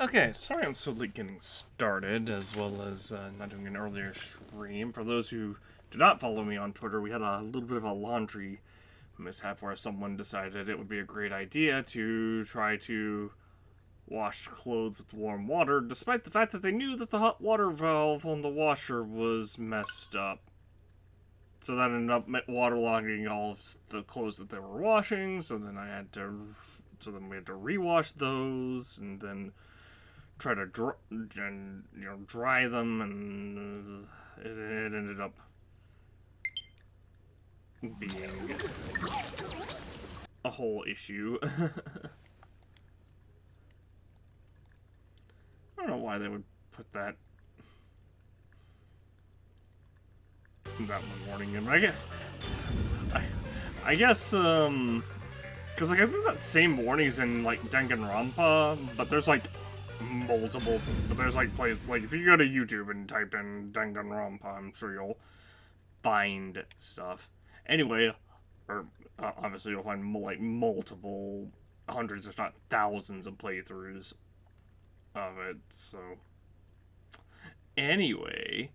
Okay, sorry I'm so late getting started, as well as not doing an earlier stream. For those who do not follow me on Twitter, we had a little bit of a laundry mishap where someone decided it would be a great idea to try to wash clothes with warm water, despite the fact that they knew that the hot water valve on the washer was messed up. So that ended up waterlogging all of the clothes that they were washing, so then we had to rewash those, and then try to dry them, and it ended up being a whole issue. I don't know why they would put that one warning in. I guess because like I think that same warning's in like Danganronpa, but there's like multiple. But there's like if you go to YouTube and type in Danganronpa, I'm sure you'll find stuff. Anyway, or obviously you'll find like multiple hundreds, if not thousands, of playthroughs of it. So anyway.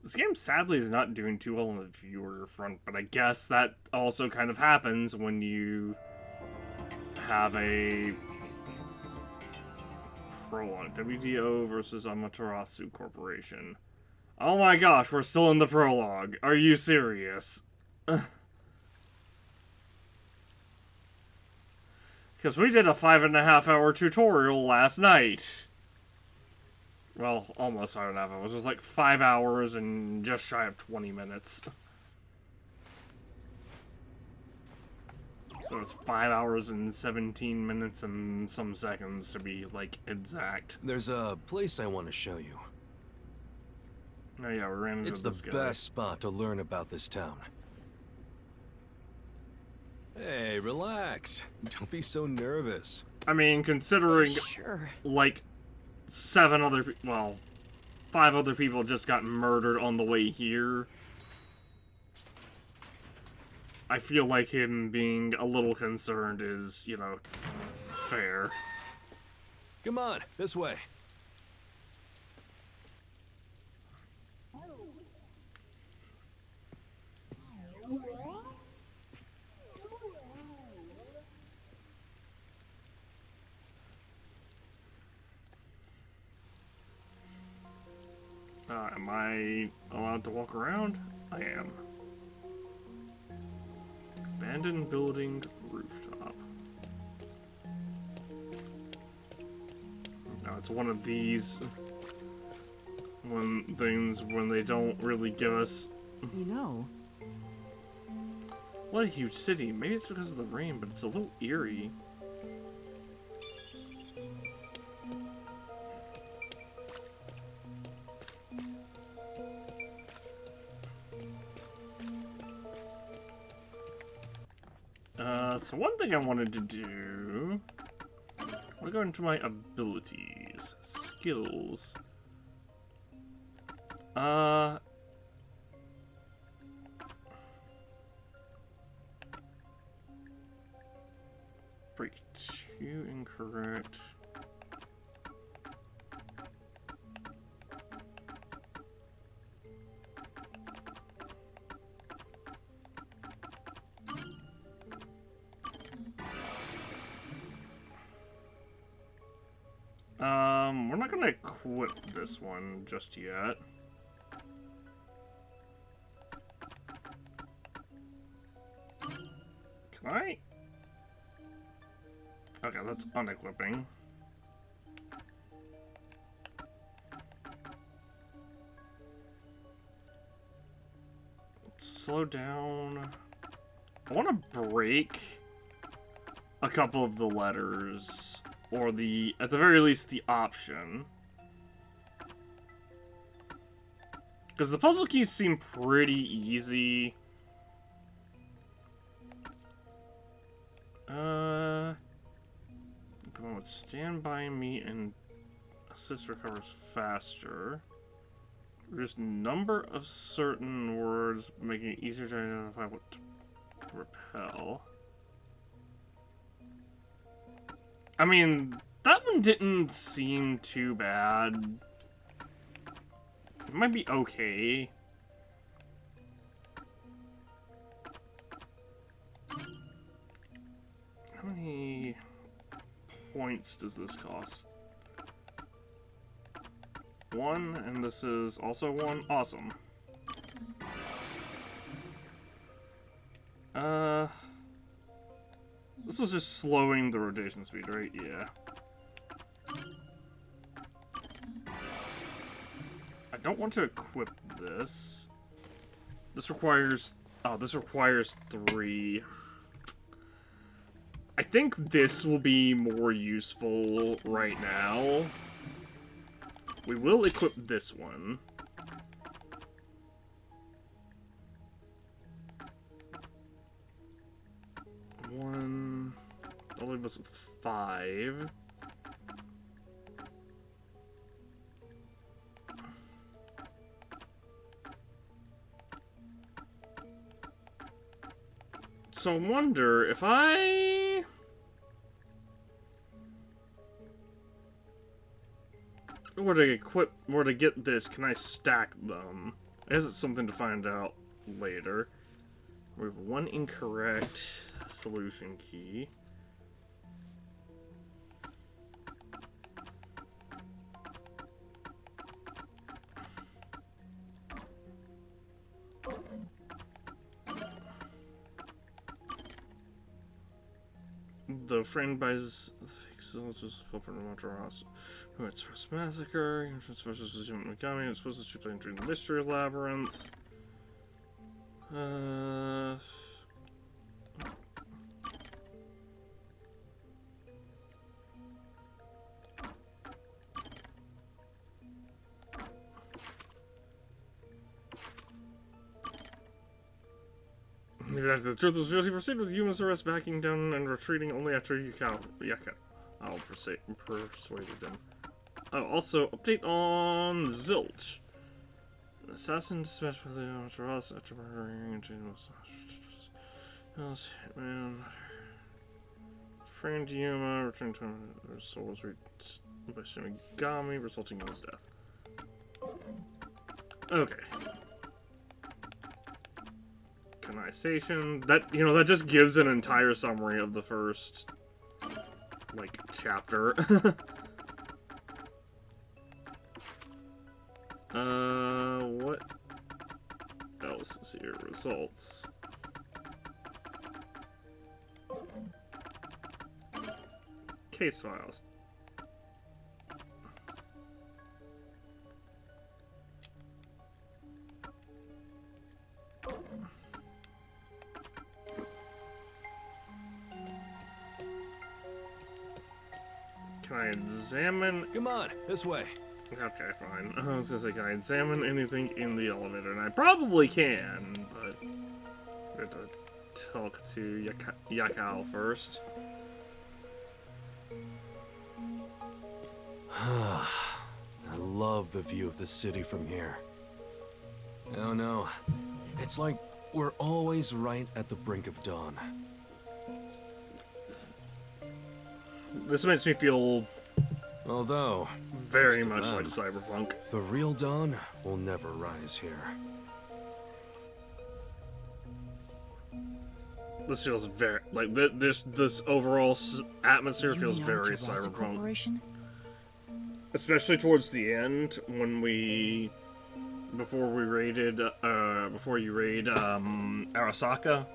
This game sadly is not doing too well on the viewer front, but I guess that also kind of happens when you have a prologue. WDO versus Amaterasu Corporation. Oh my gosh, we're still in the prologue. Are you serious? Because we did a 5.5 hour tutorial last night. Well, almost 5.5 hours. It was like 5 hours and just shy of 20 minutes. So it's 5 hours and 17 minutes and some seconds to be, like, exact. There's a place I want to show you. Oh yeah, we ran into this guy. It's the best spot to learn about this town. Hey, relax. Don't be so nervous. I mean, considering, Sure. like, 5 other people just got murdered on the way here. I feel like him being a little concerned is, you know, fair. Come on, this way. Am I allowed to walk around? I am. Abandoned building rooftop. No, it's one of these when they don't really give us. You know, What a huge city. Maybe it's because of the rain, but it's a little eerie. So one thing I wanted to do... I'll go into my abilities. Skills. Break 2 incorrect. We're not gonna equip this one just yet. Can I? Okay, that's unequipping. Let's slow down. I want to break a couple of the letters. Or at the very least, the option. Because the puzzle keys seem pretty easy. One would stand by me and assist recovers faster. Reduce number of certain words, making it easier to identify what to repel. I mean, that one didn't seem too bad. It might be okay. How many points does this cost? 1, and this is also 1. Awesome. This was just slowing the rotation speed, right? Yeah. I don't want to equip this. This requires... Oh, this requires 3. I think this will be more useful right now. We will equip this one. That'll leave us with 5. So I wonder if I... were to get this, can I stack them? I guess it's something to find out later. We have 1 incorrect solution key. The friend buys the fake soldiers helping Monteros. Who it's first massacre, versus Legit Megami, it's supposed to play entering the mystery labyrinth. The truth was really proceed with humans arrest, backing down and retreating only after I'll persuaded them. Oh, also, update on Zilch. An assassin dispatched by the Monteros after murdering Hitman. Friend Yuma returned to her soul was reached by Shinigami, resulting in his death. Okay. Kanai that, that just gives an entire summary of the first, like, chapter. What else is here? Results. Case files. Can I examine? Come on, this way. Okay, fine. I was gonna say, can I examine anything in the elevator? And I probably can, but I have to talk to Yakao first. I love the view of the city from here. Oh no, it's like we're always right at the brink of dawn. This makes me feel Although, very much like Cyberpunk. The real dawn will never rise here. This feels very like this overall atmosphere feels very Cyberpunk. Especially towards the end when before you raid Arasaka.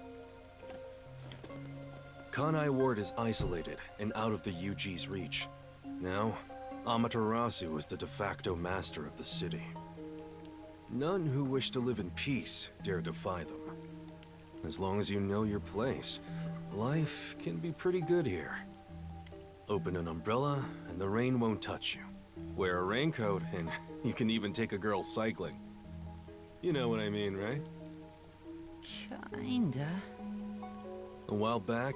Kanai Ward is isolated and out of the UG's reach. Now, Amaterasu is the de facto master of the city. None who wish to live in peace dare defy them. As long as you know your place, life can be pretty good here. Open an umbrella and the rain won't touch you. Wear a raincoat and you can even take a girl cycling. You know what I mean, right? Kinda. A while back,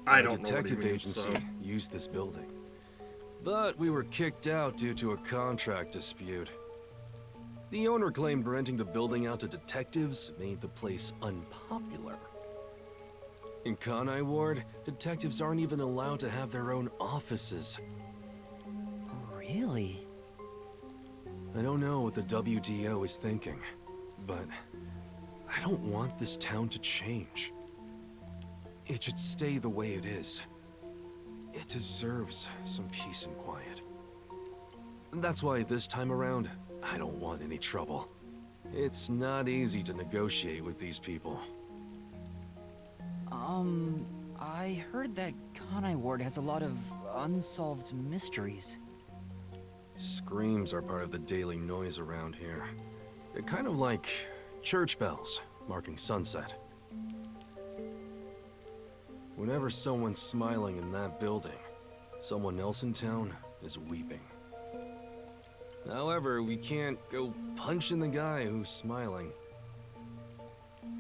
I a don't know what he detective means, agency so. used this building. But we were kicked out due to a contract dispute. The owner claimed renting the building out to detectives made the place unpopular. In Kanai Ward, detectives aren't even allowed to have their own offices. Really? I don't know what the WDO is thinking, but I don't want this town to change. It should stay the way it is. It deserves some peace and quiet. That's why this time around, I don't want any trouble. It's not easy to negotiate with these people. I heard that Kanai Ward has a lot of unsolved mysteries. Screams are part of the daily noise around here. They're kind of like church bells marking sunset. Whenever someone's smiling in that building, someone else in town is weeping. However, we can't go punching the guy who's smiling.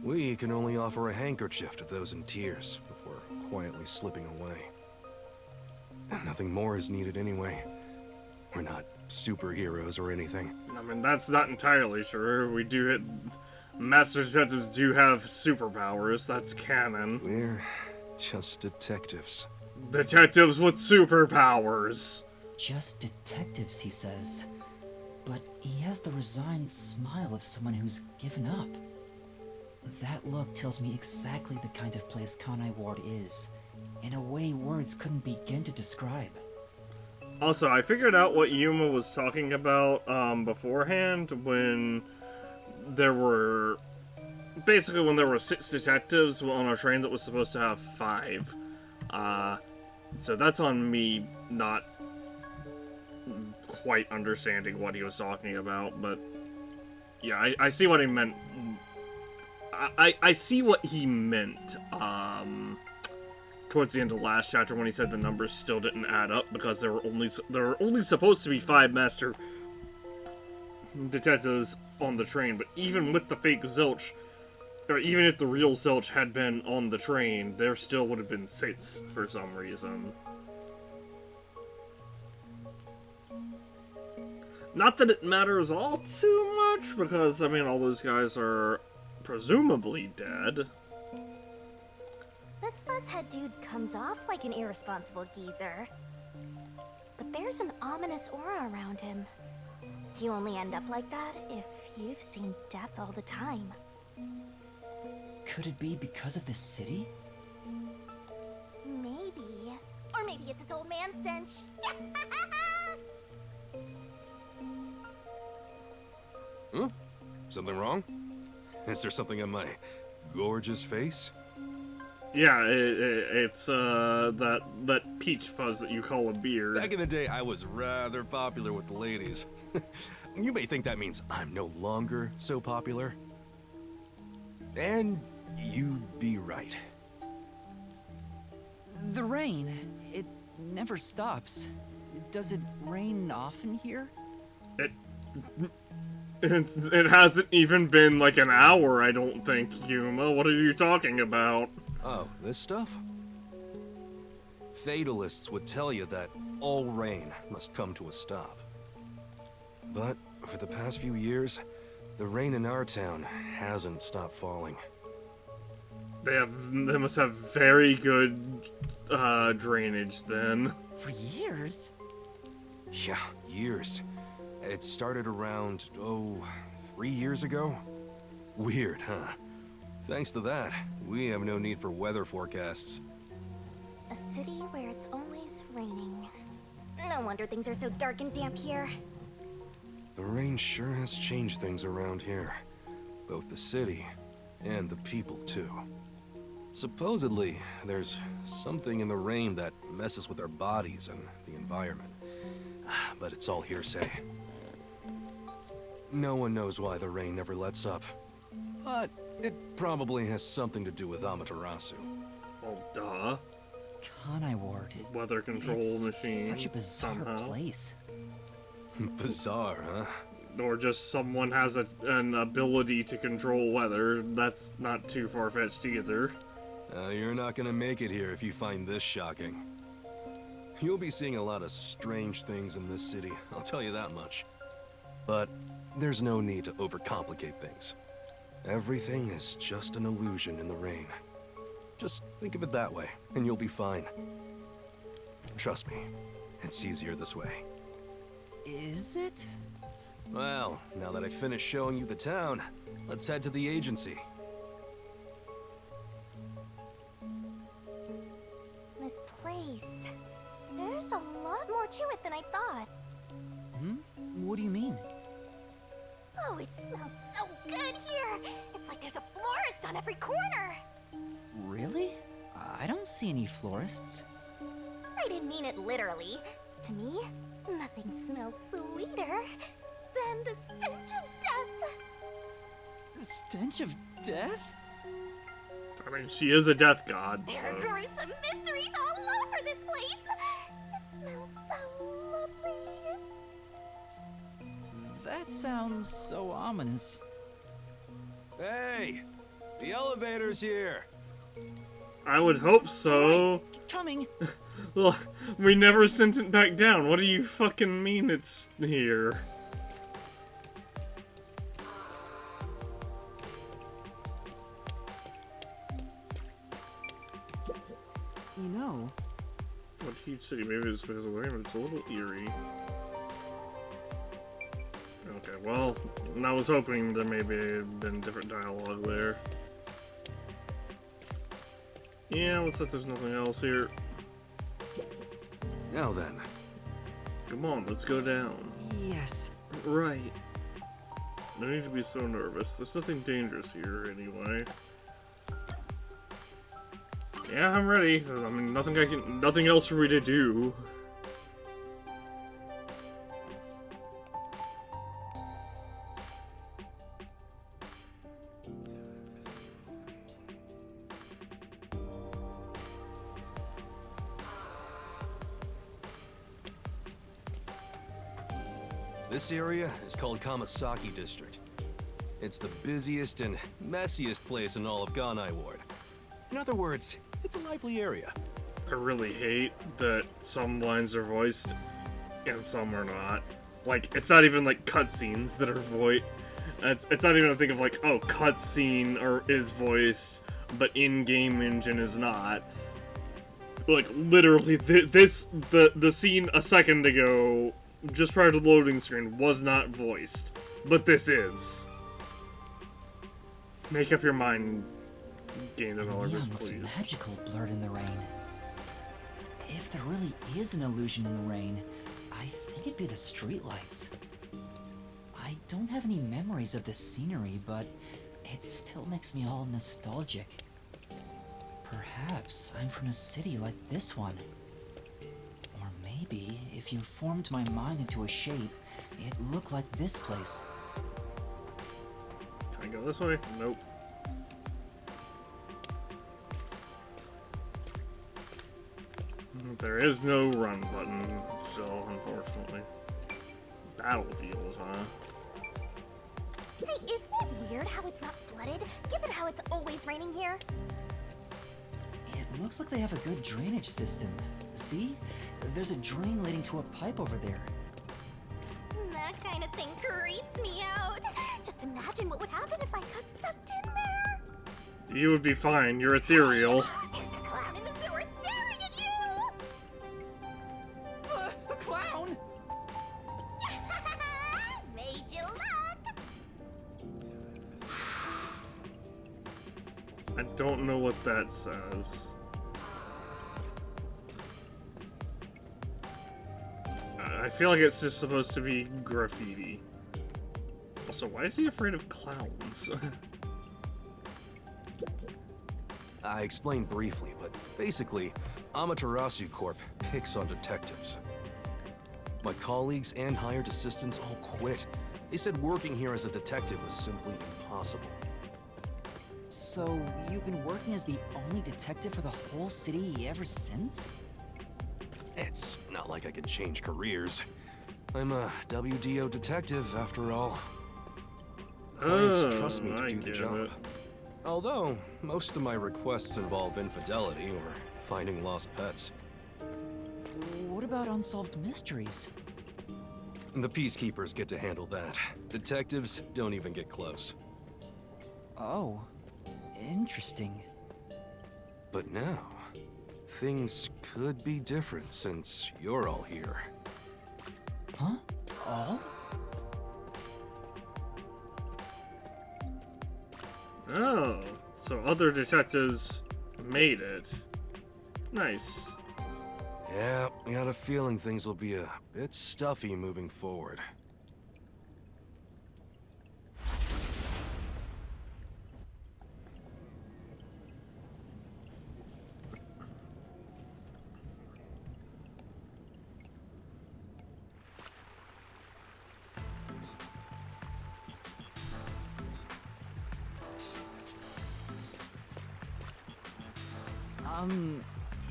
We can only offer a handkerchief to those in tears before quietly slipping away. And nothing more is needed anyway. We're not superheroes or anything. I mean, that's not entirely true. We do hit... Master detectives do have superpowers. That's canon. We're just detectives. Detectives with superpowers. Just detectives, he says. But he has the resigned smile of someone who's given up. That look tells me exactly the kind of place Kanai Ward is, in a way words couldn't begin to describe. Also, I figured out what Yuma was talking about beforehand when there were... Basically, when there were 6 detectives on a train that was supposed to have 5. So that's on me not quite understanding what he was talking about, but... Yeah, I see what he meant. I see what he meant, towards the end of last chapter when he said the numbers still didn't add up because there were only supposed to be 5 master detectives on the train, but even with the fake Zilch, or even if the real Zilch had been on the train, there still would have been 6 for some reason. Not that it matters all too much, because, I mean, all those guys are presumably dead. This fuzzhead dude comes off like an irresponsible geezer. But there's an ominous aura around him. You only end up like that if you've seen death all the time. Could it be because of this city? Maybe. Or maybe it's its old man stench. Huh? Something wrong? Is there something on my gorgeous face? Yeah, it's that peach fuzz that you call a beard. Back in the day, I was rather popular with the ladies. You may think that means I'm no longer so popular. And you'd be right. The rain, it never stops. Does it rain often here? It hasn't even been like an hour, I don't think, Yuma. What are you talking about? Oh, this stuff? Fatalists would tell you that all rain must come to a stop. But for the past few years, the rain in our town hasn't stopped falling. They must have very good drainage then. For years? Yeah, years. It started around, 3 years ago? Weird, huh? Thanks to that, we have no need for weather forecasts. A city where it's always raining. No wonder things are so dark and damp here. The rain sure has changed things around here. Both the city and the people, too. Supposedly, there's something in the rain that messes with our bodies and the environment. But it's all hearsay. No one knows why the rain never lets up. But it probably has something to do with Amaterasu. Well, duh. Kanai Ward. Weather control It's machine. such a bizarre somehow. place. Bizarre, huh? Or just someone has an ability to control weather. That's not too far-fetched either. You're not gonna make it here if you find this shocking. You'll be seeing a lot of strange things in this city, I'll tell you that much. But there's no need to overcomplicate things. Everything is just an illusion in the rain. Just think of it that way, and you'll be fine. Trust me, it's easier this way. Is it? Well, now that I finished showing you the town, let's head to the agency. This place. There's a lot more to it than I thought. What do you mean? Oh, it smells so good here. It's like there's a florist on every corner. Really? I don't see any florists. I didn't mean it literally. To me, nothing smells sweeter than the stench of death. The stench of death? I mean, she is a death god, There are so... gruesome mysteries all over this place. It smells so lovely. That sounds so ominous. Hey! The elevator's here! I would hope so. Coming! Look, we never sent it back down. What do you fucking mean it's here? You know, What huge city? Maybe it's because of the rain, but it's a little eerie. Okay, well, I was hoping there maybe had been different dialogue there. Yeah, looks like there's nothing else here. Now then, Come on, let's go down. yes. Right. No need to be so nervous. There's nothing dangerous here anyway. Yeah, I'm ready. I mean, nothing else for me to do. this area is called Kamasaki District. It's the busiest and messiest place in all of Kanai Ward. In other words, it's a lively area. I really hate that some lines are voiced and some are not. Like, it's not even like cutscenes that are voiced. It's not even a thing of like, oh, cutscene is voiced, but in-game engine is not. Like, literally, the scene a second ago, just prior to the loading screen, was not voiced. But this is. Make up your mind, game developers, Neon looks please. magical blurred in the rain. If there really is an illusion in the rain, I think it'd be the streetlights. I don't have any memories of this scenery, but it still makes me all nostalgic. Perhaps I'm from a city like this one. Or maybe, if you formed my mind into a shape, it looked like this place. Can I go this way? Nope. There is no run button still, unfortunately. Battlefields, huh? Hey, isn't it weird how it's not flooded, given how it's always raining here? It looks like they have a good drainage system. See? There's a drain leading to a pipe over there. That kind of thing creeps me out. Just imagine what would happen if I got sucked in there. You would be fine, you're ethereal. There's a clown in the sewer staring at you! A clown? Made you look! I don't know what that says. I feel like it's just supposed to be graffiti. Also, why is he afraid of clowns? I explained briefly, but basically, Amaterasu Corp picks on detectives. My colleagues and hired assistants all quit. They said working here as a detective was simply impossible. So, you've been working as the only detective for the whole city ever since? It's not like I could change careers. I'm a WDO detective, after all. Clients trust me to I do the get job. it. Although, most of my requests involve infidelity or finding lost pets. about unsolved mysteries? The peacekeepers get to handle that. Detectives don't even get close. Oh, interesting. But now, things could be different since you're all here. Huh? All? Oh, so other detectives made it. Nice. Yeah, I got a feeling things will be a bit stuffy moving forward.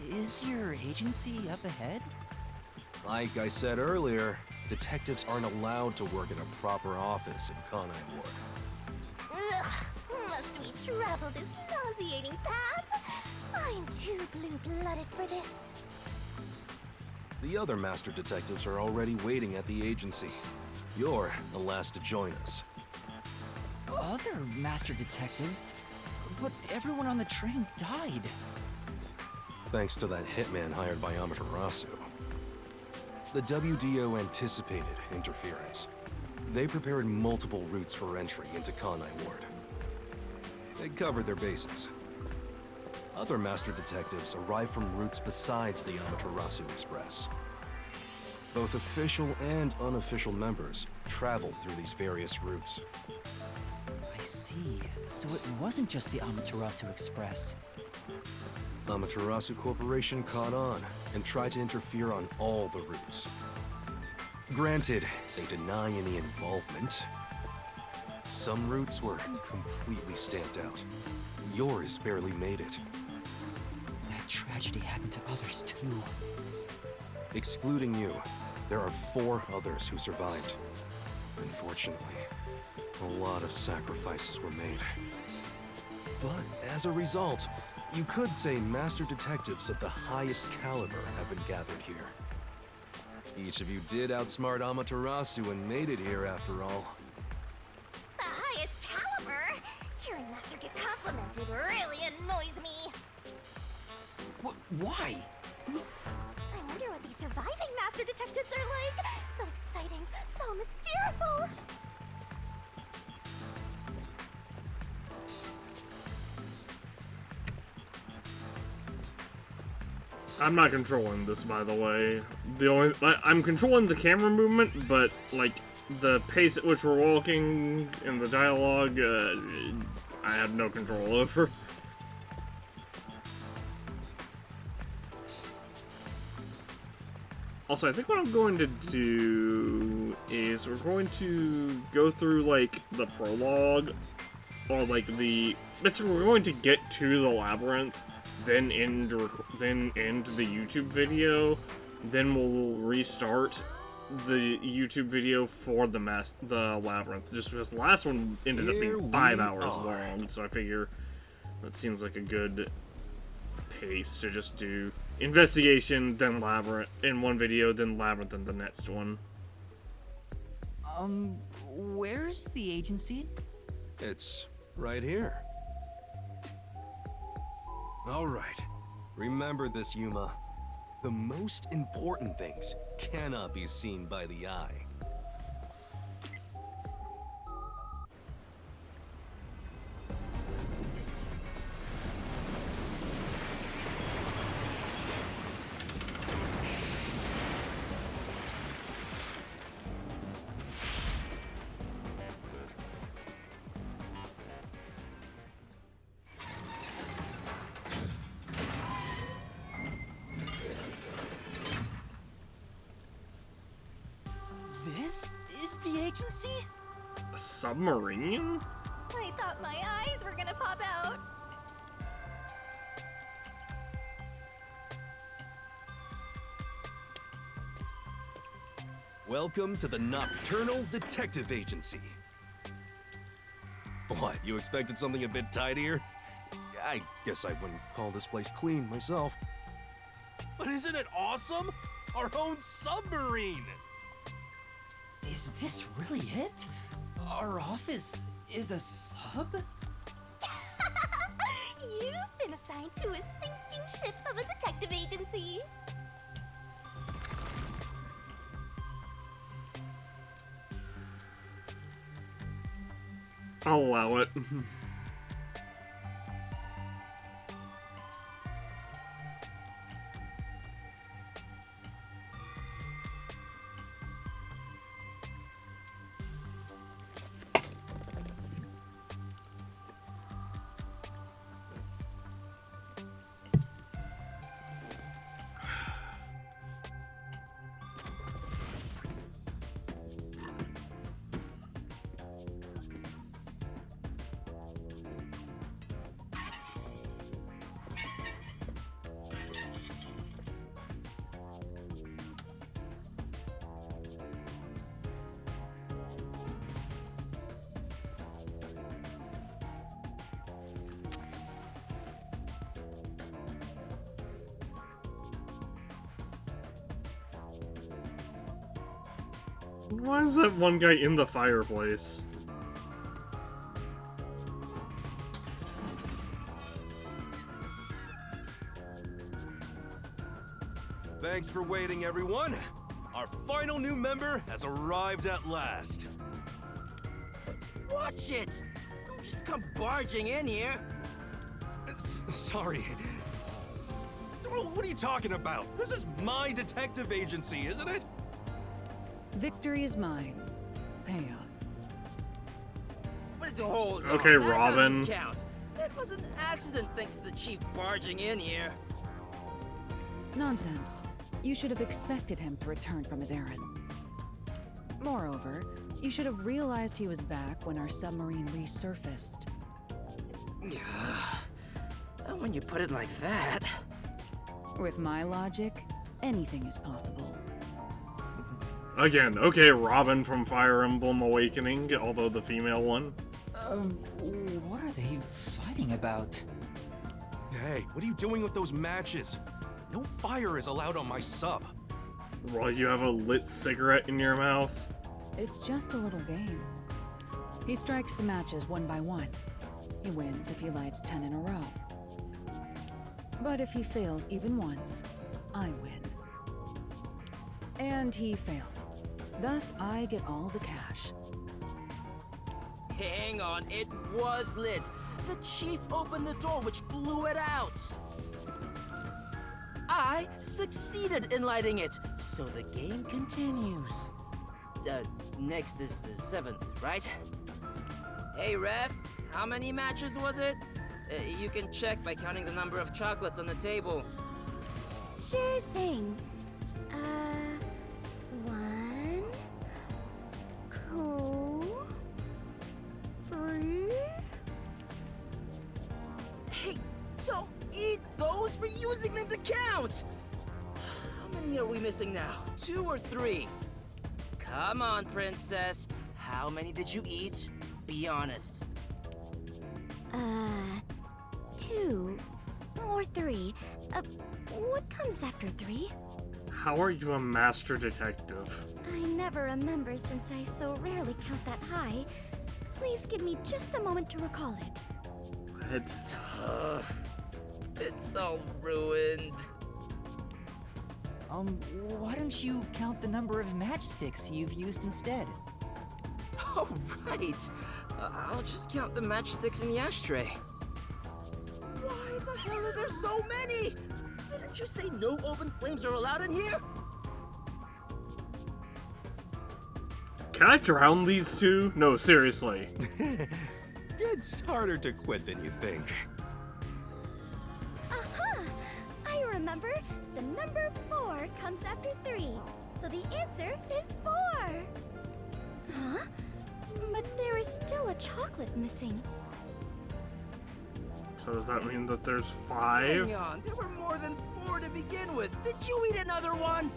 Is your agency up ahead? Like I said earlier, detectives aren't allowed to work in a proper office in Kanai Ward. Ugh, must we travel this nauseating path? I'm too blue-blooded for this. The other master detectives are already waiting at the agency. You're the last to join us. Other master detectives? But everyone on the train died. Thanks to that hitman hired by Amaterasu. The WDO anticipated interference. They prepared multiple routes for entry into Kanai Ward. They covered their bases. Other master detectives arrived from routes besides the Amaterasu Express. Both official and unofficial members traveled through these various routes. I see. So it wasn't just the Amaterasu Express. Amaterasu Corporation caught on and tried to interfere on all the routes. Granted, they deny any involvement. Some routes were completely stamped out. Yours barely made it. That tragedy happened to others too. Excluding you, there are 4 others who survived. Unfortunately, a lot of sacrifices were made. But as a result, you could say master detectives of the highest caliber have been gathered here. Each of you did outsmart Amaterasu and made it here after all. The highest caliber? Hearing Master get complimented really annoys me. Why? I wonder what these surviving Master Detectives are like. So exciting, so mysterious. I'm not controlling this, by the way. I'm controlling the camera movement, but like the pace at which we're walking and the dialogue, I have no control over. Also, I think what I'm going to do is we're going to go through like the prologue, or like basically we're going to get to the labyrinth, then end the YouTube video, then we'll restart the YouTube video for the labyrinth, just because the last one ended up being 5 hours long, so I figure that seems like a good pace to just do investigation, then labyrinth in one video, then labyrinth in the next one. Where's the agency? It's right here. All right. Remember this, Yuma. The most important things cannot be seen by the eye. This is the agency? A submarine? I thought my eyes were gonna pop out. Welcome to the Nocturnal Detective Agency. What, you expected something a bit tidier? I guess I wouldn't call this place clean myself. But isn't it awesome? Our own submarine! Is this really it? Our office is a sub? You've been assigned to a sinking ship of a detective agency. I'll allow it. Why is that one guy in the fireplace? Thanks for waiting, everyone. Our final new member has arrived at last. Watch it! Don't just come barging in here. Sorry. What are you talking about? This is my detective agency, isn't it? Victory is mine. Pay up. But hold on, Okay, that Robin. doesn't count. It was an accident thanks to the chief barging in here. Nonsense. You should have expected him to return from his errand. Moreover, you should have realized he was back when our submarine resurfaced. When you put it like that. With my logic, anything is possible. Again, okay, Robin from Fire Emblem Awakening, although the female one. What are they fighting about? Hey, what are you doing with those matches? No fire is allowed on my sub. While you have a lit cigarette in your mouth. It's just a little game. He strikes the matches one by one. He wins if he lights 10 in a row. But if he fails even once, I win. And he failed. Thus, I get all the cash. Hang on, it was lit. The chief opened the door, which blew it out. I succeeded in lighting it, so the game continues. Next is the 7th, right? Hey, ref, how many matches was it? You can check by counting the number of chocolates on the table. Sure thing. 1, 2, 3. Hey, don't eat those! We're using them to count! How many are we missing now? 2 or 3? Come on, princess. How many did you eat? Be honest. 2 or 3. What comes after 3? How are you a master detective? I never remember since I so rarely count that high. Please give me just a moment to recall it. What? It's all ruined. Why don't you count the number of matchsticks you've used instead? Oh, right. I'll just count the matchsticks in the ashtray. Why the hell are there so many? Didn't you say no open flames are allowed in here? Can I drown these two? No, seriously. It's harder to quit than you think. Aha! I remember. The number 4 comes after 3. So the answer is 4. Huh? But there is still a chocolate missing. So does that mean that there's 5? Hang on, there were more than 4 to begin with. Did you eat another one?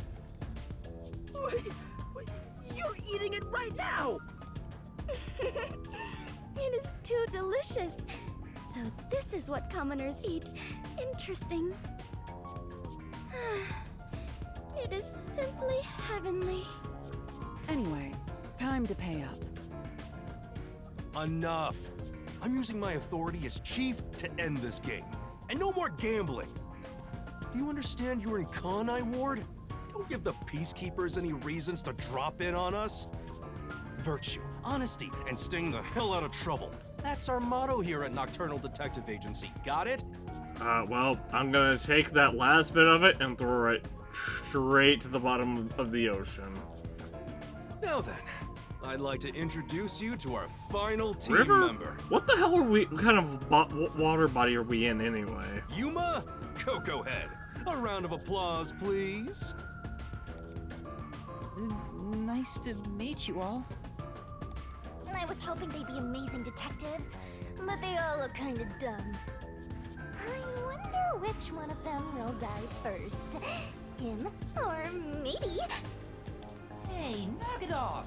Wait, you're eating it right now! It is too delicious. So this is what commoners eat. Interesting. It It is simply heavenly. Anyway, time to pay up. Enough! I'm using my authority as chief to end this game. And no more gambling! Do you understand you're in Kanai Ward? Don't give the Peacekeepers any reasons to drop in on us. Virtue, honesty, and staying the hell out of trouble. That's our motto here at Nocturnal Detective Agency. Got it? Well, I'm gonna take that last bit of it and throw it straight to the bottom of the ocean. Now then, I'd like to introduce you to our final team River? member. What the hell are we? What kind of water body are we in anyway? Yuma Cocoa Head. A round of applause, please. Nice to meet you all. I was hoping they'd be amazing detectives, but they all look kind of dumb. I wonder which one of them will die first. Him or me? Hey, knock it off!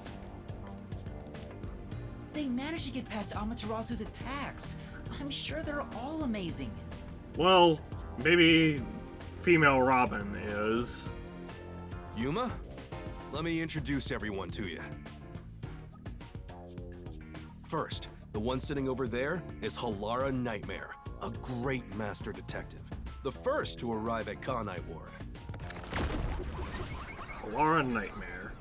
They managed to get past Amaterasu's attacks. I'm sure they're all amazing. Well, maybe female Robin is. Yuma, let me introduce everyone to you. First, the one sitting over there is Halara Nightmare, a great master detective. The first to arrive at Kanai Ward. Laura Nightmare.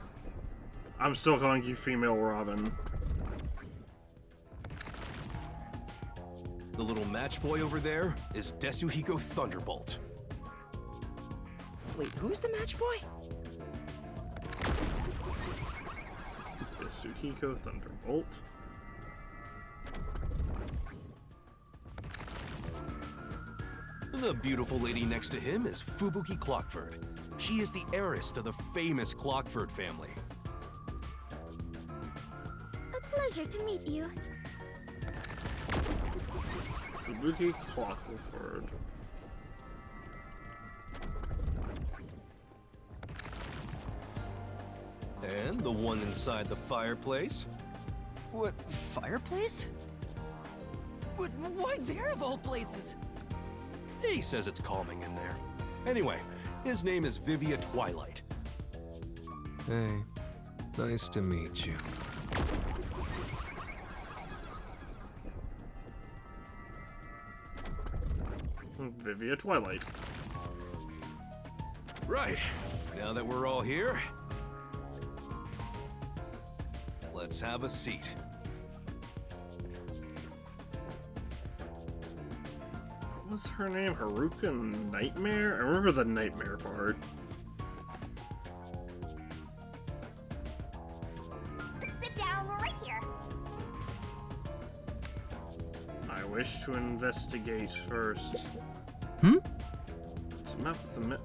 I'm still calling you female Robin. The little match boy over there is Desuhiko Thunderbolt. Wait, who's the match boy? Desuhiko Thunderbolt. The beautiful lady next to him is Fubuki Clockford. She is the heiress to the famous Clockford family. A pleasure to meet you. Fubuki Clockford. And the one inside the fireplace? What, fireplace? But why there of all places? He says it's calming in there. Anyway, his name is Vivia Twilight. Hey, nice to meet you. Vivia Twilight. Right, now that we're all here, let's have a seat. What was her name? Haruka Nightmare? I remember the nightmare part. Sit down right here. I wish to investigate first. It's a map of the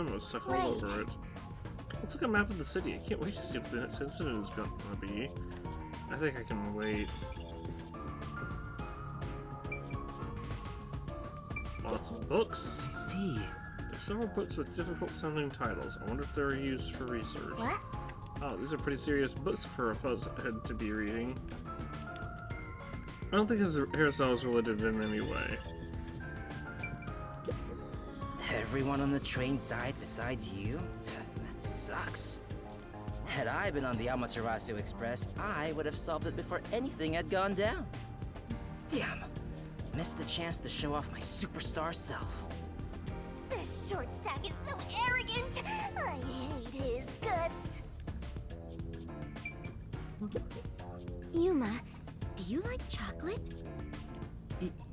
memo stuck all Right. over it. It's like a map of the city. I can't wait to see what the next incident is going to be. I think I can wait. Lots of books. I see. There's several books with difficult sounding titles. I wonder if they're used for research. What? Oh, these are pretty serious books for a fuzzhead to be reading. I don't think his hairstyle is related in any way. Everyone on the train died besides you? That sucks. Had I been on the Amaterasu Express, I would have solved it before anything had gone down. Damn. Missed the chance to show off my superstar self. This short stack is so arrogant. I hate his guts. Yuma, do you like chocolate?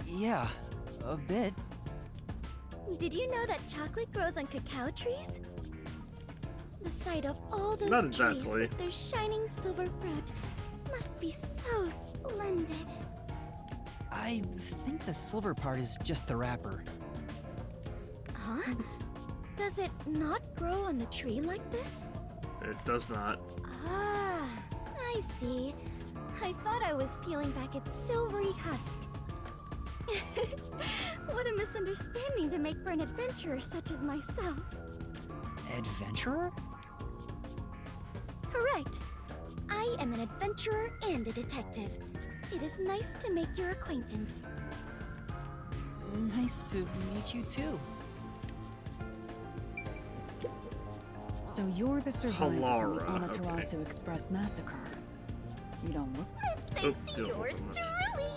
Yeah, a bit. Did you know that chocolate grows on cacao trees? The sight of all those Not trees exactly. with their shining silver fruit must be so splendid. I think the silver part is just the wrapper. Huh? Does it not grow on the tree like this? It does not. Ah, I see. I thought I was peeling back its silvery husk. What a misunderstanding to make for an adventurer such as myself. Adventurer? Correct. I am an adventurer and a detective. It is nice to make your acquaintance. Nice to meet you too. So you're the survivor from the Halara, Amaterasu Express massacre. You don't look. It's thanks Oh, to don't yours look truly.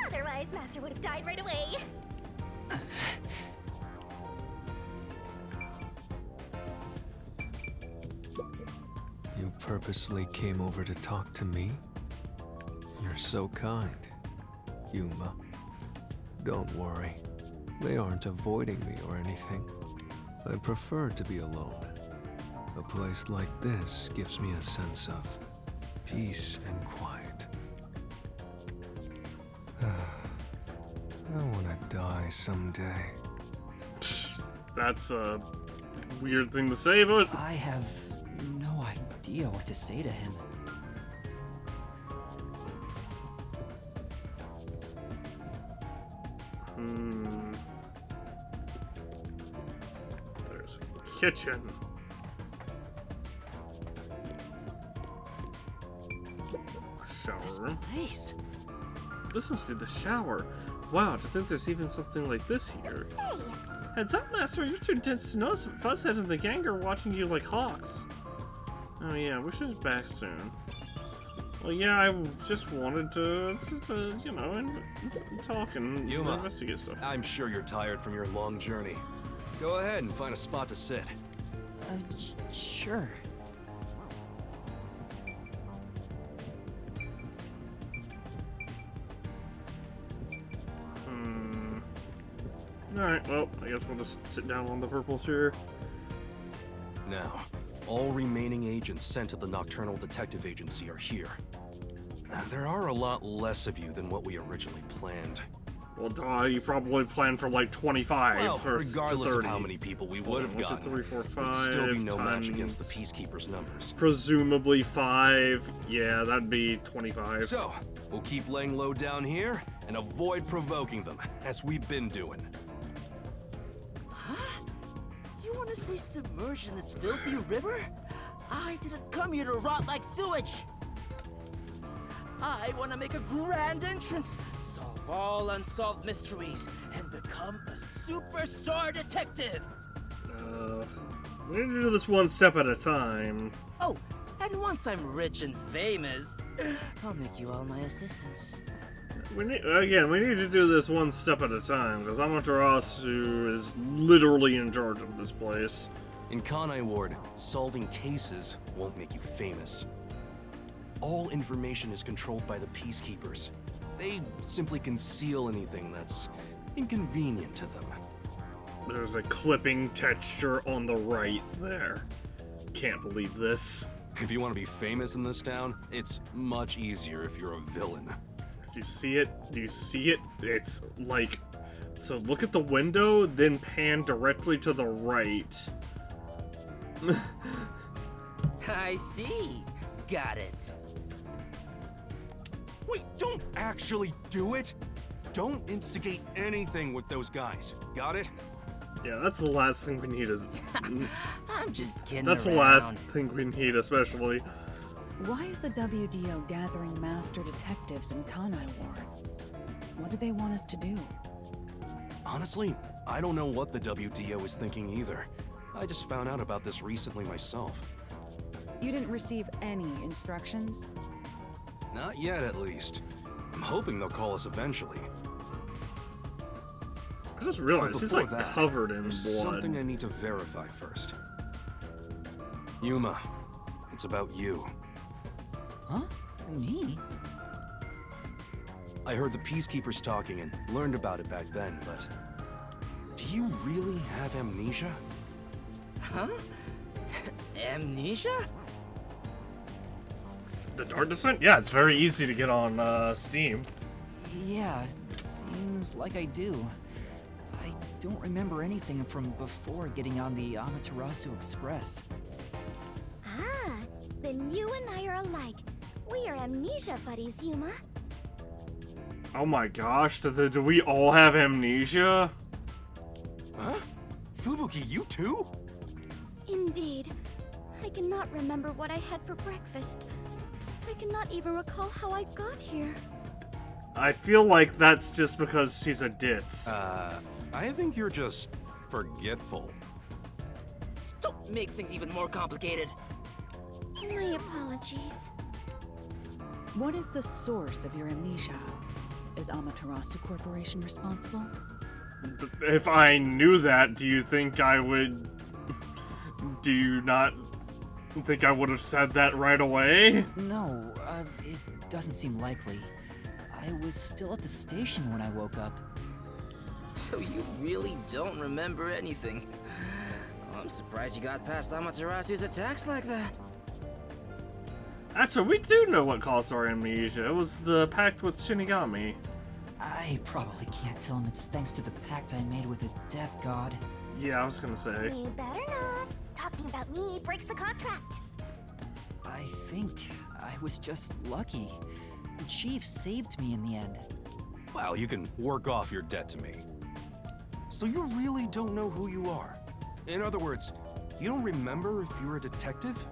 Otherwise, Master would have died right away. You purposely came over to talk to me? You're so kind, Yuma. Don't worry. They aren't avoiding me or anything. I prefer to be alone. A place like this gives me a sense of peace and quiet. I want to die someday. That's a weird thing to say, but I have no idea what to say to him. there's a kitchen. A shower room. Place. This must be the shower. Wow, to think there's even something like this here. Say, Heads up, Master, you're too dense to notice, but Fuzzhead and the gang are watching you like hawks. Oh yeah, wish he was back soon. Well, yeah, I just wanted to you know, and talk and Yuma, investigate stuff. I'm sure you're tired from your long journey. Go ahead and find a spot to sit. Sure. Alright, well, I guess we'll just sit down on the purples here. Now, all remaining agents sent to the Nocturnal Detective Agency are here. There are a lot less of you than what we originally planned. Well, duh, you probably planned for like 25 Well, or regardless to of 30. how many people we Hold would on, have 1, 2, gotten, 3, 4, it'd still be 5 no match against the times Peacekeepers' numbers. Presumably 5. Yeah, that'd be 25. So, we'll keep laying low down here and avoid provoking them, as we've been doing. Huh? You want to stay submerged in this filthy river? I didn't come here to rot like sewage. I want to make a grand entrance, solve all unsolved mysteries, and become a superstar detective. We need to do this one step at a time. Oh, and once I'm rich and famous, I'll make you all my assistants. We need to do this one step at a time, because Amaterasu is literally in charge of this place. In Kanai Ward, solving cases won't make you famous. All information is controlled by the Peacekeepers. They simply conceal anything that's inconvenient to them. There's a clipping texture on the right there. Can't believe this. If you want to be famous in this town, it's much easier if you're a villain. Do you see it? Do you see it? It's like... So look at the window, then pan directly to the right. I see. Got it. Wait, don't actually do it! Don't instigate anything with those guys. Got it? Yeah, that's the last thing we need. I'm just kidding That's around. the last thing we need, especially. Why is the WDO gathering master detectives in Kanai Ward? What do they want us to do? Honestly, I don't know what the WDO is thinking either. I just found out about this recently myself. You didn't receive any instructions? Not yet, at least. I'm hoping they'll call us eventually. I just But realized he's before like that, covered in there's blood. something I need to verify first. Yuma, it's about you. Huh? Me? I heard the Peacekeepers talking and learned about it back then, but... Do you really have amnesia? Huh? Amnesia? The Dark Descent? Yeah, it's very easy to get on Steam. Yeah, seems like I do. I don't remember anything from before getting on the Amaterasu Express. Ah, then you and I are alike. We are amnesia buddies, Yuma. Oh my gosh, do we all have amnesia? Huh? Fubuki, you too? Indeed. I cannot remember what I had for breakfast. I cannot even recall how I got here. I feel like that's just because she's a ditz. I think you're just forgetful. Don't make things even more complicated. My apologies. What is the source of your amnesia? Is Amaterasu Corporation responsible? If I knew that, do you think I would... Do you not think I would have said that right away? No, it doesn't seem likely. I was still at the station when I woke up. So you really don't remember anything. I'm surprised you got past Amaterasu's attacks like that. Actually, we do know what caused our amnesia. It was the pact with Shinigami. I probably can't tell him it's thanks to the pact I made with the Death God. Yeah, I was gonna say. You better not. Talking about me breaks the contract. I think I was just lucky. The Chief saved me in the end. Well, you can work off your debt to me. So you really don't know who you are? In other words, you don't remember if you were a detective?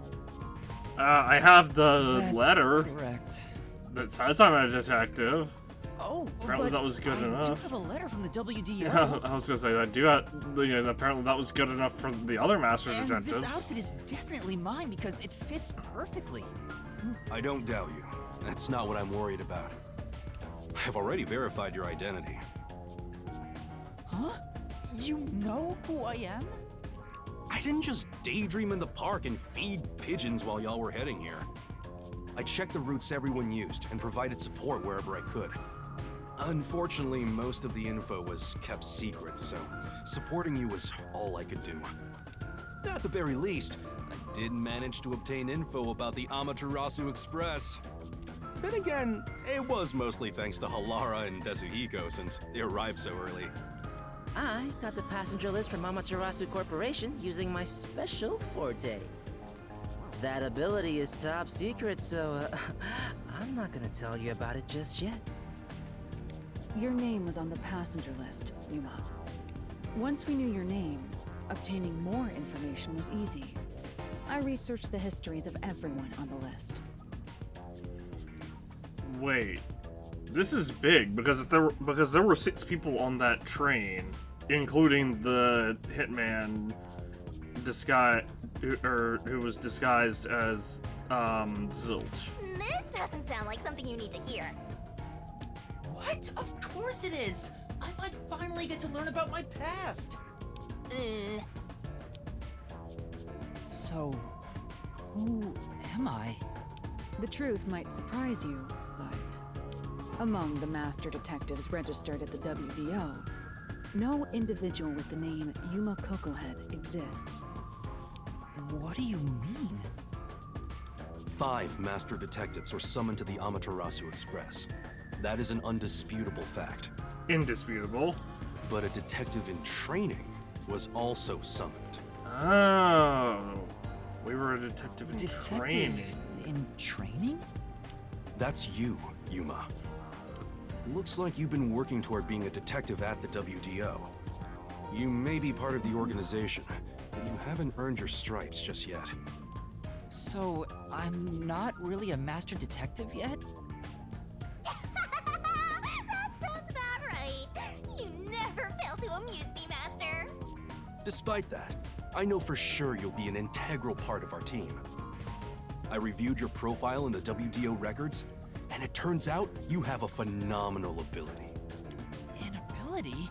I have the That's letter correct. that says I'm a detective. Oh, Apparently but that was good I enough. do have a letter from the WDO. Yeah, I was gonna say, I do have, apparently that was good enough for the other Master And Detectives. this outfit is definitely mine because it fits perfectly. I don't doubt you. That's not what I'm worried about. I've already verified your identity. Huh? You know who I am? I didn't just daydream in the park and feed pigeons while y'all were heading here. I checked the routes everyone used and provided support wherever I could. Unfortunately, most of the info was kept secret, so supporting you was all I could do. At the very least, I did manage to obtain info about the Amaterasu Express. Then again, it was mostly thanks to Halara and Desuhiko since they arrived so early. I got the passenger list from Amaterasu Corporation using my special forte. That ability is top secret, so I'm not gonna tell you about it just yet. Your name was on the passenger list, Yuma. Once we knew your name, obtaining more information was easy. I researched the histories of everyone on the list. Wait, this is big because there were 6 people on that train, including the hitman who was disguised as Zilch. This doesn't sound like something you need to hear. What? Of course it is! I might finally get to learn about my past! So, who am I? The truth might surprise you, but among the master detectives registered at the WDO, no individual with the name Yuma Cocohead exists. What do you mean? 5 master detectives were summoned to the Amaterasu Express. That is an undisputable fact. Indisputable. But a detective in training was also summoned. Oh, we were a detective in training. In training? That's you, Yuma. Looks like you've been working toward being a detective at the WDO. You may be part of the organization, but you haven't earned your stripes just yet. So, I'm not really a master detective yet? That sounds about right. You never fail to amuse me, Master. Despite that, I know for sure you'll be an integral part of our team. I reviewed your profile in the WDO records, and it turns out you have a phenomenal ability. An ability?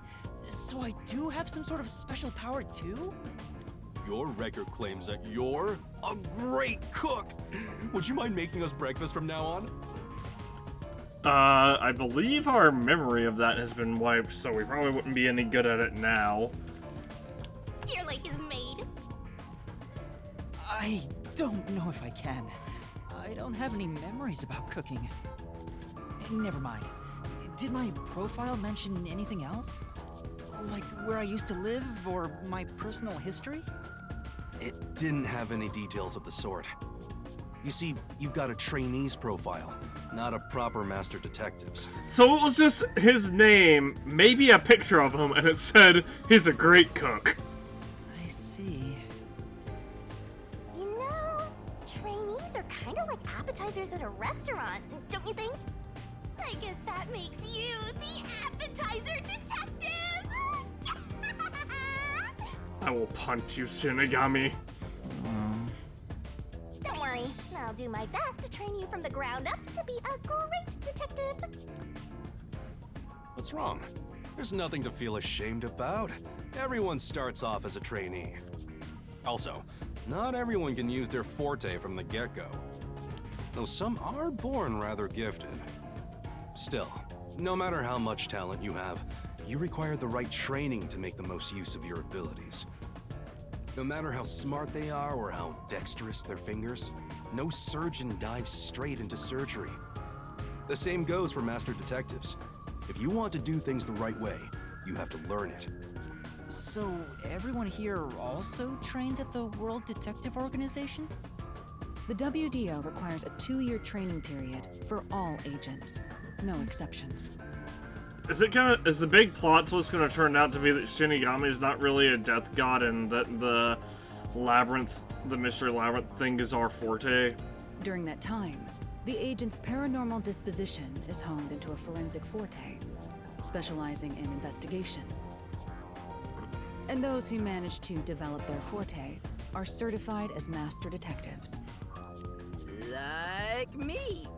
So I do have some sort of special power too? Your record claims that you're a great cook. Would you mind making us breakfast from now on? I believe our memory of that has been wiped, so we probably wouldn't be any good at it now. Your lake is made. I don't know if I can. I don't have any memories about cooking. Never mind. Did my profile mention anything else? Like where I used to live or my personal history? It didn't have any details of the sort. You see, you've got a trainee's profile, not a proper master detective's. So it was just his name, maybe a picture of him, and it said he's a great cook. I see. You know, trainees are kind of like appetizers at a restaurant, don't you think? I guess that makes you the appetizer detective! I will punch you, Shinigami. I'll do my best to train you from the ground up to be a great detective. What's wrong? There's nothing to feel ashamed about. Everyone starts off as a trainee. Also, not everyone can use their forte from the get-go. Though some are born rather gifted. Still, no matter how much talent you have, you require the right training to make the most use of your abilities. No matter how smart they are or how dexterous their fingers, no surgeon dives straight into surgery. The same goes for master detectives. If you want to do things the right way, you have to learn it. So, everyone here also trains at the World Detective Organization? The WDO requires a 2-year training period for all agents. No exceptions. Is the big plot twist gonna turn out to be that Shinigami is not really a death god and that the mystery labyrinth thing is our forte? During that time, the agent's paranormal disposition is honed into a forensic forte, specializing in investigation. And those who manage to develop their forte are certified as master detectives. Like me.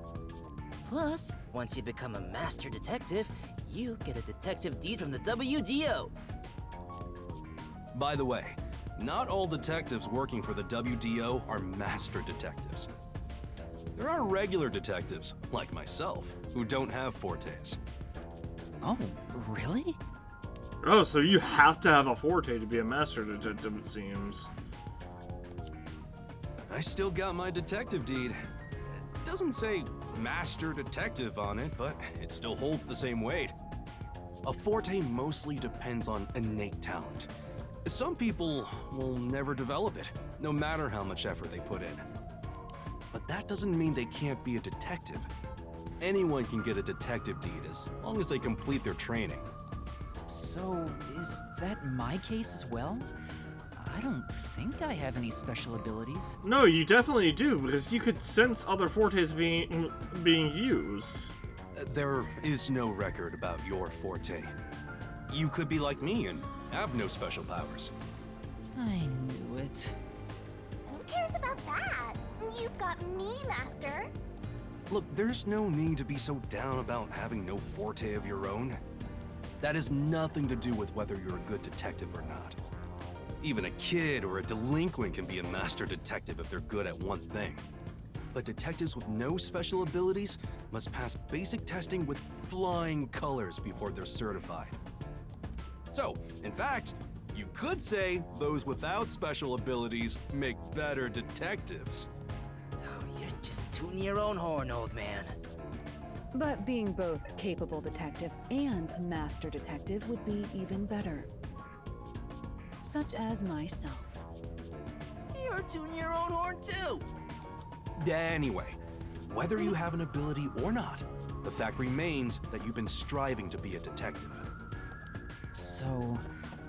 Plus, once you become a master detective, you get a detective deed from the WDO. By the way, not all detectives working for the WDO are master detectives. There are regular detectives, like myself, who don't have fortes. Oh, really? Oh, so you have to have a forte to be a master detective, it seems. I still got my detective deed. It doesn't say master detective on it, but it still holds the same weight. A forte mostly depends on innate talent. Some people will never develop it, no matter how much effort they put in. But that doesn't mean they can't be a detective. Anyone can get a detective deed as long as they complete their training. So, is that my case as well? I don't think I have any special abilities. No, you definitely do, because you could sense other fortes being used. There is no record about your forte. You could be like me and have no special powers. I knew it. Who cares about that? You've got me, Master. Look, there's no need to be so down about having no forte of your own. That has nothing to do with whether you're a good detective or not. Even a kid or a delinquent can be a master detective if they're good at one thing. But detectives with no special abilities must pass basic testing with flying colors before they're certified. So, in fact, you could say those without special abilities make better detectives. Oh, you're just tooting your own horn, old man. But being both a capable detective and a master detective would be even better. Such as myself. You're tooting your own horn too. Anyway, whether you have an ability or not, the fact remains that you've been striving to be a detective. So,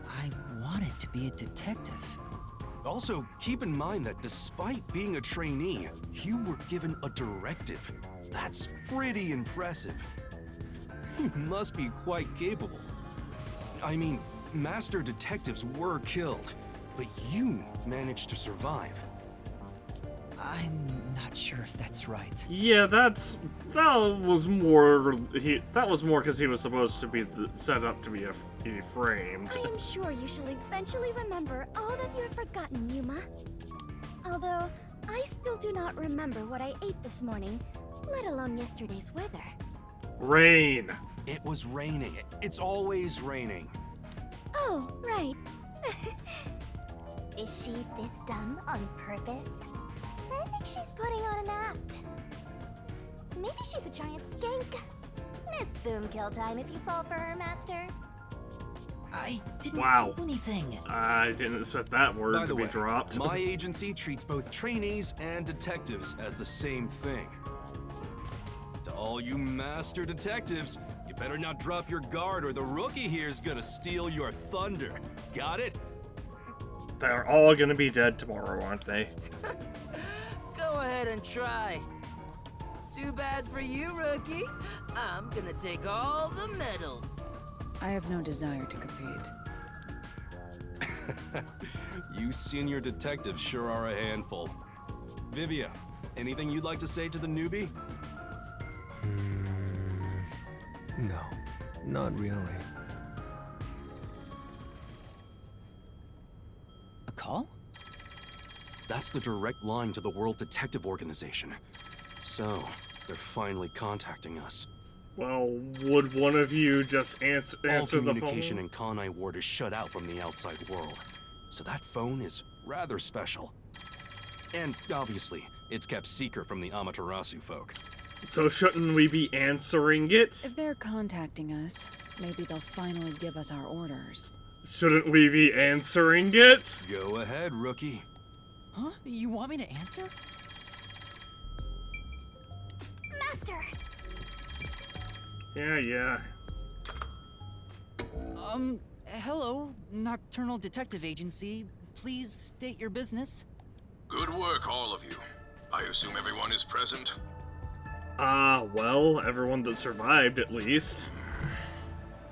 I wanted to be a detective. Also, keep in mind that despite being a trainee, you were given a directive. That's pretty impressive. You must be quite capable. I mean, master detectives were killed, but you managed to survive. I'm not sure if that's right. Yeah, that was more because he was supposed to be set up to be framed. I am sure you shall eventually remember all that you have forgotten, Yuma. Although, I still do not remember what I ate this morning, let alone yesterday's weather. Rain. It was raining. It's always raining. Oh, right. Is she this dumb on purpose? I think she's putting on an act. Maybe she's a giant skank. It's boom kill time if you fall for her, Master. I didn't Wow. do anything. I didn't expect that word By to the be way, dropped. my agency treats both trainees and detectives as the same thing. To all you master detectives, you better not drop your guard or the rookie here's gonna steal your thunder. Got it? They're all gonna be dead tomorrow, aren't they? Go ahead and try. Too bad for you, rookie. I'm gonna take all the medals. I have no desire to compete. You senior detectives sure are a handful. Vivia, Anything you'd like to say to the newbie? No, not really. A call? That's the direct line to the World Detective Organization. So, they're finally contacting us. Well, would one of you just answer All the communication phone? in Kanai Ward is shut out from the outside world. So that phone is rather special. And, obviously, it's kept secret from the Amaterasu folk. So shouldn't we be answering it? If they're contacting us, maybe they'll finally give us our orders. Shouldn't we be answering it? Go ahead, rookie. Huh? You want me to answer? Master! Yeah. Hello, Nocturnal Detective Agency. Please state your business. Good work, all of you. I assume everyone is present? Well, everyone that survived, at least.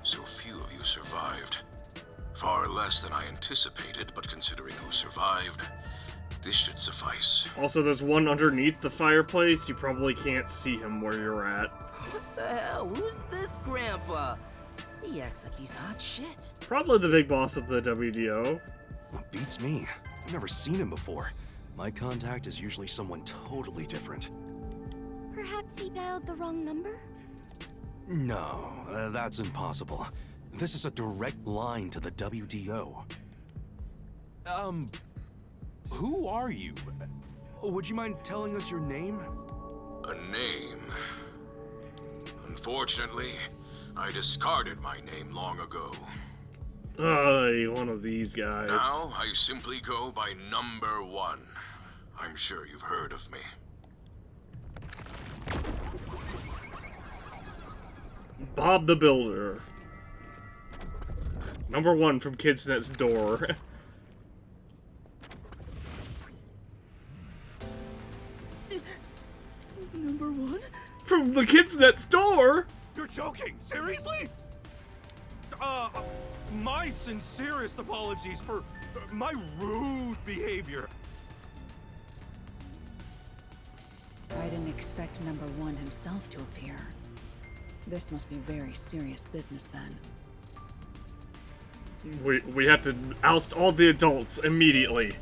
So few of you survived. Far less than I anticipated, but considering who survived, this should suffice. Also, there's one underneath the fireplace. You probably can't see him where you're at. What the hell? Who's this grandpa? He acts like he's hot shit. Probably the big boss of the WDO. Well, beats me. I've never seen him before. My contact is usually someone totally different. Perhaps he dialed the wrong number? No, that's impossible. This is a direct line to the WDO. Who are you? Would you mind telling us your name? A name. Unfortunately, I discarded my name long ago. One of these guys. Now, I simply go by number 1. I'm sure you've heard of me. Bob the Builder. Number 1 from Kids Next Door. Number 1? From the Kids Next Door? You're joking! Seriously? My sincerest apologies for my rude behavior. I didn't expect number 1 himself to appear. This must be very serious business then. We have to oust all the adults immediately.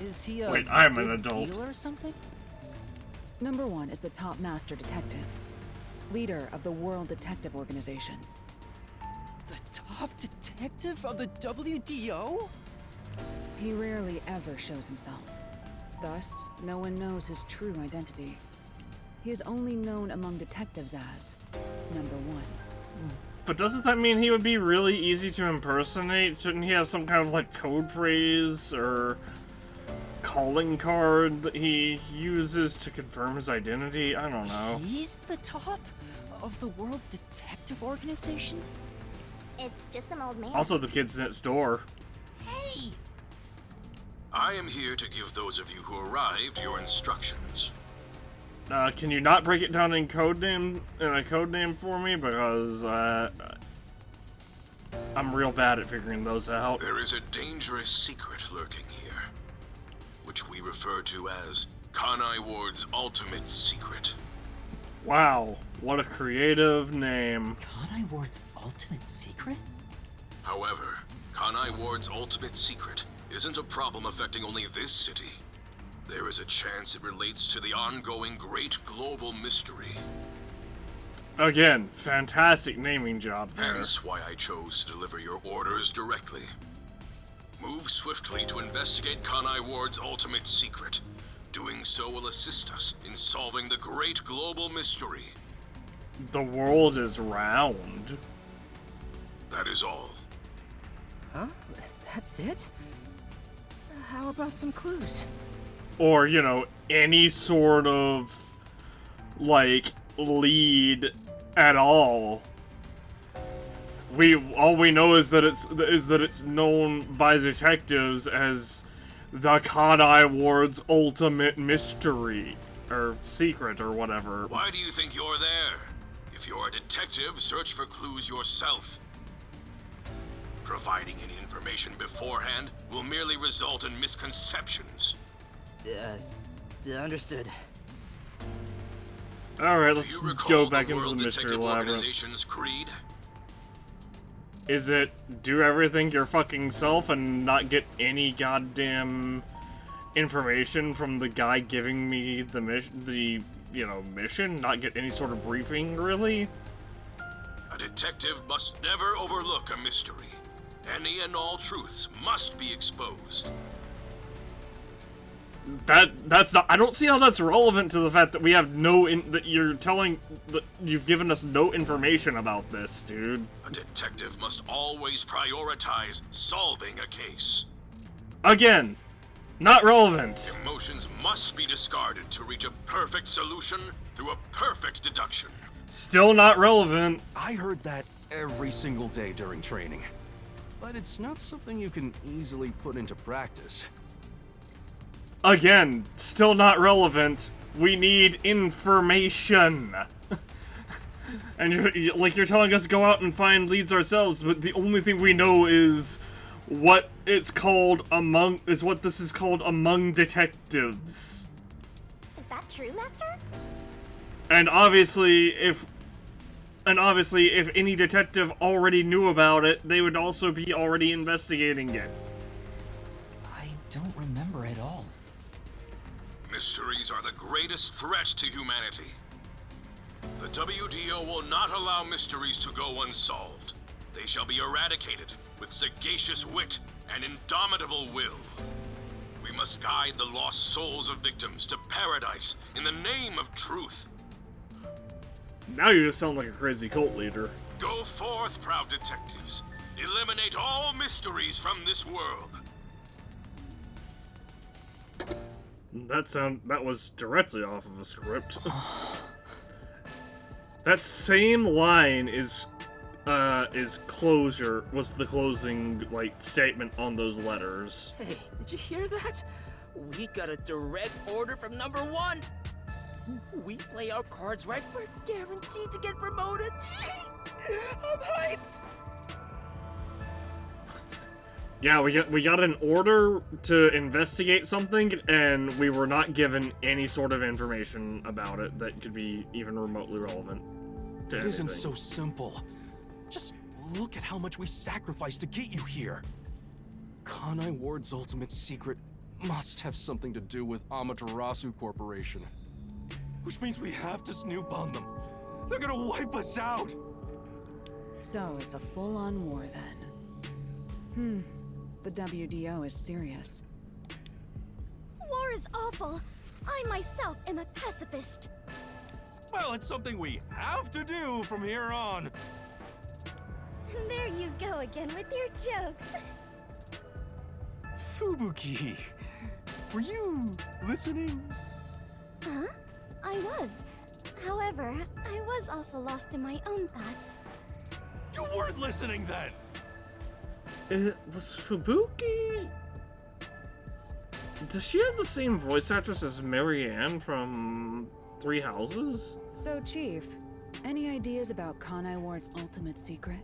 Is he a Wait, I'm an big adult. deal or something? Number 1 is the top master detective, leader of the World Detective Organization. The top detective of the WDO? He rarely ever shows himself. Thus, no one knows his true identity. He is only known among detectives as number 1. But doesn't that mean he would be really easy to impersonate? Shouldn't he have some kind of like code phrase or calling card that he uses to confirm his identity? I don't know. He's the top of the World Detective Organization? It's just some old man. Also, the Kids Next Door. Hey! I am here to give those of you who arrived your instructions. Can you not break it down in a code name for me? Because I'm real bad at figuring those out. There is a dangerous secret lurking here, which we refer to as Kanai Ward's ultimate secret. Wow, what a creative name. Kanai Ward's ultimate secret? However, Kanai Ward's ultimate secret isn't a problem affecting only this city. There is a chance it relates to the ongoing great global mystery. Again, fantastic naming job there. Hence why I chose to deliver your orders directly. Move swiftly to investigate Kanai Ward's ultimate secret. Doing so will assist us in solving the great global mystery. The world is round. That is all. Huh? That's it? How about some clues? Or, you know, any sort of, like, lead at all. All we know is that it's known by detectives as the Kanai Ward's ultimate mystery, or secret, or whatever. Why do you think you're there? If you're a detective, search for clues yourself. Providing any information beforehand will merely result in misconceptions. Understood. Alright, Do let's you recall go back the into the World mystery Detective labyrinth. Organization's creed? Is it do everything your fucking self and not get any goddamn information from the guy giving me the mission? Not get any sort of briefing, really? A detective must never overlook a mystery. Any and all truths must be exposed. That's not. I don't see how that's relevant to the fact that we have that you're telling that you've given us no information about this, dude. A detective must always prioritize solving a case. Again, not relevant. Emotions must be discarded to reach a perfect solution through a perfect deduction. Still not relevant. I heard that every single day during training. But it's not something you can easily put into practice. Again, still not relevant. We need information. And you're telling us to go out and find leads ourselves, but the only thing we know is what this is called among detectives. Is that true, Master? And obviously if any detective already knew about it, they would also be already investigating it. I don't remember at all. Mysteries are the greatest threat to humanity. The WDO will not allow mysteries to go unsolved. They shall be eradicated with sagacious wit and indomitable will. We must guide the lost souls of victims to paradise in the name of truth. Now you just sound like a crazy cult leader. Go forth, proud detectives. Eliminate all mysteries from this world. That was directly off of a script. That same line was the closing statement on those letters. Hey, did you hear that? We got a direct order from number 1. We play our cards right, we're guaranteed to get promoted. I'm hyped. Yeah, we got an order to investigate something, and we were not given any sort of information about it that could be even remotely relevant to It isn't anything. so simple. Just look at how much we sacrificed to get you here. Kanai Ward's ultimate secret must have something to do with Amaterasu Corporation. Which means we have to snoop on them. They're gonna wipe us out! So it's a full-on war then. The WDO is serious. War is awful. I myself am a pacifist. Well, it's something we have to do from here on. There you go again with your jokes. Fubuki, were you listening? Huh? I was. However, I was also lost in my own thoughts. You weren't listening then! It was Fubuki. Does she have the same voice actress as Marianne from Three Houses? So, Chief, any ideas about Kanai Ward's ultimate secret?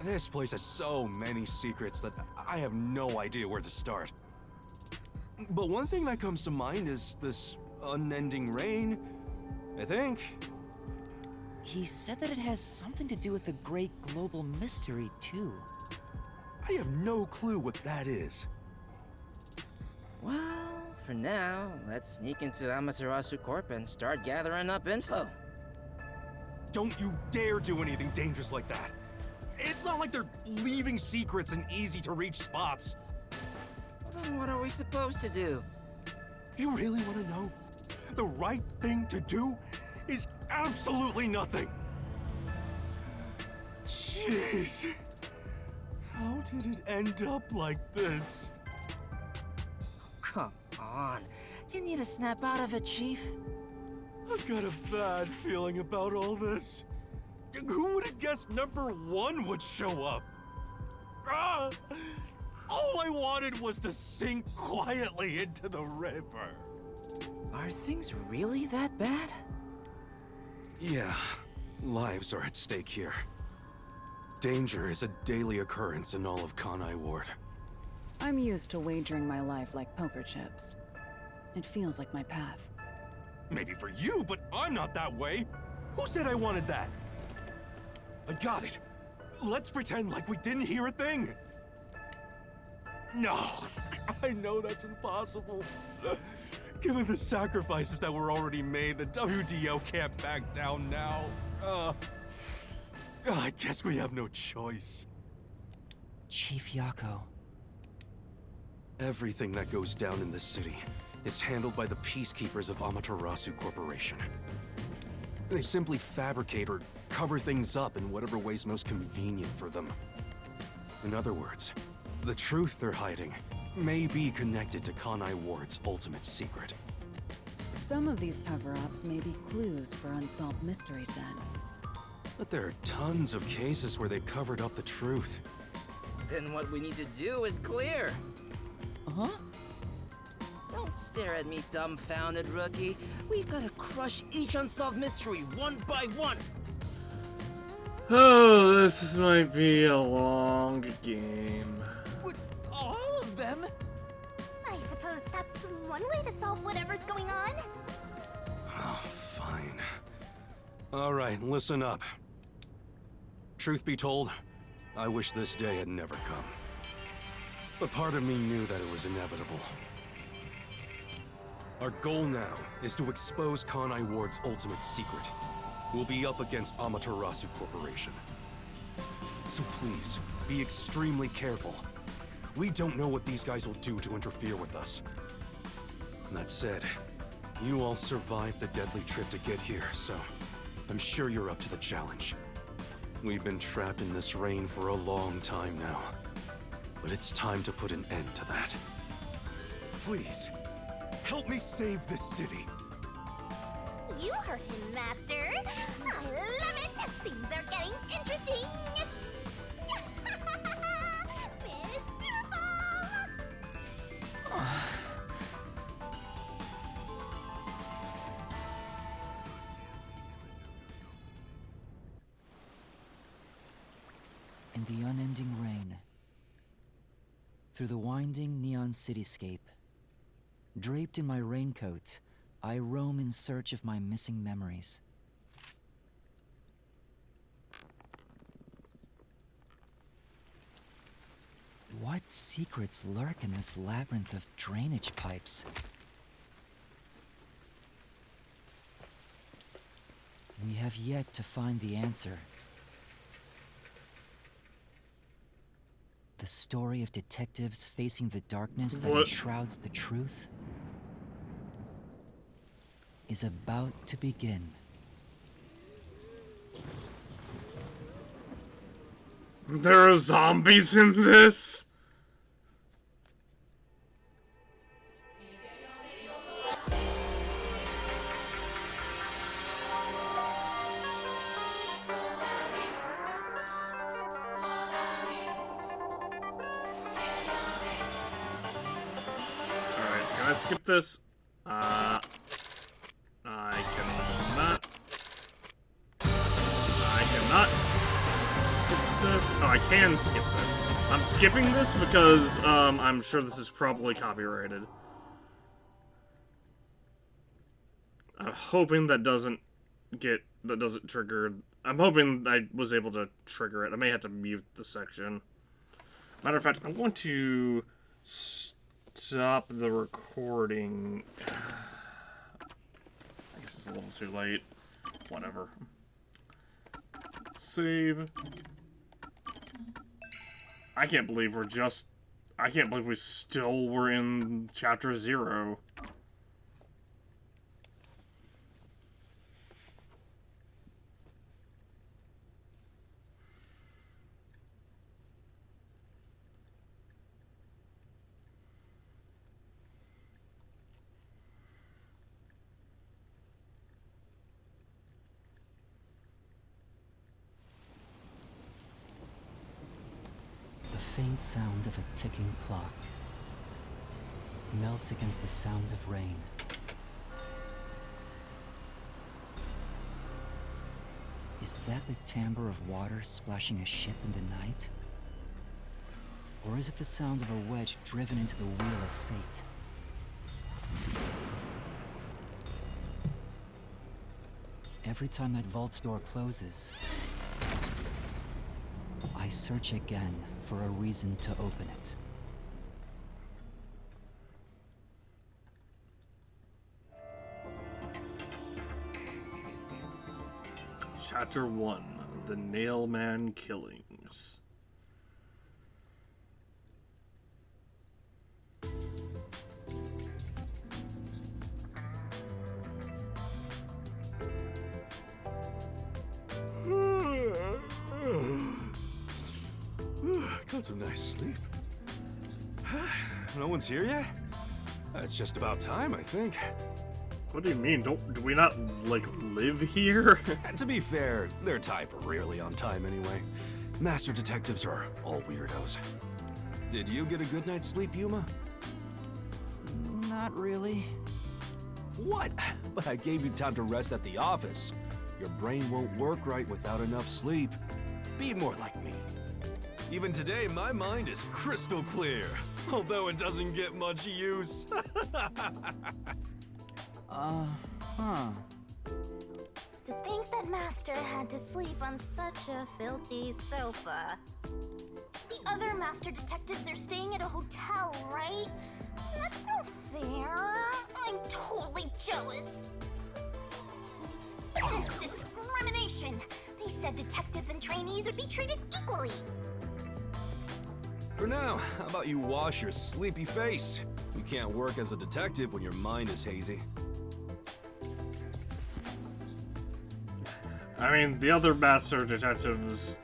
This place has so many secrets that I have no idea where to start. But one thing that comes to mind is this unending rain, I think. He said that it has something to do with the great global mystery, too. I have no clue what that is. Well, for now, let's sneak into Amaterasu Corp and start gathering up info. Don't you dare do anything dangerous like that. It's not like they're leaving secrets in easy-to-reach spots. Well, then what are we supposed to do? You really want to know? The right thing to do is absolutely nothing. Jeez. How did it end up like this? Come on. You need to snap out of it, Chief. I've got a bad feeling about all this. Who would have guessed number 1 would show up? Ah! All I wanted was to sink quietly into the river. Are things really that bad? Yeah, lives are at stake here. Danger is a daily occurrence in all of Kanai Ward. I'm used to wagering my life like poker chips. It feels like my path. Maybe for you, but I'm not that way. Who said I wanted that? I got it. Let's pretend like we didn't hear a thing. No, I know that's impossible. Given the sacrifices that were already made, the WDO can't back down now. I guess we have no choice. Chief Yako. Everything that goes down in this city is handled by the peacekeepers of Amaterasu Corporation. They simply fabricate or cover things up in whatever way's most convenient for them. In other words, the truth they're hiding may be connected to Kanai Ward's ultimate secret. Some of these cover-ups may be clues for unsolved mysteries then. But there are tons of cases where they covered up the truth. Then what we need to do is clear. Huh? Don't stare at me dumbfounded, rookie. We've got to crush each unsolved mystery one by one. Oh, this might be a long game. What, all of them? I suppose that's one way to solve whatever's going on. Oh, fine. All right, listen up. Truth be told, I wish this day had never come. But part of me knew that it was inevitable. Our goal now is to expose Kanai Ward's ultimate secret. We'll be up against Amaterasu Corporation. So please, be extremely careful. We don't know what these guys will do to interfere with us. That said, you all survived the deadly trip to get here, so I'm sure you're up to the challenge. We've been trapped in this rain for a long time now, but it's time to put an end to that. Please, help me save this city. You heard him, Master. I love it. Things are getting interesting. Mr. Ball! In the unending rain, through the winding neon cityscape, draped in my raincoat, I roam in search of my missing memories. What secrets lurk in this labyrinth of drainage pipes? We have yet to find the answer. The story of detectives facing the darkness that What? enshrouds the truth is about to begin. There are zombies in this? Alright, can I skip this? I cannot. I cannot skip this. Oh, I can skip this. I'm skipping this because, I'm sure this is probably copyrighted. I'm hoping that doesn't trigger. I'm hoping I was able to trigger it. I may have to mute the section. Matter of fact, I'm going to stop the recording. I guess it's a little too late. Whatever. Save. I can't believe we still were in chapter 0. The faint sound of a ticking clock melts against the sound of rain. Is that the timbre of water splashing a ship in the night? Or is it the sound of a wedge driven into the wheel of fate? every time that vault's door closes, I search again for a reason to open it. Chapter 1, The Nailman Killings. Got some nice sleep. No one's here yet? It's just about time, I think. What do you mean? Do we not, like, live here? To be fair, their type are rarely on time anyway. Master detectives are all weirdos. Did you get a good night's sleep, Yuma? Not really. What? But I gave you time to rest at the office. Your brain won't work right without enough sleep. Be more like me. Even today, my mind is crystal clear, although it doesn't get much use. To think that Master had to sleep on such a filthy sofa. The other Master Detectives are staying at a hotel, right? That's no fair. I'm totally jealous. That's discrimination. They said detectives and trainees would be treated equally. For now, how about you wash your sleepy face? You can't work as a detective when your mind is hazy. I mean, the other Master Detectives...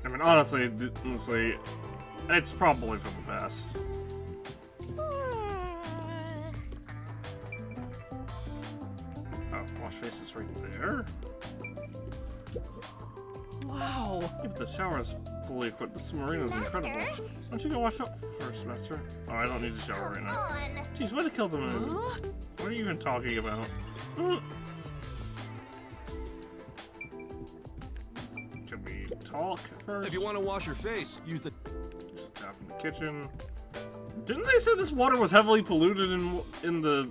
I mean, honestly, it's probably for the best. Oh, wash face is right there? Wow! Yeah, but the shower is fully equipped. This marina is Master? incredible. Why don't you go wash up first, Master? Oh, I don't need to shower right now. On. Jeez, why to kill them? What are you even talking about? Can we talk first? If you want to wash your face, use the... Just tap in the kitchen. Didn't they say this water was heavily polluted in the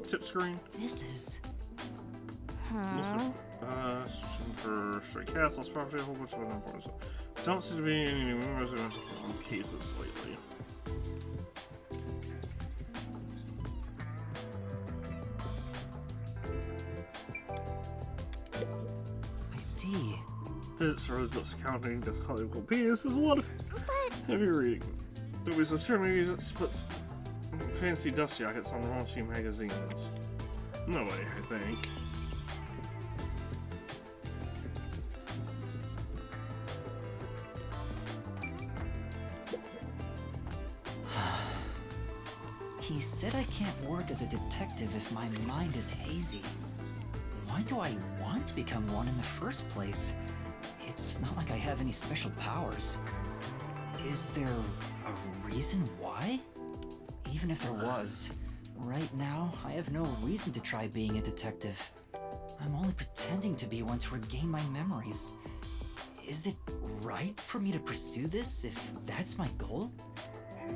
tip screen? This is... For stray cats, lost property, a whole bunch of other important stuff. Don't seem to be any new residential cases lately. I see. Visits for this accounting, this equal peace. There's a lot of heavy reading. Don't be so sure, maybe it puts fancy dust jackets on raunchy magazines. No way, I think. He said I can't work as a detective if my mind is hazy. Why do I want to become one in the first place? It's not like I have any special powers. Is there a reason why? Even if there was, right now I have no reason to try being a detective. I'm only pretending to be one to regain my memories. Is it right for me to pursue this if that's my goal?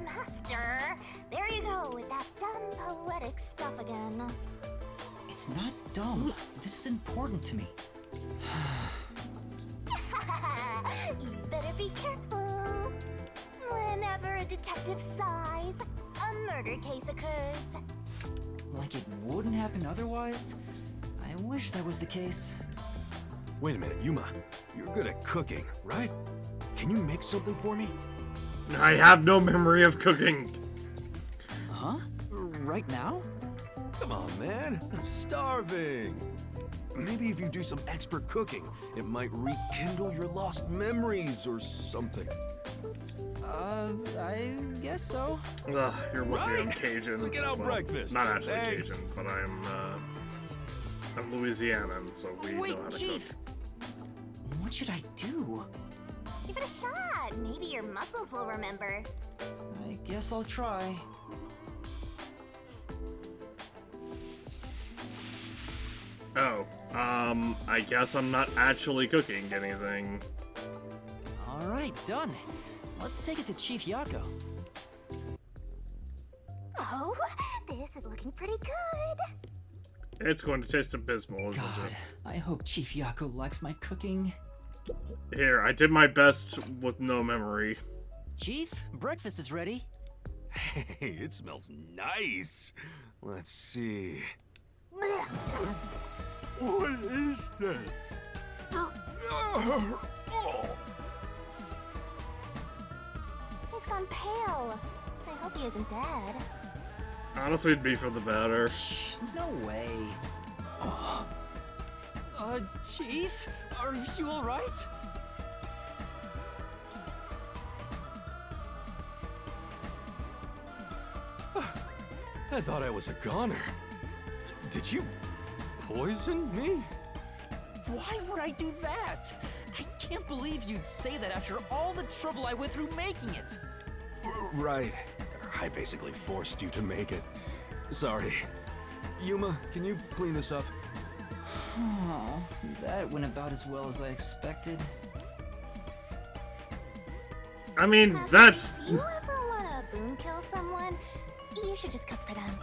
Master, there you go with that dumb poetic stuff again. It's not dumb. This is important to me. You better be careful. Whenever a detective sighs, a murder case occurs. Like it wouldn't happen otherwise? I wish that was the case. Wait a minute, Yuma. You're good at cooking, right? Can you make something for me? I have no memory of cooking. Huh? Right now? Come on, man. I'm starving. Maybe if you do some expert cooking, it might rekindle your lost memories or something. I guess so. Ugh, you're with me, I'm Right. Cajun. So get out breakfast. Not actually Thanks. Cajun, but I'm Louisianan, so we Wait, know how to Chief! cook. What should I do? Give it a shot. Maybe your muscles will remember. I guess I'll try. Oh, I guess I'm not actually cooking anything. Alright, done. Let's take it to Chief Yako. Oh, this is looking pretty good. It's going to taste abysmal, isn't God, I hope Chief Yako likes my cooking. it? Here, I did my best with no memory. Chief, breakfast is ready. Hey, it smells nice. Let's see. What is this? He's gone pale. I hope he isn't dead. Honestly, it'd be for the better. No way. Chief? Are you alright? I thought I was a goner. Did you poison me? Why would I do that? I can't believe you'd say that after all the trouble I went through making it. Right. I basically forced you to make it. Sorry. Yuma, can you clean this up? Oh, that went about as well as I expected. I mean, Master, that's... If you ever want to boom kill someone, you should just cook for them.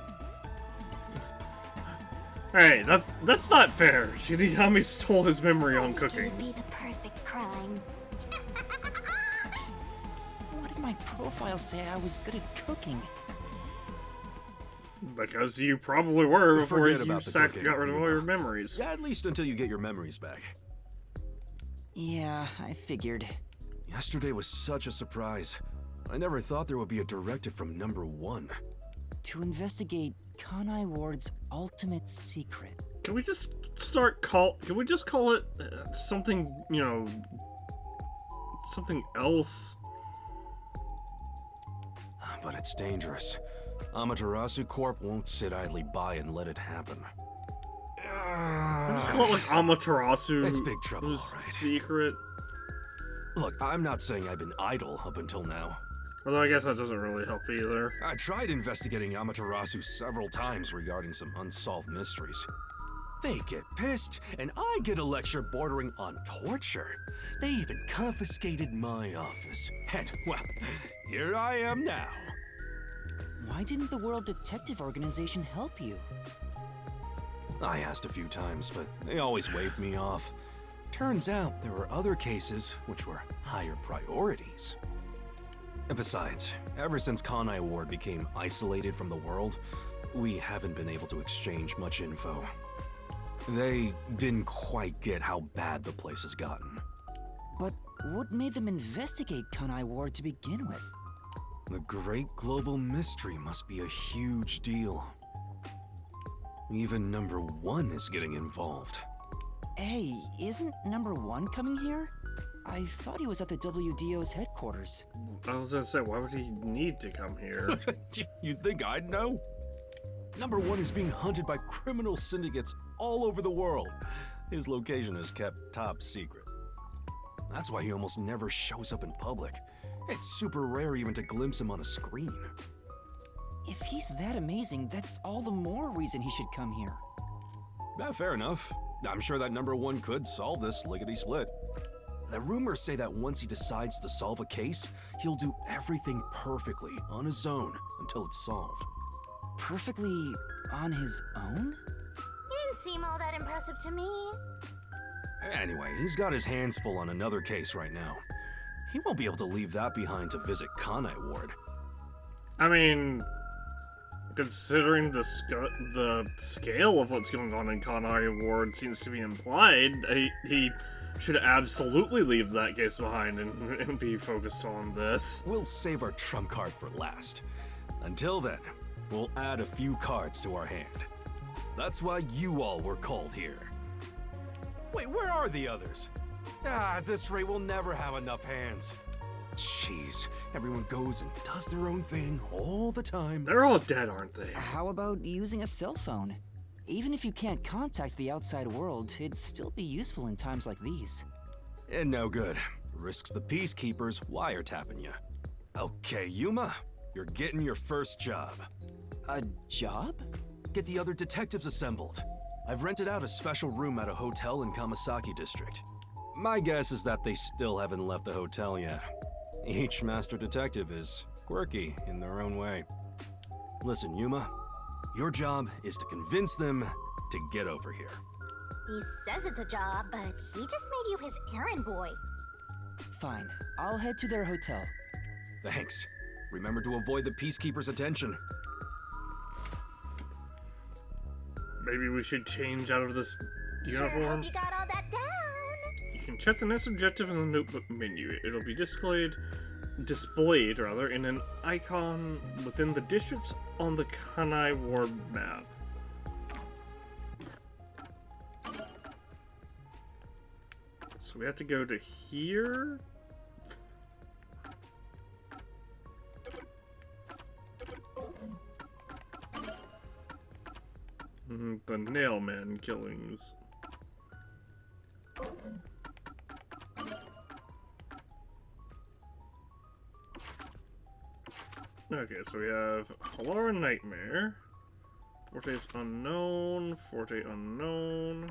Hey, that's not fair. Shinigami stole his memory on It cooking. would be the perfect crime. What did my profile say I was good at cooking? Because you probably were before Forget you about the got cooking, rid of all Yuma. your memories. Yeah, at least until you get your memories back. Yeah, I figured. Yesterday was such a surprise. I never thought there would be a directive from number 1. To investigate Kanai Ward's ultimate secret. Can we just Can we just call it something? You know, something else? But it's dangerous. Amaterasu Corp won't sit idly by and let it happen. Just call it like Amaterasu. It's big trouble, who's all right. secret. Look, I'm not saying I've been idle up until now. Although I guess that doesn't really help either. I tried investigating Amaterasu several times regarding some unsolved mysteries. They get pissed, and I get a lecture bordering on torture. They even confiscated my office. And, well, here I am now. Why didn't the World Detective Organization help you? I asked a few times, but they always waved me off. Turns out there were other cases which were higher priorities. And besides, ever since Kanai Ward became isolated from the world, we haven't been able to exchange much info. They didn't quite get how bad the place has gotten. But what made them investigate Kanai Ward to begin with? The great global mystery must be a huge deal. Even number 1 is getting involved. Hey, isn't number 1 coming here? I thought he was at the WDO's headquarters. I was gonna say, why would he need to come here? You think I'd know? Number 1 is being hunted by criminal syndicates all over the world. His location is kept top secret. That's why he almost never shows up in public. It's super rare even to glimpse him on a screen. If he's that amazing, that's all the more reason he should come here. Fair enough. I'm sure that number 1 could solve this lickety-split. The rumors say that once he decides to solve a case, he'll do everything perfectly on his own until it's solved. Perfectly on his own? You didn't seem all that impressive to me. Anyway, he's got his hands full on another case right now. He won't be able to leave that behind to visit Kanai Ward. I mean, considering the scale of what's going on in Kanai Ward seems to be implied, he should absolutely leave that case behind and be focused on this. We'll save our trump card for last. Until then, we'll add a few cards to our hand. That's why you all were called here. Wait, where are the others? At this rate, we'll never have enough hands. Jeez, everyone goes and does their own thing all the time. They're all dead, aren't they? How about using a cell phone? Even if you can't contact the outside world, it'd still be useful in times like these. And no good. Risks the peacekeepers wiretapping you. Okay, Yuma, you're getting your first job. A job? Get the other detectives assembled. I've rented out a special room at a hotel in Kamasaki District. My guess is that they still haven't left the hotel yet. Each master detective is quirky in their own way. Listen, Yuma, your job is to convince them to get over here. He says it's a job, but he just made you his errand boy. Fine, I'll head to their hotel. Thanks. Remember to avoid the Peacekeeper's attention. Maybe we should change out of this Sure uniform. hope you got all that down. You can check the next objective in the notebook menu. It'll be displayed in an icon within the districts on the Kanai Ward map. So we have to go to here. The Nailman killings. Okay, so we have Halara Nightmare, Forte's Unknown, Forte Unknown,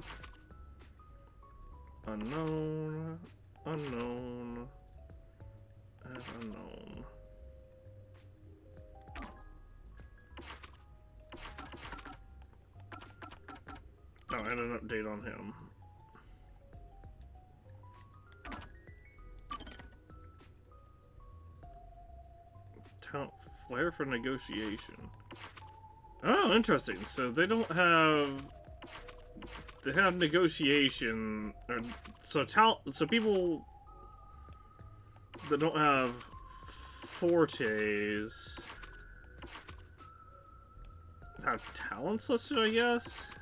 Unknown, Unknown, and Unknown. Oh, and an update on him. Talent flair for negotiation. Oh, interesting. So they don't have. They have negotiation, or so people that don't have fortes have talents listed, I guess.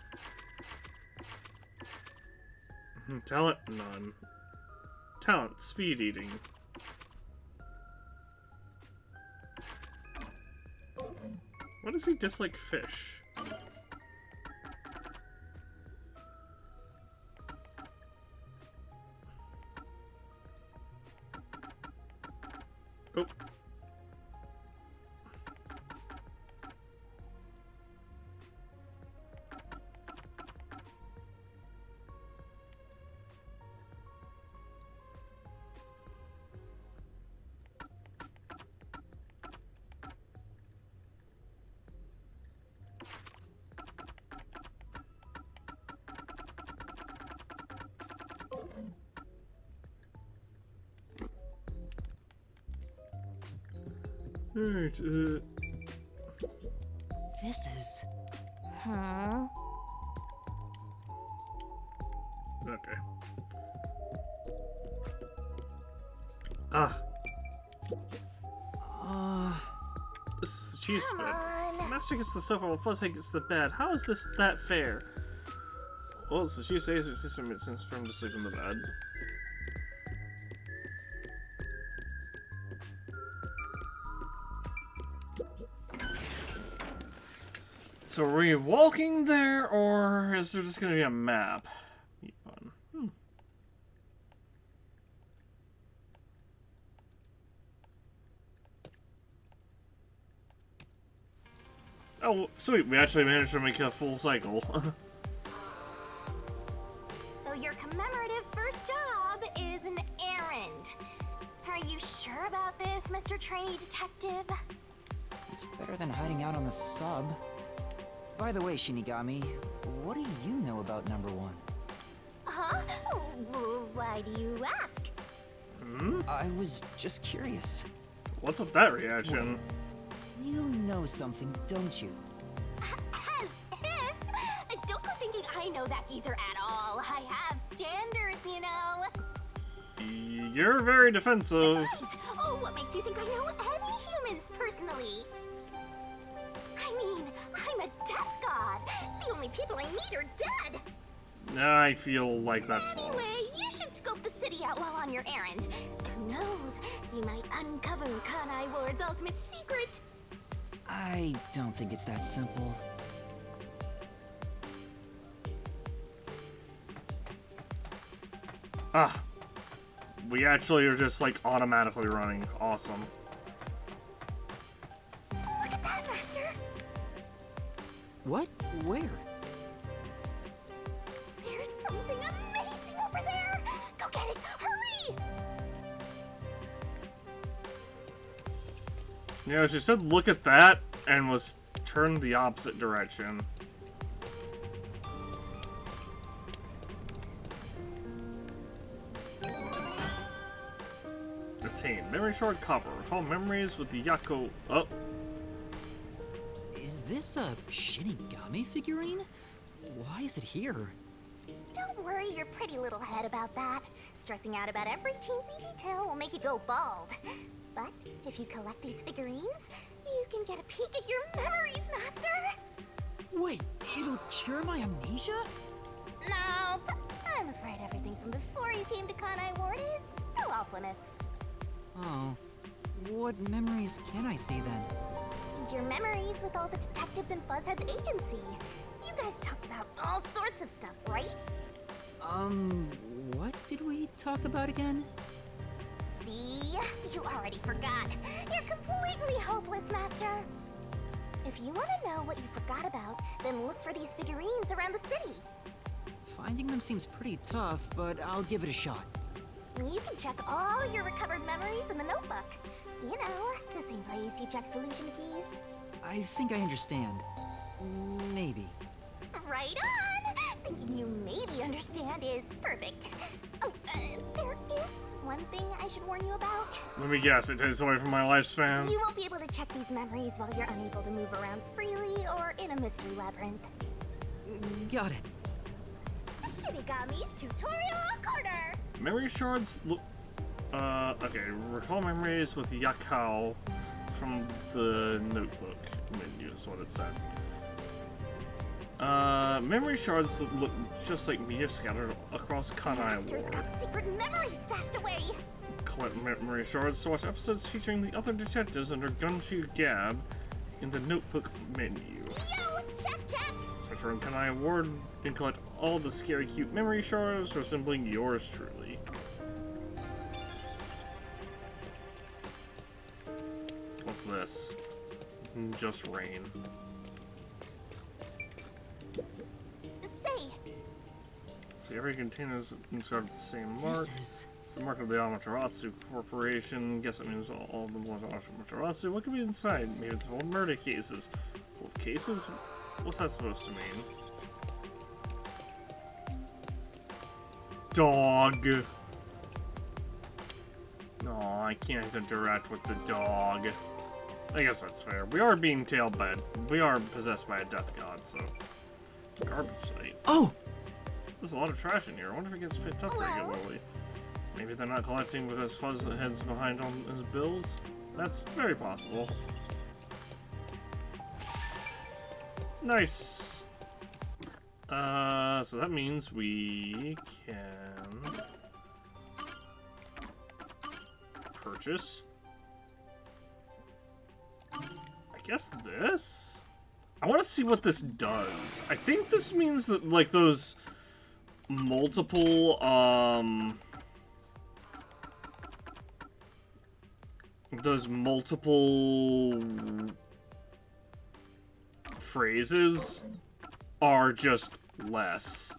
Talent, none. Talent, speed eating. Why does he dislike fish? Oh. Alright, This is... okay. Ah. This is the chief's Come bed. on. Master gets the sofa while Fuzzhead gets the bed. How is this that fair? Well, it's the chief's ASR system. It sends for him to sleep in the bed. So are we walking there, or is there just gonna be a map? Oh, sweet. We actually managed to make a full cycle. So your commemorative first job is an errand. Are you sure about this, Mr. Trainee Detective? It's better than hiding out on the sub. By the way, Shinigami, what do you know about number one? Huh? Why do you ask? I was just curious. What's with that reaction? You know something, don't you? As if! Don't go thinking I know that geezer at all. I have standards, you know. You're very defensive. Besides, oh, what makes you think I know any humans personally? I mean, I'm a death god. The only people I need are dead. I feel like that's false. Anyway, you should scope the city out while on your errand. Who knows? You might uncover Kanai Ward's ultimate secret. I don't think it's that simple. Ah. We actually are just like automatically running. Awesome. Look at that, Master! What? Where? There's something amazing over there! Go get it! Hurry! Yeah, she said look at that and was turned the opposite direction. obtained. Memory shard copper. Recall memories with the Yako. Oh. Is this a Shinigami figurine? Why is it here? Don't worry your pretty little head about that. Stressing out about every teensy detail will make you go bald. But if you collect these figurines, you can get a peek at your memories, Master! Wait, it'll cure my amnesia? No, but I'm afraid everything from before you came to Kanai Ward is still off limits. Oh. What memories can I see then? Your memories with all the detectives in Fuzzhead's agency. You guys talked about all sorts of stuff, right? What did we talk about again? See? You already forgot. You're completely hopeless, Master. If you want to know what you forgot about, then look for these figurines around the city. Finding them seems pretty tough, but I'll give it a shot. You can check all your recovered memories in the notebook. You know, the same place you check solution keys. I think I understand. Maybe. Right on! Thinking you maybe understand is perfect. Oh, there is one thing I should warn you about. Let me guess, it takes away from my lifespan. You won't be able to check these memories while you're unable to move around freely or in a mystery labyrinth. Got it. Shinigami's Tutorial Corner! Memory shards look. Okay. Recall memories with Yakao from the notebook menu is what it said. Memory shards that look just like me are scattered across Kanai Master's Ward. got secret memories stashed away! Collect memory shards to watch episodes featuring the other detectives under Gumshoe Gab in the notebook menu. Yo, check, check! Search around Kanai Ward and collect all the scary cute memory shards resembling yours truly. What's this? Just rain. Say, See, every container is inscribed with the same mark. This is... It's the mark of the Amaterasu Corporation. Guess it means all the ones Amaterasu. What could be inside? Maybe it's old murder cases. Old cases? What's that supposed to mean? Dog. No, I can't interact with the dog. I guess that's fair. We are being tailed by we are possessed by a death god, so garbage site. Oh! There's a lot of trash in here. I wonder if it gets picked up regularly. Maybe they're not collecting with his fuzz heads behind on his bills. That's very possible. Nice. So that means we can purchase. I guess this. I want to see what this does. I think this means that like those multiple phrases are just less.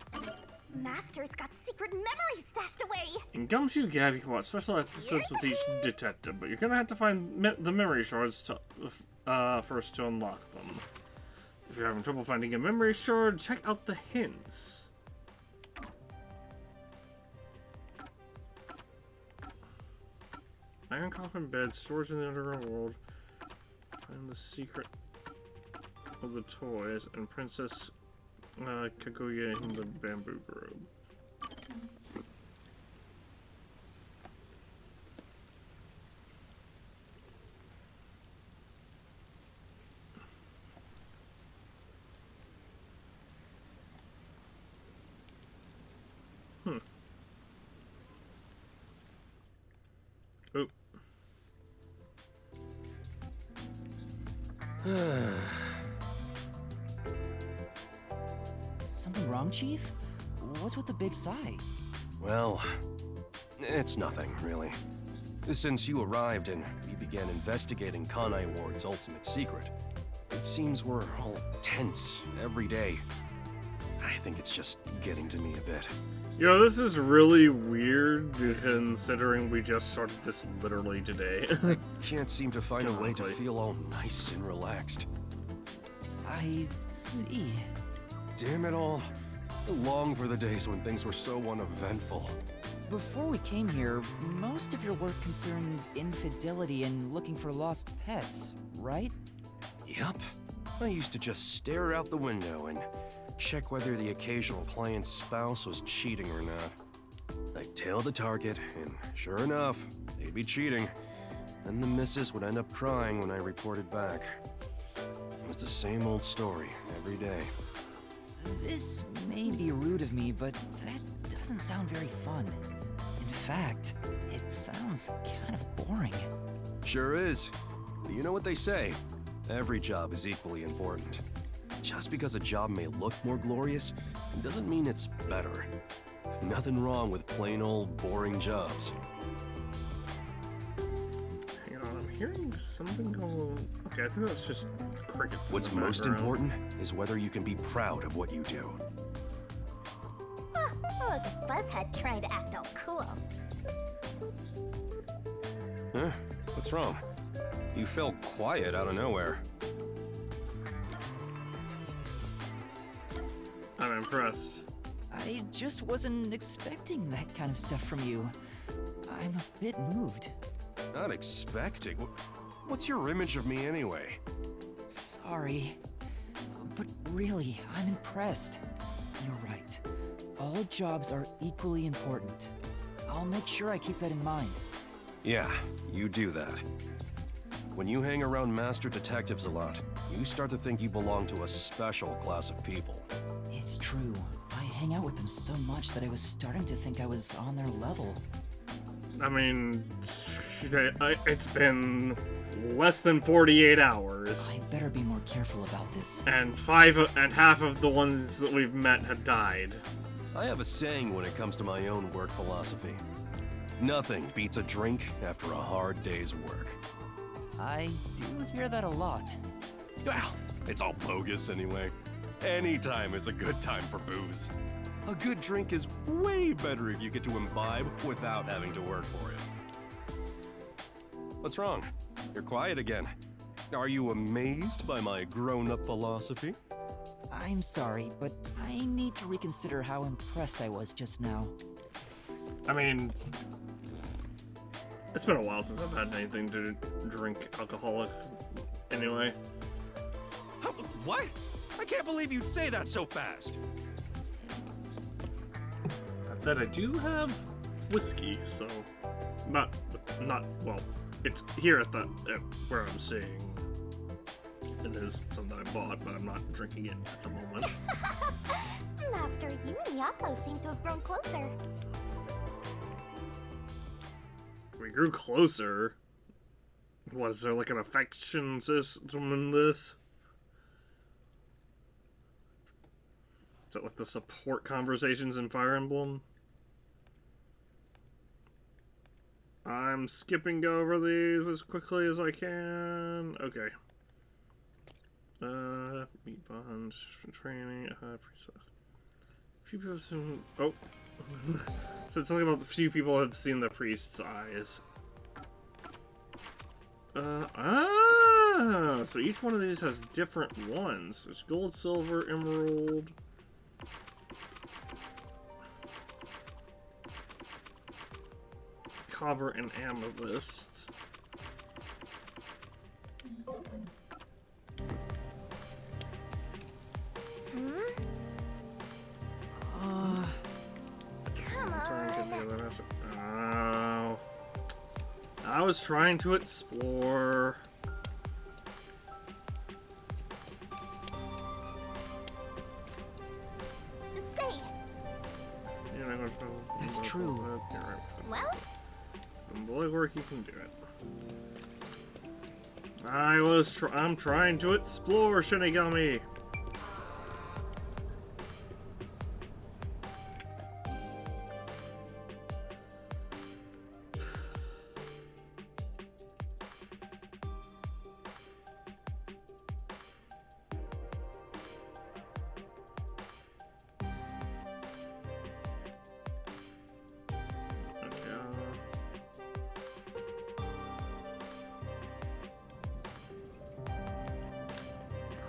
Master's got secret memories stashed away! In Gumshoe Gab, you can watch special episodes with each detective, but you're gonna have to find the memory shards to, first to unlock them. If you're having trouble finding a memory shard, check out the hints. Iron coffin bed, storage in the underground world. Find the secret of the toys, and Princess Kaguya in the bamboo grove. Oh. Something wrong, Chief? What's with the big sigh? Well, it's nothing, really. Since you arrived and we began investigating Kanai Ward's ultimate secret, it seems we're all tense every day. I think it's just getting to me a bit. You know, this is really weird considering we just started this literally today. I can't seem to find a way to feel all nice and relaxed. I see. Damn it all. I long for the days when things were so uneventful. Before we came here, most of your work concerned infidelity and looking for lost pets, right? Yup. I used to just stare out the window and check whether the occasional client's spouse was cheating or not. I'd tail the target, and sure enough, they'd be cheating. And the missus would end up crying when I reported back. It was the same old story every day. This may be rude of me, but that doesn't sound very fun. In fact, it sounds kind of boring. Sure is. But you know what they say? Every job is equally important. Just because a job may look more glorious, doesn't mean it's better. Nothing wrong with plain old boring jobs. Hang on, I'm hearing something go. Okay, I think that's just crickets. What's in the most background. important is whether you can be proud of what you do. Ah, look at Buzzhead trying to act all cool. Huh? What's wrong? You fell quiet out of nowhere. I'm impressed. I just wasn't expecting that kind of stuff from you. I'm a bit moved. Not expecting? What's your image of me anyway? Sorry. But really, I'm impressed. You're right. All jobs are equally important. I'll make sure I keep that in mind. Yeah, you do that. When you hang around master detectives a lot, you start to think you belong to a special class of people. It's true. I hang out with them so much that I was starting to think I was on their level. I mean, it's been less than 48 hours, I better be more careful about this. and half of the ones that we've met have died. I have a saying when it comes to my own work philosophy. Nothing beats a drink after a hard day's work. I do hear that a lot. Well, it's all bogus anyway. Any time is a good time for booze. A good drink is way better if you get to imbibe without having to work for it. What's wrong? You're quiet again. Are you amazed by my grown-up philosophy? I'm sorry, but I need to reconsider how impressed I was just now. I mean, it's been a while since I've had anything to drink alcoholic anyway. What? I can't believe you'd say that so fast. That said, I do have whiskey, so well, it's here at where I'm staying. It is something I bought, but I'm not drinking it at the moment. Master, you and Yako seem to have grown closer. We grew closer. What, is there like an affection system in this? Is it like the support conversations in Fire Emblem? I'm skipping over these as quickly as I can. Okay. Meat bond, training, preset. Few people have seen. Oh. Said something about the few people have seen the priest's eyes. So each one of these has different ones. There's gold, silver, emerald. Copper and amethyst. Come on. Oh. I was trying to explore. Say, That's true. well, From boy work, you can do it. I'm trying to explore, Shinigami.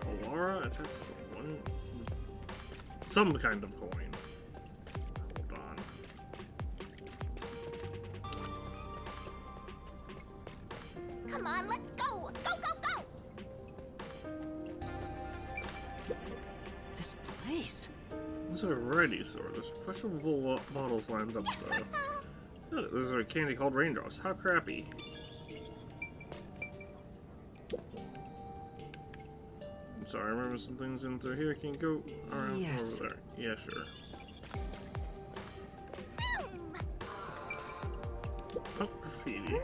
Alara attacks one. Some kind of coin. Come on, let's go! Go, go, go! This place. What's a variety store? There's questionable bottles lined up though. Oh, there's a candy called Raindrops. How crappy. I'm sorry, I remember some things in through here. Can you go around Yes. over there? Yeah, sure. Zoom! Oh, graffiti.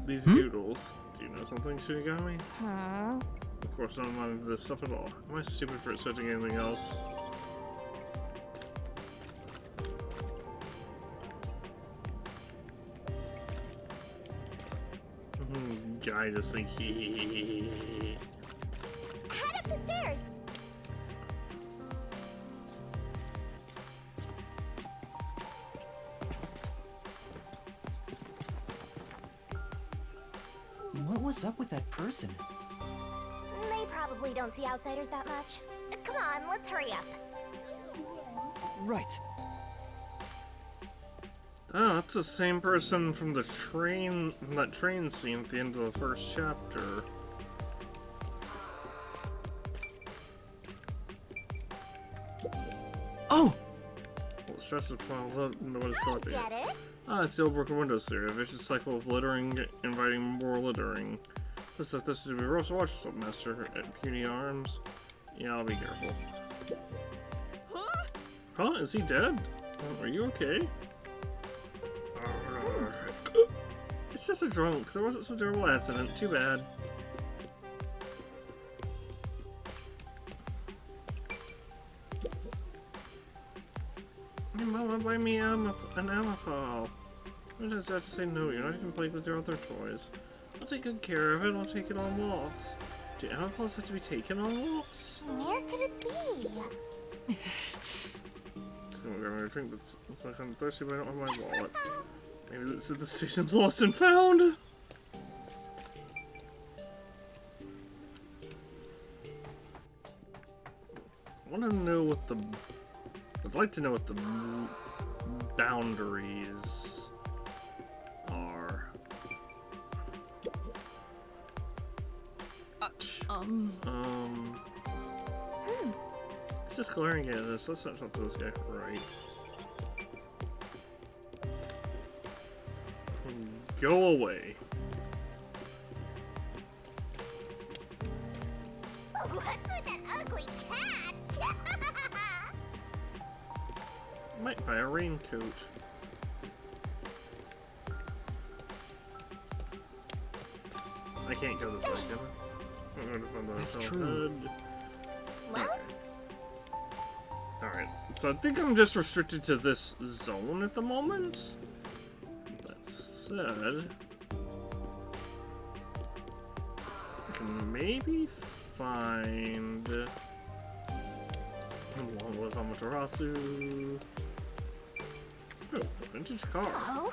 These doodles. Do you know something, Shinigami? Huh? Of course, I don't mind this stuff at all. Am I stupid for accepting anything else? Guy just like Head up the stairs! What was up with that person? They probably don't see outsiders that much. Come on, let's hurry up. Right. Oh, that's the same person from the train, from that train scene at the end of the first chapter. Oh! Well, stress is piled up, nobody's collecting Get it? Ah, it's the old broken windows theory. A vicious cycle of littering, inviting more littering. Looks like this should be rough to watch, Master at puny arms. Yeah, I'll be careful. Huh? Is he dead? Are you okay? It's just a drunk. There wasn't some terrible accident. Too bad. Hey, Mama, buy me an alcohol. What does that to say no? You're not even playing with your other toys. I'll take good care of it. I'll take it on walks. Do alcohols have to be taken on walks? Where could it be? So I'm grabbing a drink, but it's like I'm thirsty, but I don't have my wallet. Maybe this is the station's lost and found. I want to know what the. I'd like to know what the boundaries are. It's just glaring at us. Let's not talk to this guy. Right. Go away. Oh, what's with that ugly cat? Might buy a raincoat. I can't go this way, can I? I'm gonna find the That's hotel true. bed. Well, Alright, so I think I'm just restricted to this zone at the moment. That said, I can maybe find one with Amaterasu. Oh, a vintage car. oh,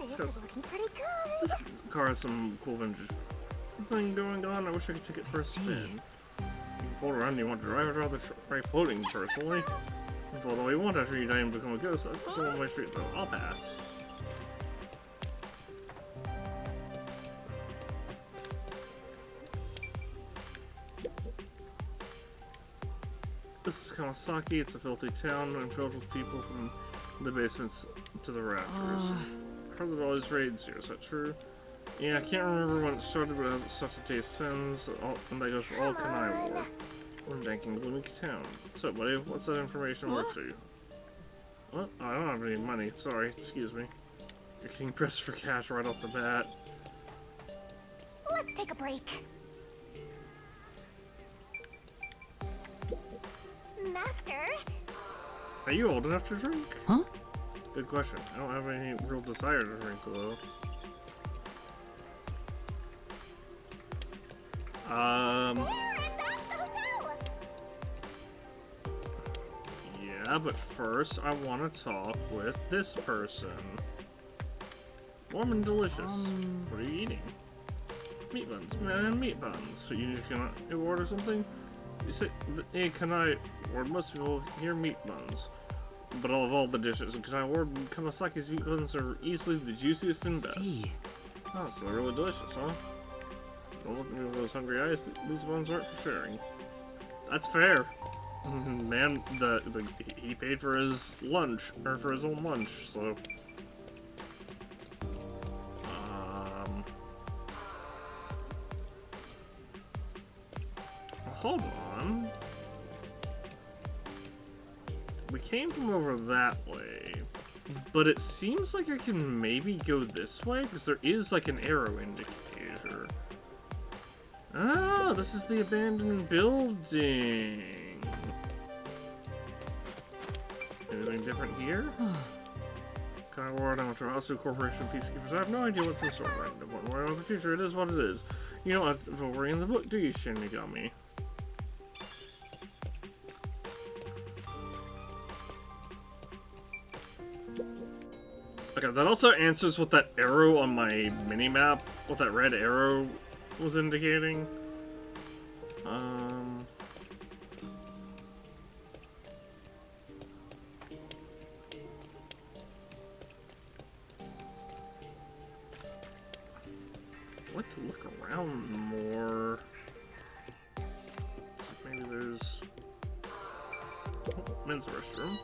this is looking pretty good. This car has some cool vintage thing going on. I wish I could take it for a see. spin. You can fold around, you want to drive it, rather try floating personally. Fold all you want after you die and become a ghost. That's a one-way street though. I'll pass. This is Kawasaki. It's a filthy town and filled with people from the basements to the rafters. I heard that all these raids here. Is that true? Yeah, I can't remember when it started, but it hasn't stopped to taste since. And that goes for all Kanai War. We're banking gloomy town. So, buddy, what's that information worth to you? Well, I don't have any money. Sorry, excuse me. You're getting pressed for cash right off the bat. Let's take a break. Master, Are you old enough to drink? Huh? Good question. I don't have any real desire to drink, though. there, and that's the hotel. Yeah, but first I want to talk with this person. Warm and delicious. What are you eating? Meat buns, man, meat buns. So you cannot order something? You say, hey, Kanai Ward, most people here meat buns. But of all the dishes in Kanai Ward, Kamasaki's meat buns are easily the juiciest and best. See. Oh, so they're really delicious, huh? Don't look at me with those hungry eyes. These ones aren't for sharing. That's fair. Man, he paid for his lunch, or for his own lunch, so... Hold on. We came from over that way, but it seems like I can maybe go this way, because there is like an arrow indicator. Ah, this is the abandoned building. Anything different here? Kanai Ward, Amaterasu Corporation, Peacekeepers. I have no idea what's in store right now. One way or the future, it is what it is. You don't have to worry in the book, do you, Shinigami? Okay, that also answers what that arrow on my mini-map, what that red arrow was indicating. What to look around more? So maybe there's men's restroom.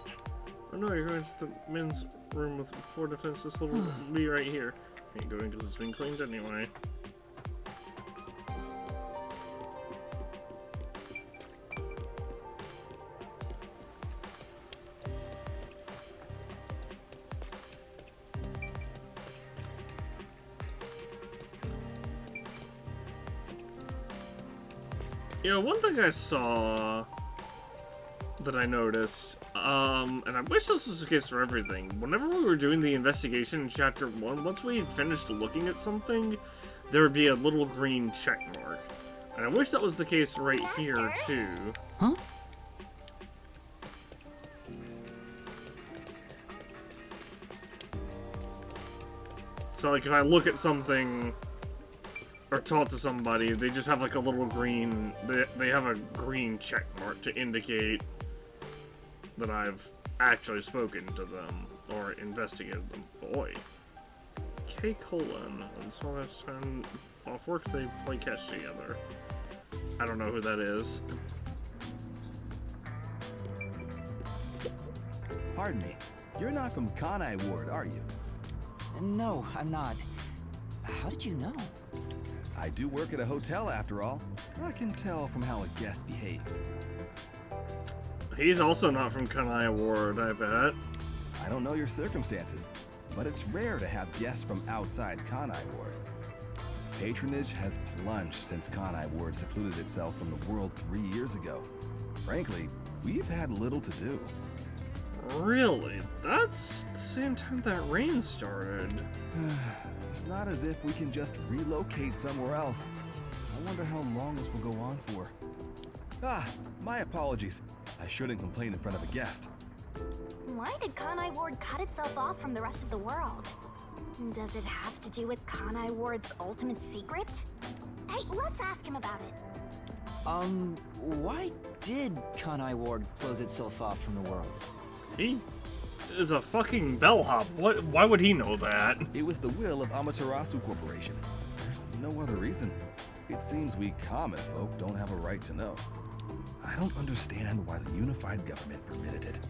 Oh no, you're going to the men's room with 4 defenses. This will be right here. Ain't going because it's been cleaned anyway. You know, one thing I saw that I noticed, and I wish this was the case for everything, whenever we were doing the investigation in Chapter 1, once we finished looking at something, there would be a little green check mark. And I wish that was the case right here, too. Huh? So, like, if I look at something or talk to somebody, they just have, like, a little green... They have a green check mark to indicate that I've actually spoken to them or investigated them. Boy. K: and so last time off work they play catch together. I don't know who that is. Pardon me. You're not from Kanai Ward, are you? No, I'm not. How did you know? I do work at a hotel after all. I can tell from how a guest behaves. He's also not from Kanai Ward, I bet. I don't know your circumstances, but it's rare to have guests from outside Kanai Ward. Patronage has plunged since Kanai Ward secluded itself from the world 3 years ago. Frankly, we've had little to do. Really? That's the same time that rain started. It's not as if we can just relocate somewhere else. I wonder how long this will go on for. My apologies. I shouldn't complain in front of a guest. Why did Kanai Ward cut itself off from the rest of the world? Does it have to do with Kanai Ward's ultimate secret? Hey, let's ask him about it. Why did Kanai Ward close itself off from the world? He is a fucking bellhop. Why would he know that? It was the will of Amaterasu Corporation. There's no other reason. It seems we common folk don't have a right to know. I don't understand why the unified government permitted it.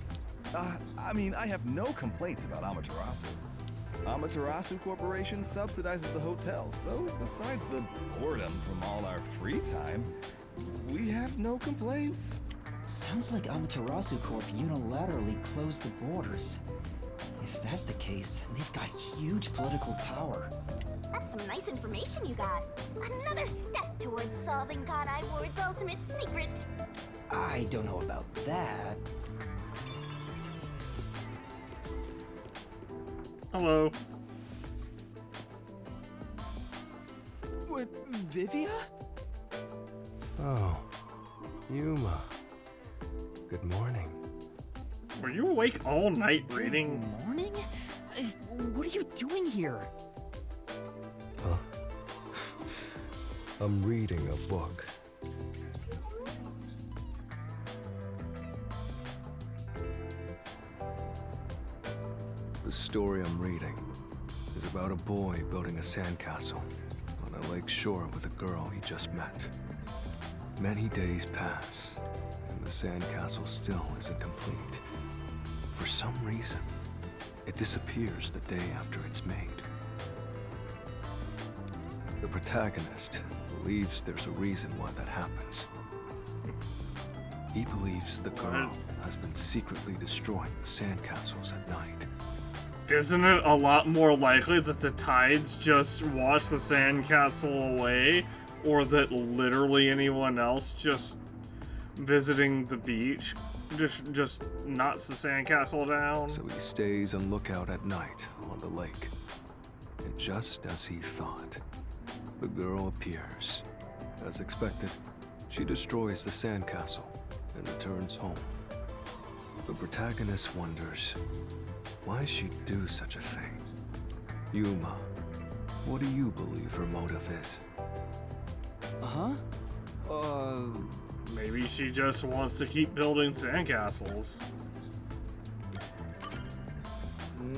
I have no complaints about Amaterasu. Amaterasu Corporation subsidizes the hotel, so besides the boredom from all our free time, we have no complaints. Sounds like Amaterasu Corp unilaterally closed the borders. If that's the case, they've got huge political power. That's some nice information you got. Another step towards solving Kanai Ward's ultimate secret. I don't know about that. Hello. What, Vivia? Oh, Yuma. Good morning. Were you awake all night reading? Good morning? What are you doing here? Huh? I'm reading a book. The story I'm reading is about a boy building a sandcastle on a lake shore with a girl he just met. Many days pass, and the sandcastle still isn't complete. For some reason, it disappears the day after it's made. The protagonist believes there's a reason why that happens. He believes the girl has been secretly destroying the sandcastles at night. Isn't it a lot more likely that the tides just wash the sandcastle away, or that literally anyone else just visiting the beach just knocks the sandcastle down? So he stays on lookout at night on the lake. And just as he thought, the girl appears. As expected, she destroys the sandcastle and returns home. The protagonist wonders why she'd do such a thing. Yuma, what do you believe her motive is? Maybe she just wants to keep building sandcastles.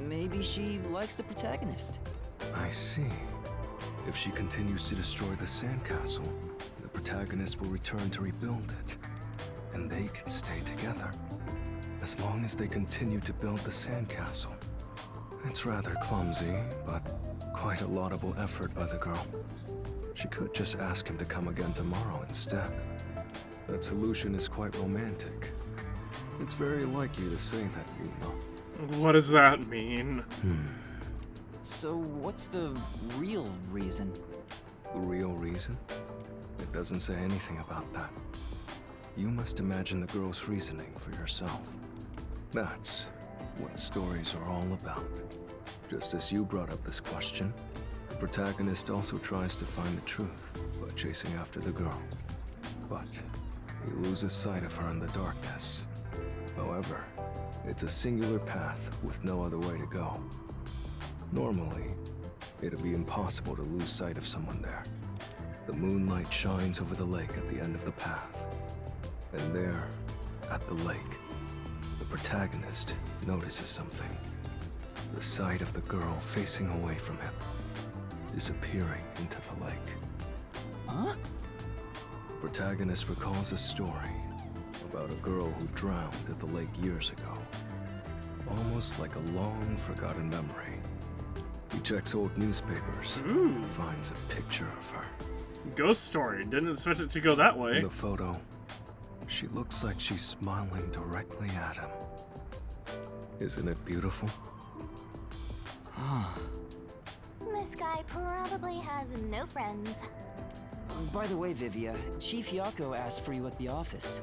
Maybe she likes the protagonist. I see. If she continues to destroy the sandcastle, the protagonist will return to rebuild it, and they can stay together. As long as they continue to build the sandcastle. It's rather clumsy, but quite a laudable effort by the girl. She could just ask him to come again tomorrow instead. That solution is quite romantic. It's very like you to say that, Yuma. What does that mean? So what's the real reason? The real reason? It doesn't say anything about that. You must imagine the girl's reasoning for yourself. That's what stories are all about. Just as you brought up this question, the protagonist also tries to find the truth by chasing after the girl. But he loses sight of her in the darkness. However, it's a singular path with no other way to go. Normally, it'd be impossible to lose sight of someone there. The moonlight shines over the lake at the end of the path. And there, at the lake, the protagonist notices something. The sight of the girl facing away from him, disappearing into the lake. Huh? The protagonist recalls a story about a girl who drowned at the lake years ago. Almost like a long forgotten memory. He checks old newspapers and finds a picture of her. Ghost story. Didn't expect it to go that way. In the photo, she looks like she's smiling directly at him. Isn't it beautiful? This guy probably has no friends. By the way, Vivia, Chief Yako asked for you at the office.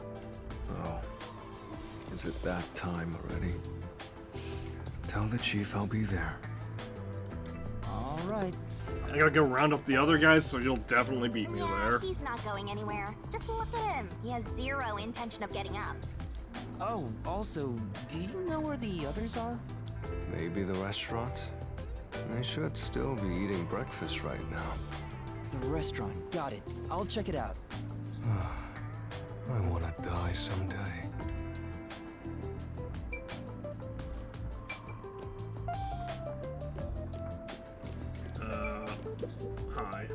Oh, is it that time already? Tell the chief I'll be there. All right. I gotta go round up the other guys, so you'll definitely beat me there. He's not going anywhere. Just look at him. He has zero intention of getting up. Oh, also, do you know where the others are? Maybe the restaurant? They should still be eating breakfast right now. The restaurant. Got it. I'll check it out. I want to die someday. Hi.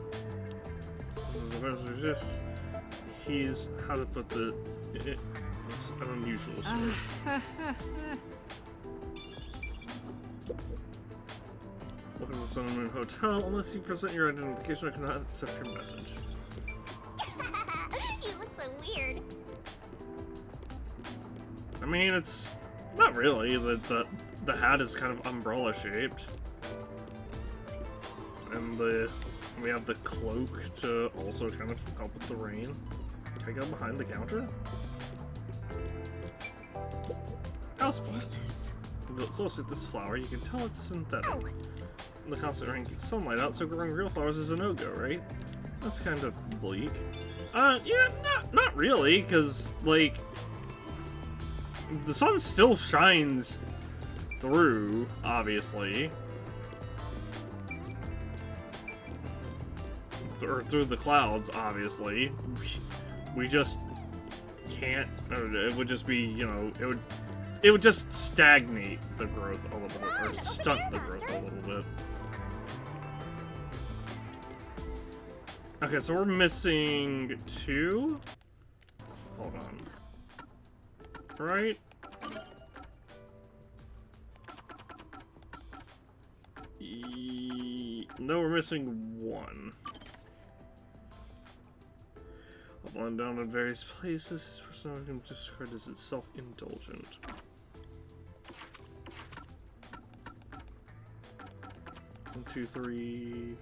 He's, how to put it's an unusual story. Welcome to the Sun and Moon Hotel. Unless you present your identification, I cannot accept your message. You look so weird. I mean, it's not really. The hat is kind of umbrella shaped. And we have the cloak to also kind of help with the rain. Can I go behind the counter? House plant. This is... Look closely at this flower, you can tell it's synthetic. The constant rain keeps sunlight out, so growing real flowers is a no-go, right? That's kind of bleak. Yeah, not really, because, like, the sun still shines through, obviously. Or through the clouds, obviously. We just can't, it would just be, you know, it would just stagnate the growth a little bit, or stunt the growth a little bit. Okay, so we're missing 2. Hold on. Right? No, we're missing 1. While down in various places, his personality can be described as self-indulgent. 1, 2, 3,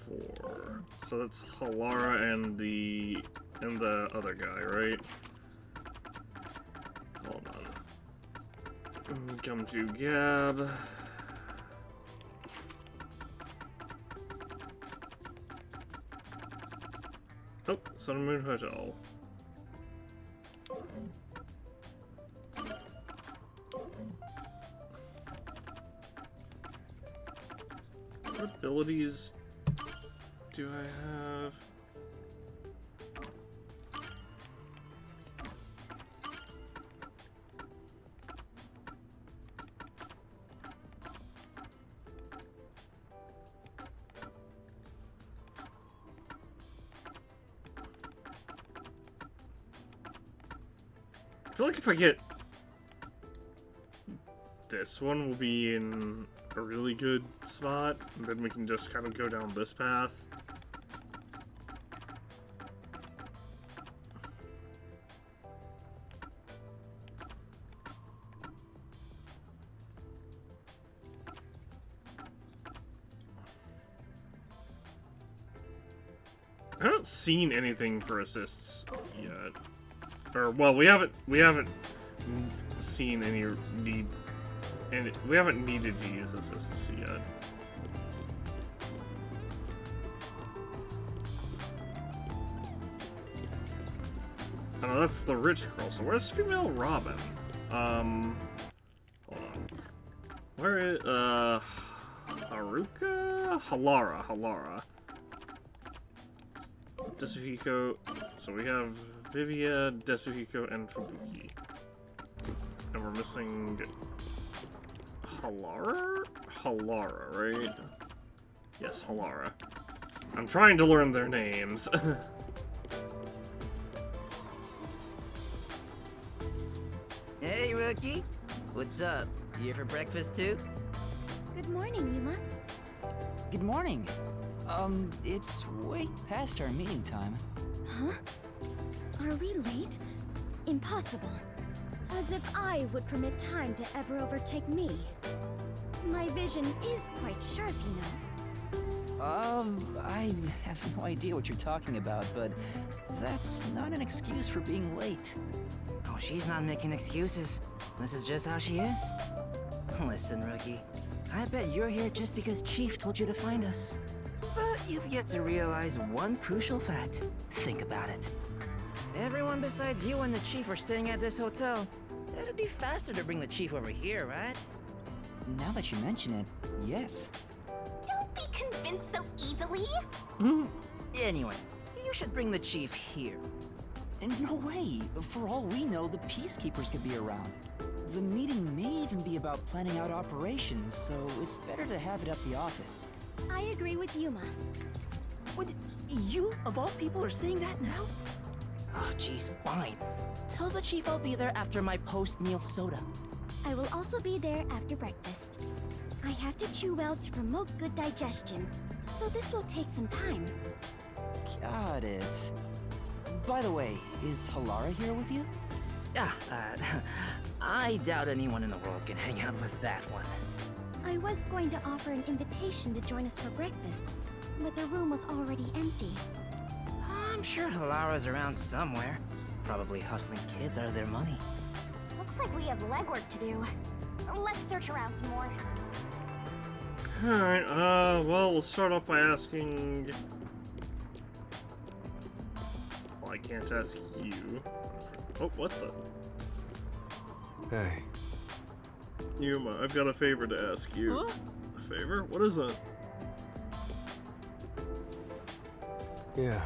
4. So that's Halara and the other guy, right? Hold on. Come to Gab. Oh, Sun Moon Hotel. What abilities do I have? I feel like if I get this one, we'll be in a really good spot, and then we can just kind of go down this path. I haven't seen anything for assists yet. Or, well, we haven't seen any need, and we haven't needed to use assists yet. Oh, that's the rich girl. So where's female Robin? Hold on. Where is Haruka? Halara. Desuhiko. So we have Vivia, Desuhiko, and Fubuki. And we're missing Halara? Halara, right? Yes, Halara. I'm trying to learn their names. Hey, rookie. What's up? You here for breakfast too? Good morning, Yuma. Good morning. It's way past our meeting time. Huh? Are we late? Impossible. As if I would permit time to ever overtake me. My vision is quite sharp, you know. I have no idea what you're talking about, but that's not an excuse for being late. Oh, she's not making excuses. This is just how she is. Listen, rookie. I bet you're here just because Chief told you to find us. But you've yet to realize one crucial fact. Think about it. Everyone besides you and the Chief are staying at this hotel. It'd be faster to bring the Chief over here, right? Now that you mention it, yes. Don't be convinced so easily. Anyway, you should bring the Chief here. And no way. For all we know, the Peacekeepers could be around. The meeting may even be about planning out operations, so it's better to have it at the office. I agree with Yuma. What? You, of all people, are saying that now? Oh, geez, fine. Tell the Chief I'll be there after my post-meal soda. I will also be there after breakfast. I have to chew well to promote good digestion, so this will take some time. Got it. By the way, is Halara here with you? I doubt anyone in the world can hang out with that one. I was going to offer an invitation to join us for breakfast, but the room was already empty. I'm sure Halara's around somewhere. Probably hustling kids out of their money. Looks like we have legwork to do. Let's search around some more. Alright, well, we'll start off by asking... Well, I can't ask you. Oh, what the? Hey, Yuma, I've got a favor to ask you. Huh? A favor? What is it? yeah.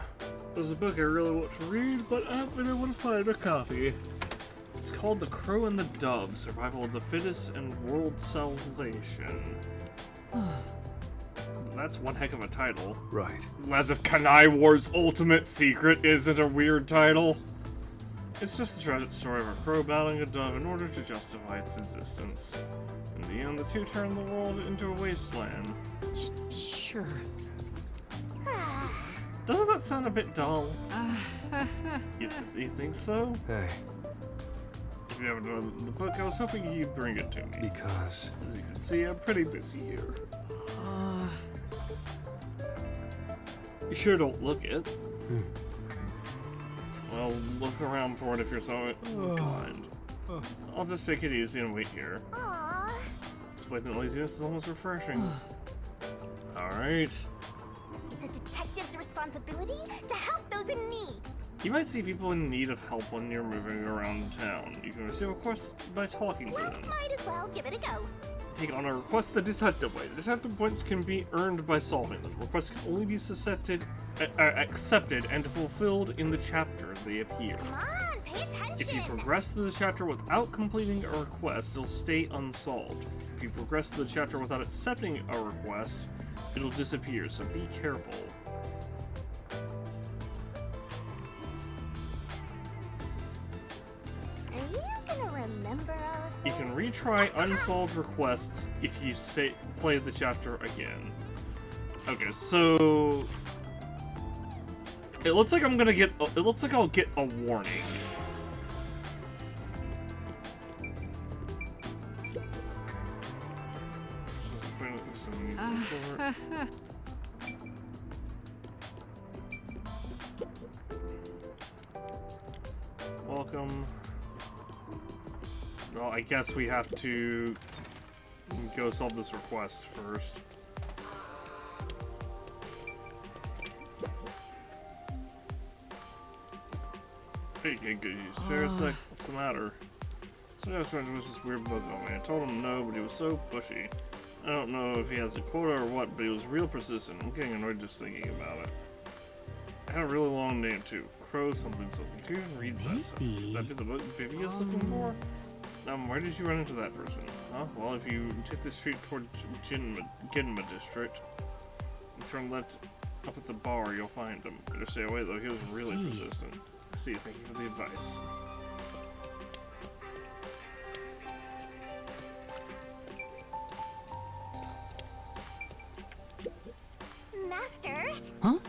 There's a book I really want to read, but I haven't been able to find a copy. It's called The Crow and the Dove, Survival of the Fittest and World Salvation. That's one heck of a title. Right. As if Kanai Ward's ultimate secret isn't a weird title. It's just the tragic story of a crow battling a dove in order to justify its existence. In the end, the two turned the world into a wasteland. Sure. Doesn't that sound a bit dull? You think so? Hey, If you haven't read the book, I was hoping you'd bring it to me. because... As you can see, I'm pretty busy here. You sure don't look it. Well, look around for it if you're so inclined. I'll just take it easy and wait here. Aww. Blatant laziness is almost refreshing. Alright. It's a detective's responsibility to help those in need. You might see people in need of help when you're moving around town. You can receive requests by talking to Well, them. might as well give it a go. Take on a request the detective way. Detective points can be earned by solving them. Requests can only be accepted and fulfilled in the chapter they appear. Come on, pay attention. If you progress through the chapter without completing a request, it'll stay unsolved. If you progress through the chapter without accepting a request, it'll disappear, so be careful. Are you gonna remember all of You this? can retry unsolved requests if you play the chapter again. Okay, so it looks like I'm gonna get. It looks like I'll get a warning. Welcome. Well, I guess we have to go solve this request first. Hey, good, you spare a sec? What's the matter? Some guy was trying to do this weird bug on me. I told him no, but he was so pushy. I don't know if he has a quota or what, but he was real persistent. I'm getting annoyed just thinking about it. I had a really long name too. Crow something something. Who even reads that stuff? Would that be the book Vivi is looking for? Where did you run into that person? Huh? Well, if you take the street toward Ginma district, and turn left up at the bar, you'll find him. Better stay away though, he was really persistent. I see, thank you for the advice. Master? Huh?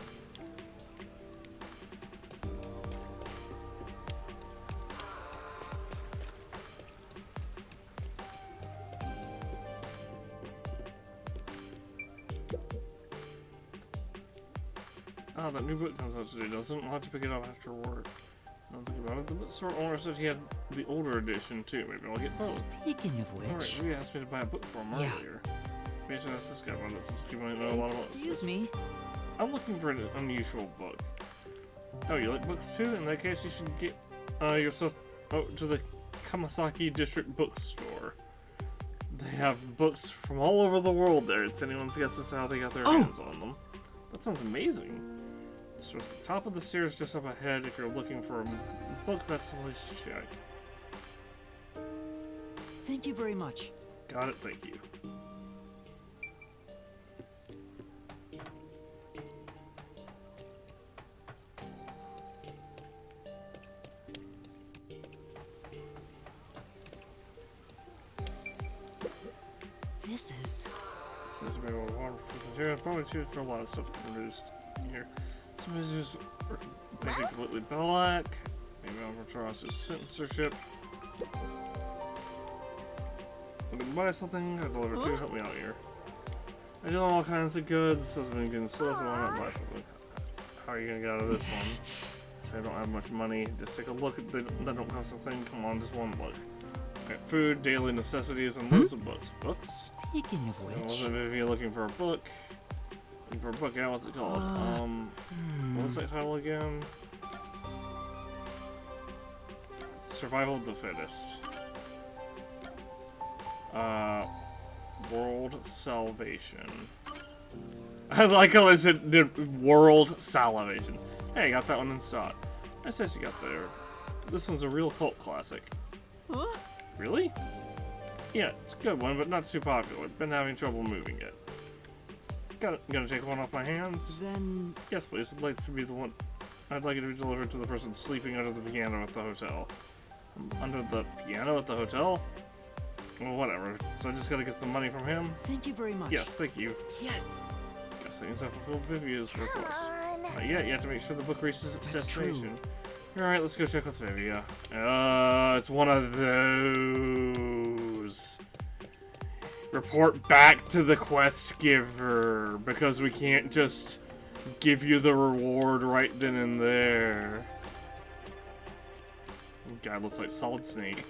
Ah, that new book comes out today, doesn't? I'll have to pick it up after work. Don't think about it. The bookstore owner said he had the older edition too. Maybe I'll get both. Speaking of which... Alright, he asked me to buy a book for him earlier. Maybe I should ask this guy about this. He might know a lot about Excuse me? I'm looking for an unusual book. Oh, you like books too? In that case, you should get yourself out to the Kamasaki District Bookstore. They have books from all over the world there. It's anyone's guess as to how they got their hands on them. That sounds amazing. The store's at the top of the stairs just up ahead. If you're looking for a book, that's the place to check. Thank you very much. Got it, thank you. This is... This is a bit of water for material. Probably too for a lot of stuff produced here. Some issues make it completely black. Maybe Albatross's censorship. I'm gonna buy something. I deliver two. Help me out here. I do all kinds of goods. So I've been getting slow. Why not buy something? How are you gonna get out of this one? I don't have much money. Just take a look at that don't cost a thing. Come on, just one look. Got food, daily necessities, and loads of books. Books? Speaking of which... Wasn't if you're looking for a book. Looking for a book, yeah, what's it called? What's that title again? Survival of the Fittest. World Salvation. I like how I said World Salvation. Hey, I got that one in stock. I says you got there. This one's a real cult classic. Huh? Really? Yeah, it's a good one, but not too popular. Been having trouble moving it. Gonna take one off my hands? Then Yes, please. I'd like to be the one. I'd like it to be delivered to the person sleeping under the piano at the hotel. Under the piano at the hotel? Well, whatever. So I just gotta get the money from him? thank you very much. Yes, thank you. Yes. Guess that means I fulfilled Vivia's request. on. Not yet. You have to make sure the book reaches its That's true. destination. Alright, let's go check with Vivia. It's one of those. Report back to the quest giver, because we can't just give you the reward right then and there. Guy looks like Solid Snake.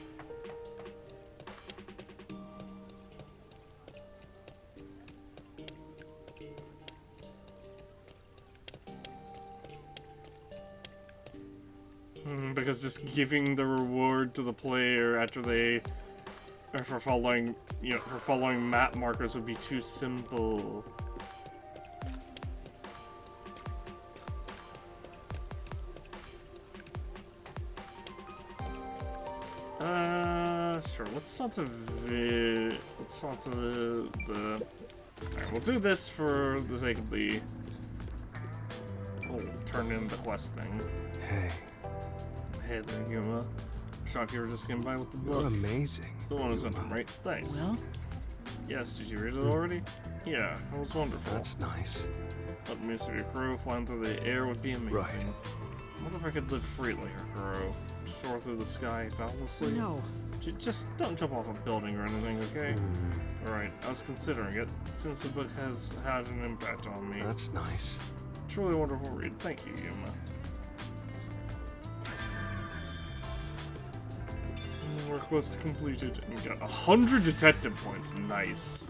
Because just giving the reward to the player after they, or for following, for following map markers would be too simple. Sure. Let's talk to the. Alright, we'll do this for the sake of the. We'll turn in the quest thing. Hey, Hey there, Yuma. Shocked you were just getting by with the you're book. amazing. The one is Yuma. something, right? Thanks. Well, Yes, did you read it already? Yeah, it was wonderful. That's nice. Let me see, a crow flying through the air would be amazing. Right. I wonder if I could live free like a crow. Soar through the sky boundlessly. no. Just don't jump off a building or anything, okay? Alright, I was considering it, since the book has had an impact on me. That's nice. Truly wonderful read. Thank you, Yuma. Request completed. And we got 100 detective points. Nice.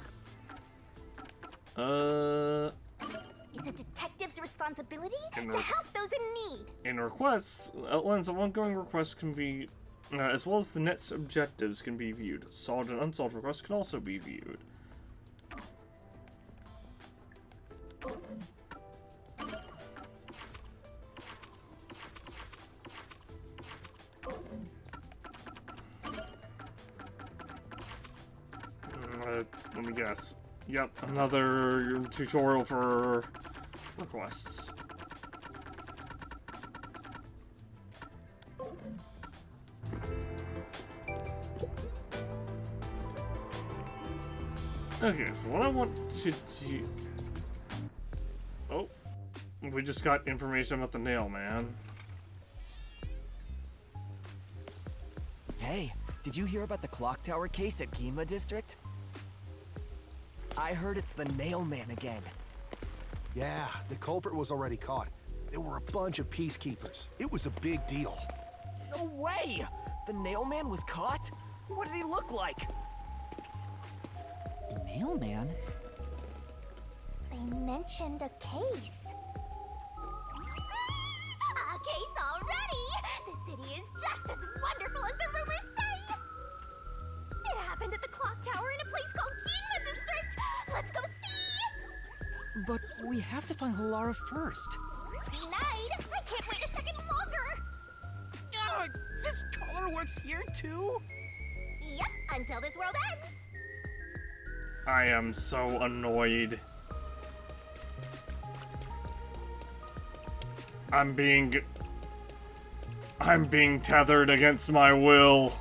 It's a detective's responsibility In to re- help those in need. In requests, outlines of ongoing requests can be, as well as the net's objectives can be viewed. Solved and unsolved requests can also be viewed. Let me guess. Yep, another tutorial for requests. Okay, so what I want to do... Oh, we just got information about the nail man. Hey, did you hear about the clock tower case at Gima District? I heard it's the nail man again. Yeah, the culprit was already caught. There were a bunch of peacekeepers. It was a big deal. No way! The nail man was caught? What did he look like? Mailman? They mentioned a case. A case already! The city is just as wonderful as the rumors say! It happened at the clock tower in a place called Ginma District! Let's go see! But we have to find Halara first. Denied! I can't wait a second longer! Ugh, this color works here too? Yep, until this world ends! I am so annoyed. I'm being tethered against my will.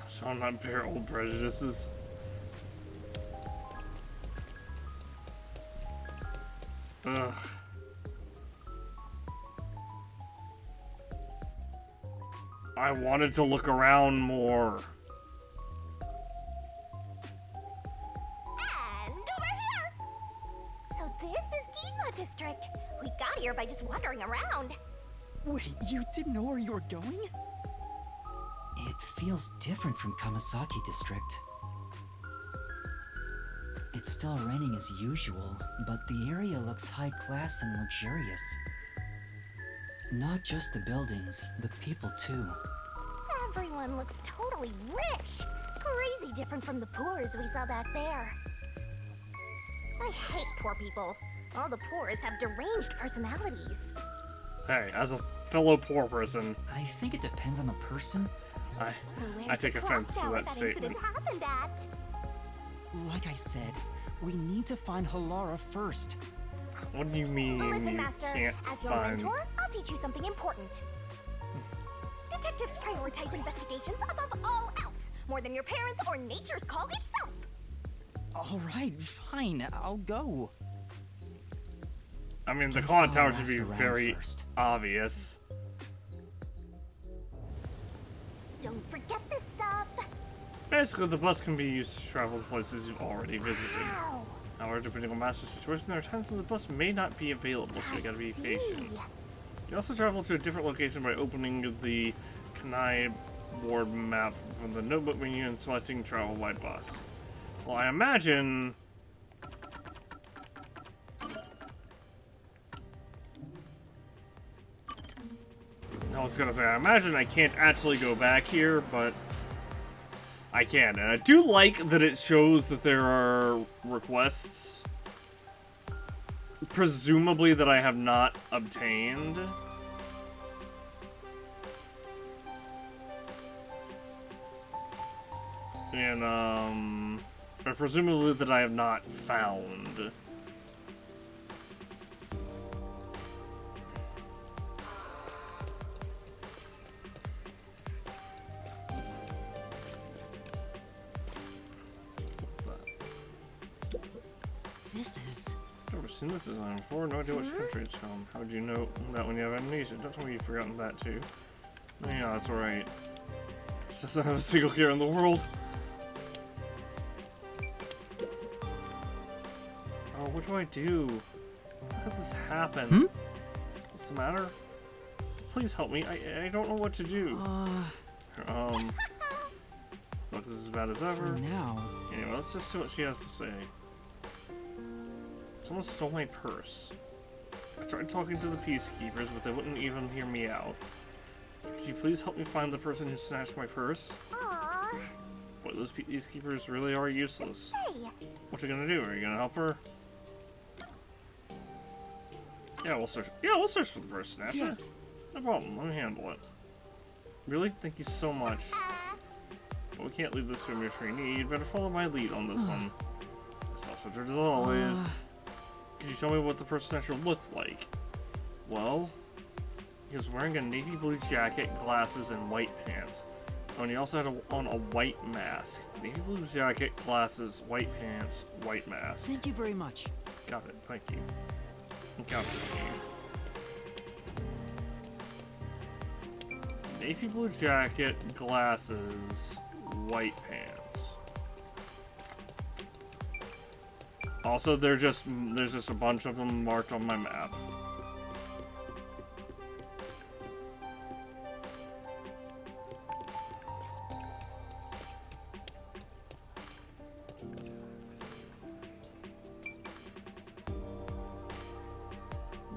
So I'm not bare old prejudices. Ugh. I wanted to look around more. And over here! So this is Ginma District. We got here by just wandering around. Wait, you didn't know where you were going? It feels different from Kamasaki District. It's still raining as usual, but the area looks high class and luxurious. Not just the buildings, the people too. Everyone looks totally rich. Crazy different from the poors we saw back there. I hate poor people. All the poors have deranged personalities. Hey, as a fellow poor person, I think it depends on the person. So I where's take the clock offense to tower that that statement. incident happened at? Like I said, we need to find Halara first. What do you mean Listen, you Master, can't as your find... mentor, I'll teach you something important. Detectives prioritize investigations above all else, more than your parents or nature's call itself. All right, fine, I'll go. I mean, the Guess clock I'll tower should ask be around very first. obvious. Don't forget this stuff. Basically, the bus can be used to travel to places you've already visited. Wow. However, depending on Master's situation, there are times when the bus may not be available, so you gotta be patient. You can also travel to a different location by opening the Kanai board map from the notebook menu and selecting travel by bus. Well, I imagine... I was gonna say, I imagine I can't actually go back here, but I can. And I do like that it shows that there are requests, presumably that I have not obtained. And, or presumably that I have not found. This is... Never seen this design before. No idea which country it's from. How would you know that when you have amnesia? Don't tell me you've forgotten that too. Yeah, that's alright. It doesn't have a single care in the world. Oh, what do I do? How did this happen? What's the matter? Please help me. I don't know what to do. Look, this is as bad as ever. For now... Anyway, let's just see what she has to say. Someone stole my purse. I tried talking to the peacekeepers, but they wouldn't even hear me out. Could you please help me find the person who snatched my purse? Aww. Boy, those peacekeepers really are useless. Hey, What you gonna do? Are you gonna help her? Yeah, we'll search. Yeah, we'll search for the purse snatcher. Yes. No problem. Let me handle it. Really? Thank you so much. But we can't leave this room your free need. Better follow my lead on this one. Self-centered as always. Could you tell me what the purse snatcher looked like? Well, he was wearing a navy blue jacket, glasses, and white pants. Oh, and he also had on a white mask. Navy blue jacket, glasses, white pants, white mask. Thank you very much. Got it. Thank you. Got it. Navy blue jacket, glasses, white pants. Also, there's just a bunch of them marked on my map.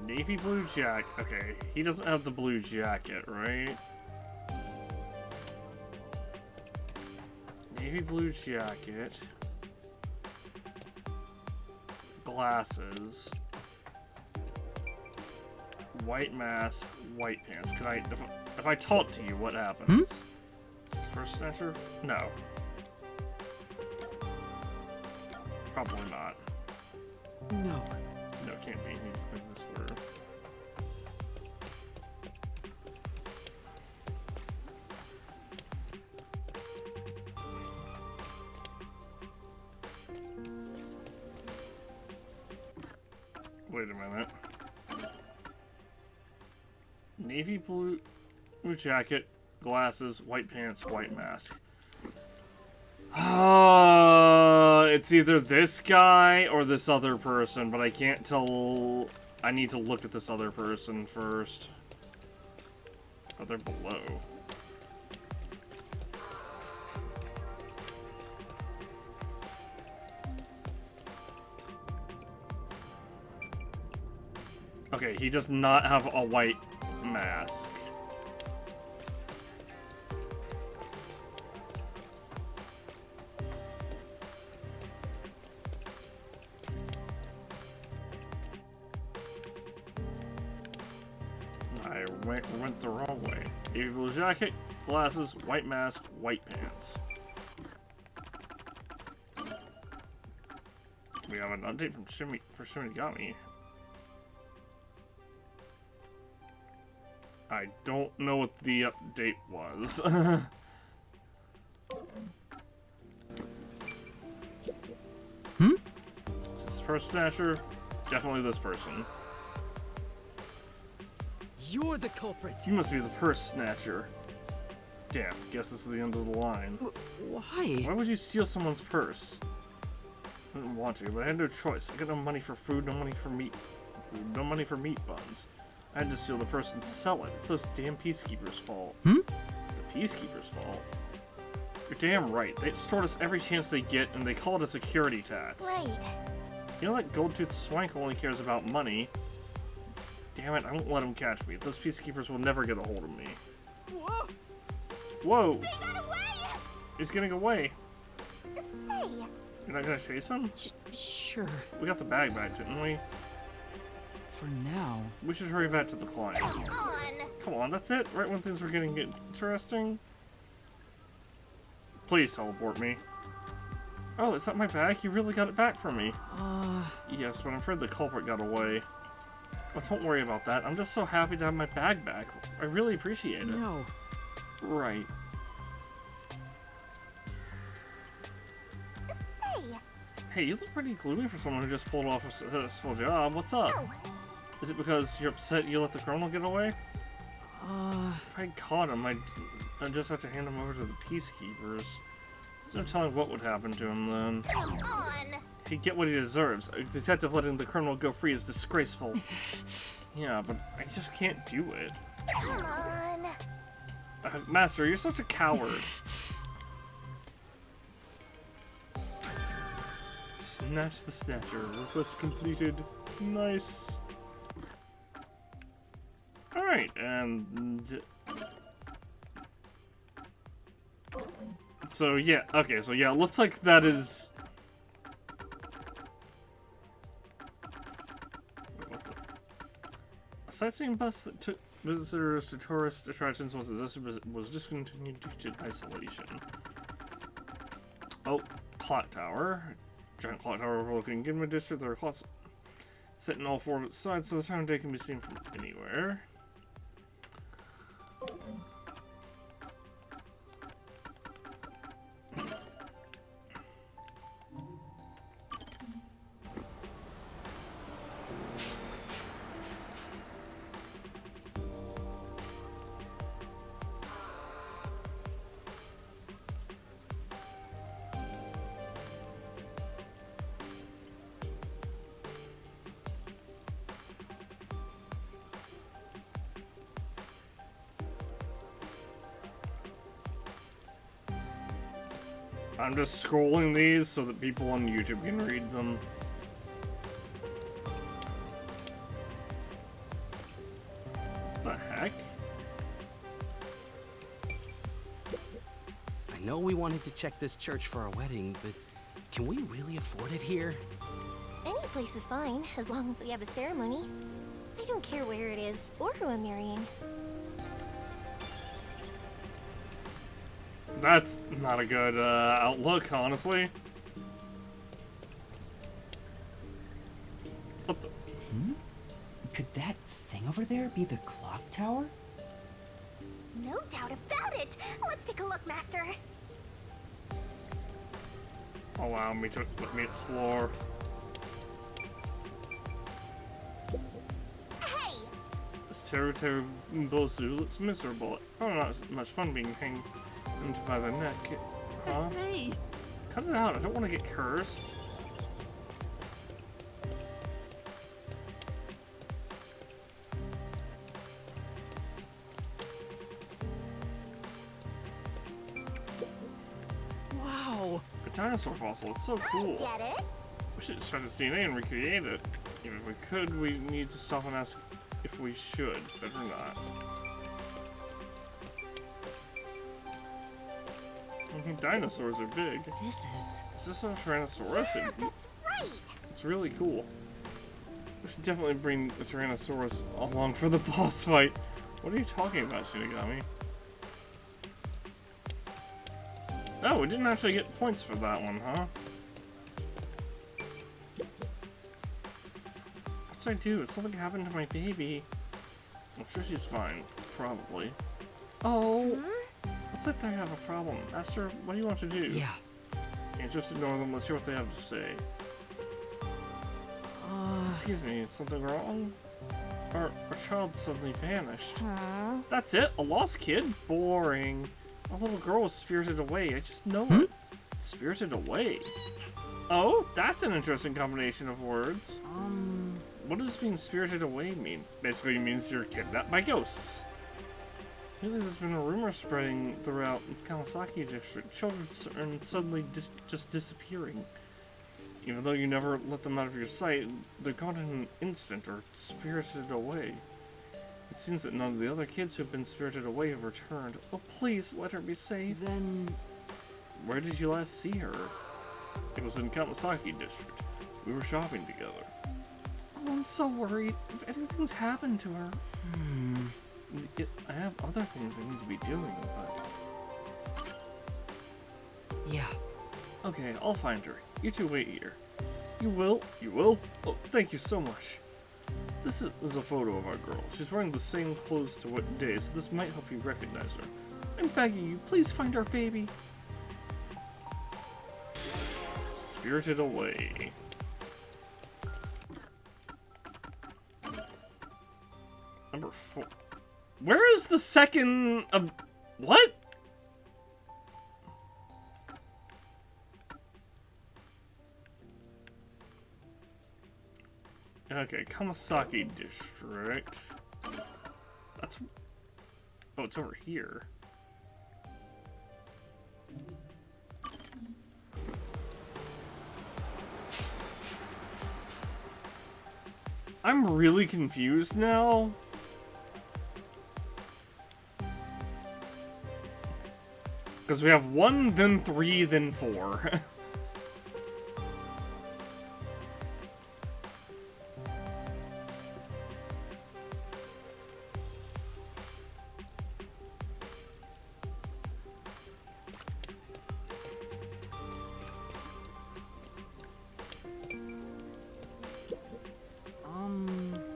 Navy blue jacket. Okay, he doesn't have the blue jacket, right? Navy blue jacket. Glasses. White mask, white pants. Could I, if I talk to you, what happens? Is this the first snatcher? No. Probably not. No. No, it can't be. You need to think this through. Wait a minute. Navy blue jacket, glasses, white pants, white mask. It's either this guy or this other person, but I can't tell. I need to look at this other person first. Oh, they're below. Okay, he does not have a white mask. I went the wrong way. Evil jacket, glasses, white mask, white pants. We have an update from Shinigami. I don't know what the update was. Is this purse snatcher? Definitely this person. You're the culprit. You must be the purse snatcher. Damn, guess this is the end of the line. Why? Why would you steal someone's purse? I didn't want to, but I had no choice. I got no money for food, no money for meat. No money for meat buns. I had to steal the purse and sell it. It's those damn peacekeepers' fault. The peacekeepers' fault? You're damn right. They extort us every chance they get, and they call it a security tax. Right. You know that gold-toothed swank only cares about money. Damn it, I won't let him catch me. Those peacekeepers will never get a hold of me. Whoa! Whoa! They got away! He's getting away. Say, You're not gonna chase him? Sure, We got the bag back, didn't we? for now. We should hurry back to the client. come on! Come on, that's it? Right when things were getting interesting? Please teleport me. Oh, is that my bag? You really got it back from me. Yes, but I'm afraid the culprit got away. Oh, don't worry about that. I'm just so happy to have my bag back. I really appreciate it. No. Right. Say, Hey, you look pretty gloomy for someone who just pulled off a successful job. What's up? oh, Is it because you're upset you let the criminal get away? If I caught him, I'd just have to hand him over to the peacekeepers. There's no telling what would happen to him then. come on! He'd get what he deserves. A detective letting the criminal go free is disgraceful. Yeah, but I just can't do it. Come on! Master, you're such a coward. Snatch the snatcher. Request completed. Nice. Alright, and... So, yeah, okay, so yeah, looks like that is... A sightseeing bus that took visitors to tourist attractions was discontinued due to isolation. Oh, clock tower. Giant clock tower overlooking Ginma District. There are clocks set in all four of its sides, so the time of day can be seen from anywhere. I'm just scrolling these so that people on YouTube can read them. The heck? I know we wanted to check this church for our wedding, but can we really afford it here? Any place is fine, as long as we have a ceremony. I don't care where it is, or who I'm marrying. That's not a good outlook, honestly. What the? Could that thing over there be the clock tower? No doubt about it! Let's take a look, Master! Allow me to let me explore. Hey! This Teru Bosu looks miserable. Oh, not much fun being hanged into by the neck. Huh? Hey! Cut it out, I don't want to get cursed. Wow! A dinosaur fossil, it's so cool. Get it? We should just try its DNA and recreate it. Even if we could, we need to stop and ask if we should. Better not. Dinosaurs are big. This Is this a Tyrannosaurus? Yeah, that's right. It's really cool. We should definitely bring the Tyrannosaurus along for the boss fight. What are you talking about, Shinigami? Oh, we didn't actually get points for that one, huh? What did I do? Something happened to my baby. I'm sure she's fine. Probably. Oh! Looks like they have a problem. Master, what do you want to do? Yeah. Yeah, just ignore them. Let's hear what they have to say. Excuse me, is something wrong? Our child suddenly vanished. That's it? A lost kid? Boring. A little girl was spirited away. I just know it. Spirited away? Oh, that's an interesting combination of words. What does being spirited away mean? Basically, it means you're kidnapped by ghosts. Lately, there's been a rumor spreading throughout the Kawasaki district. Children are suddenly just disappearing. Even though you never let them out of your sight, they're gone in an instant or spirited away. It seems that none of the other kids who've been spirited away have returned. Oh, please, let her be safe. Then... Where did you last see her? It was in Kawasaki district. We were shopping together. Oh, I'm so worried. If anything's happened to her... I have other things I need to be doing, but... Yeah. Okay, I'll find her. You two wait here. You will? You will? Oh, thank you so much. This is a photo of our girl. She's wearing the same clothes to what day, so this might help you recognize her. I'm begging you, please find our baby. Spirited away. Number 4. Where is the second of... What? Okay, Kawasaki district. That's... Oh, it's over here. I'm really confused now. Because we have 1, then 3, then 4.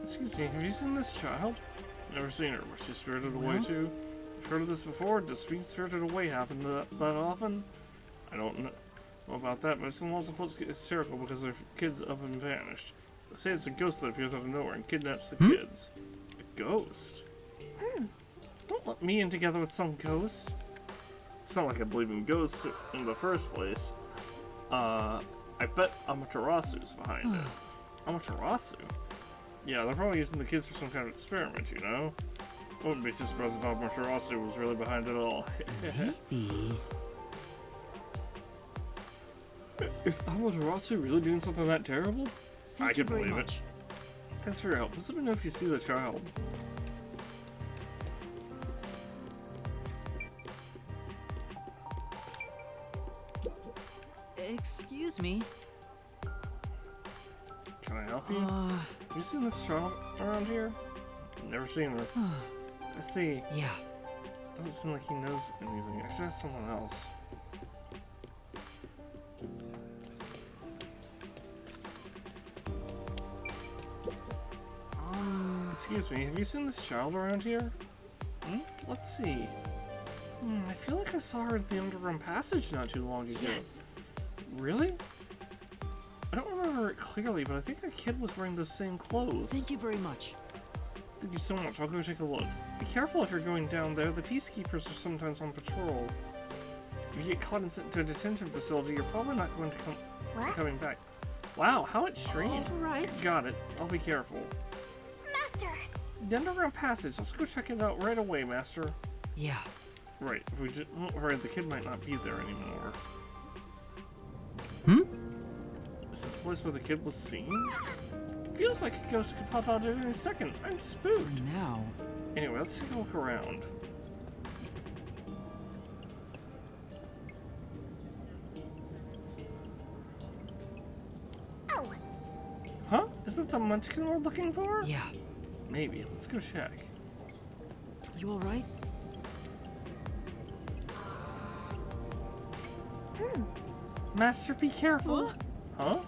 Excuse me, have you seen this child? Never seen her. Was she spirited away too? You've heard of this before? Does being spirited away happen that often? I don't know about that, but some lots of folks get hysterical because their kids up and vanished. They say it's a ghost that appears out of nowhere and kidnaps the kids. A ghost? Don't let me in together with some ghost. It's not like I believe in ghosts in the first place. I bet Amaterasu's behind it. Amaterasu? Yeah, they're probably using the kids for some kind of experiment, you know? I wouldn't be too surprised if Amaterasu was really behind it all. Maybe. Is Amaterasu really doing something that terrible? I can believe it. Thanks for your help. Please let me know if you see the child. Excuse me. Can I help you? Have you seen this child around here? I've never seen her. I see. Yeah. Doesn't seem like he knows anything. I should ask someone else. Excuse me, have you seen this child around here? Let's see. I feel like I saw her at the underground passage not too long ago. Yes. Really? I don't remember it clearly, but I think a kid was wearing those same clothes. Thank you very much. Thank you so much. I'll go take a look. Be careful if you're going down there. The peacekeepers are sometimes on patrol. If you get caught and sent to a detention facility, you're probably not going to be coming back. Wow, how extreme. All right. Got it. I'll be careful. Master! The underground passage. Let's go check it out right away, Master. Yeah. Right. If we don't hurry, the kid might not be there anymore. Is this the place where the kid was seen? Feels like a ghost could pop out at any second. I'm spooked. For now. Anyway, let's take a look around. Oh, Huh? Is that the munchkin we're looking for? Yeah. Maybe. Let's go check. You alright? Master, be careful. Huh?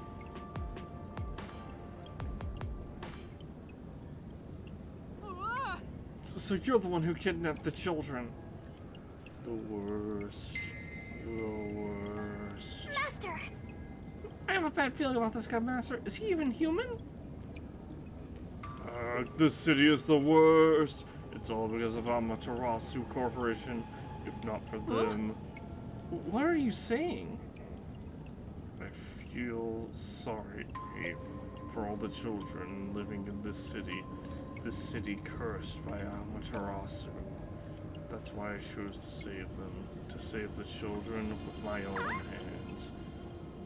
So you're the one who kidnapped the children. The worst. The worst. Master! I have a bad feeling about this guy, Master. Is he even human? This city is the worst. It's all because of Amaterasu Corporation. If not for them. What are you saying? I feel sorry for all the children living in this city. This city cursed by Amaterasu. That's why I chose to save them. To save the children with my own hands.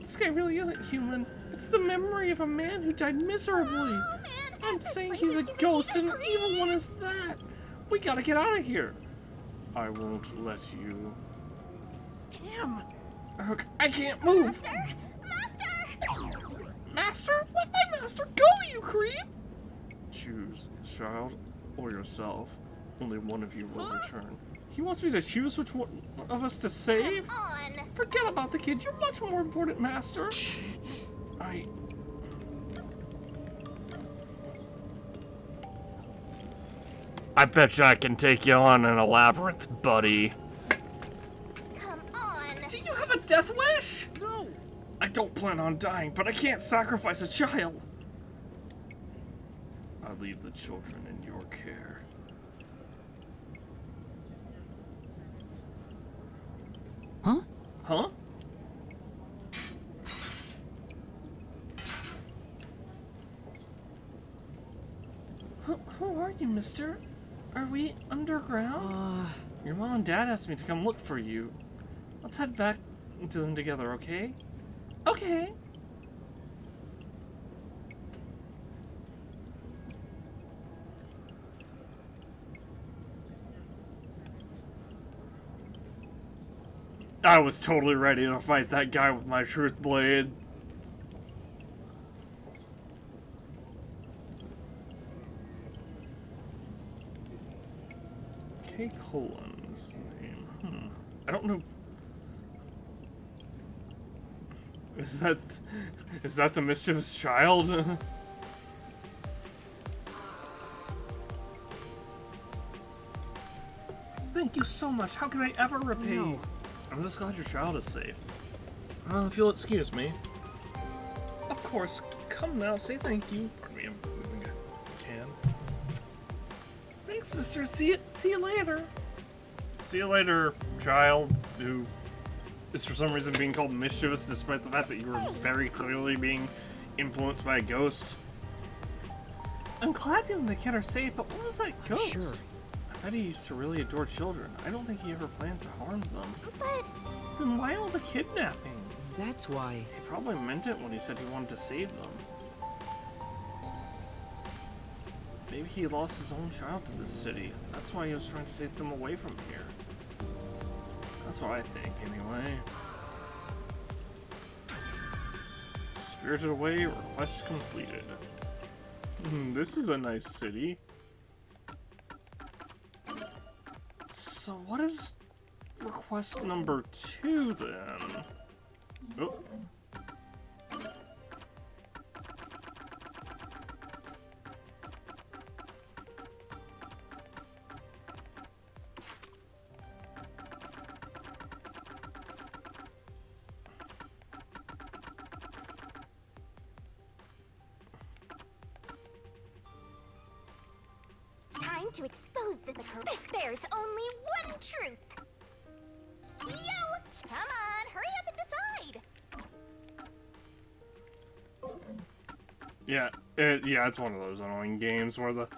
This guy really isn't human. It's the memory of a man who died miserably. Oh, man, I'm this saying place he's is a giving me ghost, the and an evil one is that. We gotta get out of here. I won't let you. Damn! Look, I can't move. Master! Master! Master? Let my master go, you creep! Choose, child, or yourself. Only one of you will return. He wants me to choose which one of us to save? On! Forget about the kid. You're much more important, Master. I bet you I can take you on in a labyrinth, buddy. Come on! Do you have a death wish? No! I don't plan on dying, but I can't sacrifice a child. I leave the children in your care. Huh? Huh? Who are you, mister? Are we underground? Your mom and dad asked me to come look for you. Let's head back to them together, okay? Okay. I was totally ready to fight that guy with my truth blade. K. Colon's name. I don't know. Is that the mischievous child? Thank you so much. How can I ever repay you? I'm just glad your child is safe. If you'll excuse me. Of course. Come now, say thank you. Pardon me, I'm moving a can. Thanks, mister. See you later. See you later, child, who is for some reason being called mischievous despite the fact that you were very clearly being influenced by a ghost. I'm glad you and the kid are safe, but what was that ghost? Sure. I bet he used to really adore children. I don't think he ever planned to harm them. But Then why all the kidnapping? That's why. He probably meant it when he said he wanted to save them. Maybe he lost his own child to this city. That's why he was trying to take them away from here. That's what I think, anyway. Spirited Away, request completed. This is a nice city. So what is request number 2 then? Oh. time to expose the there's only one truth. Yo! Come on, hurry up and decide. Yeah, it's one of those annoying games where the...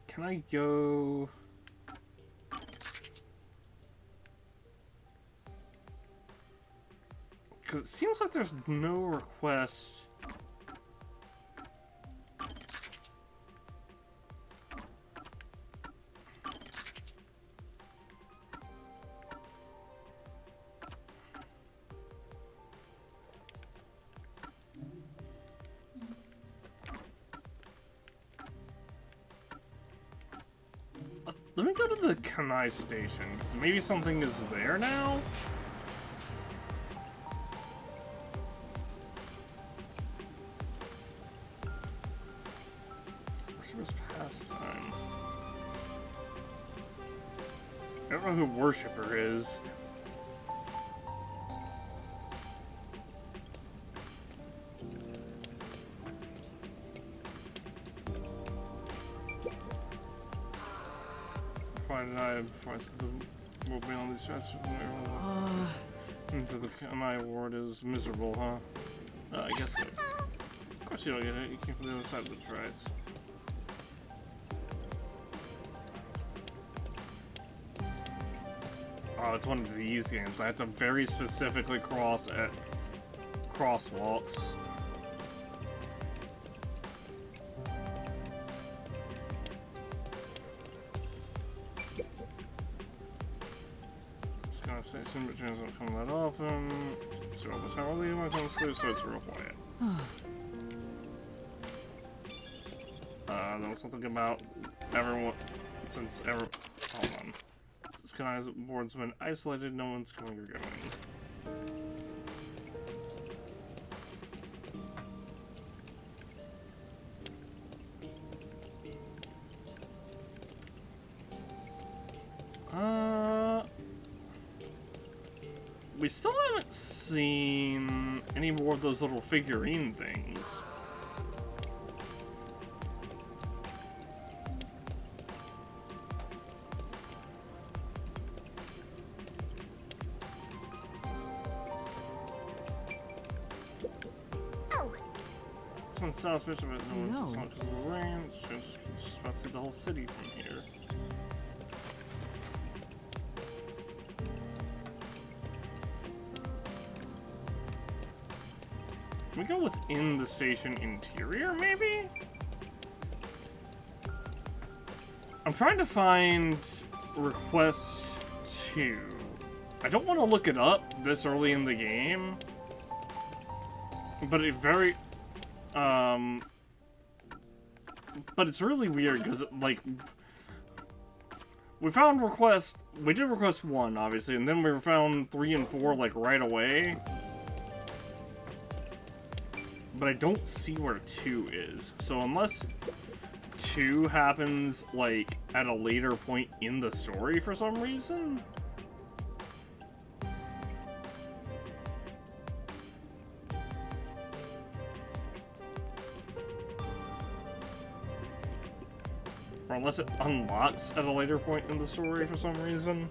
Can I go... because it seems like there's no request. Let me go to the Kanai station, because maybe something is there now? Worshipper's pastime. I don't know who Worshipper is. Before I see the movement on these shots into the Kanai ward is miserable, huh? I guess so. Of course you don't get it. You came from the other side of the tracks. Oh, it's one of these games. I have to very specifically cross at crosswalks. Station, but trains don't come that often. So all the time I'll leave my comes through, so it's real quiet. There was something about everyone since hold on. Since Kanai's board's been isolated, no one's coming or going. We still haven't seen any more of those little figurine things. Oh. This one's south, but no one's not because of the rain. Just about to see the whole city from here. Can we go within the station interior, maybe? I'm trying to find request 2. I don't want to look it up this early in the game, but it very, but it's really weird because, like, we found we did request 1, obviously, and then we found 3 and 4, like, right away. But I don't see where 2 is. So unless 2 happens, like, at a later point in the story for some reason. Or unless it unlocks at a later point in the story for some reason.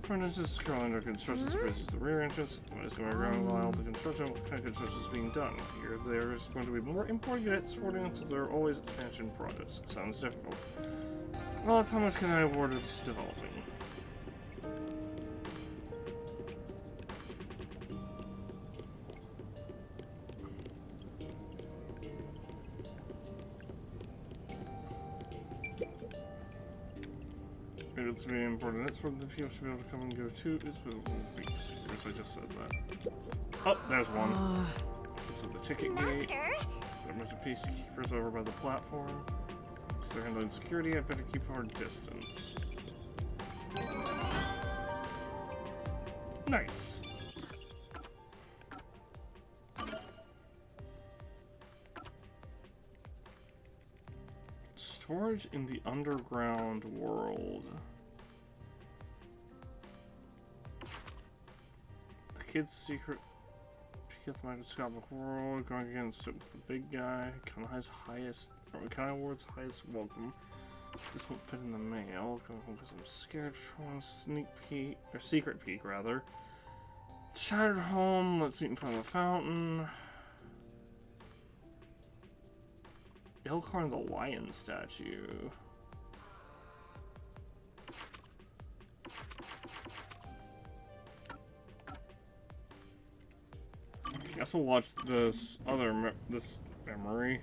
Front entrance currently under construction. Space is the rear entrance. What is going around while the construction? What kind of construction is being done? Here, there is going to be more import units supporting until there are always expansion projects. Sounds difficult. Well, that's how much Kanai Ward is developing. It's very important. That's where the people should be able to come and go to. It's visible as I just said that. Oh, there's one. So the ticket gate. There must be peacekeepers over by the platform. Because they're handling security, I better keep our distance. Nice. Storage in the underground world. Kid's secret. Kid's microscopic world. Going against the big guy. Kanai Ward's highest welcome. This won't fit in the mail. Going home because I'm scared. Trying sneak peek or secret peek rather. Shattered home. Let's meet in front of the fountain. Elkhorn the lion statue. guess we'll watch this other this memory.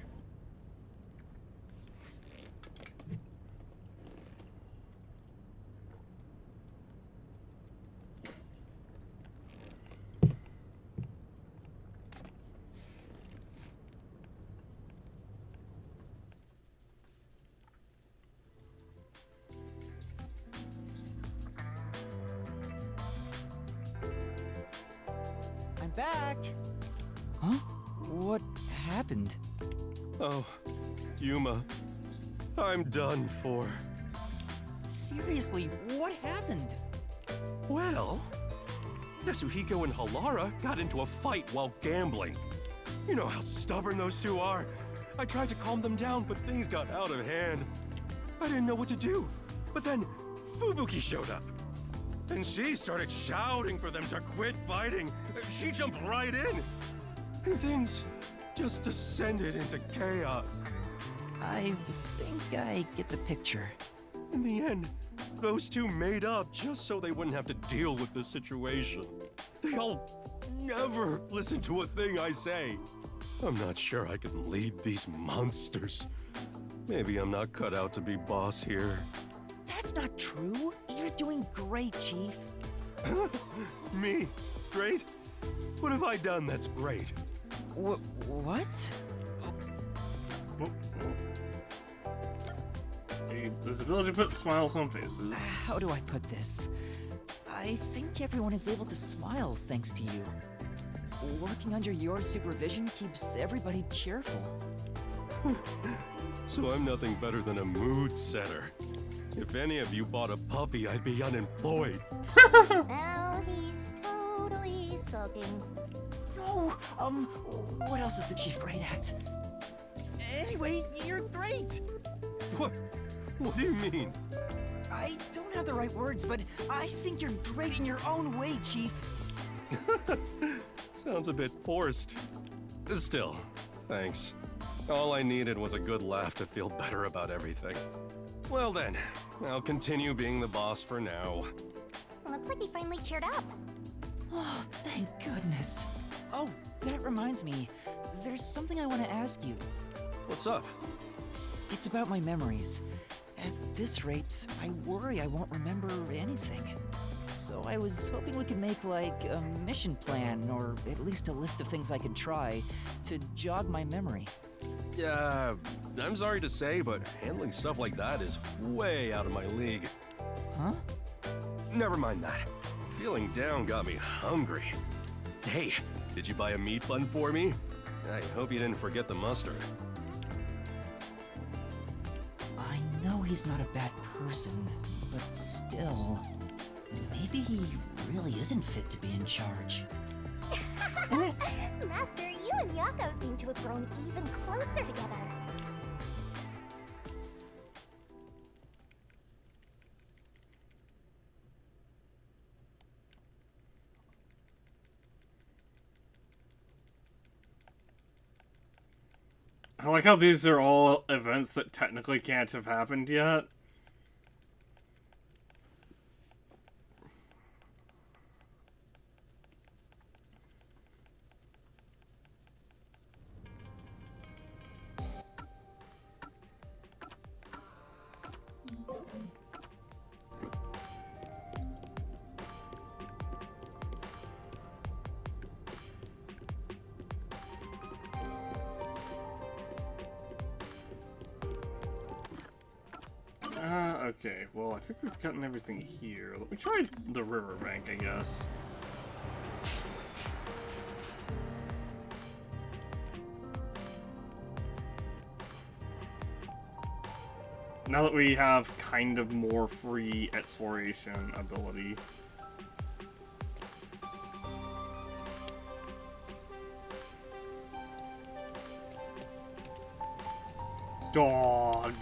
I'm back. Huh? What happened? Oh, Yuma. I'm done for. Seriously, what happened? Well, Yasuhiko and Halara got into a fight while gambling. You know how stubborn those two are. I tried to calm them down, but things got out of hand. I didn't know what to do. But then Fubuki showed up. And she started shouting for them to quit fighting. She jumped right in. And things just descended into chaos. I think I get the picture. In the end, those two made up just so they wouldn't have to deal with the situation. They'll never listen to a thing I say. I'm not sure I can lead these monsters. Maybe I'm not cut out to be boss here. That's not true. You're doing great, Chief. Me? Great? What have I done that's great? What? This ability to put smiles on faces. How do I put this? I think everyone is able to smile thanks to you. Working under your supervision keeps everybody cheerful. So I'm nothing better than a mood setter. If any of you bought a puppy, I'd be unemployed. Now he's totally sulking. No, what else is the Chief great at? Anyway, you're great! What do you mean? I don't have the right words, but I think you're great in your own way, Chief. Sounds a bit forced. Still, thanks. All I needed was a good laugh to feel better about everything. Well then, I'll continue being the boss for now. Looks like he finally cheered up. Oh, thank goodness. Oh, that reminds me. There's something I want to ask you. What's up? It's about my memories. At this rate, I worry I won't remember anything. So I was hoping we could make, like, a mission plan, or at least a list of things I could try, to jog my memory. Yeah, I'm sorry to say, but handling stuff like that is way out of my league. Huh? Never mind that. Feeling down got me hungry. Hey, did you buy a meat bun for me? I hope you didn't forget the mustard. I know he's not a bad person, but still... Maybe he really isn't fit to be in charge. Master, you and Yako seem to have grown even closer together. I like how these are all events that technically can't have happened yet. Okay, well, I think we've gotten everything here. Let me try the riverbank, I guess. Now that we have kind of more free exploration ability. Dog.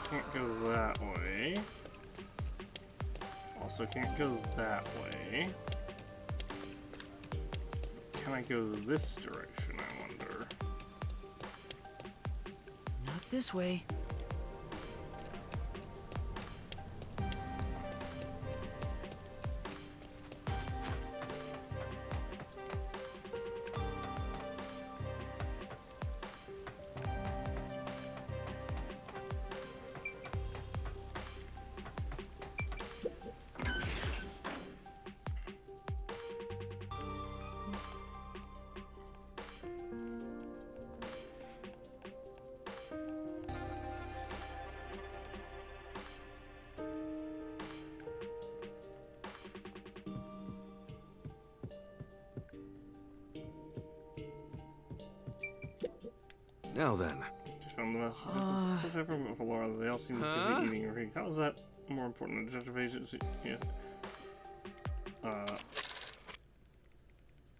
Can't go that way. Also can't go that way. Can I go this direction, I wonder? Not this way. Now then, Just found the message. Just from Laura. They all seem busy eating or eating. How is that more important than detective agency? Yeah.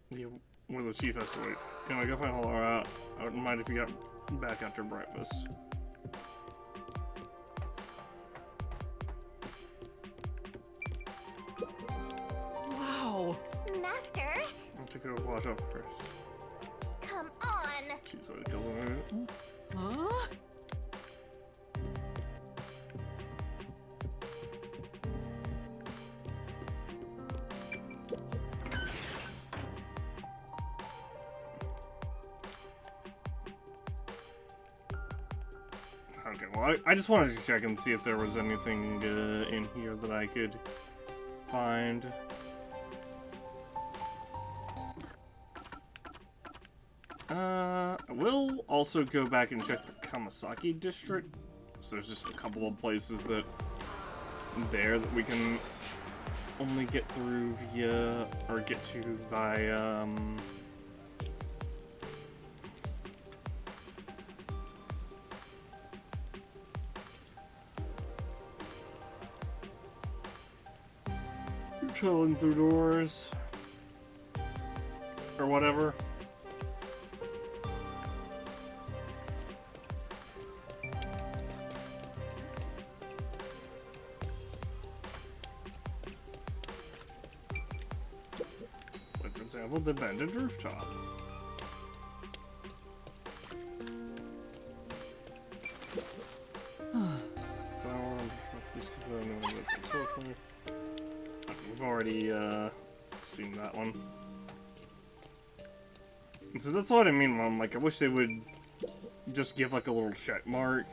Yeah, where the chief has to wait. Anyway, go find Laura out. I wouldn't mind if you got back after breakfast. Wow! Master, I'll take a watch out first. come on. She's already killed him. Huh? Okay, well, I just wanted to check and see if there was anything in here that I could find. I will also go back and check the Kamasaki district. So there's just a couple of places that we can only get through via, or get to by, traveling through doors or whatever. Like, for example, the abandoned rooftop. We've already seen that one. And so that's what I mean, Mom. Like, I wish they would just give like a little check mark.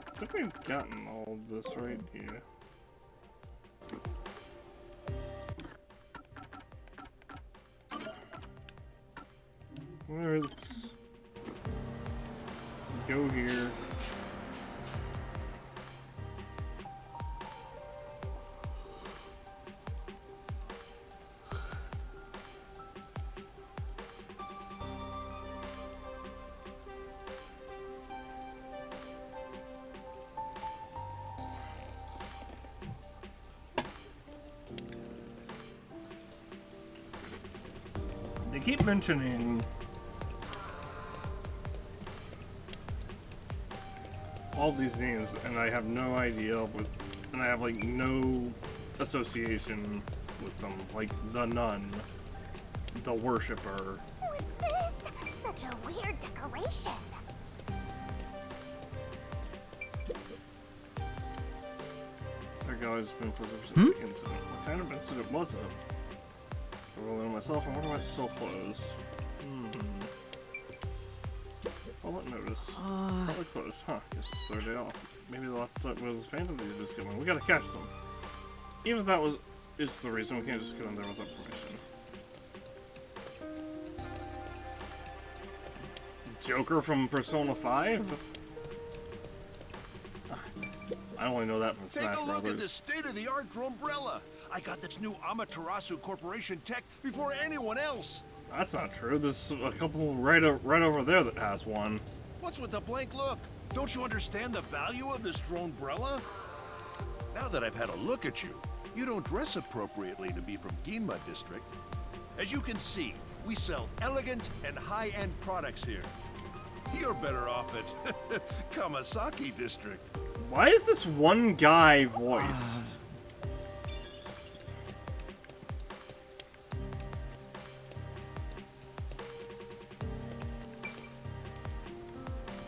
I think we've gotten all of this right here. Alright, let's go here. They keep mentioning all these names, and I have no idea with, and I have like no association with them. Like the nun, the worshipper. What's this? Such a weird decoration. That guy's been preserved since the incident. What kind of incident was it? I rolled in myself. I wonder why it's still closed. I'll let notice. Probably closed. Huh, guess it's their day off. Maybe the left foot was Phantom Thieves just going. We gotta catch them. Even if that is the reason, we can't just go in there without permission. Joker from Persona 5? I only know that from Smash Take a look Brothers. at this state-of-the-art Drombrella. I got this new Amaterasu Corporation tech before anyone else. That's not true. There's a couple right over there that has one. What's with the blank look? Don't you understand the value of this Drombrella? Now that I've had a look at you, you don't dress appropriately to be from Ginma District. As you can see, we sell elegant and high-end products here. You're better off at Kamasaki District. Why is this one guy voiced?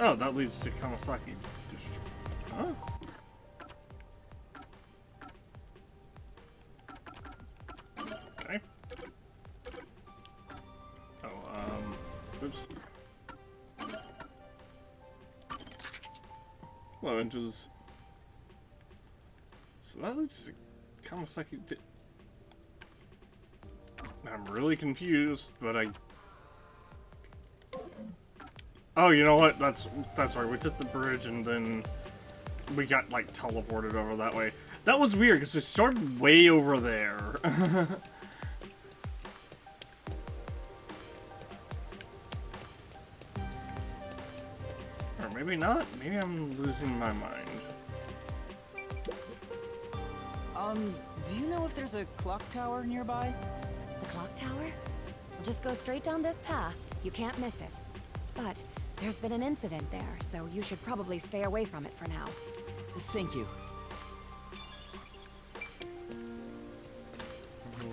Oh, that leads to Kamasaki District. Huh? Okay. Oh, oops. Well, and just... So that leads to Kamasaki I'm really confused, but I... Oh, you know what? That's right. We took the bridge and then we got, like, teleported over that way. That was weird, because we started way over there. Or maybe not. Maybe I'm losing my mind. Do you know if there's a clock tower nearby? The clock tower? Just go straight down this path. You can't miss it. But there's been an incident there, so you should probably stay away from it for now. Thank you.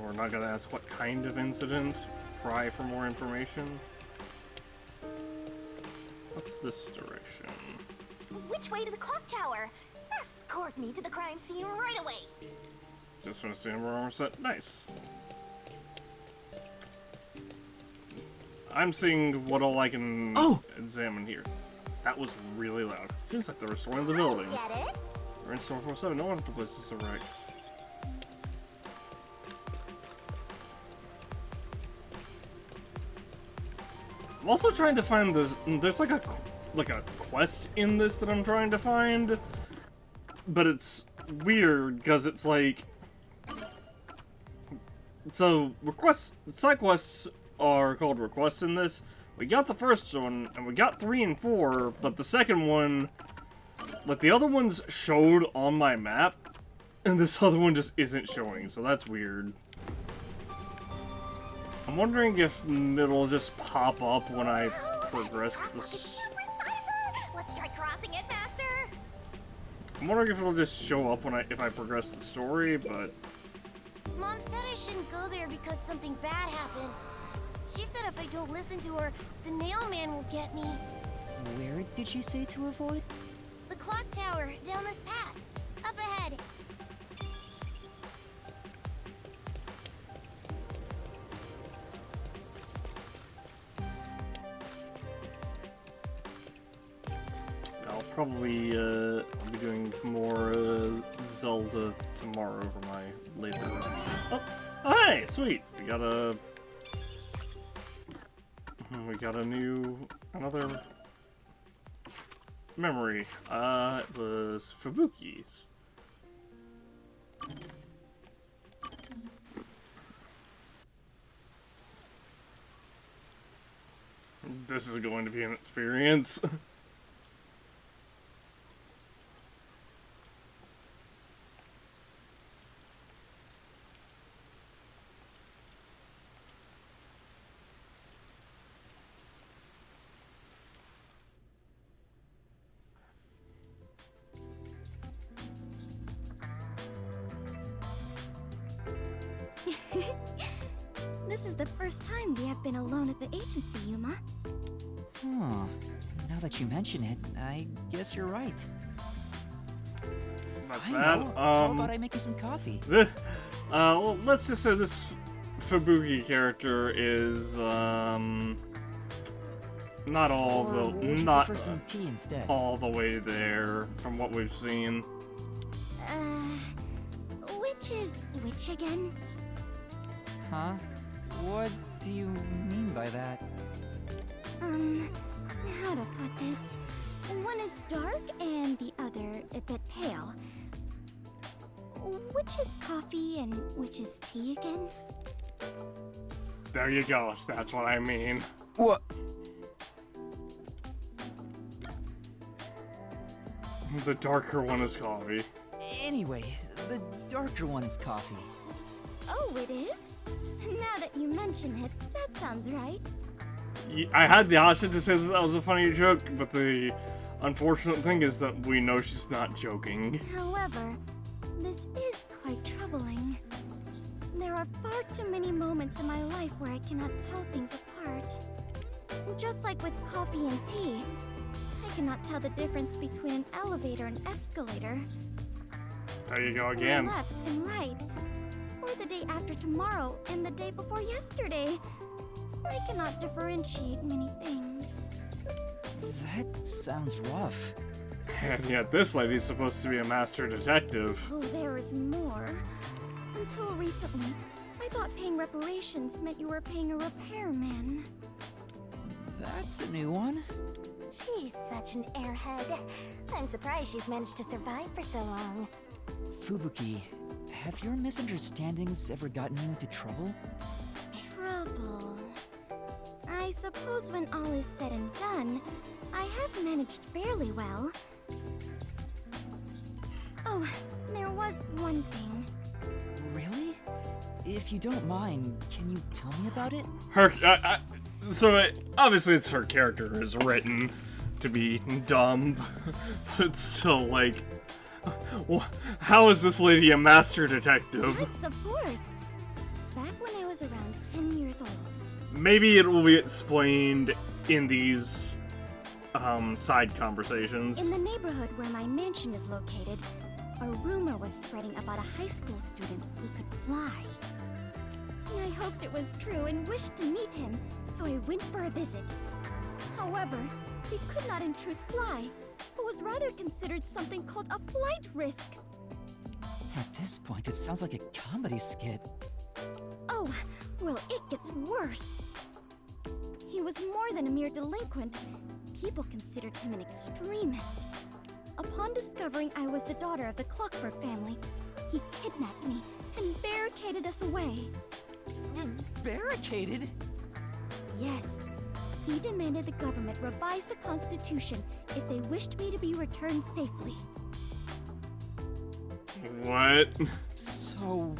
We're not gonna ask what kind of incident. Pry for more information. What's this direction? Which way to the clock tower? Escort me to the crime scene right away. Just want to see where we're set. Nice. I'm seeing what all I can examine here. That was really loud. Seems like they're restoring the building. Get it? We're in Store 47. No one at the place is so right. I'm also trying to find there's like a quest in this that I'm trying to find, but it's weird because it's like, so side quests are called requests in this. We got the first one and we got 3 and 4, but the second one, like the other ones showed on my map and this other one just isn't showing, so that's weird. I'm wondering if it'll just pop up when I progress this. Let's try crossing it faster. I'm wondering if it'll just show up when if I progress the story, but Mom said I shouldn't go there because something bad happened. She said if I don't listen to her, the nail man will get me. Where did she say to avoid? The clock tower, down this path. Up ahead. I'll probably be doing more Zelda tomorrow for my later. Oh, hey, sweet! We got another memory. It was Fubuki's. This is going to be an experience. This is the first time we have been alone at the agency, Yuma. Huh. Now that you mention it, I guess you're right. That's I bad. know. How about I make you some coffee? Well, let's just say this Fubuki character is not all Or would you not prefer some tea instead? all the way there from what we've seen. Which is which again? Huh? What do you mean by that? How to put this? One is dark and the other a bit pale. Which is coffee and which is tea again? There you go. That's what I mean. What? The darker one is coffee. Anyway, the darker one is coffee. Oh, it is? Now that you mention it, that sounds right. I had the option to say that that was a funny joke, but the unfortunate thing is that we know she's not joking. However, this is quite troubling. There are far too many moments in my life where I cannot tell things apart. Just like with coffee and tea, I cannot tell the difference between an elevator and escalator. There you go Or again. left and right. Or the day after tomorrow and the day before yesterday. I cannot differentiate many things. That sounds rough. And yet this lady's supposed to be a master detective. Oh, there is more. Until recently, I I thought paying reparations meant you were paying a repairman. That's a new one. She's such an airhead. I'm surprised she's managed to survive for so long. Fubuki, have your misunderstandings ever gotten you into trouble? Trouble. I suppose when all is said and done, I have managed fairly well. Oh, there was one thing. Really? If you don't mind, can you tell me about it? Obviously it's her character is written to be dumb, but still, like, how is this lady a master detective? Yes, of course. Back when I was around 10 years old. Maybe it will be explained in these side conversations. In the neighborhood where my mansion is located, a rumor was spreading about a high school student who could fly. I hoped it was true and wished to meet him, so I went for a visit. However, he could not in truth fly, but was rather considered something called a flight risk. At this point, it sounds like a comedy skit. Oh, well, it gets worse. He was more than a mere delinquent. People considered him an extremist. Upon discovering I was the daughter of the Clockford family, he kidnapped me and barricaded us away. Barricaded? Yes. He demanded the government revise the Constitution if they wished me to be returned safely. What? So,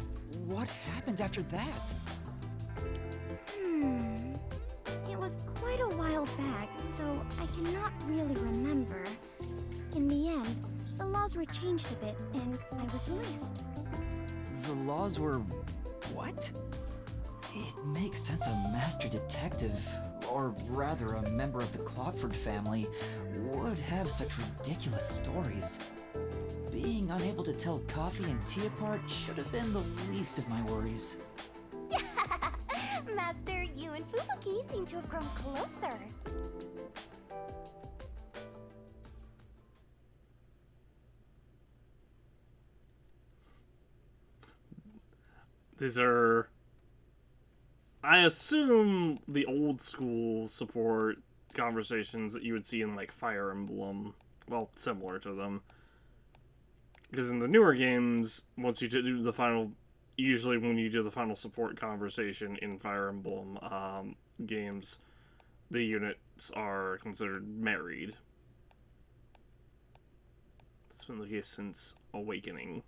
what happened after that? It was quite a while back, so I cannot really remember. In the end, the laws were changed a bit, and I was released. The laws were... what? It makes sense a master detective, or rather a member of the Clockford family, would have such ridiculous stories. Being unable to tell coffee and tea apart should have been the least of my worries. Master, you and Fubuki seem to have grown closer. These are, I assume, the old school support conversations that you would see in, like, Fire Emblem. Well, similar to them. Because in the newer games, once you do the final, usually when you do the final support conversation in Fire Emblem games, the units are considered married. That's been the case since Awakening.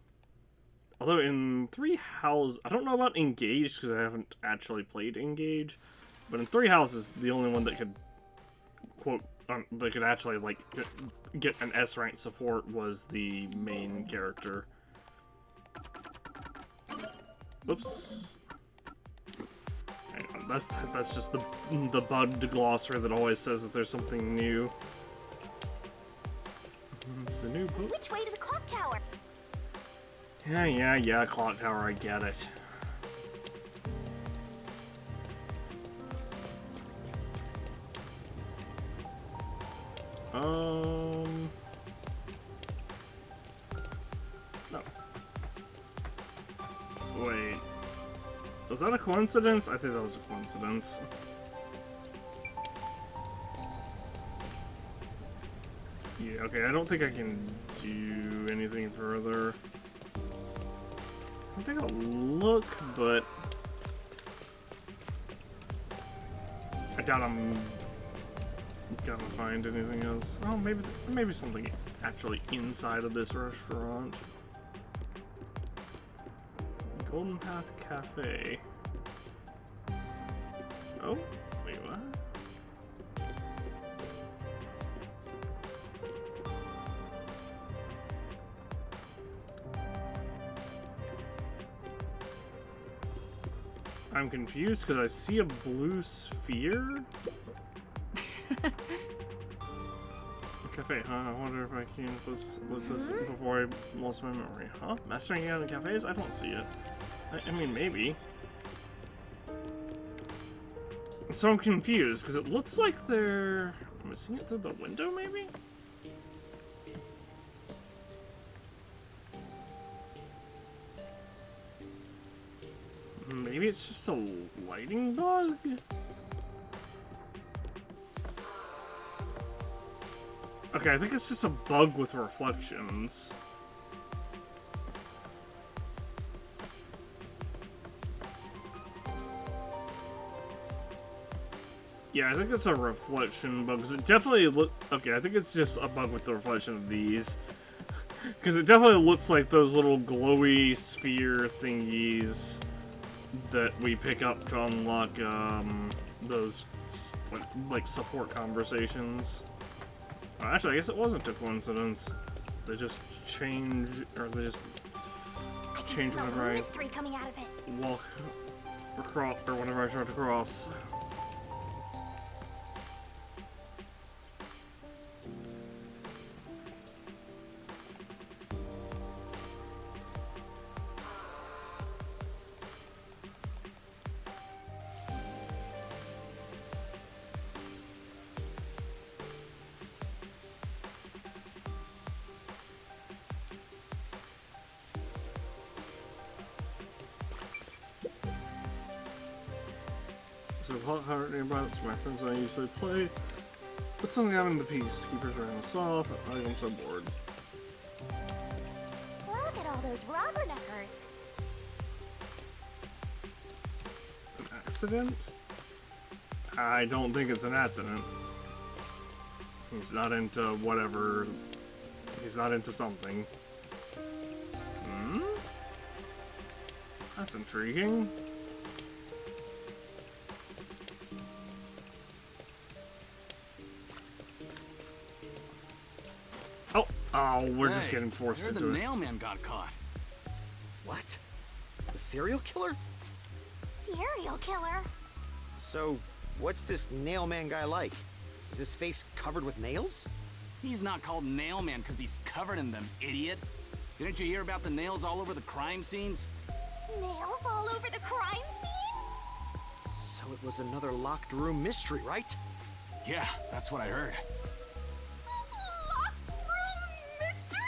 Although in Three Houses, I don't know about Engage because I haven't actually played Engage, but in Three Houses, the only one that could, quote, that could actually, like, get an S-rank support was the main character. Oops. Hang on, that's just the bugged glosser that always says that there's something new. It's the new book. Which way to the clock tower? Yeah, clock tower, I get it. No. Wait. Was that a coincidence? I think that was a coincidence. Yeah, okay, I don't think I can do anything further. I think I'll look, but I doubt I'm gonna find anything else. Oh, maybe something actually inside of this restaurant. Golden Path Cafe. Oh, wait, what? I'm confused because I see a blue sphere. Cafe, huh? I wonder if I can with this before I lost my memory. Huh? Mastering out in cafes? I don't see it. I mean, maybe. So I'm confused because it looks like they're... Am I seeing it through the window, maybe? Maybe it's just a lighting bug? Okay, I think it's just a bug with reflections. Yeah, I think it's a reflection bug, because it definitely okay, I think it's just a bug with the reflection of these. Because it definitely looks like those little glowy sphere thingies that we pick up to unlock, those, like support conversations. Actually, I guess it wasn't a coincidence. They just change, or they just change whenever I mystery coming out of it. walk across, or whenever I try to cross. So hot heart nearby, that's my friends I usually play. But something happened to the peacekeepers ran us off. I'm so bored. Look at all those rubberneckers. An accident? I don't think it's an accident. He's not into whatever. He's not into something. Hmm? That's intriguing. Oh, we're just getting forced into it. The mailman got caught. What? The serial killer? Serial killer? So, what's this nailman guy like? Is his face covered with nails? He's not called Nailman because he's covered in them, idiot. Didn't you hear about the nails all over the crime scenes? Nails all over the crime scenes? So it was another locked room mystery, right? Yeah, that's what I heard. Locked room mystery?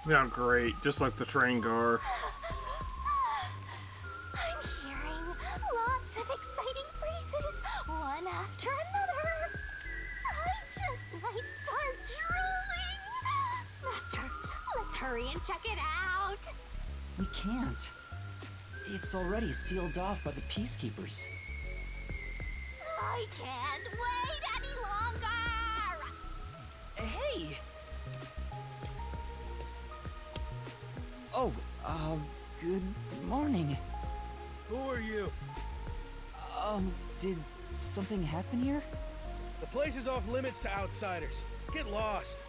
Yeah, great. Just like the train car. I'm hearing lots of exciting phrases, one after another. I just might start drooling. Master, let's hurry and check it out. We can't. It's already sealed off by the peacekeepers. I can't wait any longer. Hey! Oh, Good morning. Who are you? Did something happen here? The place is off limits to outsiders. Get lost.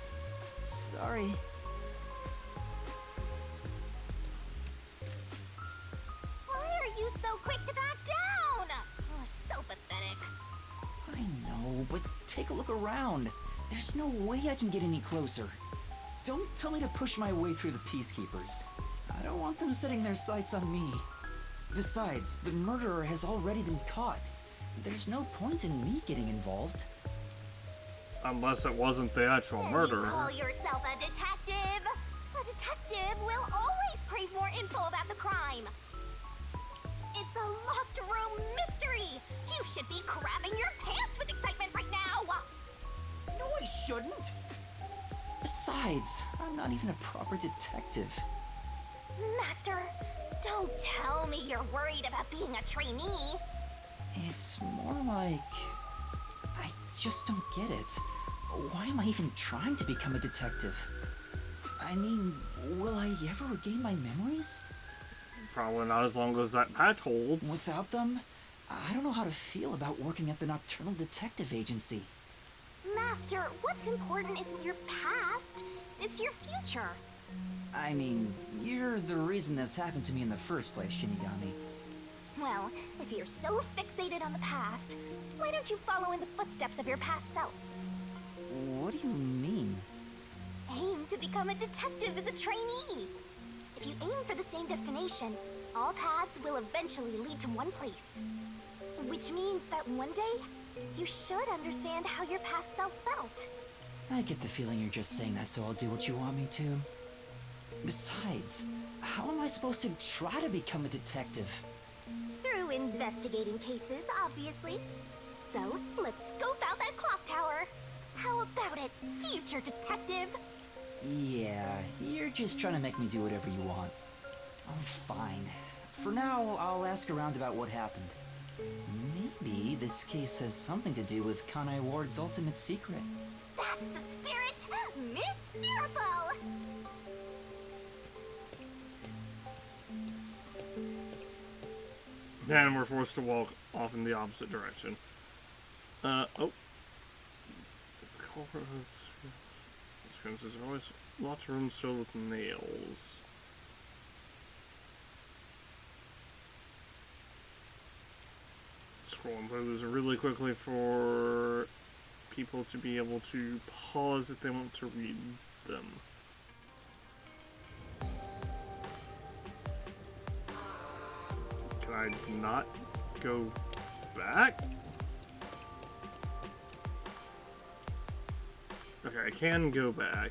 Sorry. Why are you so quick to back down? You're so pathetic. I know, but take a look around. There's no way I can get any closer. Don't tell me to push my way through the peacekeepers. I don't want them setting their sights on me. Besides, the murderer has already been caught. There's no point in me getting involved. Unless it wasn't the actual murderer. You call yourself a detective? A detective will always crave more info about the crime. It's a locked room mystery. You should be crapping your pants with excitement right now. No, I shouldn't. Besides, I'm not even a proper detective. Master, don't tell me you're worried about being a trainee. It's more like... I just don't get it. Why am I even trying to become a detective? I mean, will I ever regain my memories? Probably not as long as that patch holds. Without them, I don't know how to feel about working at the Nocturnal Detective Agency. Master, what's important isn't your past, it's your future. I mean, you're the reason this happened to me in the first place, Shinigami. Well, if you're so fixated on the past, why don't you follow in the footsteps of your past self? What do you mean? Aim to become a detective as a trainee. If you aim for the same destination, all paths will eventually lead to one place. Which means that one day, you should understand how your past self felt. I get the feeling you're just saying that so I'll do what you want me to. Besides, how am I supposed to try to become a detective? Through investigating cases, obviously. So, let's scope out that clock tower. How about it, future detective? Yeah, you're just trying to make me do whatever you want. Oh, fine. For now, I'll ask around about what happened. Maybe this case has something to do with Kanai Ward's ultimate secret. That's the spirit! Mysterful! And we're forced to walk off in the opposite direction. Oh. The culprit has... There's always lots of rooms filled with nails. Scrolling through this really quickly for people to be able to pause if they want to read them. Can I not go back? Okay, I can go back.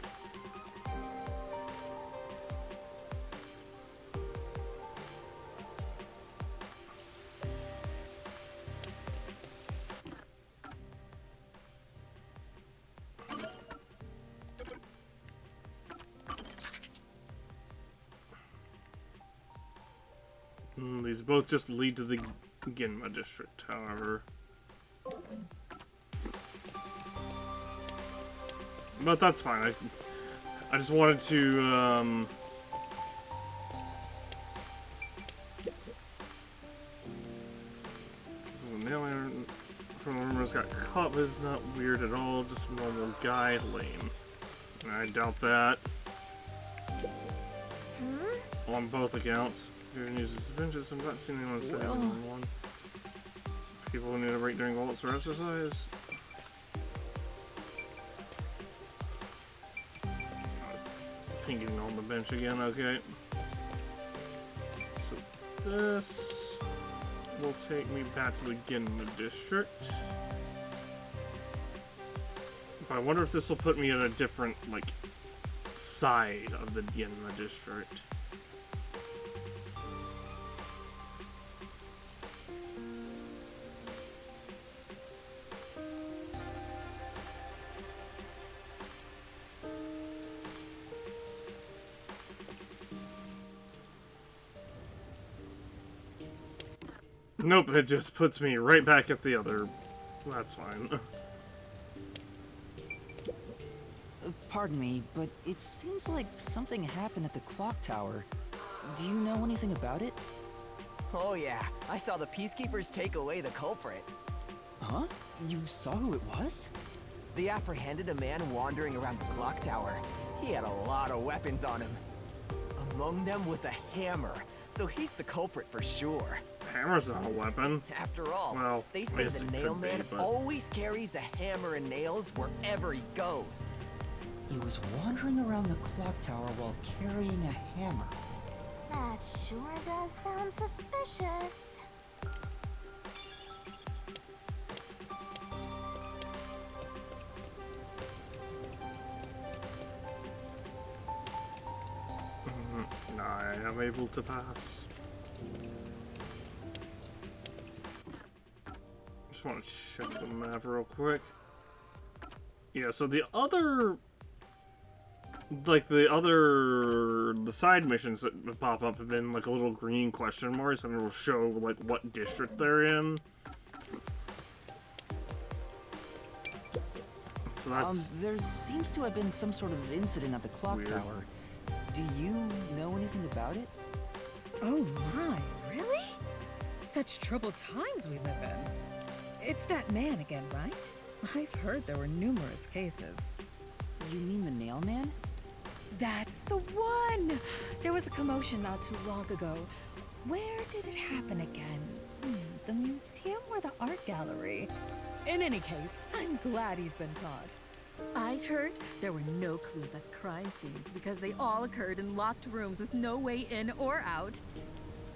These both just lead to the Ginma district, however. But that's fine. I just wanted to, This is the mailman from the rumors got caught, but it's not weird at all. Just a normal guy, lame. I doubt that. On both accounts. Good news is vengeance. I'm not seeing anyone say one. People who need a break during waltz or exercise. It's pinging on the bench again, okay. So this will take me back to the Ginma district. But I wonder if this will put me at a different, like, side of the Ginma district. Nope, it just puts me right back at the other. That's fine. Pardon me, but it seems like something happened at the clock tower. Do you know anything about it? Oh yeah, I saw the peacekeepers take away the culprit. Huh? You saw who it was? They apprehended a man wandering around the clock tower. He had a lot of weapons on him. Among them was a hammer, so he's the culprit for sure. Hammer's not a weapon. After all, well, they say the Nailman always carries a hammer and nails wherever he goes. He was wandering around the clock tower while carrying a hammer. That sure does sound suspicious. I am able to pass. Just want to check the map real quick. Yeah, so the other... Like, the side missions that pop up have been, like, a little green question marks, and it'll show, like, what district they're in. So that's... there seems to have been some sort of incident at the clock tower. Do you know anything about it? Oh my, really? Such troubled times we live in. It's that man again, right? I've heard there were numerous cases. You mean the Nailman? That's the one! There was a commotion not too long ago. Where did it happen again? The museum or the art gallery? In any case, I'm glad he's been caught. I'd heard there were no clues at crime scenes because they all occurred in locked rooms with no way in or out.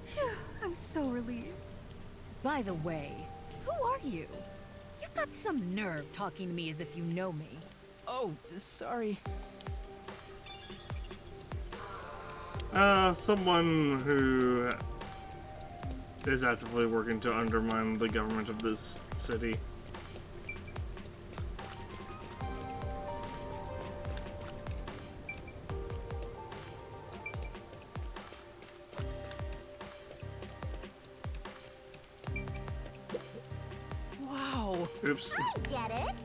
Phew, I'm so relieved. By the way, who are you? You've got some nerve talking to me as if you know me. Oh, sorry. Someone who is actively working to undermine the government of this city. Wow. Oops. I get it.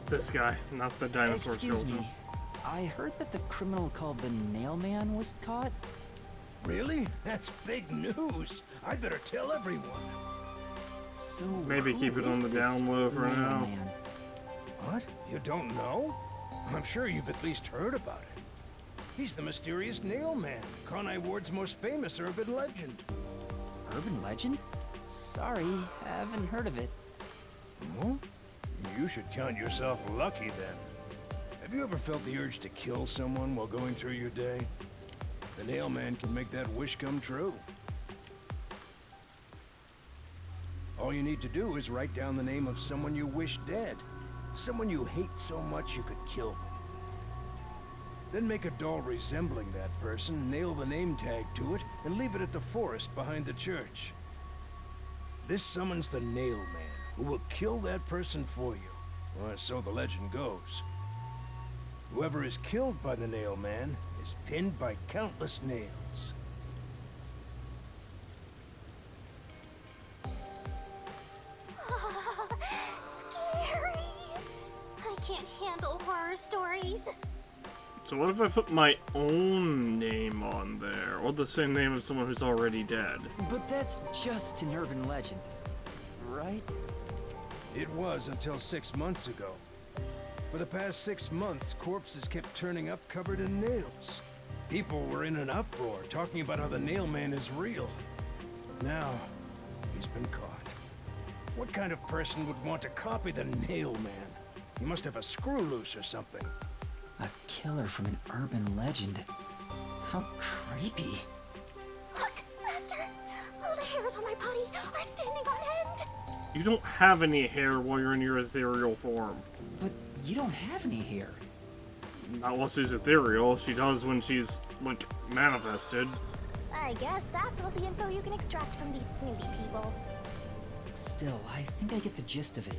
This guy, not the dinosaur Excuse skeleton. me. I heard that the criminal called the Nailman was caught. Really? That's big news. I'd better tell everyone. So Maybe who keep it on is the this down low for now. Nailman? What? You don't know? I'm sure you've at least heard about it. He's the mysterious Nailman, Kanai Ward's most famous urban legend. Urban legend? Sorry, I haven't heard of it. Huh? You should count yourself lucky then. Have you ever felt the urge to kill someone while going through your day? The Nailman can make that wish come true. All you need to do is write down the name of someone you wish dead. Someone you hate so much you could kill them. Then make a doll resembling that person, nail the name tag to it, and leave it at the forest behind the church. This summons the Nailman, who will kill that person for you. Or so the legend goes. Whoever is killed by the Nailman is pinned by countless nails. Scary. I can't handle horror stories. So what if I put my own name on there? Or the same name of someone who's already dead? But that's just an urban legend, right? It was until 6 months ago. For the past 6 months, corpses kept turning up covered in nails. People were in an uproar, talking about how the Nailman is real. Now, he's been caught. What kind of person would want to copy the Nailman? He must have a screw loose or something. A killer from an urban legend. How creepy. Look, Master! All the hairs on my body are standing on end! You don't have any hair while you're in your ethereal form. But you don't have any hair. Not while she's ethereal. She does when she's, like, manifested. I guess that's all the info you can extract from these snooty people. Still, I think I get the gist of it.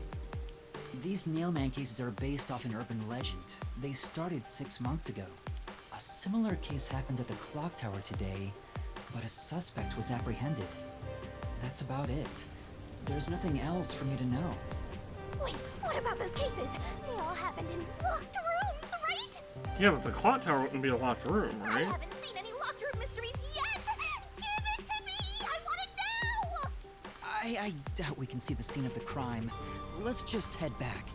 These Nailman cases are based off an urban legend. They started 6 months ago. A similar case happened at the clock tower today, but a suspect was apprehended. That's about it. There's nothing else for me to know. Wait, what about those cases? They all happened in locked rooms, right? Yeah, but the clock tower wouldn't be a locked room, I right? haven't seen any locked room mysteries yet! Give it to me! I want it now! I doubt we can see the scene of the crime. Let's just head back.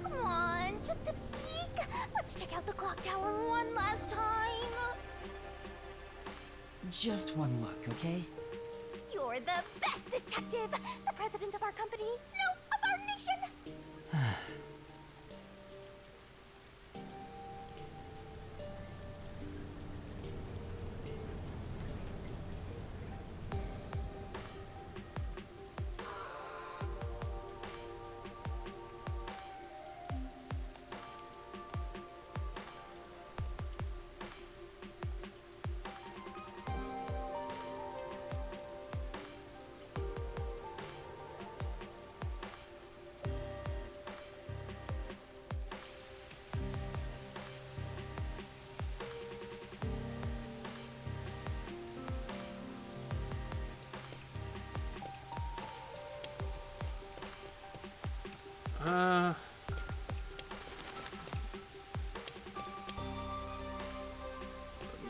Come on, just a peek. Let's check out the clock tower one last time. Just one look, okay? You're the best detective! The president of our company, no, of our nation!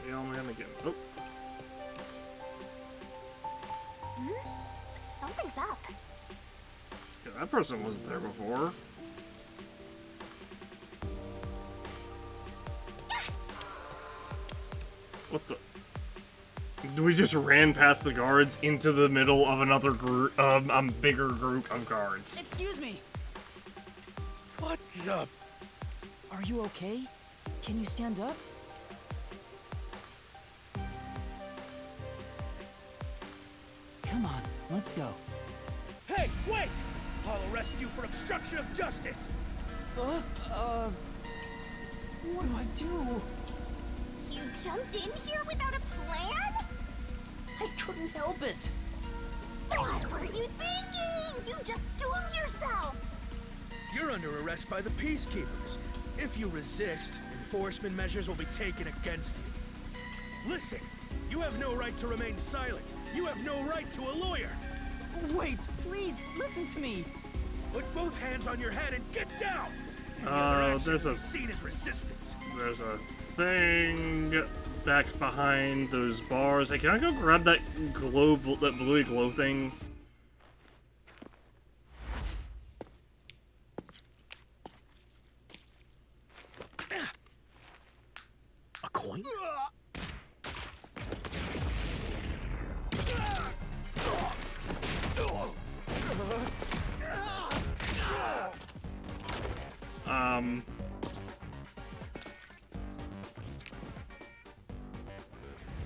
Nailman again. Oh. Something's up. Yeah, that person wasn't there before. What the? We just ran past the guards into the middle of another group, bigger group of guards. Excuse me! What the? Are you okay? Can you stand up? Come on, let's go. Hey, wait! I'll arrest you for obstruction of justice! What do I do? You jumped in here without a plan? couldn't help it. What were you thinking? You just doomed yourself! You're under arrest by the Peacekeepers. If you resist, enforcement measures will be taken against you. Listen, you have no right to remain silent. You have no right to a lawyer. Wait, please, listen to me. Put both hands on your head and get down! There's a seen as resistance. There's a thing back behind those bars. Hey, can I go grab that that bluey glow thing? A coin?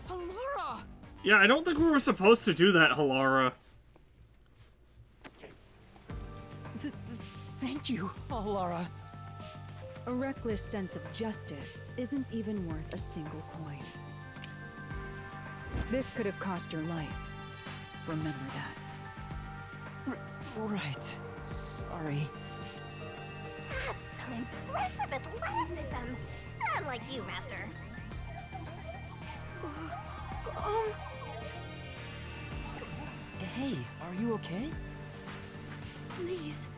Halara! Yeah, I don't think we were supposed to do that, Halara. Thank you, Alara. A reckless sense of justice isn't even worth a single coin. This could have cost your life. Remember that. Right. Sorry. That's some impressive athleticism! Unlike you, Master. Hey, are you okay? Please,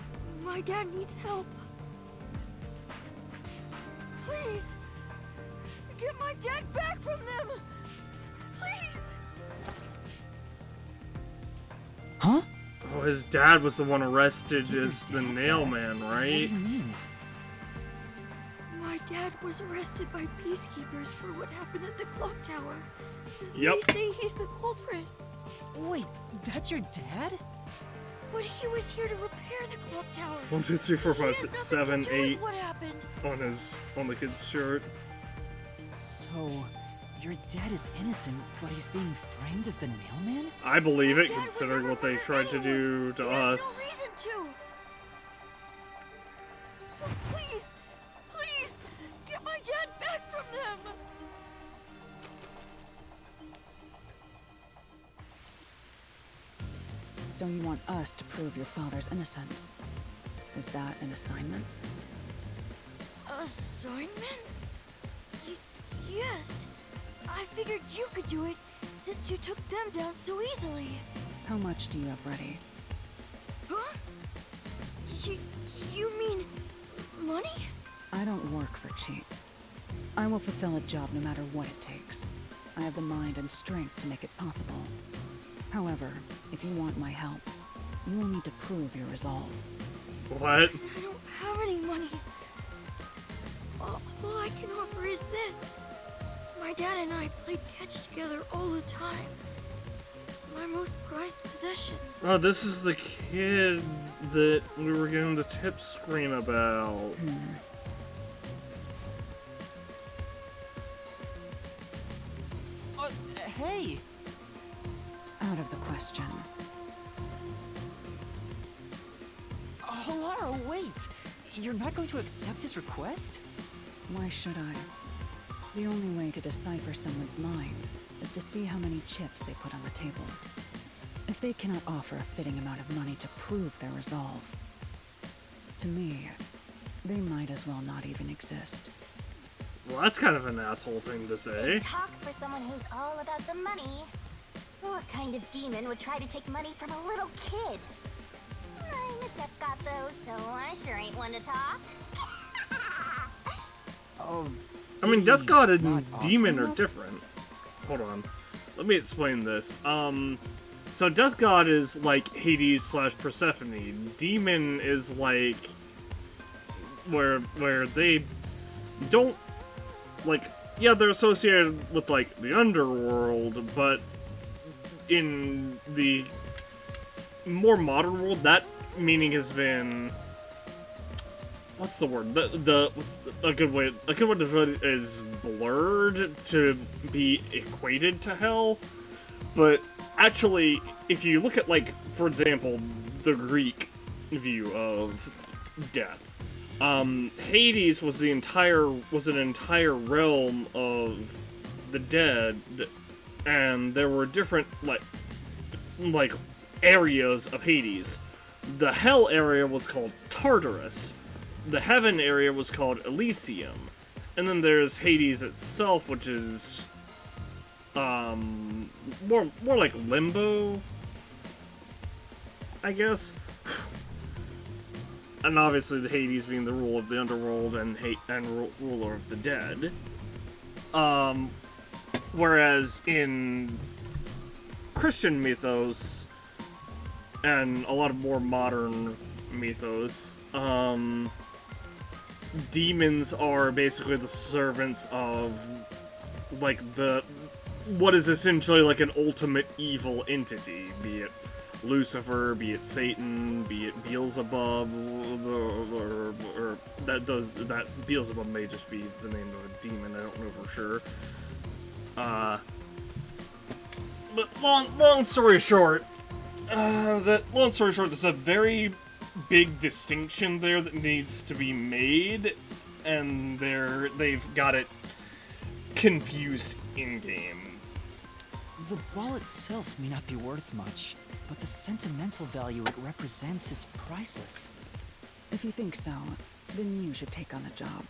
my dad needs help. Please, get my dad back from them. Please. Huh? Oh, his dad was the one arrested as the nail man, right? What do you mean? My dad was arrested by peacekeepers for what happened at the clock tower. Yep. They say he's the culprit. Wait, that's your dad? But he was here to repair the clock tower. 1, 2, 3, 4, 5, He has 6, nothing 7, to do with 8 what happened. on the kid's shirt. So, your dad is innocent, but he's being framed as the nailman? I believe it, Dad would considering never what they hurt tried to do to anyone. us. He has no reason to. So please, please, get my dad back from them. So you want us to prove your father's innocence? Is that an assignment? Assignment? Yes. I figured you could do it since you took them down so easily. How much do you have ready? Huh? You mean money? I don't work for cheap. I will fulfill a job no matter what it takes. I have the mind and strength to make it possible. However, if you want my help, you will need to prove your resolve. What? I don't have any money. All I can offer is this. My dad and I played catch together all the time. It's my most prized possession. Oh, this is the kid that we were getting the tip screen about. Hey! Out of the question. Halara, wait! You're not going to accept his request? Why should I? The only way to decipher someone's mind is to see how many chips they put on the table. If they cannot offer a fitting amount of money to prove their resolve, to me, they might as well not even exist. Well, that's kind of an asshole thing to say. Big talk for someone who's all about the money. What kind of demon would try to take money from a little kid? I'm a deaf god though, so I sure ain't one to talk. I mean, Death God and Demon are different. Hold on. Let me explain this. So Death God is like Hades / Persephone. Demon is like where they don't like, yeah, they're associated with like the underworld, but in the more modern world, that meaning has been, what's the word? What's a good way to put it is blurred to be equated to hell. But actually, if you look at, like, for example, the Greek view of death, Hades was an entire realm of the dead and there were different like areas of Hades. The Hell area was called Tartarus. The Heaven area was called Elysium. And then there's Hades itself, which is more like Limbo, I guess. And obviously the Hades being the rule of the underworld and ruler of the dead. Whereas in Christian mythos and a lot of more modern mythos, demons are basically the servants of like what is essentially like an ultimate evil entity, be it Lucifer, be it Satan, be it Beelzebub, or that Beelzebub may just be the name of a demon. I don't know for sure. But long story short, there's a very big distinction there that needs to be made, and they've got it confused in game. The ball itself may not be worth much, but the sentimental value it represents is priceless. If you think so, then you should take on the job.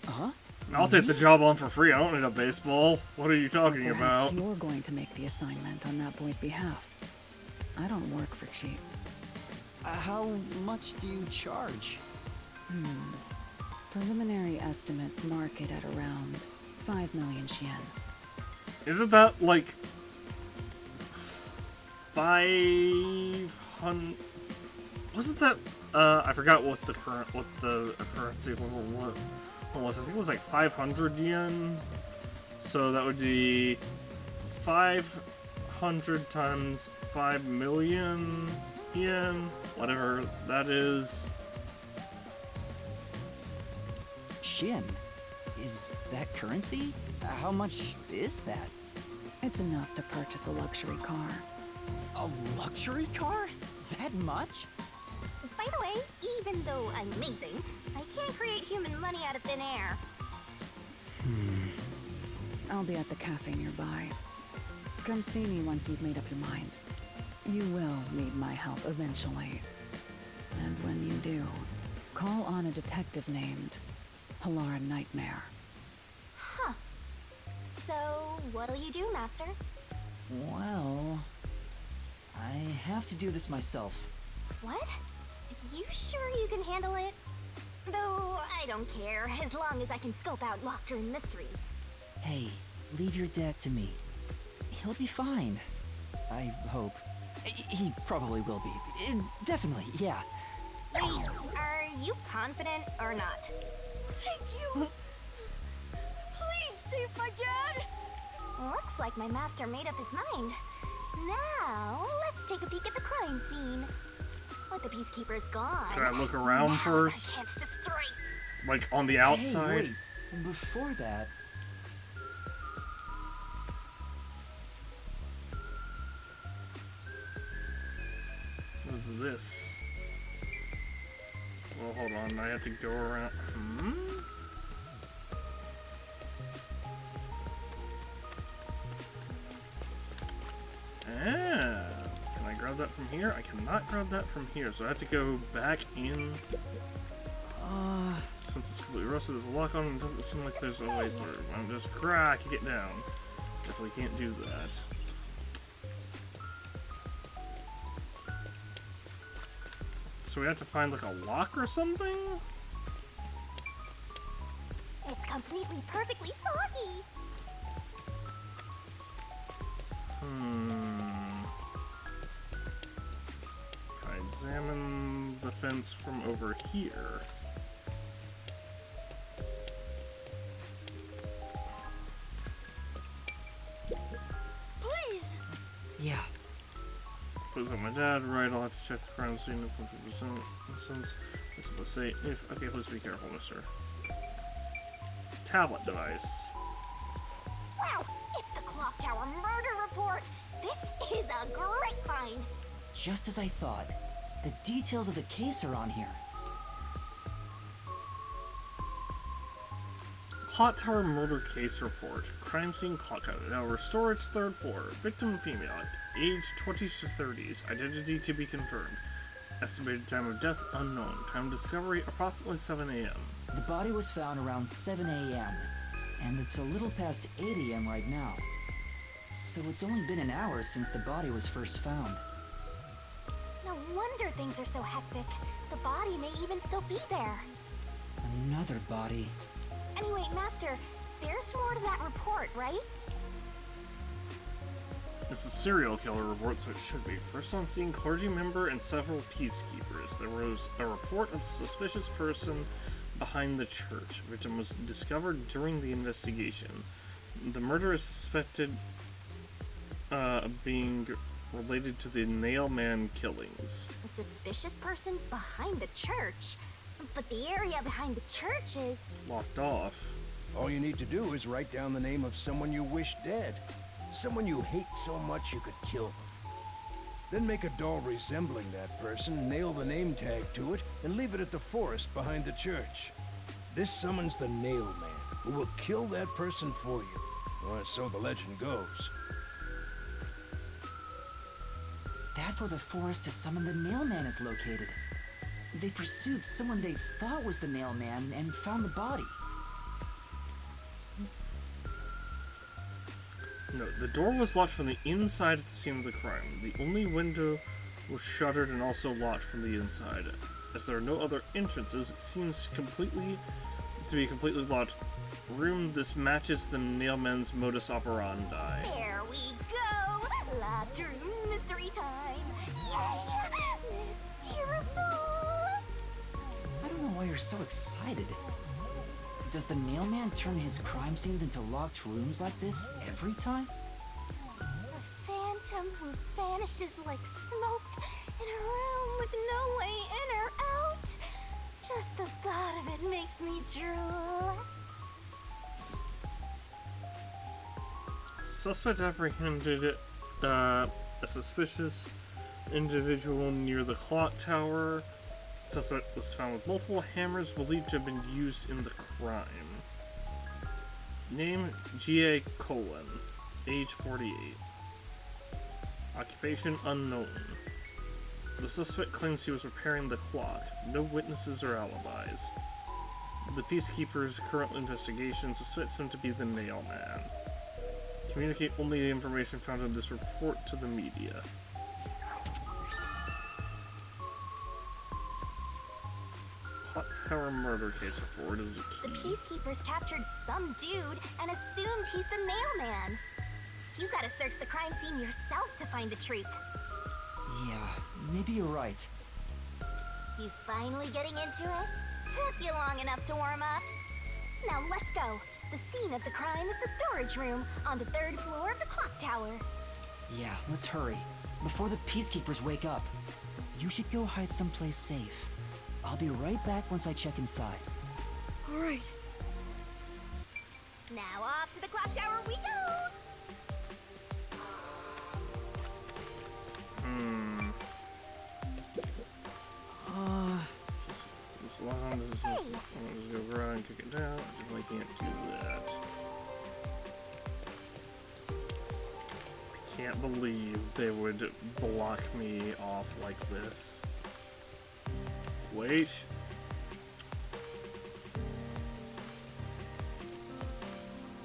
Huh? I'll take the job on for free. I don't need a baseball. What are you talking Perhaps about? you're going to make the assignment on that boy's behalf. I don't work for cheap. How much do you charge? Preliminary estimates mark it at around 5 million yen. Isn't that like 500? Wasn't that? I forgot what the currency was. I think it was like 500 yen. So that would be 500 times 5 million yen, whatever that is. Shin? Is that currency? How much is that? It's enough to purchase a luxury car. A luxury car? That much? By the way, even though I'm amazing, I can't create human money out of thin air. I'll be at the cafe nearby. Come see me once you've made up your mind. You will need my help eventually. And when you do, call on a detective named Halara Nightmare. Huh. So, what'll you do, Master? Well, I have to do this myself. What? You sure you can handle it? Though, I don't care, as long as I can scope out locked-room mysteries. Hey, leave your dad to me. He'll be fine. I hope. He probably will be. Definitely, yeah. Wait, are you confident or not? Thank you! Please save my dad! Looks like my master made up his mind. Now, let's take a peek at the crime scene. With the peacekeepers gone, Can I look around now's first? our chance to strike. Like on the outside? Hey, wait. Before that... What is this? Well, hold on. I have to go around. Ah. Can I grab that from here? I cannot grab that from here, so I have to go back in. Since it's completely rusted, there's a lock on and it doesn't seem like there's a way through. I'm just cracking it down. Definitely can't do that. So we have to find like a lock or something? It's completely perfectly soggy. Can I examine the fence from over here? Please! Yeah. Looks like my dad, right? I'll have to check the crime scene if 100% since this is the say if. Okay, please be careful, mister. Tablet device. Wow, it's the Clock Tower murder report. This is a great find. Just as I thought. The details of the case are on here. Clock Tower murder case report. Crime scene clock tower, storage, third floor. Victim female, age 20s to 30s. Identity to be confirmed. Estimated time of death unknown. Time of discovery approximately 7 a.m. The body was found around 7 a.m. and it's a little past 8 a.m. right now. So it's only been an hour since the body was first found. No wonder things are so hectic. The body may even still be there. Another body. Anyway, Master, there's more to that report, right? It's a serial killer report, so it should be. First on scene, clergy member and several peacekeepers. There was a report of a suspicious person behind the church. Victim was discovered during the investigation. The murder is suspected of being related to the Nailman killings. A suspicious person behind the church? But the area behind the church is... locked off. All you need to do is write down the name of someone you wish dead. Someone you hate so much you could kill them. Then make a doll resembling that person, nail the name tag to it, and leave it at the forest behind the church. This summons the Nailman, who will kill that person for you. Or so the legend goes. That's where the forest to summon the Nailman is located. They pursued someone they thought was the Nailman and found the body. No, the door was locked from the inside at the scene of the crime. The only window was shuttered and also locked from the inside. As there are no other entrances, it seems to be a completely locked room. This matches the Nailman's modus operandi. There we go! Locked room mystery time! Yay! Mysteriful! I don't know why you're so excited. Does the Nailman turn his crime scenes into locked rooms like this every time? A phantom who vanishes like smoke in a room with no way in or out. Just the thought of it makes me drool. Suspect apprehended a suspicious individual near the clock tower. Suspect was found with multiple hammers believed to have been used in the crime. Name G.A. Colon. Age 48. Occupation unknown. The suspect claims he was repairing the clock. No witnesses or alibis. The peacekeeper's current investigation suspects him to be the Nailman. Communicate only the information found in this report to the media. Tower murder case report is a key. The peacekeepers captured some dude and assumed he's the Nailman. You gotta search the crime scene yourself to find the truth. Yeah, maybe you're right. You finally getting into it? Took you long enough to warm up. Now let's go. The scene of the crime is the storage room on the 3rd floor of the clock tower. Yeah, let's hurry. Before the peacekeepers wake up. You should go hide someplace safe. I'll be right back once I check inside. All right. Now off to the clock tower we go! This long as just go around and kick it down. I definitely can't do that. I can't believe they would block me off like this. Wait.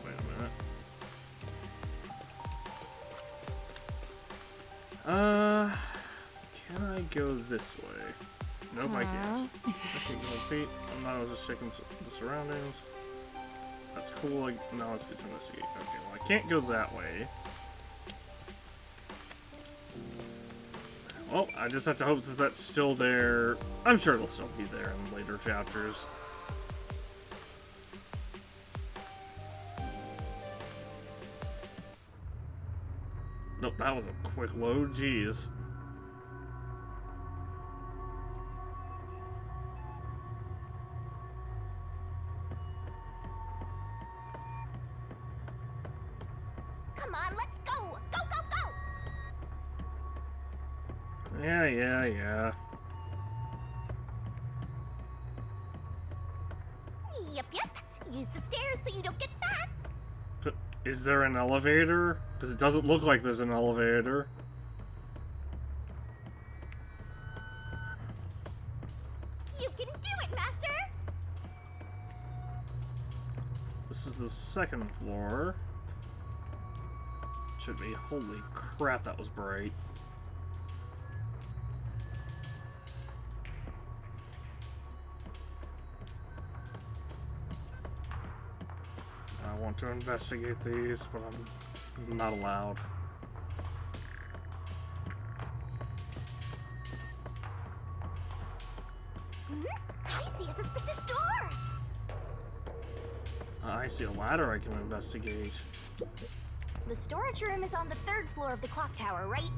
Wait a minute. Can I go this way? Nope, I can't. I can't go feet. I'm not. I was just checking the surroundings. That's cool. Now let's get to investigate. Okay, well I can't go that way. Well, I just have to hope that that's still there. I'm sure it'll still be there in later chapters. Nope, that was a quick load. Jeez. Come on, let's go! Go, go, go! Yeah. Yep. Use the stairs so you don't get fat. But is there an elevator? Because it doesn't look like there's an elevator. You can do it, Master! This is the second floor. Should be. Holy crap, that was bright. I want to investigate these, but I'm not allowed. I see a suspicious door! I see a ladder I can investigate. The storage room is on the 3rd floor of the clock tower, right?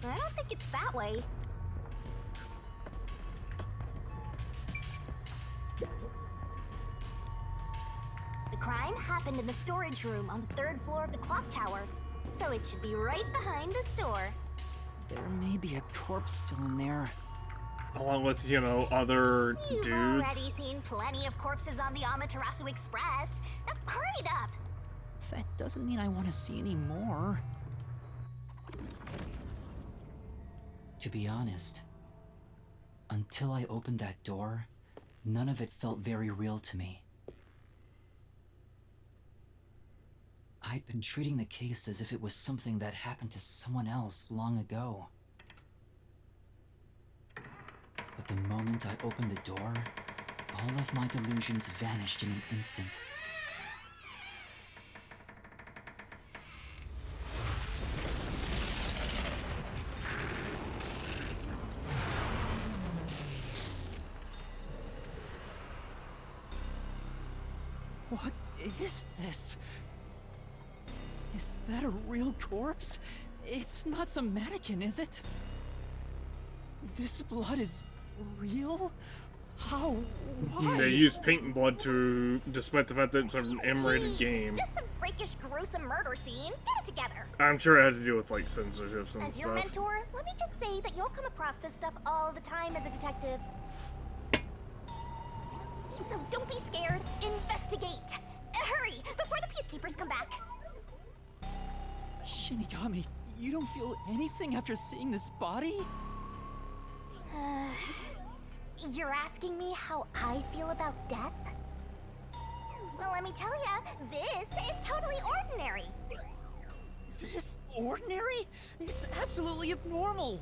I don't think it's that way. The crime happened in the storage room on the 3rd floor of the clock tower, so it should be right behind the store. There may be a corpse still in there. Along with, you know, other You've dudes. already seen plenty of corpses on the Amaterasu Express. Now hurry it up! That doesn't mean I want to see any more. To be honest, until I opened that door, none of it felt very real to me. I'd been treating the case as if it was something that happened to someone else long ago. But the moment I opened the door, all of my delusions vanished in an instant. What is this? Is that a real corpse? It's not some mannequin, is it? This blood is real? How? Why? They use paint and blood to, despite the fact that it's an M-rated game. It's just some freakish, gruesome murder scene. Get it together. I'm sure it had to do with like censorships and As stuff. your mentor, let me just say that you'll come across this stuff all the time as a detective. So don't be scared. Investigate. Hurry, before the peacekeepers come back. Shinigami, you don't feel anything after seeing this body? You're asking me how I feel about death? Well, let me tell ya, this is totally ordinary. This ordinary? It's absolutely abnormal.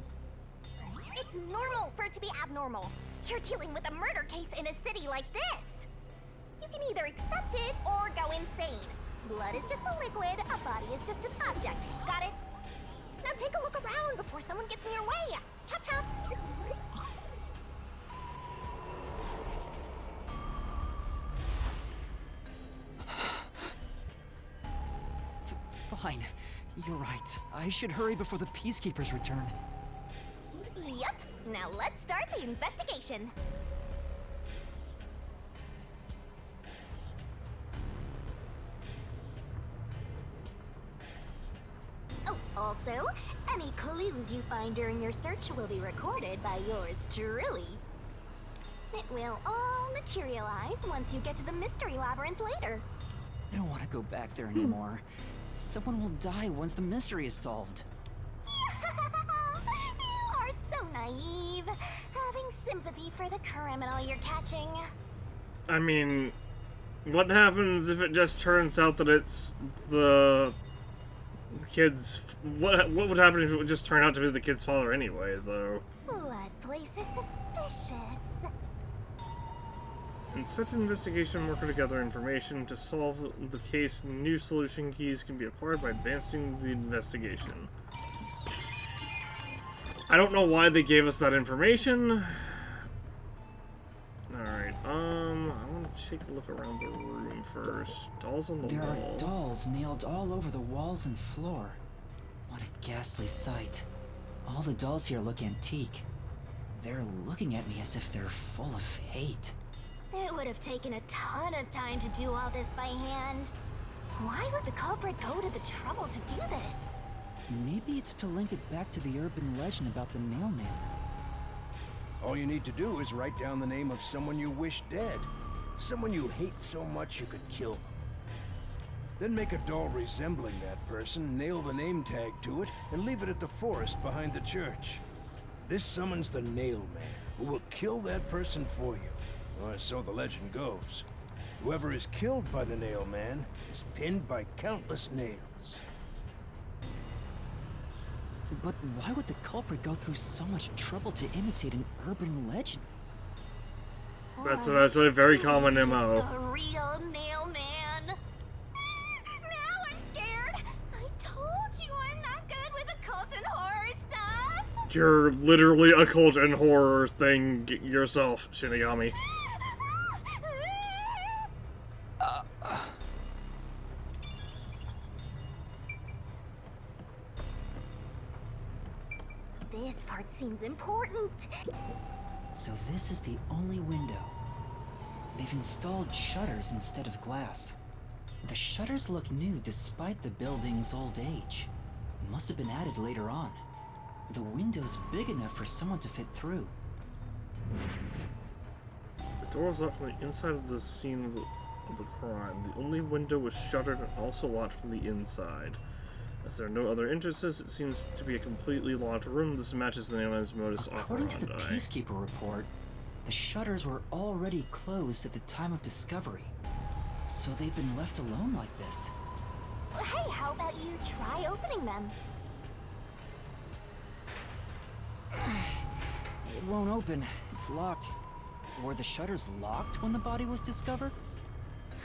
It's normal for it to be abnormal. You're dealing with a murder case in a city like this. You can either accept it or go insane. Blood is just a liquid, a body is just an object. Got it? Now take a look around before someone gets in your way. Chop chop. Fine. You're right. I should hurry before the peacekeepers return. Yep. Now let's start the investigation. Oh, also, any clues you find during your search will be recorded by yours truly. It will all materialize once you get to the mystery labyrinth later. I don't want to go back there anymore. Someone will die once the mystery is solved. You are so naive, having sympathy for the criminal you're catching. I mean, what happens if it just turns out that it's the kid's... What would happen if it would just turn out to be the kid's father anyway, though? What place is suspicious? Inspect and investigation worker to gather information. To solve the case, new solution keys can be acquired by advancing the investigation. I don't know why they gave us that information. Alright, I want to take a look around the room first. Dolls on the There wall. are dolls nailed all over the walls and floor. What a ghastly sight. All the dolls here look antique. They're looking at me as if they're full of hate. It would have taken a ton of time to do all this by hand. Why would the culprit go to the trouble to do this? Maybe it's to link it back to the urban legend about the mailman. All you need to do is write down the name of someone you wish dead. Someone you hate so much you could kill them. Then make a doll resembling that person, nail the name tag to it, and leave it at the forest behind the church. This summons the Nail Man, who will kill that person for you. Or so the legend goes. Whoever is killed by the Nail Man is pinned by countless nails. But why would the culprit go through so much trouble to imitate an urban legend? That's actually a very common MO. The real Nail Man. Now I'm scared. I told you I'm not good with occult and horror stuff. You're literally a cult and horror thing yourself, Shinigami. This part seems important. So this is the only window. They've installed shutters instead of glass. The shutters look new despite the building's old age. Must have been added later on. The window's big enough for someone to fit through. The door is locked from the inside of the scene of the crime. The only window was shuttered and also locked from the inside. As there are no other entrances, it seems to be a completely locked room. This matches the Nail Man's modus operandi. According to the Peacekeeper report, the shutters were already closed at the time of discovery. So they've been left alone like this. Hey, how about you try opening them? It won't open. It's locked. Were the shutters locked when the body was discovered?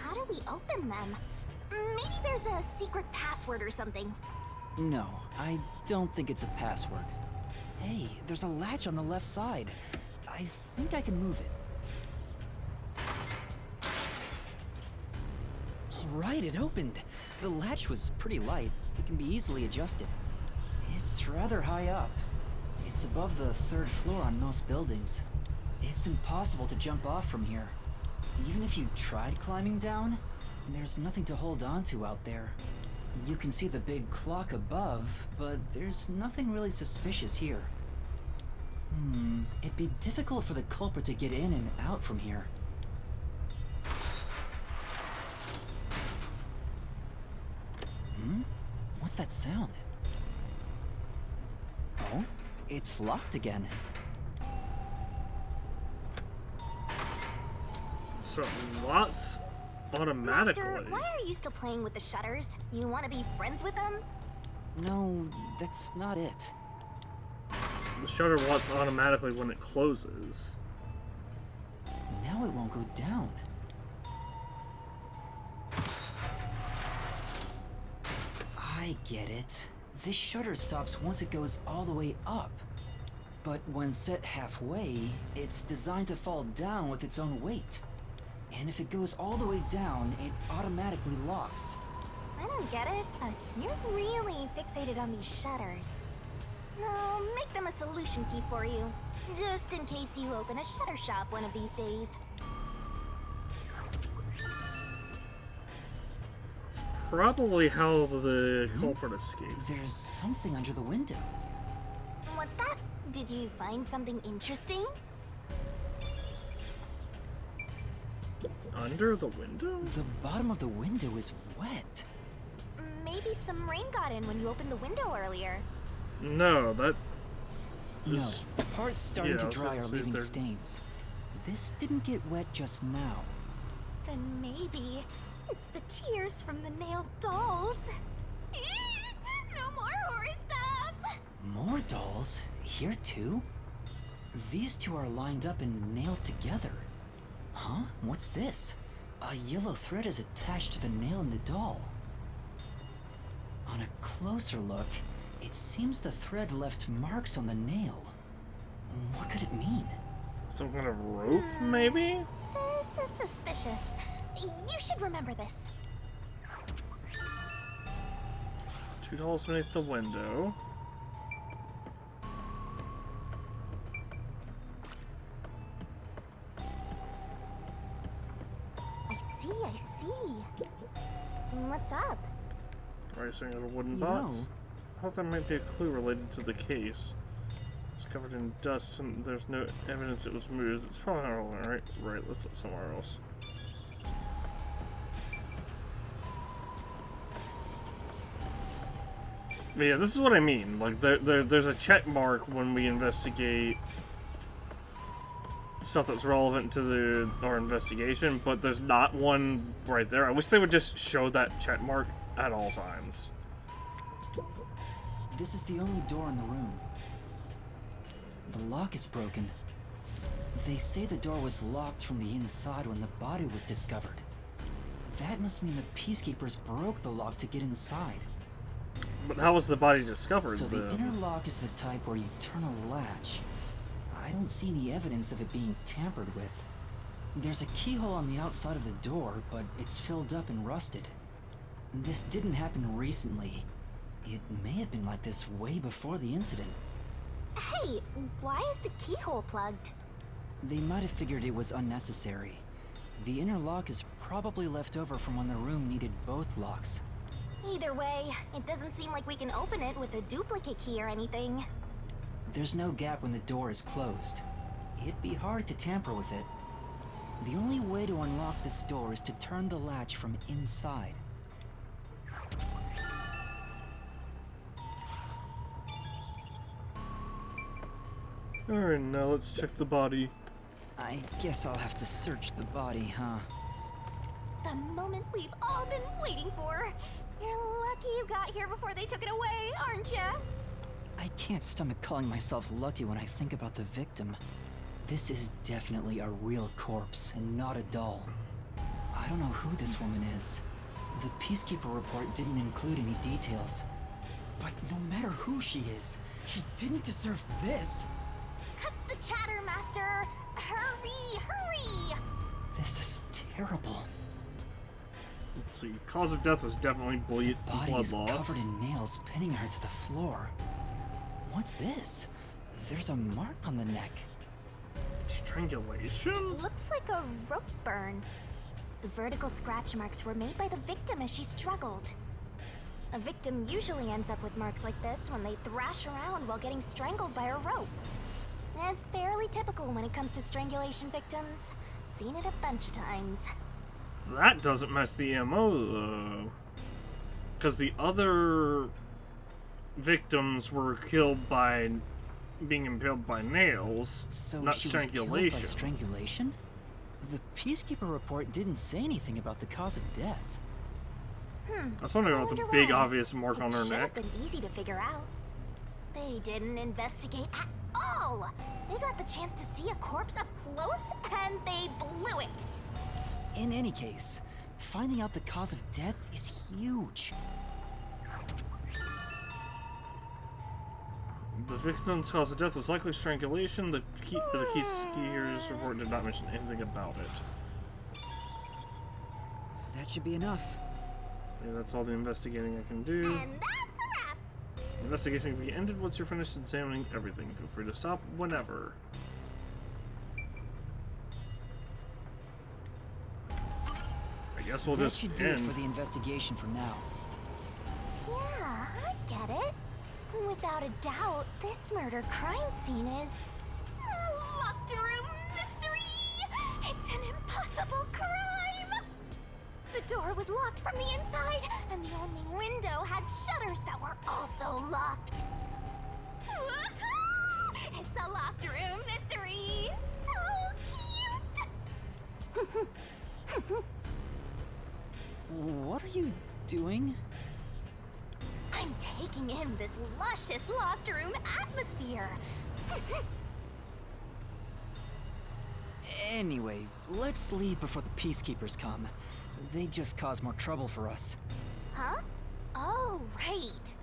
How do we open them? Maybe there's a secret password or something. No, I don't think it's a password. Hey, there's a latch on the left side. I think I can move it. Alright, it opened. The latch was pretty light. It can be easily adjusted. It's rather high up. It's above the 3rd floor on most buildings. It's impossible to jump off from here. Even if you tried climbing down, there's nothing to hold on to out there. You can see the big clock above, but there's nothing really suspicious here. It'd be difficult for the culprit to get in and out from here. What's that sound? Oh, it's locked again. So lots automatically. Master, why are you still playing with the shutters? You want to be friends with them? No, that's not it. The shutter locks automatically when it closes. Now it won't go down. I get it. This shutter stops once it goes all the way up. But when set halfway, it's designed to fall down with its own weight. And if it goes all the way down, it automatically locks. I don't get it. You're really fixated on these shutters. No, make them a solution key for you. Just in case you open a shutter shop one of these days. Probably how the culprit escaped. There's something under the window. What's that? Did you find something interesting? Under the window? The bottom of the window is wet. Maybe some rain got in when you opened the window earlier. No, that No, the parts starting to I was dry gonna are say leaving there- stains. This didn't get wet just now. Then maybe it's the tears from the nailed dolls. No more horror stuff! More dolls? Here too? These two are lined up and nailed together. Huh? What's this? A yellow thread is attached to the nail in the doll. On a closer look, it seems the thread left marks on the nail. What could it mean? Some kind of rope, maybe? This is suspicious. You should remember this. 2 dolls beneath the window. I see. What's up? Racing of a wooden You box. know- I thought there might be a clue related to the case. It's covered in dust and there's no evidence it was moved. It's probably not relevant, right? Right, let's look somewhere else. But yeah, this is what I mean. Like, there's a check mark when we investigate stuff that's relevant to our investigation, but there's not one right there. I wish they would just show that check mark at all times. This is the only door in the room. The lock is broken. They say the door was locked from the inside when the body was discovered. That must mean the Peacekeepers broke the lock to get inside. But how was the body discovered? So the inner lock is the type where you turn a latch. I don't see any evidence of it being tampered with. There's a keyhole on the outside of the door, but it's filled up and rusted. This didn't happen recently. It may have been like this way before the incident. Hey, why is the keyhole plugged? They might have figured it was unnecessary. The inner lock is probably left over from when the room needed both locks. Either way, it doesn't seem like we can open it with a duplicate key or anything. There's no gap when the door is closed. It'd be hard to tamper with it. The only way to unlock this door is to turn the latch from inside. Alright, now let's check the body. I guess I'll have to search the body, huh? The moment we've all been waiting for. You're lucky you got here before they took it away, aren't ya? I can't stomach calling myself lucky when I think about the victim. This is definitely a real corpse and not a doll. I don't know who this woman is. The Peacekeeper report didn't include any details. But no matter who she is, she didn't deserve this. Cut the chatter, Master! Hurry, hurry! This is terrible. Let's see. Cause of death was definitely blood Body's loss. covered in nails, pinning her to the floor. What's this? There's a mark on the neck. Strangulation? Looks like a rope burn. The vertical scratch marks were made by the victim as she struggled. A victim usually ends up with marks like this when they thrash around while getting strangled by a rope. It's fairly typical when it comes to strangulation victims. Seen it a bunch of times. That doesn't match the MO, though. Because the other victims were killed by being impaled by nails, So not she strangulation. was killed by strangulation? The Peacekeeper report didn't say anything about the cause of death. I was wondering about the big obvious mark on her Should have neck. been easy to figure out. They didn't investigate at all. They got the chance to see a corpse up close, and they blew it. In any case, finding out the cause of death is huge. The victim's cause of death was likely strangulation. The Keys report did not mention anything about it. That should be enough. Yeah, that's all the investigating I can do. And that's a wrap. Investigation can be ended once you're finished examining everything. Feel free to stop whenever. I guess we'll that just should do end. it for the investigation for now. Yeah, I get it. Without a doubt, this murder crime scene is a locked room mystery. It's an impossible crime. The door was locked from the inside, and the only window had shutters that were also locked. It's a locked room mystery. So cute. What are you doing? I'm taking in this luscious locked room atmosphere. Anyway, let's leave before the Peacekeepers come. They just cause more trouble for us. Huh? Oh, right.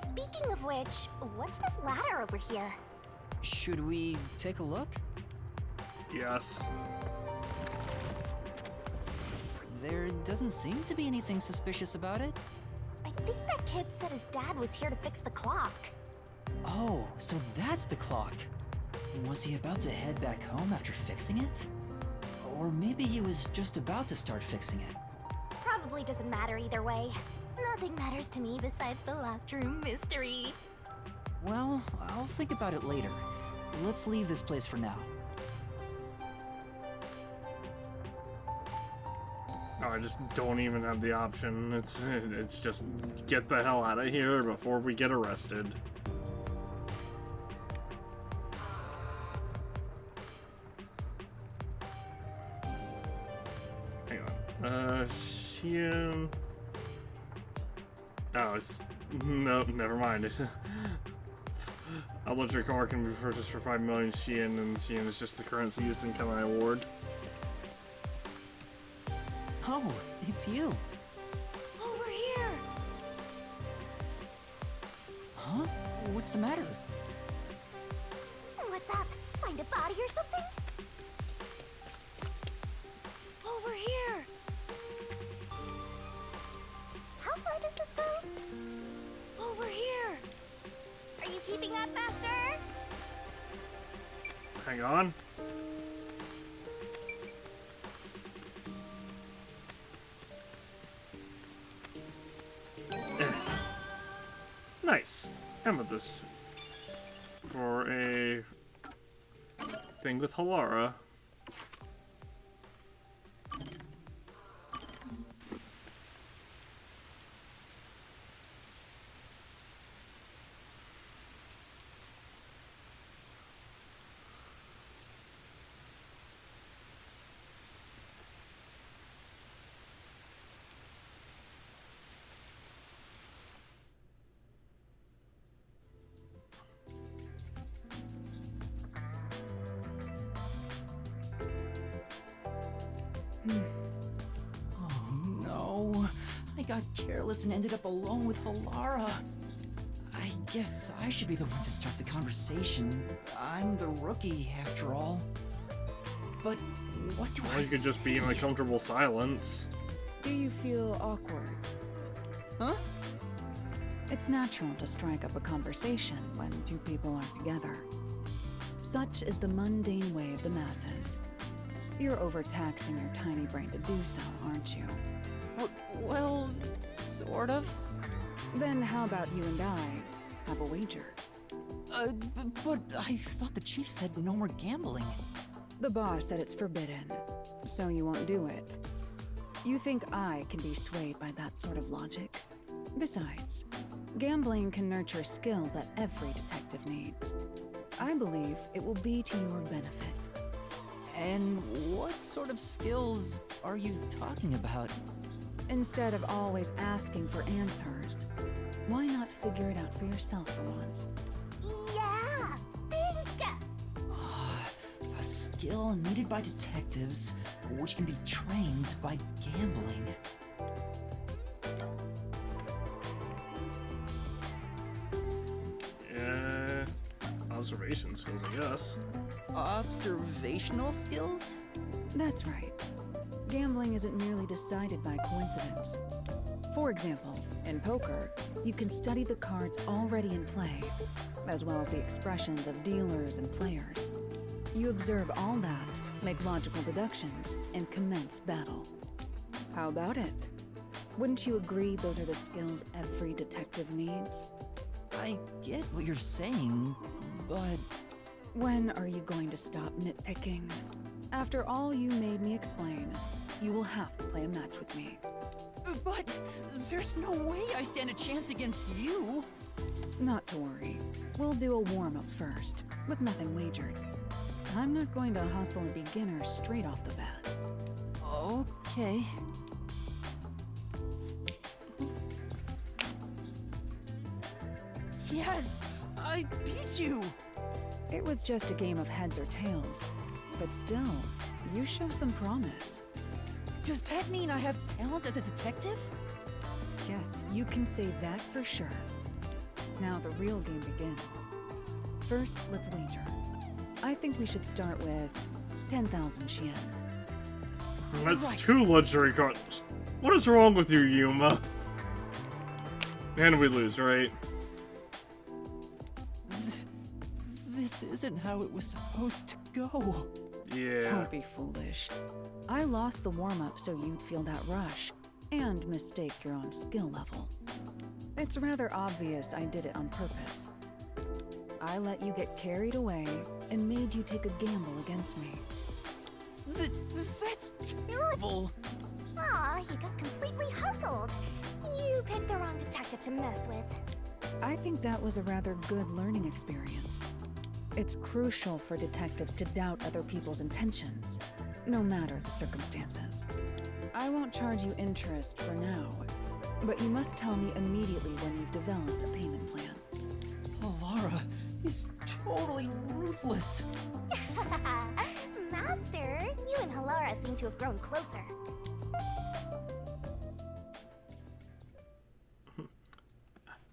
Speaking of which, what's this ladder over here? Should we take a look? Yes. There doesn't seem to be anything suspicious about it. I think that kid said his dad was here to fix the clock. Oh, so that's the clock. Was he about to head back home after fixing it? Or maybe he was just about to start fixing it. Probably doesn't matter either way. Nothing matters to me besides the locked room mystery. Well, I'll think about it later. let's leave this place for now. No, I just don't even have the option. It's just get the hell out of here before we get arrested. Hang on. Xian. Oh, it's no, never mind. A luxury car can be purchased for 5 million Xian, and Xian is just the currency used in Kanai Award. Oh, it's you. Over here! Huh? What's the matter? What's up? Find a body or something? Over here! How far does this go? Over here! Are you keeping up faster? Hang on. Nice. Amethyst. For a thing with Halara. Oh no, I got careless and ended up alone with Halara. I guess I should be the one to start the conversation. I'm the rookie, after all. But what do Or I you could just be in a comfortable silence. Do you feel awkward? Huh? It's natural to strike up a conversation when two people are together. Such is the mundane way of the masses. You're overtaxing your tiny brain to do so, aren't you? Well, sort of. Then how about you and I have a wager? But I thought the chief said no more gambling. The boss said it's forbidden, so you won't do it. You think I can be swayed by that sort of logic? Besides, gambling can nurture skills that every detective needs. I believe it will be to your benefit. And what sort of skills are you talking about? Instead of always asking for answers, why not figure it out for yourself for once? Yeah! Think! A skill needed by detectives, which can be trained by gambling. Yeah. Observation skills, I guess. Observational skills? That's right. Gambling isn't merely decided by coincidence. For example, in poker, you can study the cards already in play, as well as the expressions of dealers and players. You observe all that, make logical deductions, and commence battle. How about it? Wouldn't you agree those are the skills every detective needs? I get what you're saying, but... When are you going to stop nitpicking? After all you made me explain, you will have to play a match with me. But there's no way I stand a chance against you. Not to worry. We'll do a warm-up first, with nothing wagered. I'm not going to hustle a beginner straight off the bat. Okay. Yes! I beat you! It was just a game of heads or tails. But still, you show some promise. Does that mean I have talent as a detective? Yes, you can say that for sure. Now the real game begins. First, let's wager. I think we should start with 10,000 Xian. That's Right. 2 luxury cars. What is wrong with you, Yuma? And we lose, right? This isn't how it was supposed to go. Yeah. Don't be foolish. I lost the warm-up so you'd feel that rush, and mistake your own skill level. It's rather obvious I did it on purpose. I let you get carried away and made you take a gamble against me. That's terrible! Aw, you got completely hustled. You picked the wrong detective to mess with. I think that was a rather good learning experience. It's crucial for detectives to doubt other people's intentions, no matter the circumstances. I won't charge you interest for now, but you must tell me immediately when you've developed a payment plan. Alara is totally ruthless. Master, you and Halara seem to have grown closer.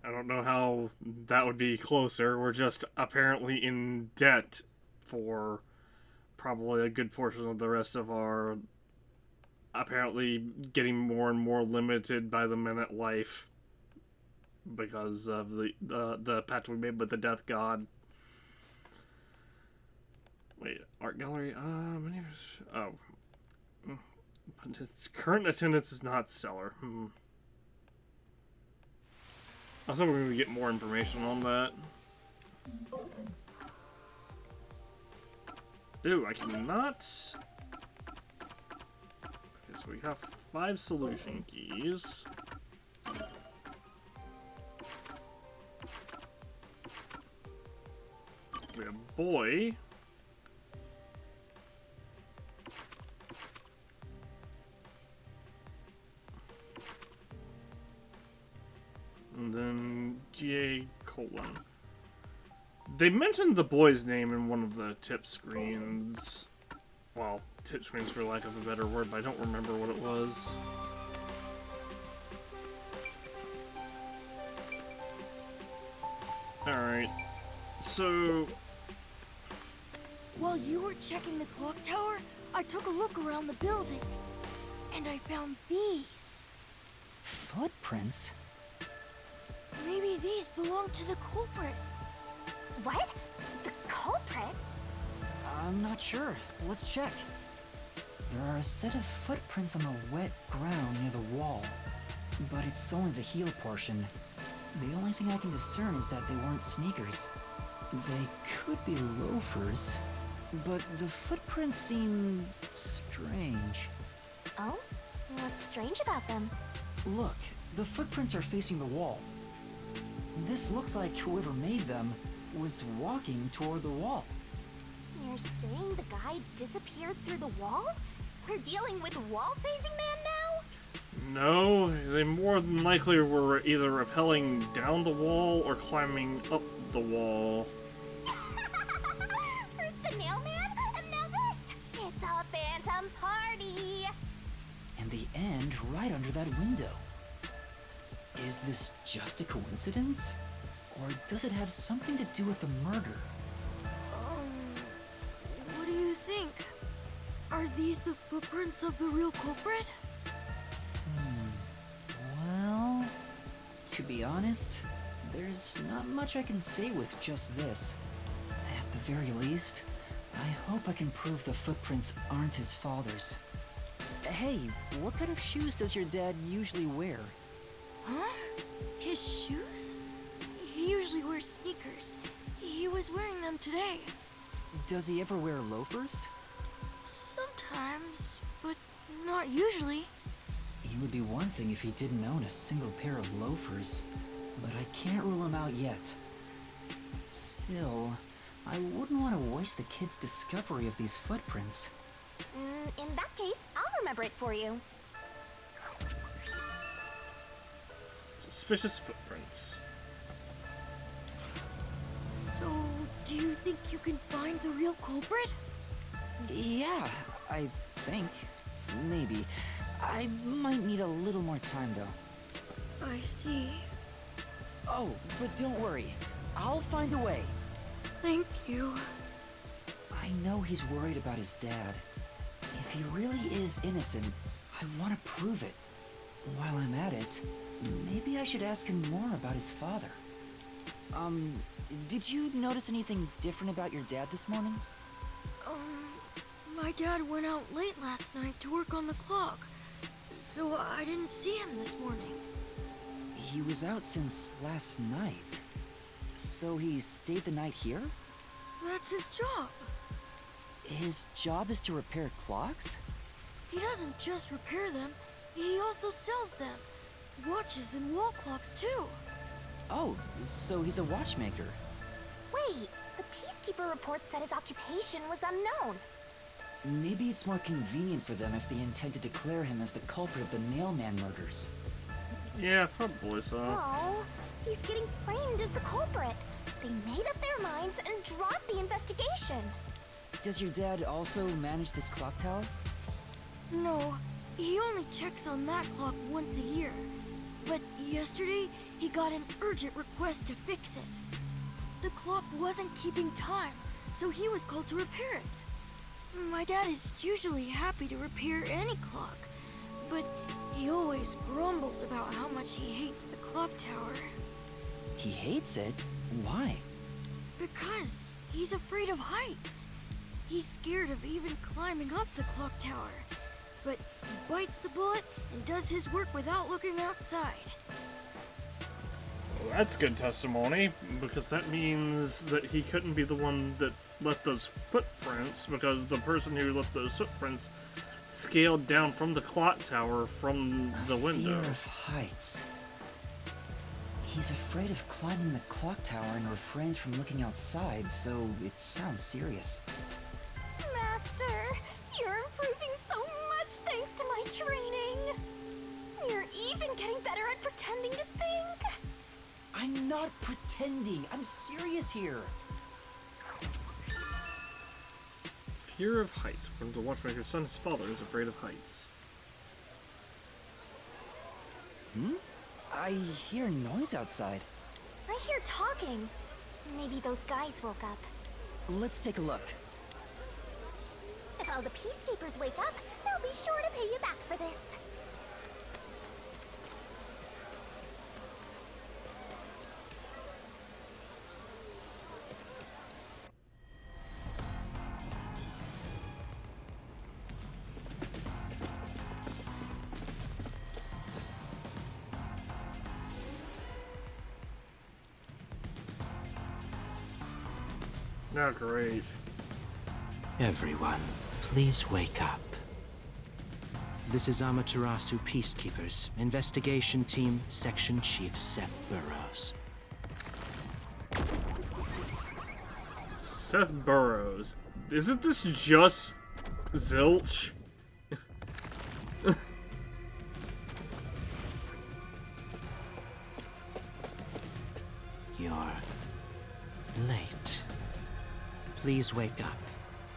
I don't know how that would be closer. We're just apparently in debt for probably a good portion of the rest of our apparently getting more and more limited by the minute life because of the pact we made with the Death God. Wait, art gallery? Oh. But its current attendance is not stellar. I was hoping we would get more information on that. Ooh, I cannot... Okay, so we have 5 solution keys. We have boy. And then GA colon. They mentioned the boy's name in one of the tip screens. Well, tip screens for lack of a better word, but I don't remember what it was. Alright. So... While you were checking the clock tower, I took a look around the building. And I found these. Footprints? Maybe these belong to the culprit. What? The culprit? I'm not sure. Let's check. There are a set of footprints on the wet ground near the wall, but it's only the heel portion. The only thing I can discern is that they weren't sneakers. They could be loafers, but the footprints seem strange. Oh? What's strange about them? Look, the footprints are facing the wall. This looks like whoever made them was walking toward the wall. You're saying the guy disappeared through the wall? We're dealing with wall-facing man now? No, they more than likely were either rappelling down the wall or climbing up the wall. First the nailman, and now this! It's a phantom party! And the end right under that window. Is this just a coincidence? Or does it have something to do with the murder? What do you think? Are these the footprints of the real culprit? Well, to be honest, there's not much I can say with just this. At the very least, I hope I can prove the footprints aren't his father's. Hey, what kind of shoes does your dad usually wear? Huh? His shoes? He usually wears sneakers. He was wearing them today. Does he ever wear loafers? Sometimes, but not usually. It would be one thing if he didn't own a single pair of loafers, but I can't rule him out yet. Still, I wouldn't want to waste the kid's discovery of these footprints. In that case, I'll remember it for you. Suspicious footprints. So, do you think you can find the real culprit? Yeah, I think. Maybe. I might need a little more time, though. I see. Oh, but don't worry. I'll find a way. Thank you. I know he's worried about his dad. If he really is innocent, I want to prove it. While I'm at it, maybe I should ask him more about his father. Did you notice anything different about your dad this morning? My dad went out late last night to work on the clock, so I didn't see him this morning. He was out since last night. So he stayed the night here? That's his job. His job is to repair clocks? He doesn't just repair them, he also sells them. Watches and wall clocks, too. Oh, so he's a watchmaker. Wait, the Peacekeeper report said his occupation was unknown. Maybe it's more convenient for them if they intend to declare him as the culprit of the Nailman murders. Yeah, probably so. Oh, he's getting framed as the culprit. They made up their minds and dropped the investigation. Does your dad also manage this clock tower? No, he only checks on that clock once a year. But yesterday, he got an urgent request to fix it. The clock wasn't keeping time, so he was called to repair it. My dad is usually happy to repair any clock, but he always grumbles about how much he hates the clock tower. He hates it? Why? Because he's afraid of heights. He's scared of even climbing up the clock tower. But he bites the bullet and does his work without looking outside. Well, that's good testimony, because that means that he couldn't be the one that left those footprints, because the person who left those footprints scaled down from the clock tower from the window. Fear of heights. He's afraid of climbing the clock tower and refrains from looking outside, so it sounds serious. Master, you're improving so much thanks to my training. You're even getting better at pretending to think. I'm not pretending. I'm serious here. Fear of heights. When the watchmaker's son, his father, is afraid of heights. I hear noise outside. I hear talking. Maybe those guys woke up. Let's take a look. If all the Peacekeepers wake up, they'll be sure to pay you back for this. Oh, great. Everyone, please wake up. This is Amaterasu Peacekeepers, Investigation Team, Section Chief Seth Burrows. Seth Burrows. Isn't this just zilch? You're late. Please wake up.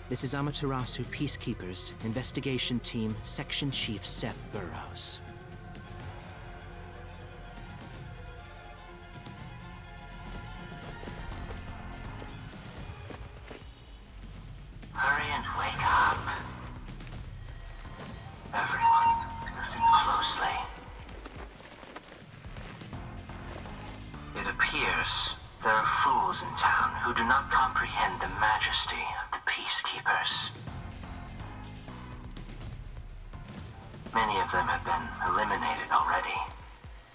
This is Amaterasu Peacekeepers, Investigation Team, Section Chief Seth Burrows. Hurry and wake up. Everyone, listen closely. It appears there are fools in town who do not comprehend the majesty of the Peacekeepers. Many of them have been eliminated already,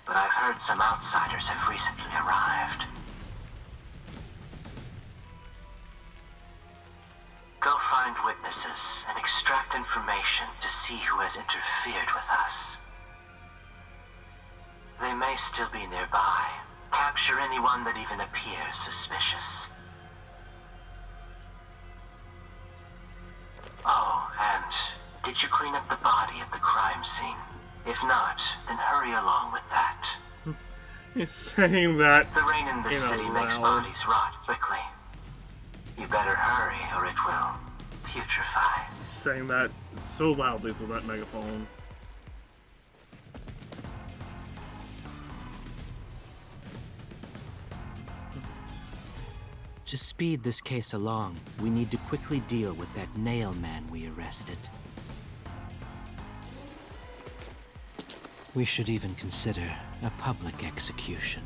but I've heard some outsiders have recently arrived. Go find witnesses and extract information to see who has interfered with us. They may still be nearby. Capture anyone that even appears suspicious. Oh, and did you clean up the body at the crime scene? If not, then hurry along with that. He's saying that The rain in this city makes bodies rot quickly. You better hurry or it will putrefy. He's saying that so loudly through that megaphone. To speed this case along, we need to quickly deal with that nail man we arrested. We should even consider a public execution.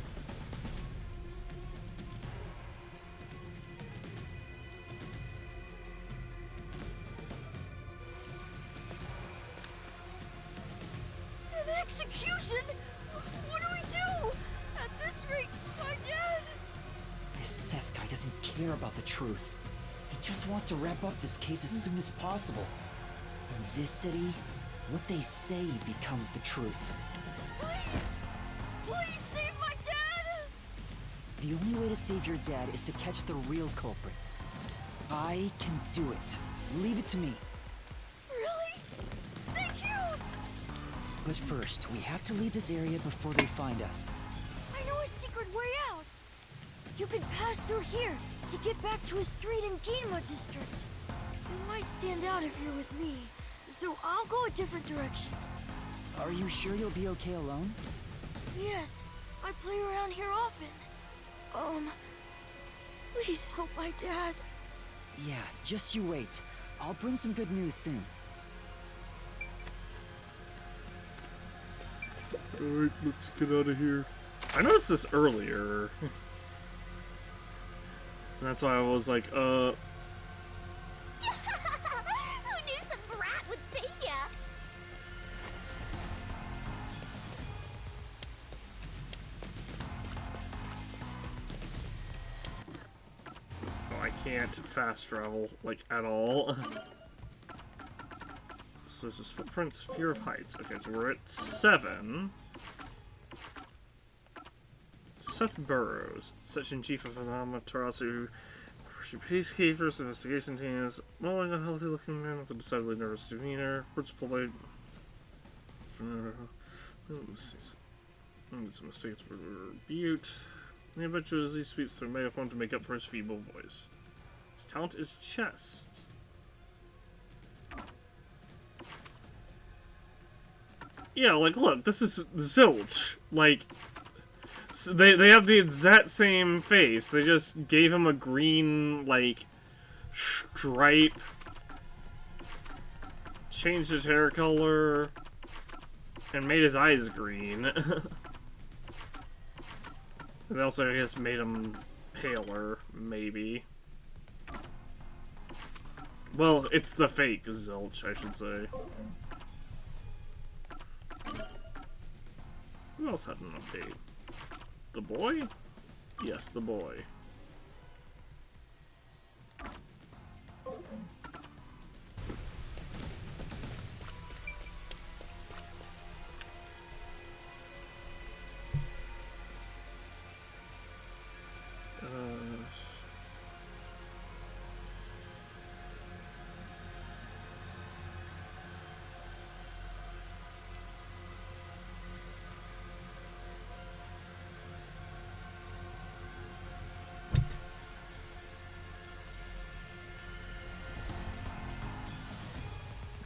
An execution? What do we do? At this rate, my dad... care about the truth. He just wants to wrap up this case as soon as possible. In this city, what they say becomes the truth. Please! Please save my dad! The only way to save your dad is to catch the real culprit. I can do it. Leave it to me. Really? Thank you! But first, we have to leave this area before they find us. I know a secret way out. You can pass through here to get back to a street in Ginma district. You might stand out if you're with me, so I'll go a different direction. Are you sure you'll be okay alone? Yes, I play around here often. Please help my dad. Yeah, just you wait. I'll bring some good news soon. Alright, let's get out of here. I noticed this earlier. That's why I was like, Who knew some brat would save ya? oh, I can't fast travel, like, at all. So this is footprints, fear of heights. Okay, so we're at 7. Seth Burrows, section chief of Amaterasu peacekeepers, investigation teams. Well, a healthy looking man with a decidedly nervous demeanor. Principal light. Some mistakes were rebuked. He eventually speaks through a megaphone to make up for his feeble voice. His talent is chess. Yeah, like, look, this is Zilch. Like, they have the exact same face. They just gave him a green, like, stripe. Changed his hair color. And made his eyes green. They also, I guess, made him paler, maybe. Well, it's the fake Zilch, I should say. Who else had an update? The boy? Yes, the boy.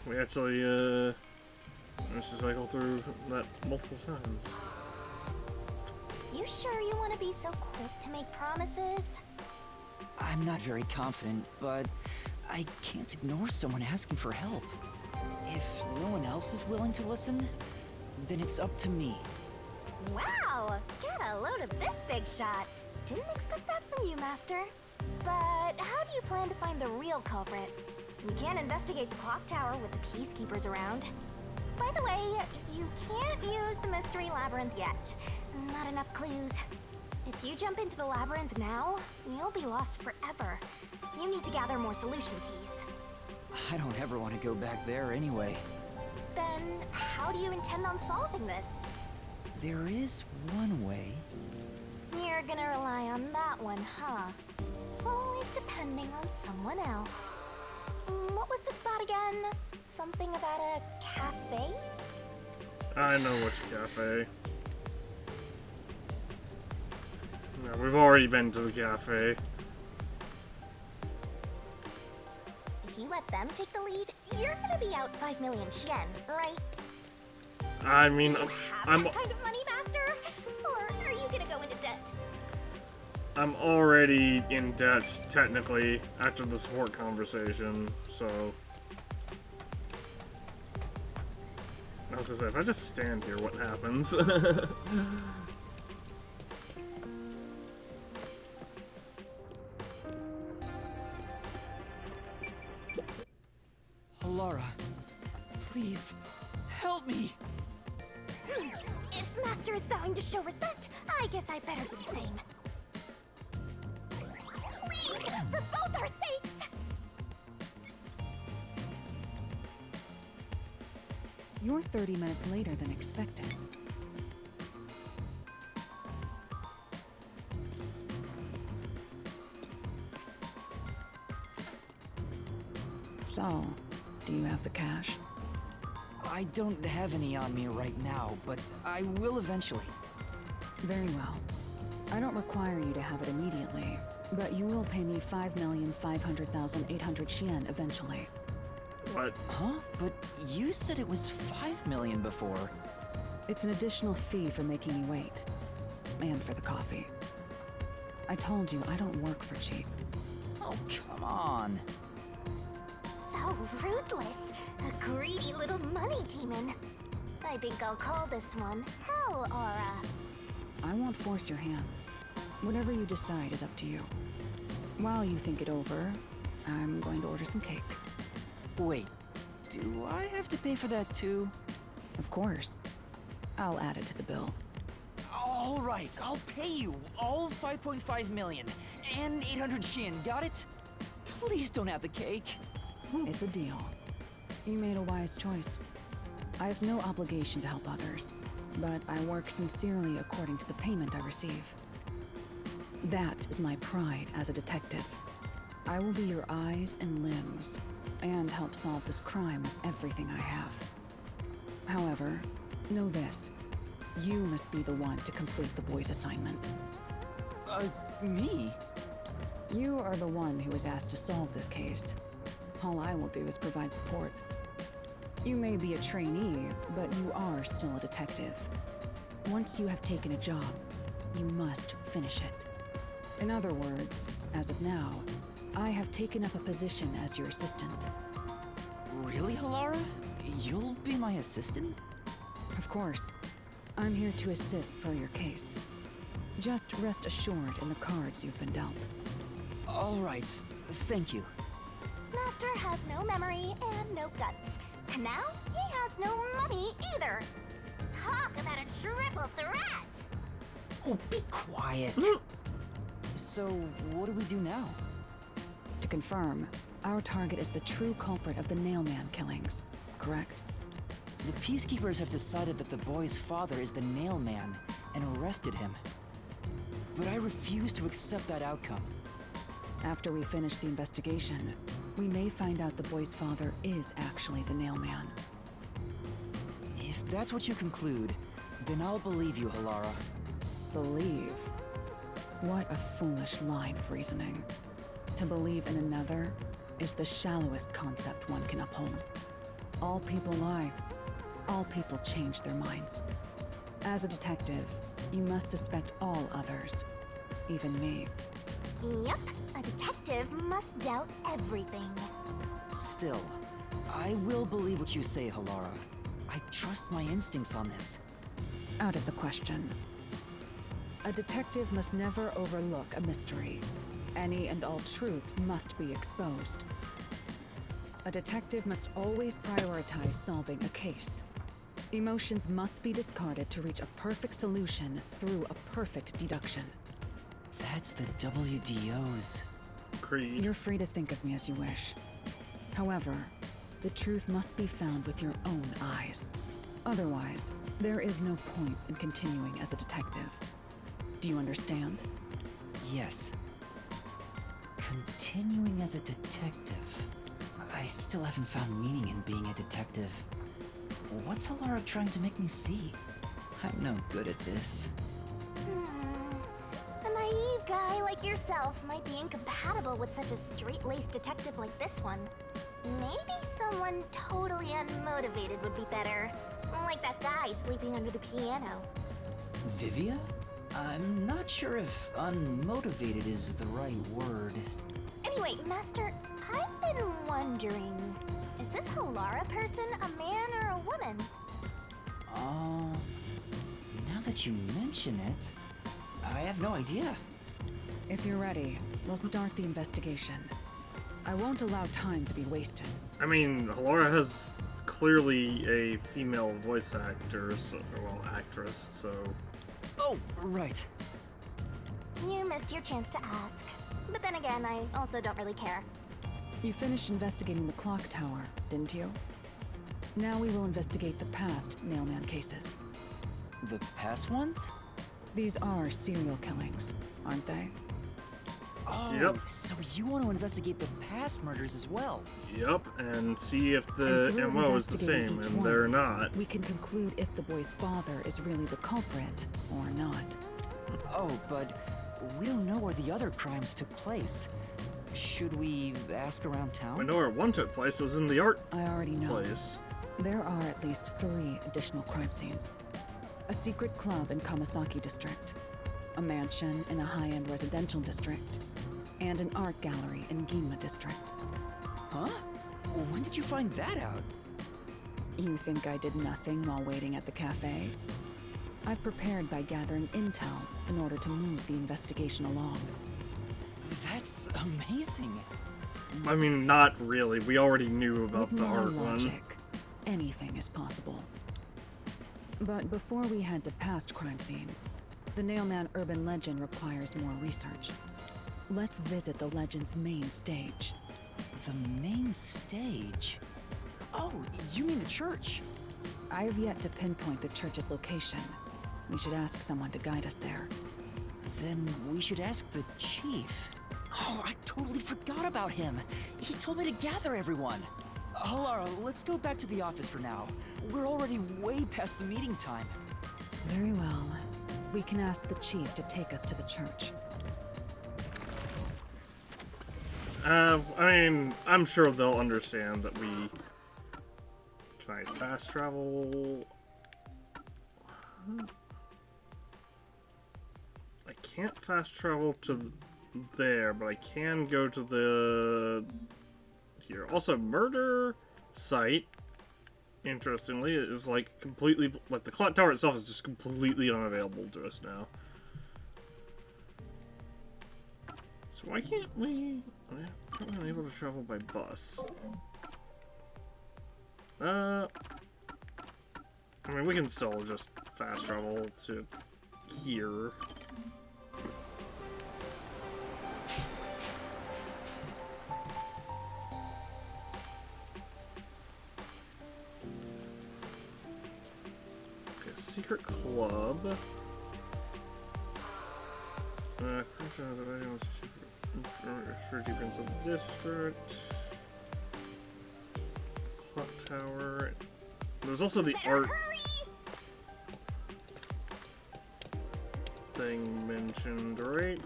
We actually, managed to cycle through that multiple times. You sure you want to be so quick to make promises? I'm not very confident, but I can't ignore someone asking for help. If no one else is willing to listen, then it's up to me. Wow! Get a load of this big shot. Didn't expect that from you, Master. But how do you plan to find the real culprit? We can't investigate the clock tower with the peacekeepers around. By the way, you can't use the mystery labyrinth yet. Not enough clues. If you jump into the labyrinth now, you'll be lost forever. You need to gather more solution keys. I don't ever want to go back there anyway. Then, how do you intend on solving this? There is one way. You're gonna rely on that one, huh? Always depending on someone else. What was the spot again? Something about a cafe? I know which cafe. Yeah, we've already been to the cafe. If you let them take the lead, you're gonna be out 5 million yen, right? I mean, I'm that kind of money, Master? Or are you gonna go into debt? I'm already in debt, technically, after the support conversation, so... I was gonna say, if I just stand here, what happens? Alara, please, help me! If Master is bowing to show respect, I guess I better do the same. Please, both our sakes! You're 30 minutes later than expected. So, do you have the cash? I don't have any on me right now, but I will eventually. Very well. I don't require you to have it immediately, but you will pay me 5,500,800 Yen eventually. What? Huh? But you said it was 5 million before. It's an additional fee for making me wait. And for the coffee. I told you I don't work for cheap. Oh, come on. So ruthless. A greedy little money demon. I think I'll call this one Hell Aura. I won't force your hand. Whatever you decide is up to you. While you think it over, I'm going to order some cake. Wait, do I have to pay for that too? Of course. I'll add it to the bill. All right, I'll pay you all 5.5 million and 800 Shin, got it? Please don't have the cake. It's a deal. You made a wise choice. I have no obligation to help others, but I work sincerely according to the payment I receive. That is my pride as a detective. I will be your eyes and limbs, and help solve this crime with everything I have. However, know this. You must be the one to complete the boy's assignment. Me? You are the one who was asked to solve this case. All I will do is provide support. You may be a trainee, but you are still a detective. Once you have taken a job, you must finish it. In other words, as of now, I have taken up a position as your assistant. Really, Halara? You'll be my assistant? Of course. I'm here to assist per your case. Just rest assured in the cards you've been dealt. All right, thank you. Master has no memory and no guts. And now he has no money either. Talk about a triple threat! Oh, be quiet. So, what do we do now? To confirm, our target is the true culprit of the Nailman killings, correct? The Peacekeepers have decided that the boy's father is the Nailman and arrested him. But I refuse to accept that outcome. After we finish the investigation, we may find out the boy's father is actually the Nailman. If that's what you conclude, then I'll believe you, Halara. Believe? What a foolish line of reasoning. To believe in another is the shallowest concept one can uphold. All people lie. All people change their minds. As a detective, you must suspect all others, even me. Yep, a detective must doubt everything. Still, I will believe what you say, Halara. I trust my instincts on this. Out of the question. A detective must never overlook a mystery. Any and all truths must be exposed. A detective must always prioritize solving a case. Emotions must be discarded to reach a perfect solution through a perfect deduction. That's the WDO's. Creed. You're free to think of me as you wish. However, the truth must be found with your own eyes. Otherwise, there is no point in continuing as a detective. Do you understand? Yes. Continuing as a detective. I still haven't found meaning in being a detective. What's Halara trying to make me see? I'm no good at this. A naive guy like yourself might be incompatible with such a straight-laced detective like this one. Maybe someone totally unmotivated would be better. Like that guy sleeping under the piano. Vivia? I'm not sure if unmotivated is the right word. Anyway, Master, I've been wondering, is this Halara person a man or a woman? Now that you mention it, I have no idea. If you're ready, we'll start the investigation. I won't allow time to be wasted. I mean, Halara has clearly a female voice actor, actress, so... Oh, right. You missed your chance to ask. But then again, I also don't really care. You finished investigating the clock tower, didn't you? Now we will investigate the past mailman cases. The past ones? These are serial killings, aren't they? Oh, Yep. so you want to investigate the past murders as well? Yep, and see if the And through MO is the investigating same, each and one, they're not. We can conclude if the boy's father is really the culprit or not. Oh, but we don't know where the other crimes took place. Should we ask around town? I know where one took place. It was in the art I already know. place. There are at least 3 additional crime scenes. A secret club in Kamasaki district, a mansion in a high-end residential district, and an art gallery in Ginma district. Huh? When did you find that out? You think I did nothing while waiting at the cafe? I've prepared by gathering intel in order to move the investigation along. That's amazing. I mean, not really. We already knew about With the my art logic, one. anything is possible. But before we head to past crime scenes, the Nailman urban legend requires more research. Let's visit the legend's main stage. The main stage? Oh, you mean the church? I have yet to pinpoint the church's location. We should ask someone to guide us there. Then we should ask the chief. Oh, I totally forgot about him. He told me to gather everyone. Halara, let's go back to the office for now. We're already way past the meeting time. Very well. We can ask the chief to take us to the church. I mean, I'm sure they'll understand that we... Can I fast travel? I can't fast travel to there, but I can go to the... Here. Also, murder site, interestingly, is like completely... Like, the clock tower itself is just completely unavailable to us now. So why can't we... I'm unable to travel by bus. I mean, we can still just fast travel to here. Okay, secret club. Defense of the district. Clock tower. There's also the art thing mentioned, right?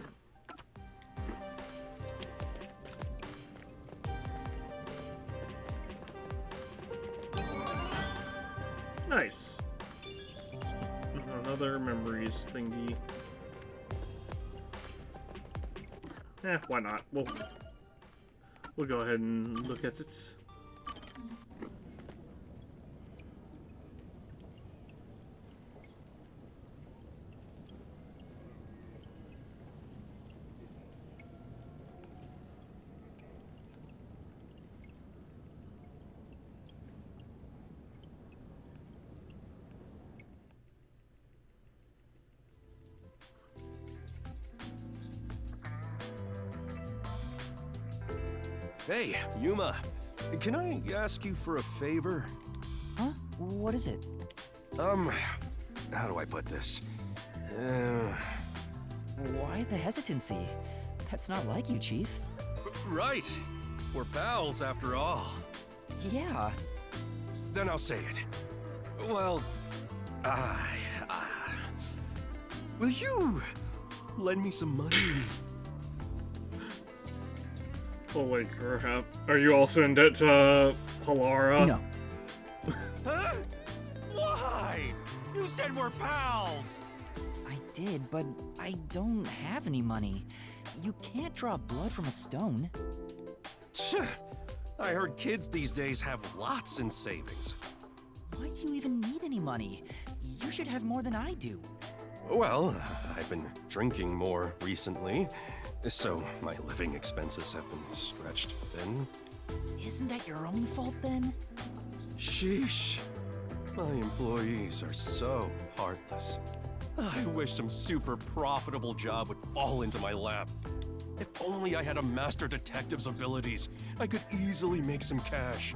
Nice. Another memories thingy. Why not? We'll go ahead and look at it. Hey, Yuma. Can I ask you for a favor? Huh? What is it? How do I put this? Why the hesitancy? That's not like you, Chief. Right. We're pals, after all. Yeah. Then I'll say it. Well, will you lend me some money? Holy crap. Are you also in debt to Halara? No. Huh? Why? You said we're pals! I did, but I don't have any money. You can't draw blood from a stone. I heard kids these days have lots in savings. Why do you even need any money? You should have more than I do. Well, I've been drinking more recently, so my living expenses have been stretched thin. Isn't that your own fault then? Sheesh. My employees are so heartless. I wish some super profitable job would fall into my lap. If only I had a master detective's abilities, I could easily make some cash.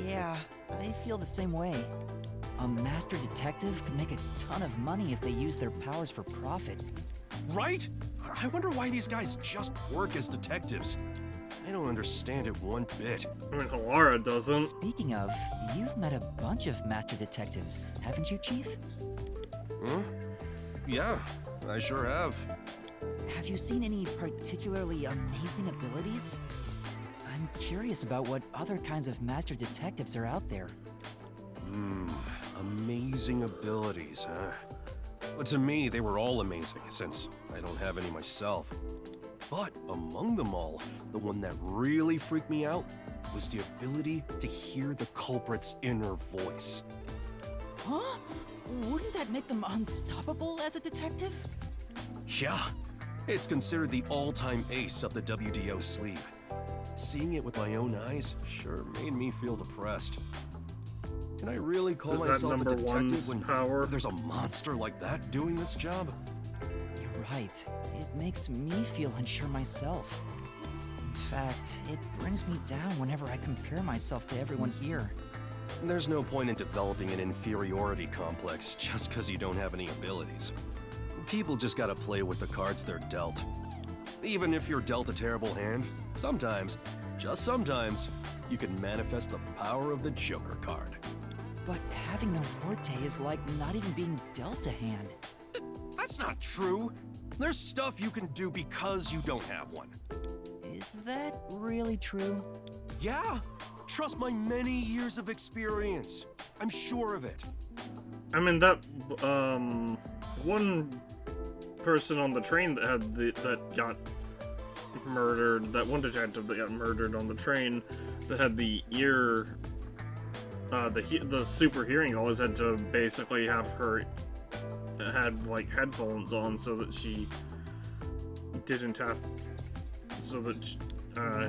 Yeah, I feel the same way. A master detective could make a ton of money if they use their powers for profit. Right? I wonder why these guys just work as detectives. I don't understand it one bit. I mean, Halara doesn't. Speaking of, you've met a bunch of master detectives, haven't you, Chief? Huh? Yeah, I sure have. Have you seen any particularly amazing abilities? I'm curious about what other kinds of master detectives are out there. Amazing abilities, huh? But to me, they were all amazing, since I don't have any myself. But among them all, the one that really freaked me out was the ability to hear the culprit's inner voice. Huh? Wouldn't that make them unstoppable as a detective? Yeah, it's considered the all-time ace up the WDO sleeve. Seeing it with my own eyes sure made me feel depressed. Can I really call Is that myself a number detective one's when power? there's a monster like that doing this job? You're right. It makes me feel unsure myself. In fact, it brings me down whenever I compare myself to everyone here. There's no point in developing an inferiority complex just because you don't have any abilities. People just gotta play with the cards they're dealt. Even if you're dealt a terrible hand, sometimes, just sometimes, you can manifest the power of the Joker card. But having no forte is like not even being dealt a hand. That's not true. There's stuff you can do because you don't have one. Is that really true? Yeah. Trust my many years of experience. I'm sure of it. I mean, that one person on the train that had that got murdered, that one detective that got murdered on the train, that had the ear, the super hearing, always had to basically have her had like headphones on so that she didn't have, so that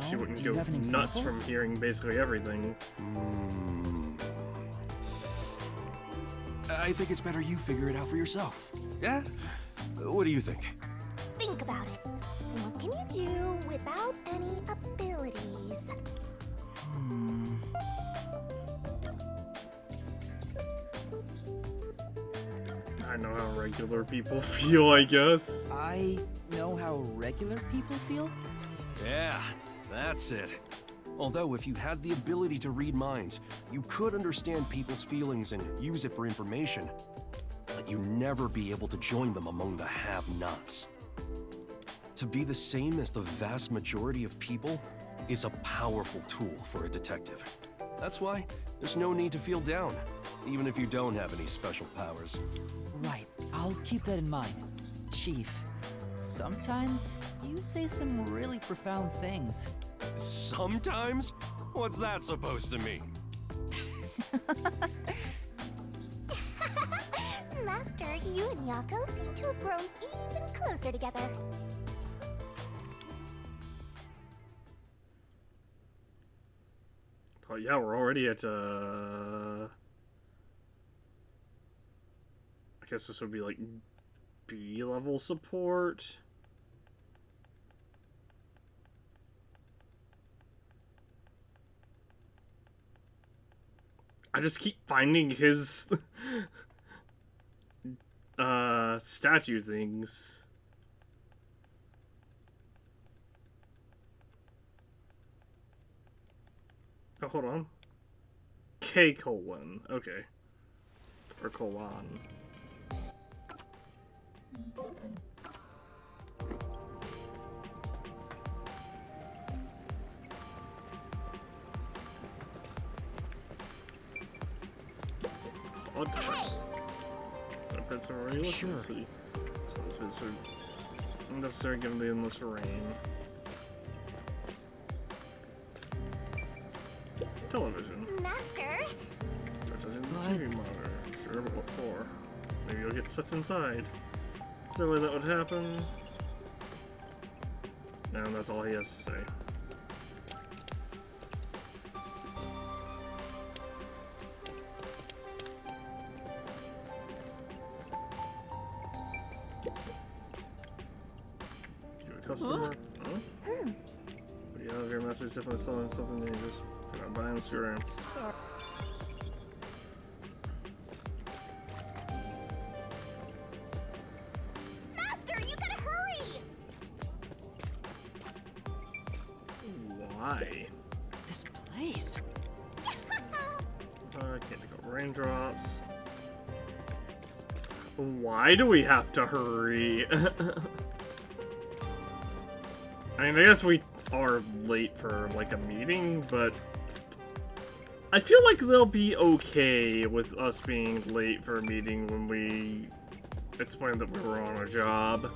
she wouldn't go nuts from hearing basically everything. I think it's better you figure it out for yourself. Yeah? What do you think? Think about it. What can you do without any abilities? I know how regular people feel, I guess. I know how regular people feel? Yeah, that's it. Although if you had the ability to read minds, you could understand people's feelings and use it for information. But you'd never be able to join them among the have-nots. To be the same as the vast majority of people is a powerful tool for a detective. That's why there's no need to feel down, even if you don't have any special powers. Right, I'll keep that in mind. Chief, sometimes you say some really profound things. Sometimes? What's that supposed to mean? Master, you and Yako seem to have grown even closer together. Oh yeah, we're already at I guess this would be like B level support. I just keep finding his statue things. Oh, hold on. K colon. Okay. Or colon. What the heck? I put some rain. Sure. So this is unnecessary given the endless rain. Television. Master? Touching the TV monitor. Sure, but what for? Maybe you'll get sucked inside. Is there a way that would happen? And that's all he has to say. Customer. Master's definitely selling something dangerous. I'm buying this around. Sorry. Master, you gotta hurry! Why? This place. I can't pick up raindrops. Why do we have to hurry? I mean, I guess we are late for like a meeting, but I feel like they'll be okay with us being late for a meeting when we explain that we were on a job.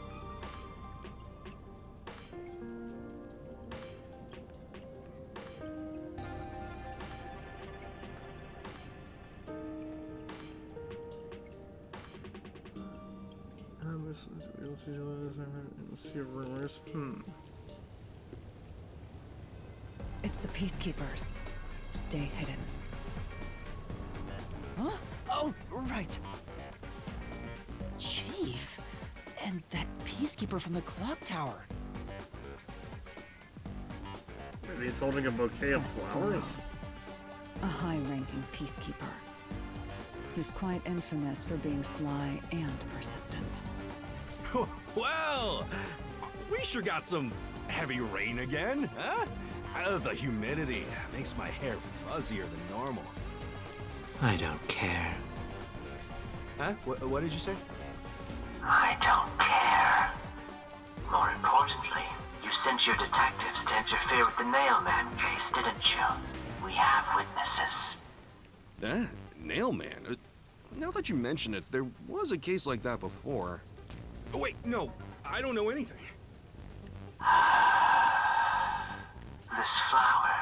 Let's see rumors. It's the Peacekeepers. Stay hidden. Huh? Oh, right. Chief. And that peacekeeper from the clock tower. Maybe he's holding a bouquet of flowers. A high-ranking peacekeeper. He's quite infamous for being sly and persistent. Well, we sure got some heavy rain again, huh? The humidity makes my hair fuzzier than normal. I don't care. Huh? What did you say? I don't care. More importantly, you sent your detectives to interfere with the Nailman case, didn't you? We have witnesses. Nailman? Now that you mention it, there was a case like that before. Oh, wait, no. I don't know anything. This flower,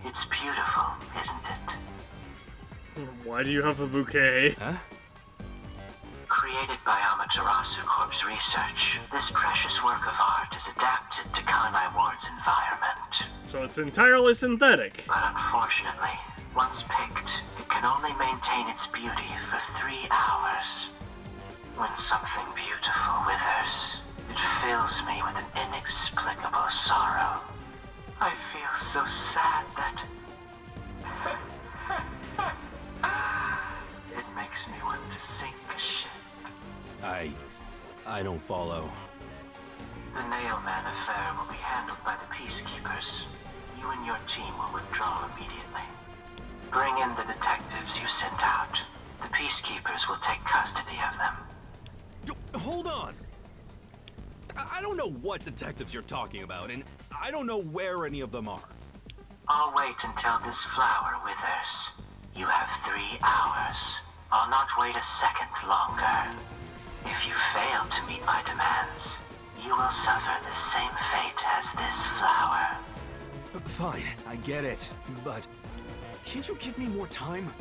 it's beautiful, isn't it? Why do you have a bouquet? Huh? Created by Amaterasu Corp's research, this precious work of art is adapted to Kanai Ward's environment. So it's entirely synthetic. But unfortunately, once picked, it can only maintain its beauty for 3 hours. When something beautiful withers, it fills me with an inexplicable sorrow. I feel so sad that... it makes me want to sink a ship. I don't follow. The Nailman affair will be handled by the Peacekeepers. You and your team will withdraw immediately. Bring in the detectives you sent out. The Peacekeepers will take custody of them. Hold on! I don't know what detectives you're talking about, and I don't know where any of them are. I'll wait until this flower withers. You have 3 hours. I'll not wait a second longer. If you fail to meet my demands, you will suffer the same fate as this flower. Fine, I get it, but can't you give me more time?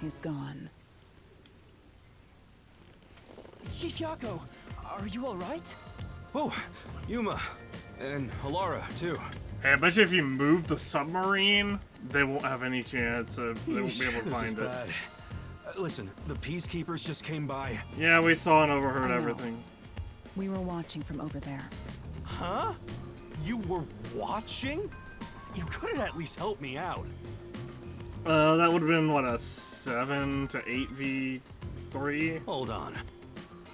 He's gone. Chief Yako, are you alright? Oh, Yuma. And Alara, too. Hey, I bet you if you move the submarine, they won't have any chance of... They won't be able to This is find it. bad. Listen, the Peacekeepers just came by. Yeah, we saw and overheard I know. everything. We were watching from over there. Huh? You were watching? You could have at least helped me out. That would have been, what, a 7 to 8v3? Hold on.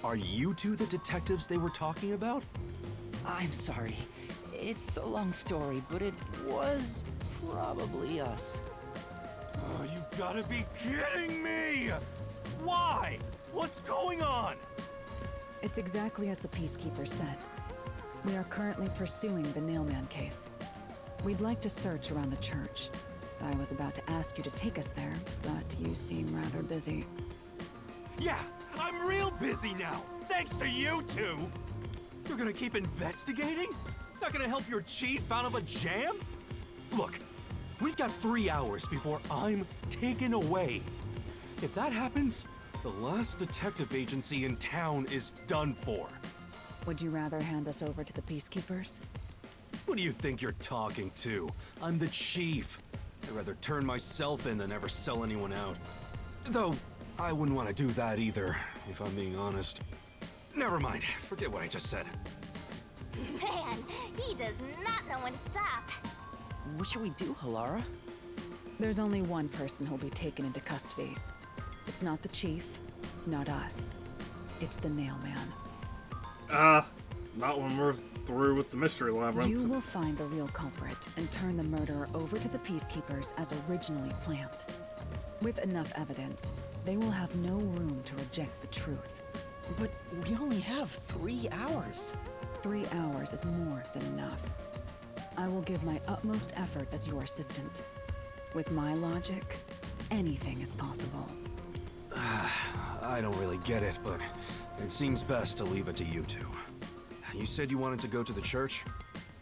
Are you two the detectives they were talking about? I'm sorry. It's a long story, but it was probably us. Oh, you gotta be kidding me! Why? What's going on? It's exactly as the Peacekeeper said. We are currently pursuing the Nailman case. We'd like to search around the church. I was about to ask you to take us there, but you seem rather busy. Yeah, I'm real busy now, thanks to you two! You're gonna keep investigating? Not gonna help your chief out of a jam? Look, we've got 3 hours before I'm taken away. If that happens, the last detective agency in town is done for. Would you rather hand us over to the Peacekeepers? Who do you think you're talking to? I'm the chief. I'd rather turn myself in than ever sell anyone out. Though, I wouldn't want to do that either, if I'm being honest. Never mind, forget what I just said. Man, he does not know when to stop. What should we do, Halara? There's only one person who'll be taken into custody. It's not the chief, not us. It's the Nailman. Not when we're through with the mystery labyrinth. You will find the real culprit and turn the murderer over to the Peacekeepers as originally planned. With enough evidence, they will have no room to reject the truth. But we only have 3 hours. 3 hours is more than enough. I will give my utmost effort as your assistant. With my logic, anything is possible. I don't really get it, but it seems best to leave it to you two. You said you wanted to go to the church?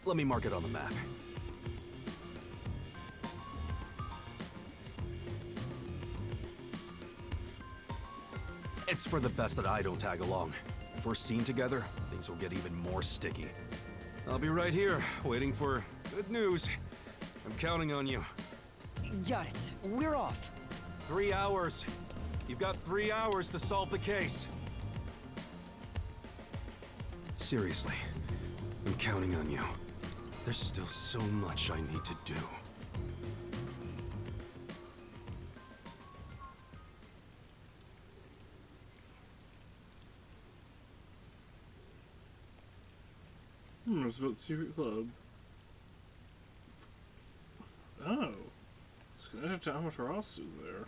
Let me mark it on the map. It's for the best that I don't tag along. If we're seen together, things will get even more sticky. I'll be right here, waiting for good news. I'm counting on you. Got it. We're off. 3 hours. You've got 3 hours to solve the case. Seriously, I'm counting on you. There's still so much I need to do. It's about the secret club. Oh. It's connected to Amaterasu there.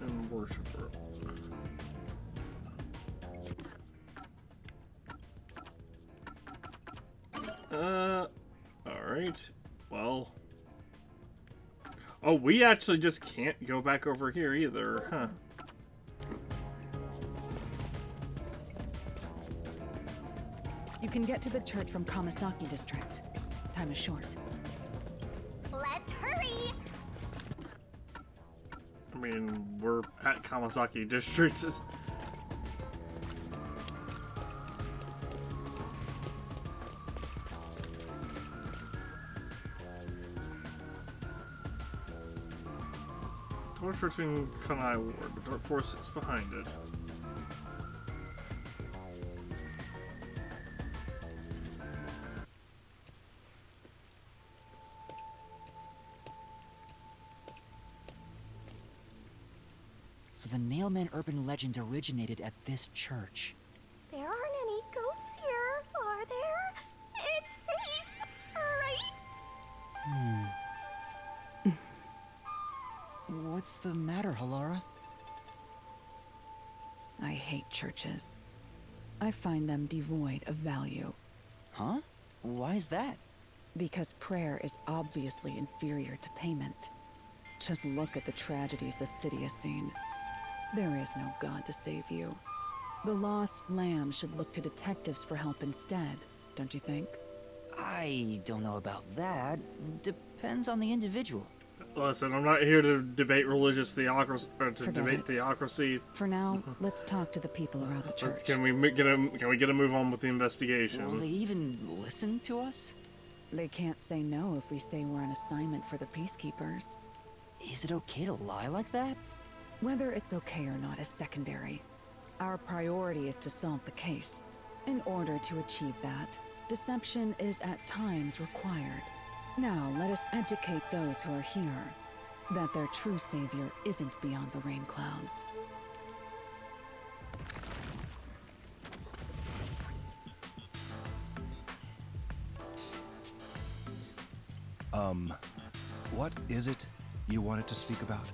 And worshiper. Alright. Well. Oh, we actually just can't go back over here either, huh? You can get to the church from Kamasaki District. Time is short. Let's hurry! I mean, we're at Kamasaki District. Torch searching Kanai Ward. The dark force is behind it. So the Nailman urban legend originated at this church. There aren't any ghosts here, are there? It's safe, right? What's the matter, Halara? I hate churches. I find them devoid of value. Huh? Why is that? Because prayer is obviously inferior to payment. Just look at the tragedies the city has seen. There is no God to save you. The lost lamb should look to detectives for help instead, don't you think? I don't know about that. Depends on the individual. Listen, I'm not here to debate religious theocracy, or to debate theocracy. For now, let's talk to the people around the church. Can we get a move on with the investigation? Will they even listen to us? They can't say no if we say we're on assignment for the Peacekeepers. Is it okay to lie like that? Whether it's okay or not is secondary. Our priority is to solve the case. In order to achieve that, deception is at times required. Now, let us educate those who are here that their true savior isn't beyond the rain clouds. What is it you wanted to speak about?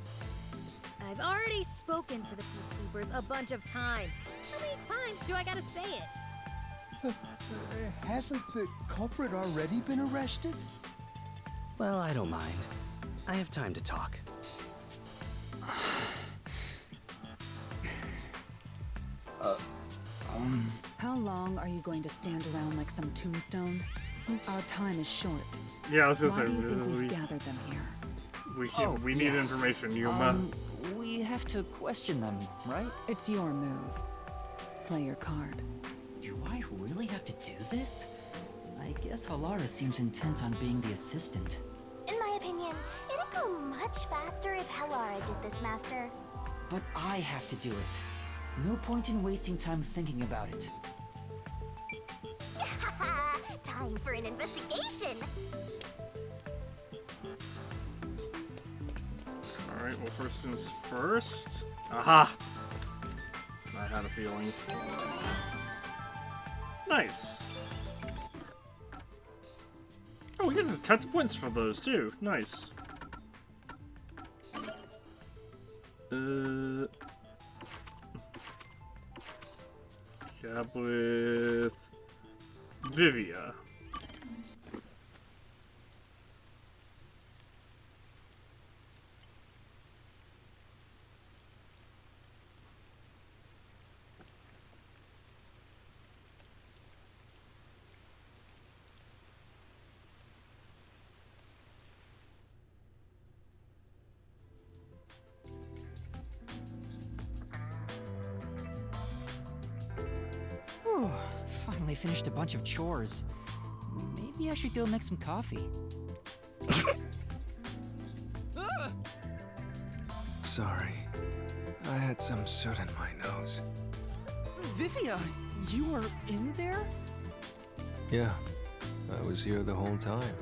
I've already spoken to the Peacekeepers a bunch of times. How many times do I gotta say it? Hasn't the culprit already been arrested? Well, I don't mind. I have time to talk. How long are you going to stand around like some tombstone? Our time is short. Yeah, I was gonna Why say, do you think we've gathered them here? We need information, Yuma. We have to question them, right? It's your move. Play your card. Do I really really have to do this? I guess Halara seems intent on being the assistant. In my opinion, it'd go much faster if Halara did this, Master. But I have to do it. No point in wasting time thinking about it. Time for an investigation! Alright, well, first things first. Aha! I had a feeling. Nice. Oh, we get the 10 points for those too. Nice. Cab with Vivia. Whew, finally finished a bunch of chores. Maybe I should go make some coffee. Sorry. I had some soot in my nose. Vivia, you were in there? Yeah, I was here the whole time.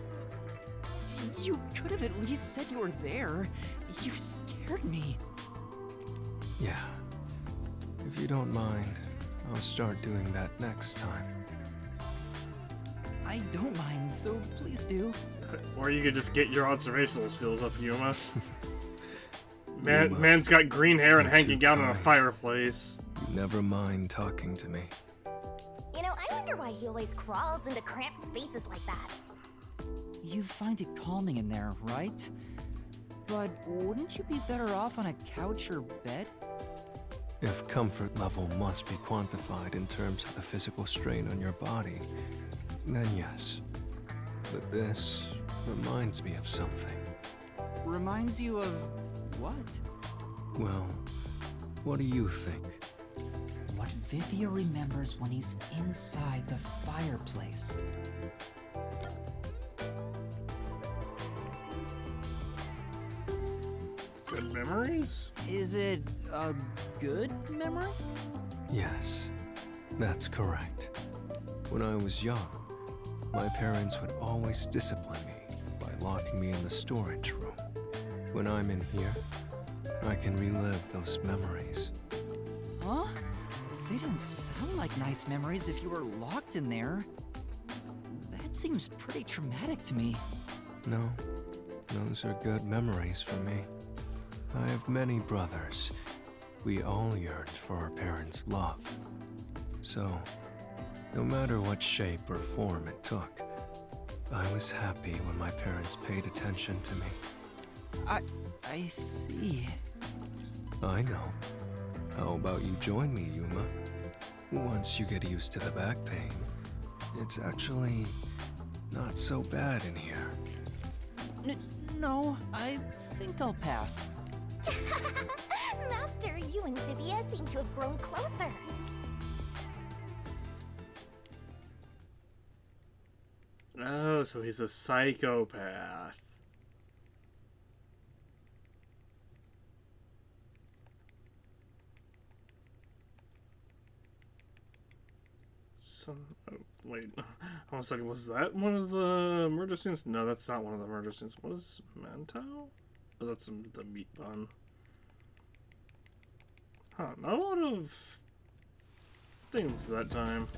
You could have at least said you were there. You scared me. Yeah. If you don't mind, I'll start doing that next time. I don't mind, so please do. Or you could just get your observational skills up, Yuma. Man's got green hair and hanging out in a fireplace. You never mind talking to me. You know, I wonder why he always crawls into cramped spaces like that. You find it calming in there, right? But wouldn't you be better off on a couch or bed? If comfort level must be quantified in terms of the physical strain on your body, then yes. But this reminds me of something. Reminds you of what? Well, what do you think? What Vivia remembers when he's inside the fireplace. Good memories? Is it a good memory? Yes, that's correct. When I was young, my parents would always discipline me by locking me in the storage room. When I'm in here, I can relive those memories. Huh? They don't sound like nice memories if you were locked in there. That seems pretty traumatic to me. No, those are good memories for me. I have many brothers. We all yearned for our parents' love. So, no matter what shape or form it took, I was happy when my parents paid attention to me. I see. I know. How about you join me, Yuma? Once you get used to the back pain, it's actually not so bad in here. No, I think I'll pass. Master, you and Vivia seem to have grown closer. Oh, so he's a psychopath. Oh, wait. I was like, was that one of the murder scenes? No, that's not one of the murder scenes. What is Manto? Oh, that's the meat bun. Huh, not a lot of things that time.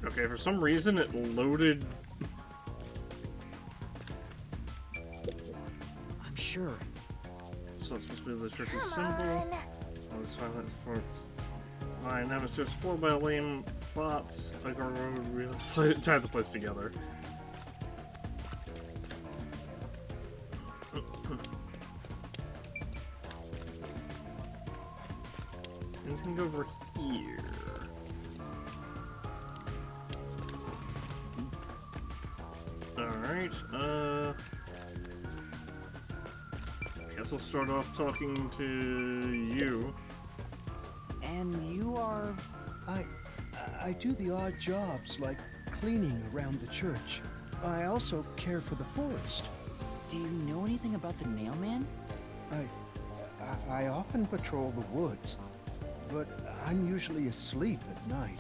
Okay, for some reason it loaded. I'm sure. So it's supposed to be the tricky symbol. Oh, this fine, for fine. Now it's just 4 by lame plots. Like our road really tie the place together. Anything over here? Alright, I guess we'll start off talking to you. And you are... I do the odd jobs like cleaning around the church. I also care for the forest. Do you know anything about the Nail Man? I often patrol the woods, but I'm usually asleep at night.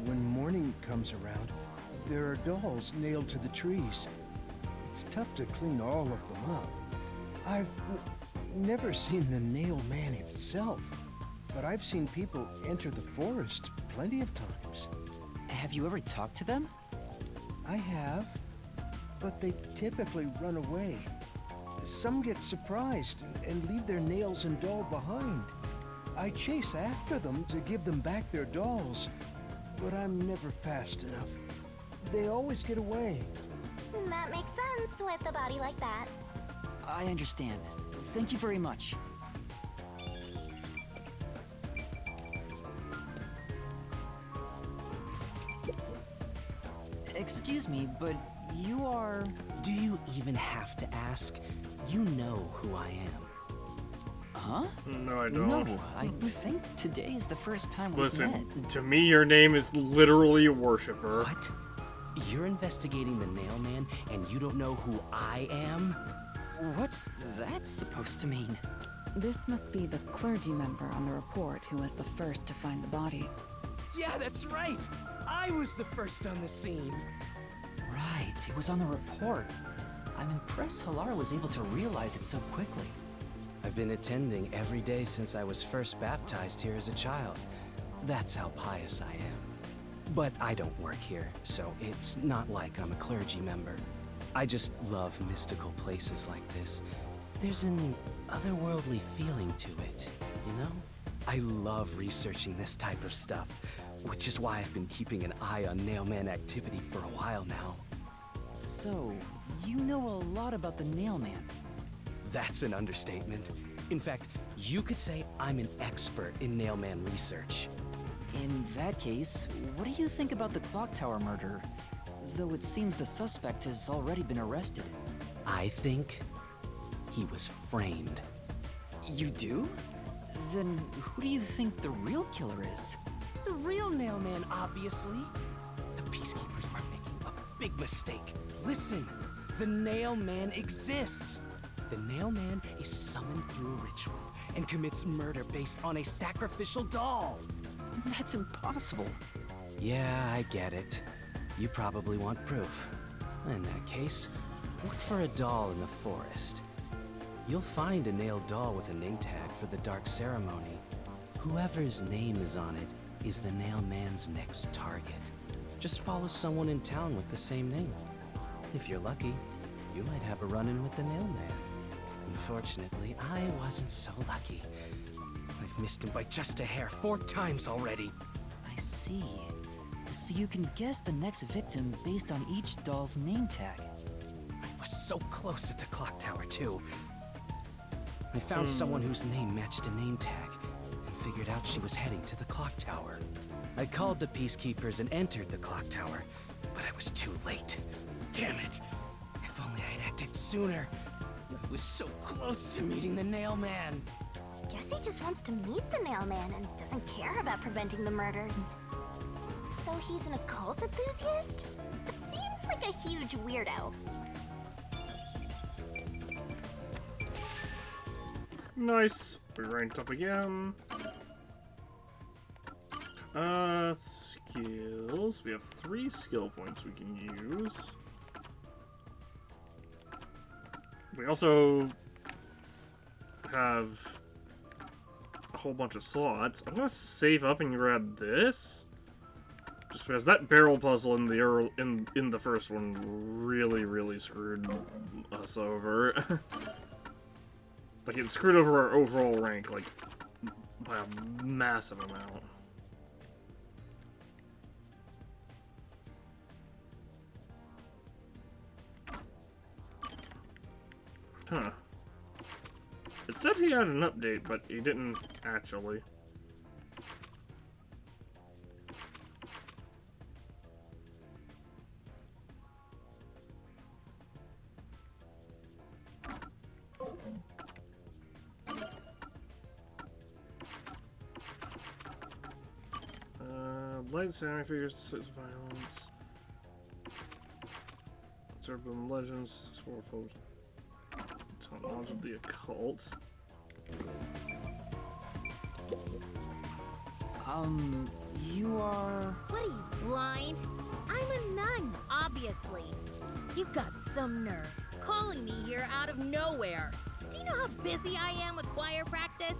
When morning comes around, there are dolls nailed to the trees. It's tough to clean all of them up. I've never seen the Nail Man himself, but I've seen people enter the forest plenty of times. Have you ever talked to them? I have, but they typically run away. Some get surprised and leave their nails and doll behind. I chase after them to give them back their dolls, but I'm never fast enough. They always get away. That makes sense with a body like that. I understand. Thank you very much. Excuse me, but you are... Do you even have to ask? You know who I am. Huh? No, I don't. No, I think today is the first time we've met. Listen, to me, your name is literally a worshiper. What? You're investigating the Nail Man, and you don't know who I am? What's that supposed to mean? This must be the clergy member on the report who was the first to find the body. Yeah, that's right! I was the first on the scene! Right, it was on the report. I'm impressed Halara was able to realize it so quickly. I've been attending every day since I was first baptized here as a child. That's how pious I am. But I don't work here, so it's not like I'm a clergy member. I just love mystical places like this. There's an otherworldly feeling to it, you know? I love researching this type of stuff, which is why I've been keeping an eye on Nailman activity for a while now. So, you know a lot about the Nail Man. That's an understatement. In fact, you could say I'm an expert in Nailman research. In that case, what do you think about the clock tower murder? Though it seems the suspect has already been arrested. I think he was framed. You do? Then who do you think the real killer is? The real Nailman, obviously. The Peacekeepers are making a big mistake. Listen, the Nailman exists. The Nailman is summoned through a ritual and commits murder based on a sacrificial doll. That's impossible. Yeah, I get it. You probably want proof. In that case, look for a doll in the forest. You'll find a nailed doll with a name tag for the Dark Ceremony. Whoever's name is on it is the Nailman's next target. Just follow someone in town with the same name. If you're lucky, you might have a run-in with the Nailman. Unfortunately, I wasn't so lucky. I've missed him by just a hair 4 times already. I see. So you can guess the next victim based on each doll's name tag. I was so close at the clock tower, too. I found someone whose name matched a name tag and figured out she was heading to the clock tower. I called the Peacekeepers and entered the clock tower, but I was too late. Damn it! If only I'd acted sooner. I was so close to meeting the Nailman. Guess he just wants to meet the Nail Man and doesn't care about preventing the murders. So he's an occult enthusiast? Seems like a huge weirdo. Nice. We ranked up again. Skills. We have 3 skill points we can use. We also have a whole bunch of slots. I'm gonna save up and grab this, just because that barrel puzzle in the in the first one really screwed us over. Like, it screwed over our overall rank, like, by a massive amount. Huh. It said he had an update, but he didn't actually. light sound figures to such violence. It's urban legends, swordfold. Knowledge of the occult. You are... What are you, blind? I'm a nun, obviously. You've got some nerve, calling me here out of nowhere. Do you know how busy I am with choir practice?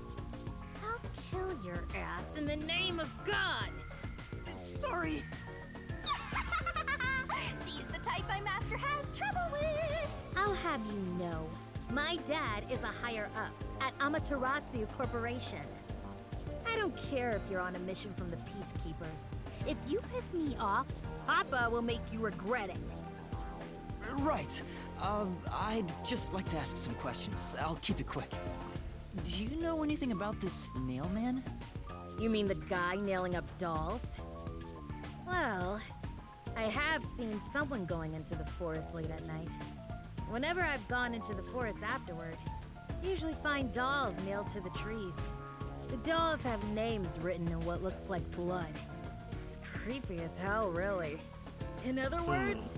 I'll kill your ass in the name of God! Sorry. She's the type my master has trouble with. I'll have you know, my dad is a higher up at Amaterasu Corporation. I don't care if you're on a mission from the Peacekeepers. If you piss me off, Papa will make you regret it. Right. I'd just like to ask some questions. I'll keep it quick. Do you know anything about this nail man? You mean the guy nailing up dolls? Well, I have seen someone going into the forest late at night. Whenever I've gone into the forest afterward, I usually find dolls nailed to the trees. The dolls have names written in what looks like blood. It's creepy as hell, really. In other words,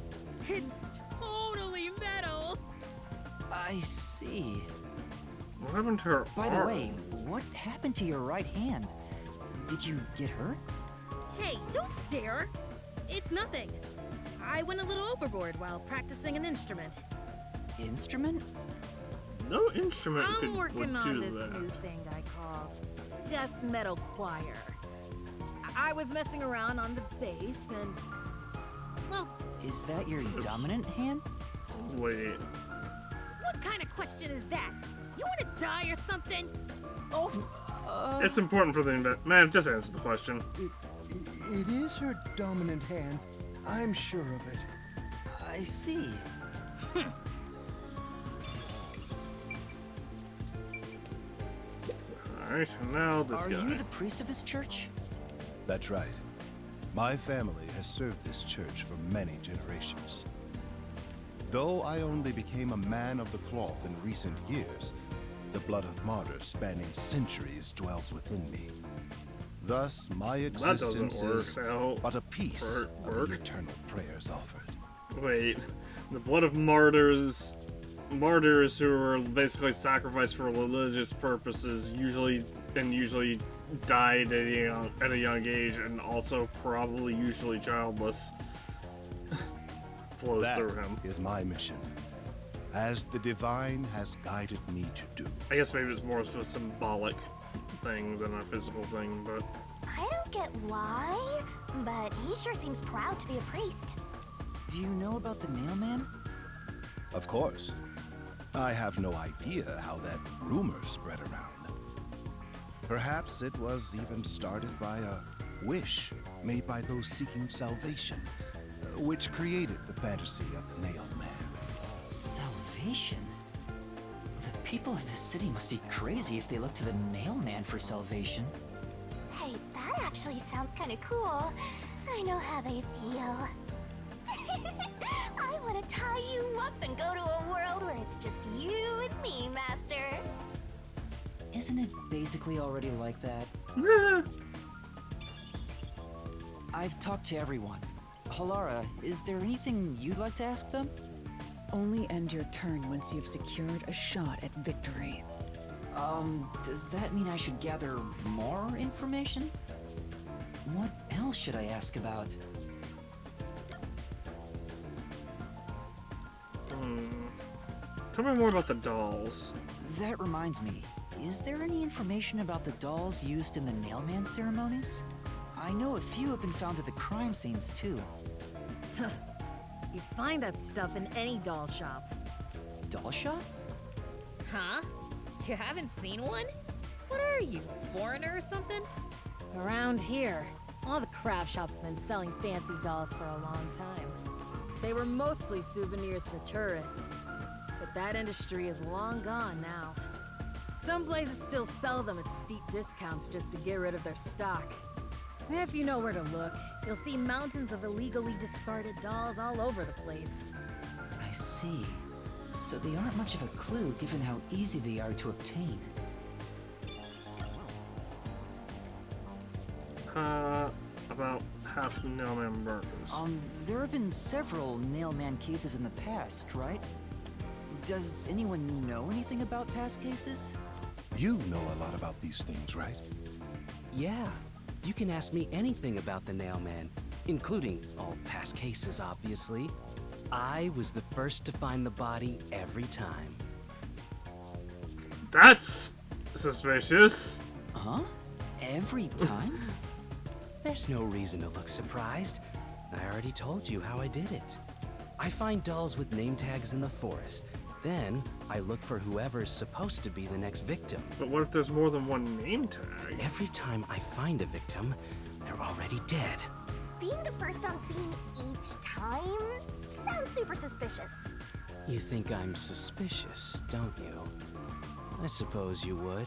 it's totally metal. I see. What happened to her By the arm? way, what happened to your right hand? Did you get hurt? Hey, don't stare. It's nothing. I went a little overboard while practicing an instrument. Instrument? No instrument I'm would working do on this that. new thing I call death metal choir. I was messing around on the bass and, well, Is that your dominant hand? Wait. what kind of question is that? You want to die or something? Oh, It's important for them to... Man, just answer the question. It is her dominant hand. I'm sure of it. I see. Alright, now this Are guy. you the priest of this church? That's right. My family has served this church for many generations. Though I only became a man of the cloth in recent years, the blood of martyrs spanning centuries dwells within me. Thus, my existence is but a piece of the eternal prayers offered. Wait, the blood of martyrs who were basically sacrificed for religious purposes, usually died at a young age, and also probably usually childless, flows through him. That is my mission, as the divine has guided me to do. I guess maybe it's more of a symbolic thing than a physical thing, but I don't get why, but he sure seems proud to be a priest. Do you know about the nailman? Of course. I have no idea how that rumor spread around. Perhaps it was even started by a wish made by those seeking salvation, which created the fantasy of the nailed man. Salvation? The people of this city must be crazy if they look to the nailman for salvation. Hey, that actually sounds kind of cool. I know how they feel. I want to tie you up and go to a world where it's just you and me, Master. Isn't it basically already like that? I've talked to everyone. Halara, is there anything you'd like to ask them? Only end your turn once you've secured a shot at victory. Does that mean I should gather more information? What else should I ask about? Tell me more about the dolls. That reminds me, is there any information about the dolls used in the nailman ceremonies? I know a few have been found at the crime scenes too. You find that stuff in any doll shop. Doll shop? Huh? You haven't seen one? What are you, foreigner or something? Around here, all the craft shops have been selling fancy dolls for a long time. They were mostly souvenirs for tourists, but that industry is long gone now. Some places still sell them at steep discounts just to get rid of their stock. If you know where to look, you'll see mountains of illegally discarded dolls all over the place. I see. So they aren't much of a clue given how easy they are to obtain. About past Nailman murders? There have been several Nailman cases in the past, right? Does anyone know anything about past cases? You know a lot about these things, right? Yeah, you can ask me anything about the Nailman, including all past cases, obviously. I was the first to find the body every time. That's suspicious. Huh? Every time? There's no reason to look surprised. I already told you how I did it. I find dolls with name tags in the forest. Then, I look for whoever's supposed to be the next victim. But what if there's more than one name tag? Every time I find a victim, they're already dead. Being the first on scene each time sounds super suspicious. You think I'm suspicious, don't you? I suppose you would.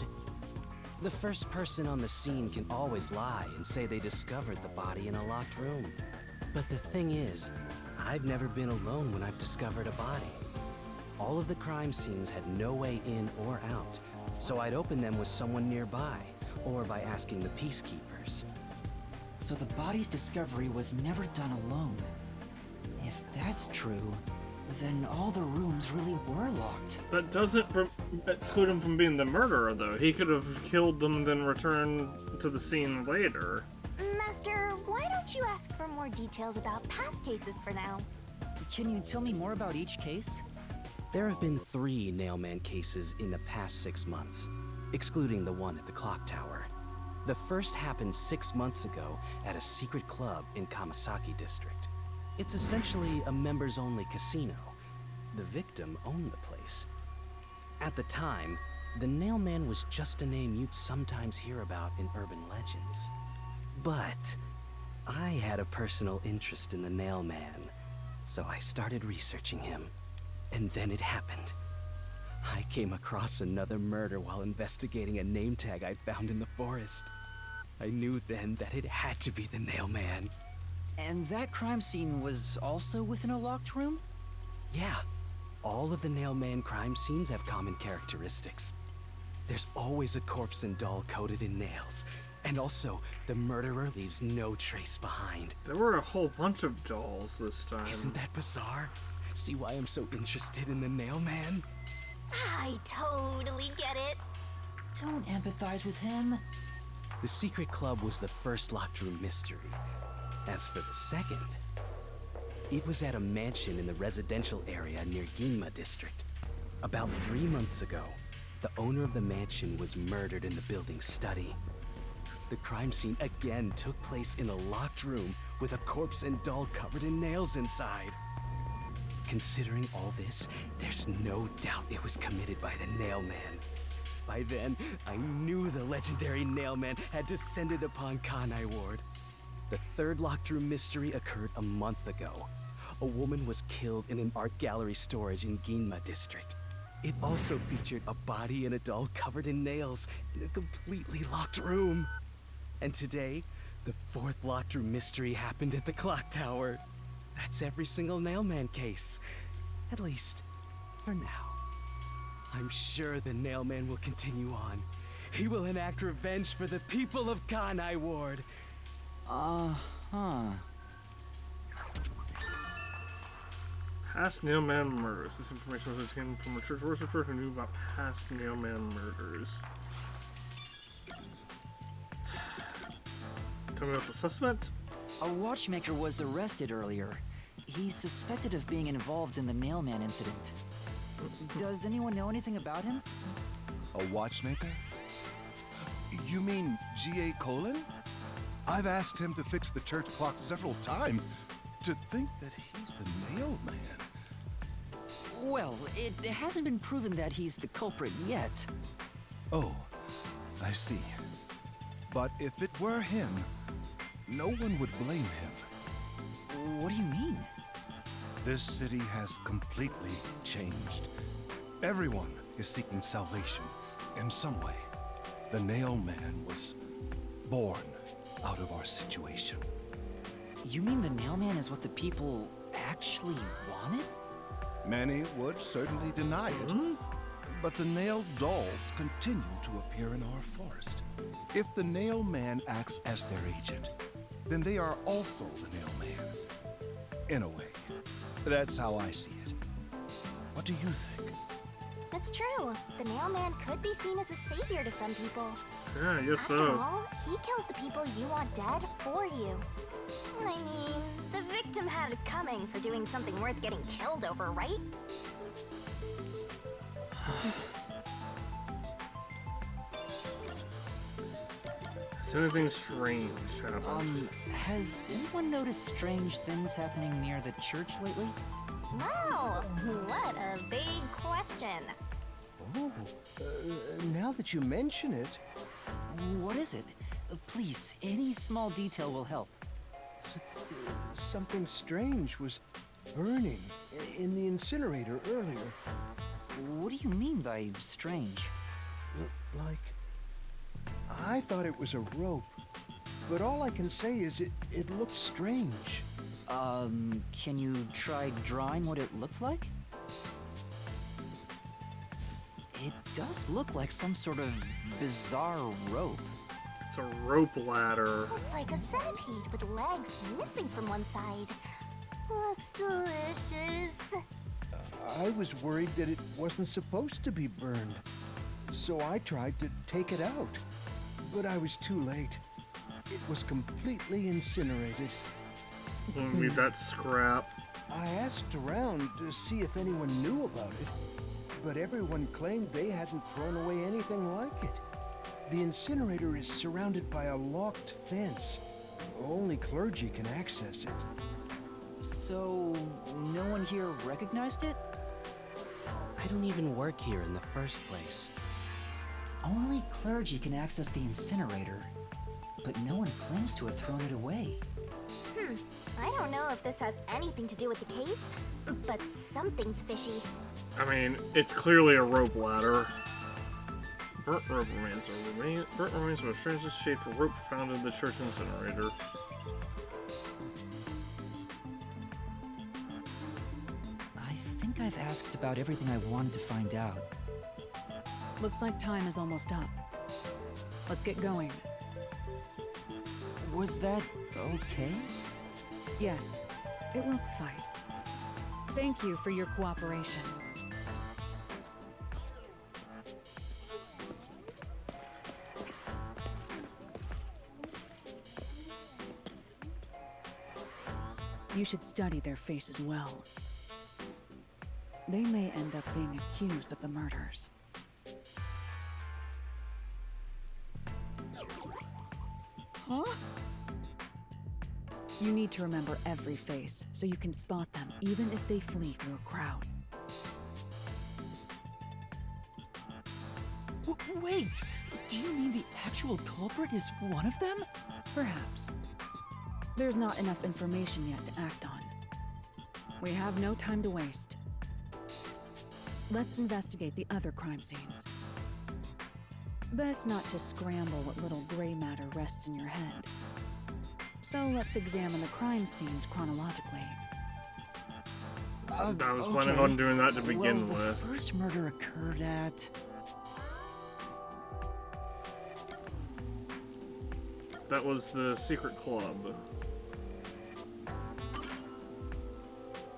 The first person on the scene can always lie and say they discovered the body in a locked room. But the thing is, I've never been alone when I've discovered a body. All of the crime scenes had no way in or out, so I'd open them with someone nearby, or by asking the peacekeepers. So the body's discovery was never done alone. If that's true, then all the rooms really were locked. That doesn't exclude him from being the murderer, though. He could have killed them, then returned to the scene later. Master, why don't you ask for more details about past cases for now? Can you tell me more about each case? There have been 3 Nailman cases in the past 6 months, excluding the one at the clock tower. The first happened 6 months ago at a secret club in Kamasaki district. It's essentially a members-only casino. The victim owned the place. At the time, the Nailman was just a name you'd sometimes hear about in urban legends. But I had a personal interest in the Nailman, so I started researching him. And then it happened. I came across another murder while investigating a name tag I found in the forest. I knew then that it had to be the Nailman. And that crime scene was also within a locked room? Yeah. All of the Nailman crime scenes have common characteristics. There's always a corpse and doll coated in nails. And also, the murderer leaves no trace behind. There were a whole bunch of dolls this time. Isn't that bizarre? See why I'm so interested in the Nailman? I totally get it. Don't empathize with him. The secret club was the first locked room mystery. As for the second, it was at a mansion in the residential area near Ginma district. About 3 months ago, the owner of the mansion was murdered in the building's study. The crime scene again took place in a locked room with a corpse and doll covered in nails inside. Considering all this, there's no doubt it was committed by the Nailman. By then, I knew the legendary Nailman had descended upon Kanai Ward. The third locked room mystery occurred a month ago. A woman was killed in an art gallery storage in Ginma district. It also featured a body and a doll covered in nails in a completely locked room. And today, the fourth locked room mystery happened at the clock tower. That's every single Nailman case. At least, for now. I'm sure the Nailman will continue on. He will enact revenge for the people of Kanai Ward. Uh-huh. Past Nailman murders. This information was obtained from a church worshiper who knew about past Nailman murders. Tell me about the suspect. A watchmaker was arrested earlier. He's suspected of being involved in the Nailman incident. Does anyone know anything about him? A watchmaker? You mean G.A. Colon? I've asked him to fix the church clock several times. To think that he's the Nailman. Well, it hasn't been proven that he's the culprit yet. Oh, I see. But if it were him, no one would blame him. What do you mean? This city has completely changed. Everyone is seeking salvation in some way. The Nailman was born out of our situation. You mean the Nailman is what the people actually wanted? Many would certainly deny it, but the nailed dolls continue to appear in our forest. If the Nailman acts as their agent, then they are also the Nail Man. In a way. That's how I see it. What do you think? It's true. The Nail Man could be seen as a savior to some people. Yeah, I guess After so. all, he kills the people you want dead for you. I mean, the victim had it coming for doing something worth getting killed over, right? Has anything strange happened? Has anyone noticed strange things happening near the church lately? Wow, what a big question. Oh, now that you mention it... What is it? Please, any small detail will help. Something strange was burning in the incinerator earlier. What do you mean by strange? Like... I thought it was a rope, but all I can say is it looked strange. Can you try drawing what it looked like? It does look like some sort of bizarre rope. It's a rope ladder. Looks like a centipede with legs missing from one side. Looks delicious. I was worried that it wasn't supposed to be burned, so I tried to take it out. But I was too late. It was completely incinerated. Leave that scrap. I asked around to see if anyone knew about it, but everyone claimed they hadn't thrown away anything like it. The incinerator is surrounded by a locked fence. Only clergy can access it. So, no one here recognized it? I don't even work here in the first place. Only clergy can access the incinerator, but no one claims to have thrown it away. I don't know if this has anything to do with the case, but something's fishy. I mean, it's clearly a rope ladder. Burnt rope remains. Burnt remains of a strangely shaped rope found in the church incinerator. I think I've asked about everything I wanted to find out. Looks like time is almost up. Let's get going. Was that okay? Yes, it will suffice. Thank you for your cooperation. You should study their faces well. They may end up being accused of the murders. Huh? You need to remember every face, so you can spot them, even if they flee through a crowd. Wait! Do you mean the actual culprit is one of them? Perhaps. There's not enough information yet to act on. We have no time to waste. Let's investigate the other crime scenes. Best not to scramble what little gray matter rests in your head. So let's examine the crime scenes chronologically. I was planning on doing that to begin The with. first murder occurred at... That was the secret club.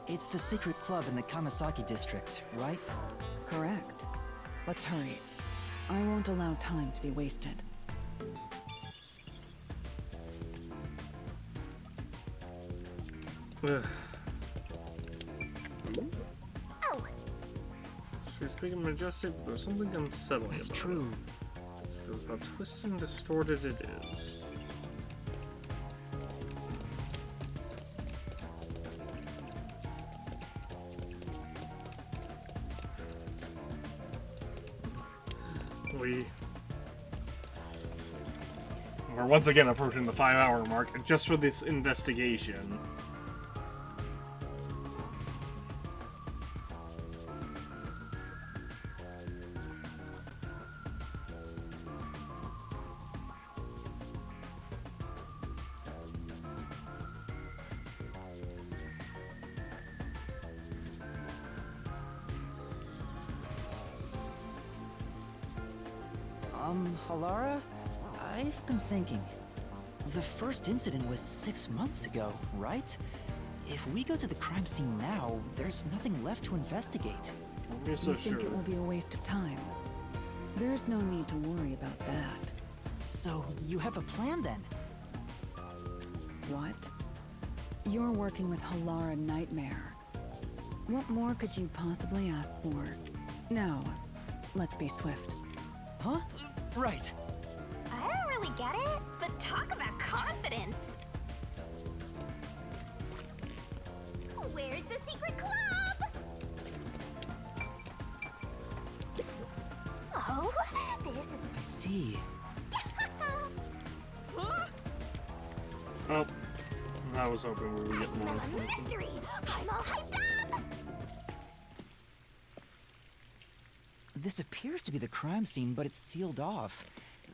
It's the secret club in the Kamasaki district, right? Correct. Let's hurry. I won't allow time to be wasted. Ugh. Oh! She's speaking majestic, but there's something unsettling That's about true. it. It's because how twisted and distorted it is. We're once again approaching the 5-hour mark just for this investigation. Halara? I've been thinking. The first incident was 6 months ago, right? If we go to the crime scene now, there's nothing left to investigate. You think it will be a waste of time? There's no need to worry about that. So, you have a plan then? What? You're working with Halara Nightmare. What more could you possibly ask for? Now, let's be swift. Huh? Right. I don't really get it, but talk about confidence. Where's the secret club? Oh, this is... I see. Oh, I was hoping we would get more. Smell a mystery. I'm all hyped up. This appears to be the crime scene, but it's sealed off.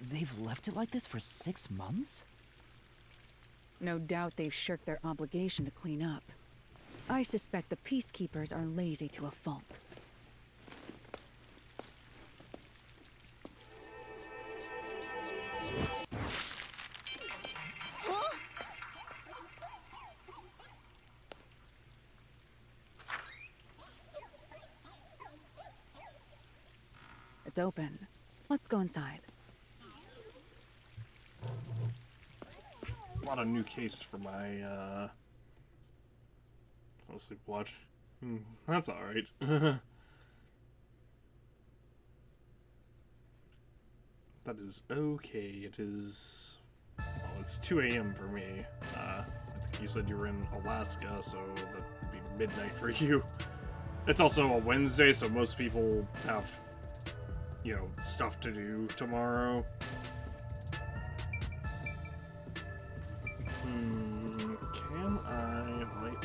They've left it like this for 6 months? No doubt they've shirked their obligation to clean up. I suspect the peacekeepers are lazy to a fault. It's open. Let's go inside. A lot of new case for my sleep watch. That's alright. That is okay. It is... well, it's 2 a.m. for me. I think you said you were in Alaska, so that would be midnight for you. It's also a Wednesday, so most people have, you know, stuff to do tomorrow. Can I... wait.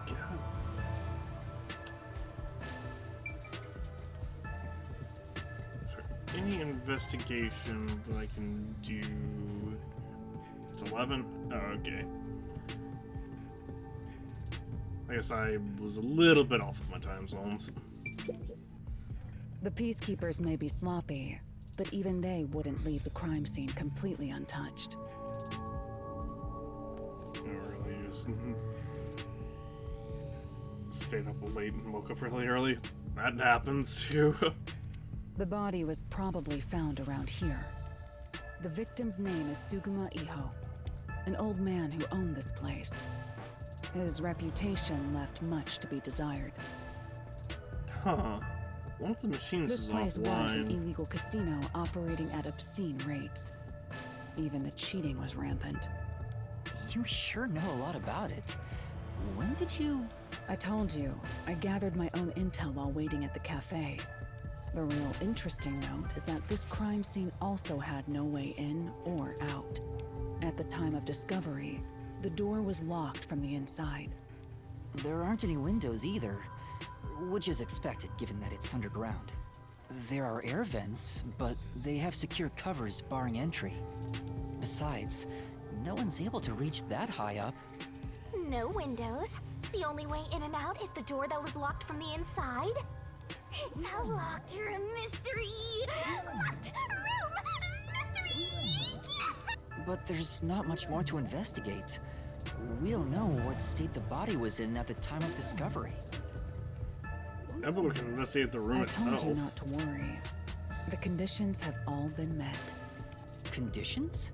God. Is there any investigation that I can do? It's 11? Oh, okay. I guess I was a little bit off with my time zones. The peacekeepers may be sloppy, but even they wouldn't leave the crime scene completely untouched. Really just stayed up late and woke up really early. That happens too. The body was probably found around here. The victim's name is Suguma Iho, an old man who owned this place. His reputation left much to be desired. Huh. One of the machines This is place was an offline. illegal casino operating at obscene rates. Even the cheating was rampant. You sure know a lot about it. When did you... I told you, I gathered my own intel while waiting at the cafe. The real interesting note is that this crime scene also had no way in or out. At the time of discovery, the door was locked from the inside. There aren't any windows either, which is expected given that it's underground. There are air vents, but they have secure covers barring entry. Besides, no one's able to reach that high up. No windows. The only way in and out is the door that was locked from the inside. It's a locked room mystery! Locked room mystery! But there's not much more to investigate. We don't know what state the body was in at the time of discovery. Yeah, but we can investigate the room I itself. told you not to worry. The conditions have all been met. Conditions?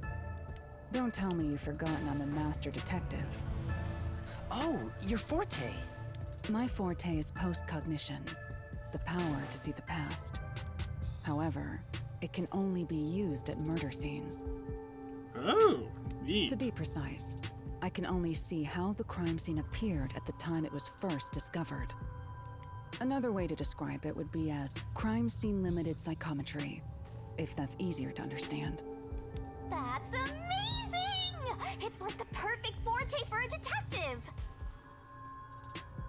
Don't tell me you've forgotten I'm a master detective. Oh, your forte! My forte is post-cognition, the power to see the past. However, it can only be used at murder scenes. Oh, neat. To be precise, I can only see how the crime scene appeared at the time it was first discovered. Another way to describe it would be as crime scene limited psychometry, if that's easier to understand. That's amazing! It's like the perfect forte for a detective!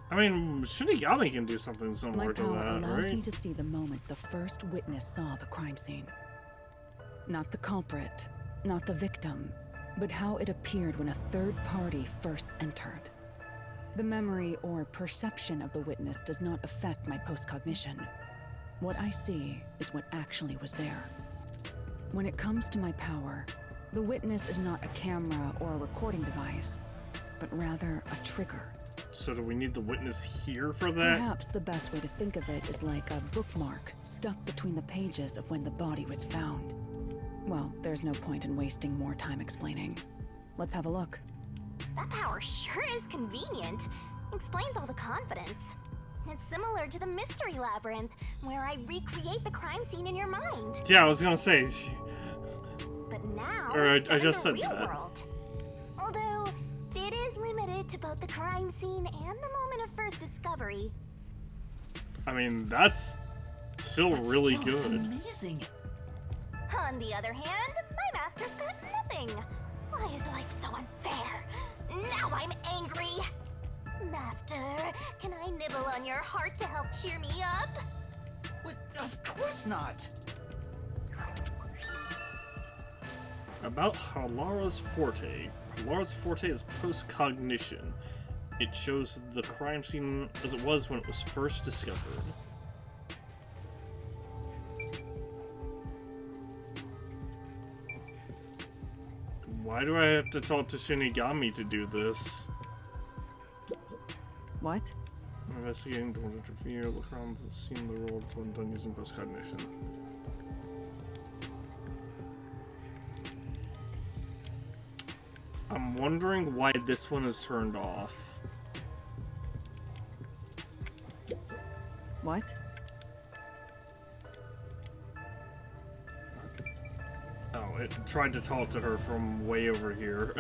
I mean, Shinigami can do something My similar to power that, allows right? me to see the moment the first witness saw the crime scene. Not the culprit, not the victim, but how it appeared when a third party first entered. The memory or perception of the witness does not affect my postcognition. What I see is what actually was there. When it comes to my power, The witness is not a camera or a recording device, but rather a trigger. So do we need the witness here for that? Perhaps the best way to think of it is like a bookmark stuck between the pages of when the body was found. Well, there's no point in wasting more time explaining. Let's have a look. That power sure is convenient. Explains all the confidence. It's similar to the mystery labyrinth, where I recreate the crime scene in your mind. Yeah, I was gonna say. But now Or it's I done just in said the real that. world. Although it is limited to both the crime scene and the moment of first discovery. I mean, that's still really Still, good. it's amazing. On the other hand, my master's got nothing. Why is life so unfair? Now I'm angry. Master, can I nibble on your heart to help cheer me up? Of course not. About Halara's forte. Halara's forte is post-cognition. It shows the crime scene as it was when it was first discovered. Why do I have to talk to Shinigami to do this? What? Investigating, don't interfere, look around the scene of the world when done using post-cognition. I'm wondering why this one is turned off. What? Oh, it tried to talk to her from way over here.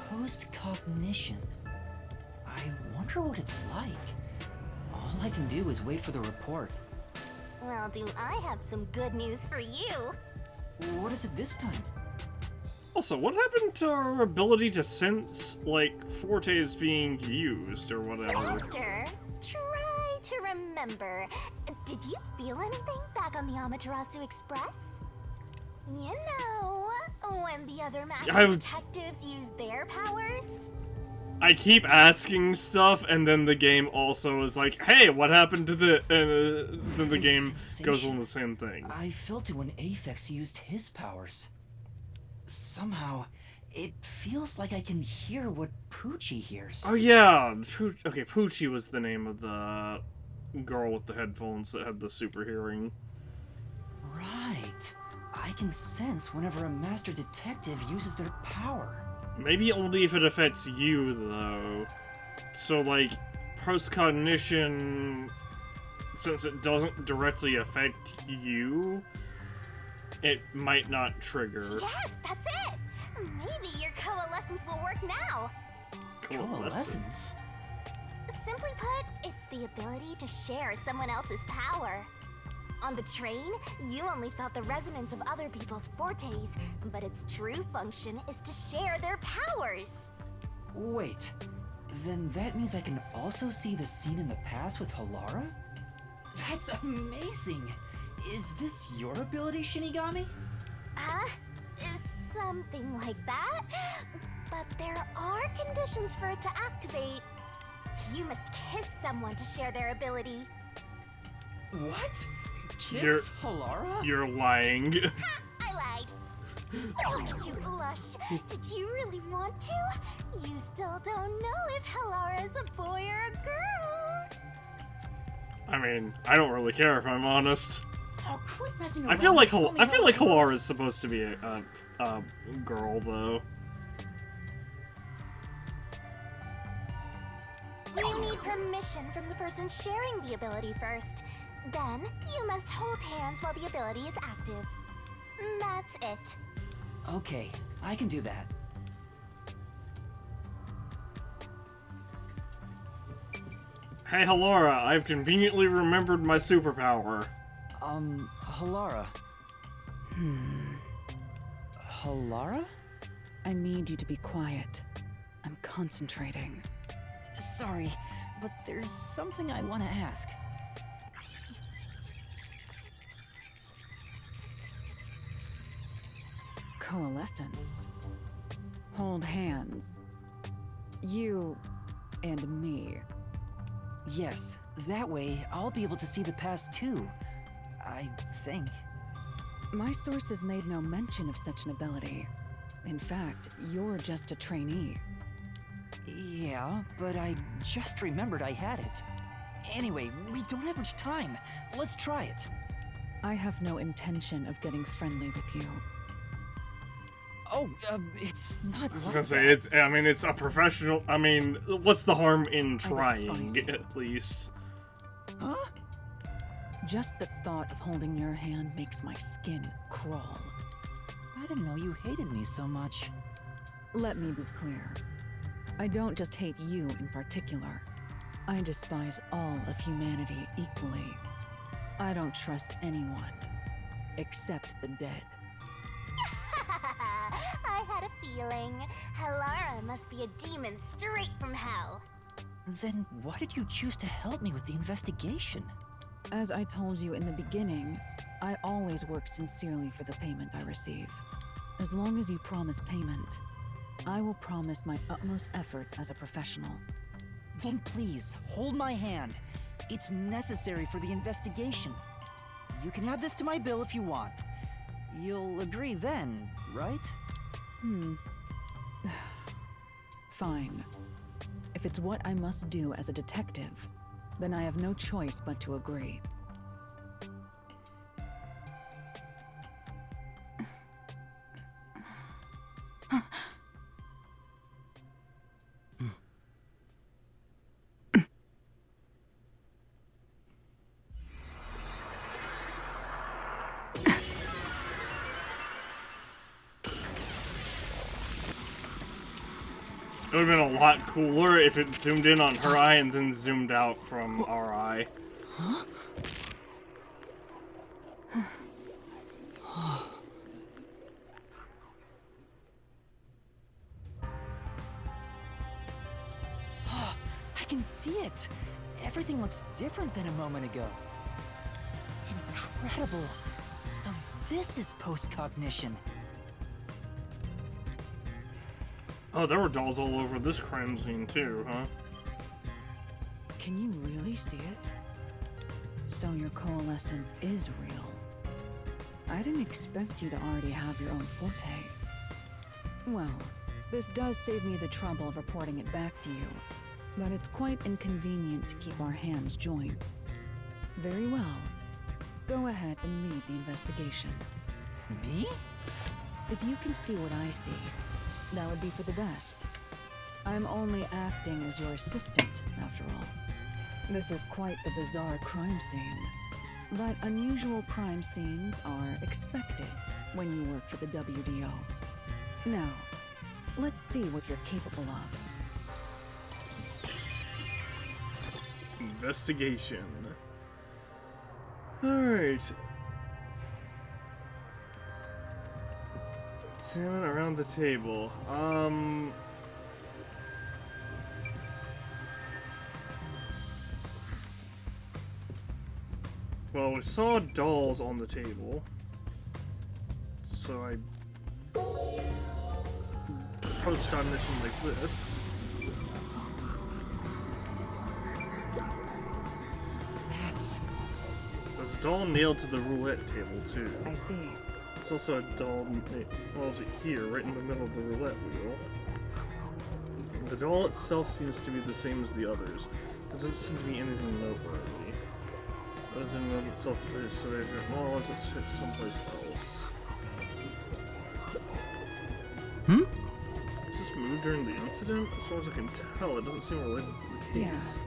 Post-cognition. I wonder what it's like. All I can do is wait for the report. Well, do I have some good news for you? What is it this time? Also, what happened to our ability to sense, like, fortes being used or whatever? Master, try to remember. Did you feel anything back on the Amaterasu Express? You know, when the other master detectives used their powers? I keep asking stuff, and then the game also is like, hey, what happened to the... then the game goes on the same thing. I felt it when Aphex used his powers. Somehow, it feels like I can hear what Poochie hears. Oh yeah, okay, Poochie was the name of the girl with the headphones that had the super hearing. Right. I can sense whenever a master detective uses their power. Maybe only if it affects you, though. So, like, post-cognition, since it doesn't directly affect you, it might not trigger. Yes, that's it! Maybe your coalescence will work now. Coalescence? Simply put, it's the ability to share someone else's power. On the train, you only felt the resonance of other people's fortes, but its true function is to share their powers. Wait, then that means I can also see the scene in the past with Halara? That's amazing! Is this your ability, Shinigami? Something like that. But there are conditions for it to activate. You must kiss someone to share their ability. What? Kiss Halara? You're lying. I lied. Oh, did you blush? Did you really want to? You still don't know if Halara is a boy or a girl. I mean, I don't really care if I'm honest. Oh, quit messing I around. feel like Tell me I feel how like it Halara works. is supposed to be a girl, though. You need permission from the person sharing the ability first. Then, you must hold hands while the ability is active. That's it. Okay, I can do that. Hey, Halara, I've conveniently remembered my superpower. Halara. Halara? I need you to be quiet. I'm concentrating. Sorry, but there's something I want to ask. Coalescence. Hold hands. You and me. Yes, That way, I'll be able to see the past too. I think. My sources made no mention of such an ability. In fact, you're just a trainee. Yeah, but I just remembered I had it. Anyway, we don't have much time. Let's try it. I have no intention of getting friendly with you. Oh, it's not I was like gonna say, that. it's a professional. I mean, what's the harm in trying, despise you. at least? Huh? Just the thought of holding your hand makes my skin crawl. I didn't know you hated me so much. Let me be clear. I don't just hate you in particular. I despise all of humanity equally. I don't trust anyone, except the dead. I had a feeling. Halara must be a demon straight from hell. Then why did you choose to help me with the investigation? As I told you in the beginning, I always work sincerely for the payment I receive. As long as you promise payment, I will promise my utmost efforts as a professional. Then please, hold my hand. It's necessary for the investigation. You can add this to my bill if you want. You'll agree then, right? Fine. If it's what I must do as a detective, then I have no choice but to agree. It would have been a lot cooler if it zoomed in on her eye and then zoomed out from our eye. Huh? I can see it. Everything looks different than a moment ago. Incredible. So this is post-cognition. Oh, there were dolls all over this crime scene too, huh? Can you really see it? So your coalescence is real. I didn't expect you to already have your own forte. Well, this does save me the trouble of reporting it back to you, but it's quite inconvenient to keep our hands joined. Very well. Go ahead and lead the investigation. Me? If you can see what I see, that would be for the best. I'm only acting as your assistant, after all. This is quite the bizarre crime scene. But unusual crime scenes are expected when you work for the WDO. Now, let's see what you're capable of. Investigation. Alright. Examine around the table. Well, we saw dolls on the table. So I post-cognition like this. There's a doll nailed to the roulette table too. I see. There's also a doll, well, here, right in the middle of the roulette wheel. The doll itself seems to be the same as the others. There doesn't seem to be anything noteworthy. As in of itself, so well, let's check someplace else. Is this moved during the incident? As far as I can tell, it doesn't seem related to the case.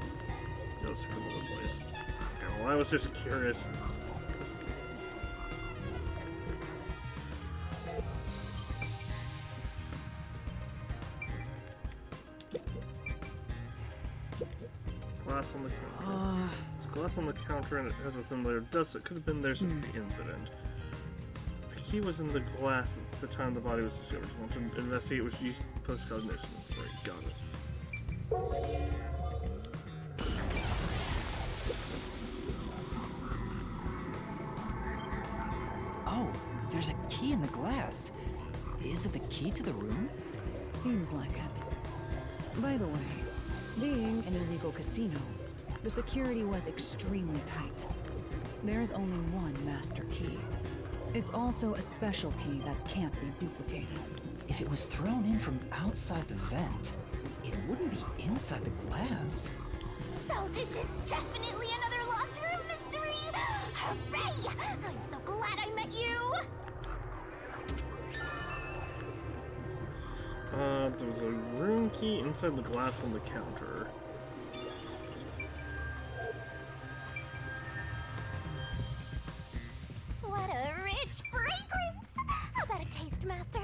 Yeah, let's check another place. Okay, well, I was just curious. Glass on the counter. There's glass on the counter and it has a thin layer of dust. It could have been there since the incident. The key was in the glass at the time the body was discovered. Want to investigate which used post-cognition. Right, got it. Oh, there's a key in the glass. Is it the key to the room? Seems like it. By the way, being an illegal casino, The security was extremely tight. There's only one master key. It's also a special key that can't be duplicated. If it was thrown in from outside the vent, it wouldn't be inside the glass. So this is definitely another locked room mystery! Hooray! I'm so glad I met you! There was a room key inside the glass on the counter. What a rich fragrance! How about a taste, Master?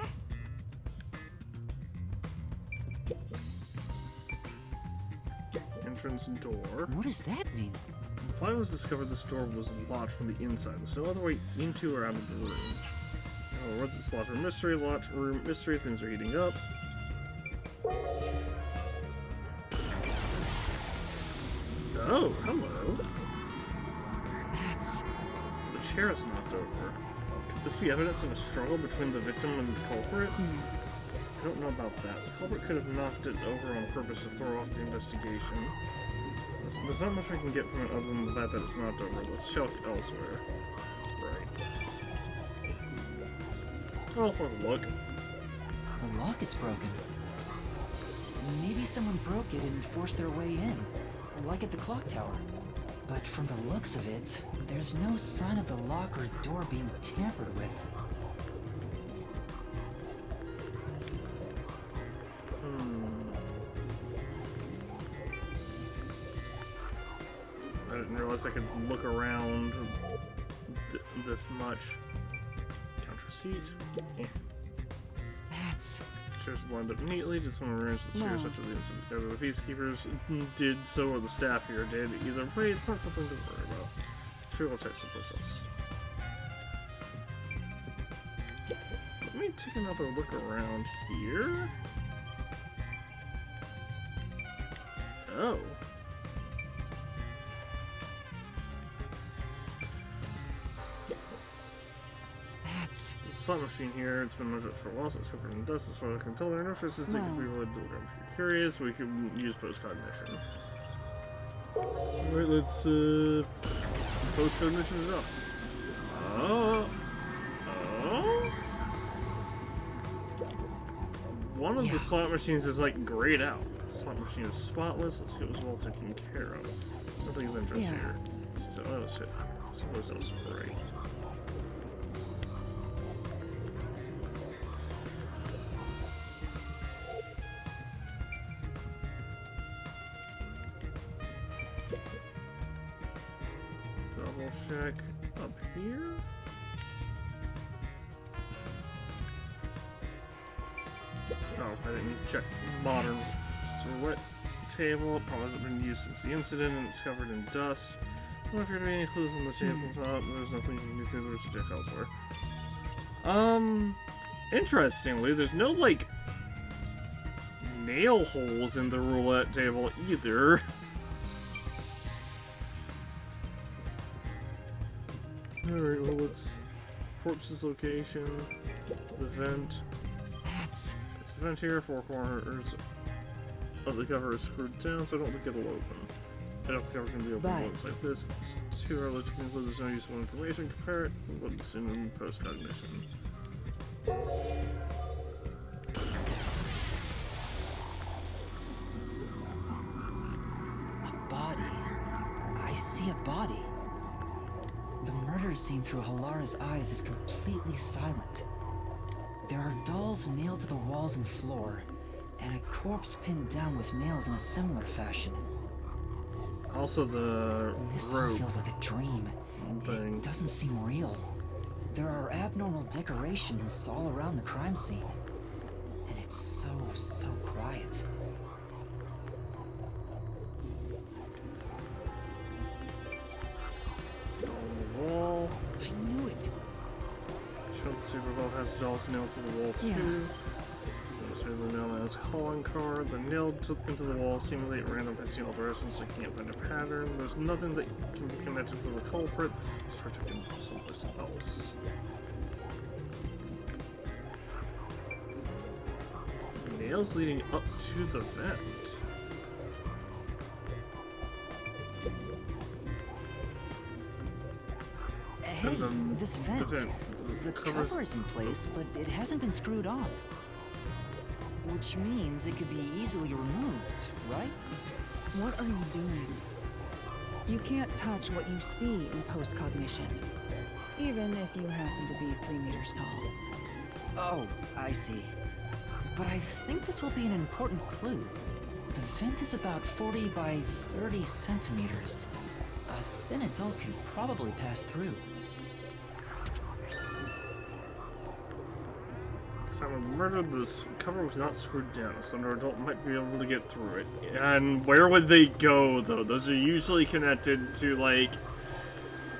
Entrance door. What does that mean? When it was discovered this door was locked from the inside. There's no other way into or out of the room. Oh, what's this locked room mystery? Locked room mystery. Things are heating up. Oh, hello. That's... The chair is knocked over. Could this be evidence of a struggle between the victim and the culprit? I don't know about that. The culprit could have knocked it over on purpose to throw off the investigation. There's not much we can get from it other than the fact that it's knocked over. Let's check elsewhere. Right. Oh, have a look. The lock is broken. Maybe someone broke it and forced their way in, like at the clock tower. But from the looks of it, there's no sign of the lock or door being tampered with. I didn't realize I could look around this much. Counter seat. Eh. That's... Chairs lined up neatly. Did someone arrange the chairs such as either the peacekeepers did so or the staff here did? Either way, it's not something to worry about. Sure, we'll check someplace else. Let me take another look around here. Oh. That's... The slot machine here, it's been measured for a while, so it's covered in dust. As far as I can tell, there are no traces that could be related to the gram. If you're curious, we can use post-cognition. Alright, let's, post-cognition it up. Oh. One of the slot machines is, like, grayed out. The slot machine is spotless. Let's see if it was well taken care of. Something of interest here. So, oh, shit. Someplace else, right. Double check up here. Oh, I didn't check modern. So wet table. Probably hasn't been used since the incident, and it's covered in dust. Don't appear to be any clues on the tabletop. There's nothing you can do through the check elsewhere. Interestingly, there's no like nail holes in the roulette table either. Alright, well, let's... Corpse's location, the vent. That's... This vent here, four corners of the cover is screwed down, so I don't think it'll open. I don't think the cover can be opened once like this. It's too early to conclude there's no useful information. Compare it with what's in post-cognition. A body. I see a body. The murder scene through Halara's eyes is completely silent. There are dolls nailed to the walls and floor, and a corpse pinned down with nails in a similar fashion. Also the This all rope feels like a dream. thing. It doesn't seem real. There are abnormal decorations all around the crime scene. And it's so quiet. On the wall. I knew it. Show the Super Bowl has dolls nailed to the wall too. Notice the nail man's calling card. They're nailed into the wall, seemingly at random hissing alterations. I can't find a pattern. There's nothing that can be connected to the culprit. Let's try checking someplace else. Nails leading up to the vent. Hey, this vent. The cover is in place, but it hasn't been screwed on. Which means it could be easily removed, right? What are you doing? You can't touch what you see in post-cognition, even if you happen to be 3 meters tall. Oh, I see. But I think this will be an important clue. The vent is about 40 by 30 centimeters. A thin adult could probably pass through. Simon murdered, this cover was not screwed down, so an adult might be able to get through it. And where would they go, though? Those are usually connected to, like,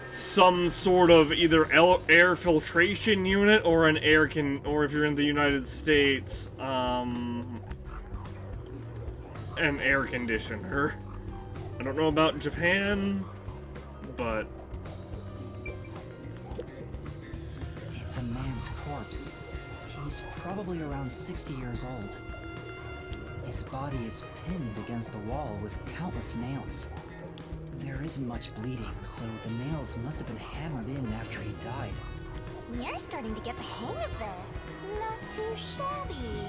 some sort of either air filtration unit or an or if you're in the United States, an air conditioner. I don't know about Japan, but It's a man's corpse. He's probably around 60 years old. His body is pinned against the wall with countless nails. There isn't much bleeding, so the nails must have been hammered in after he died. You're starting to get the hang of this. Not too shabby.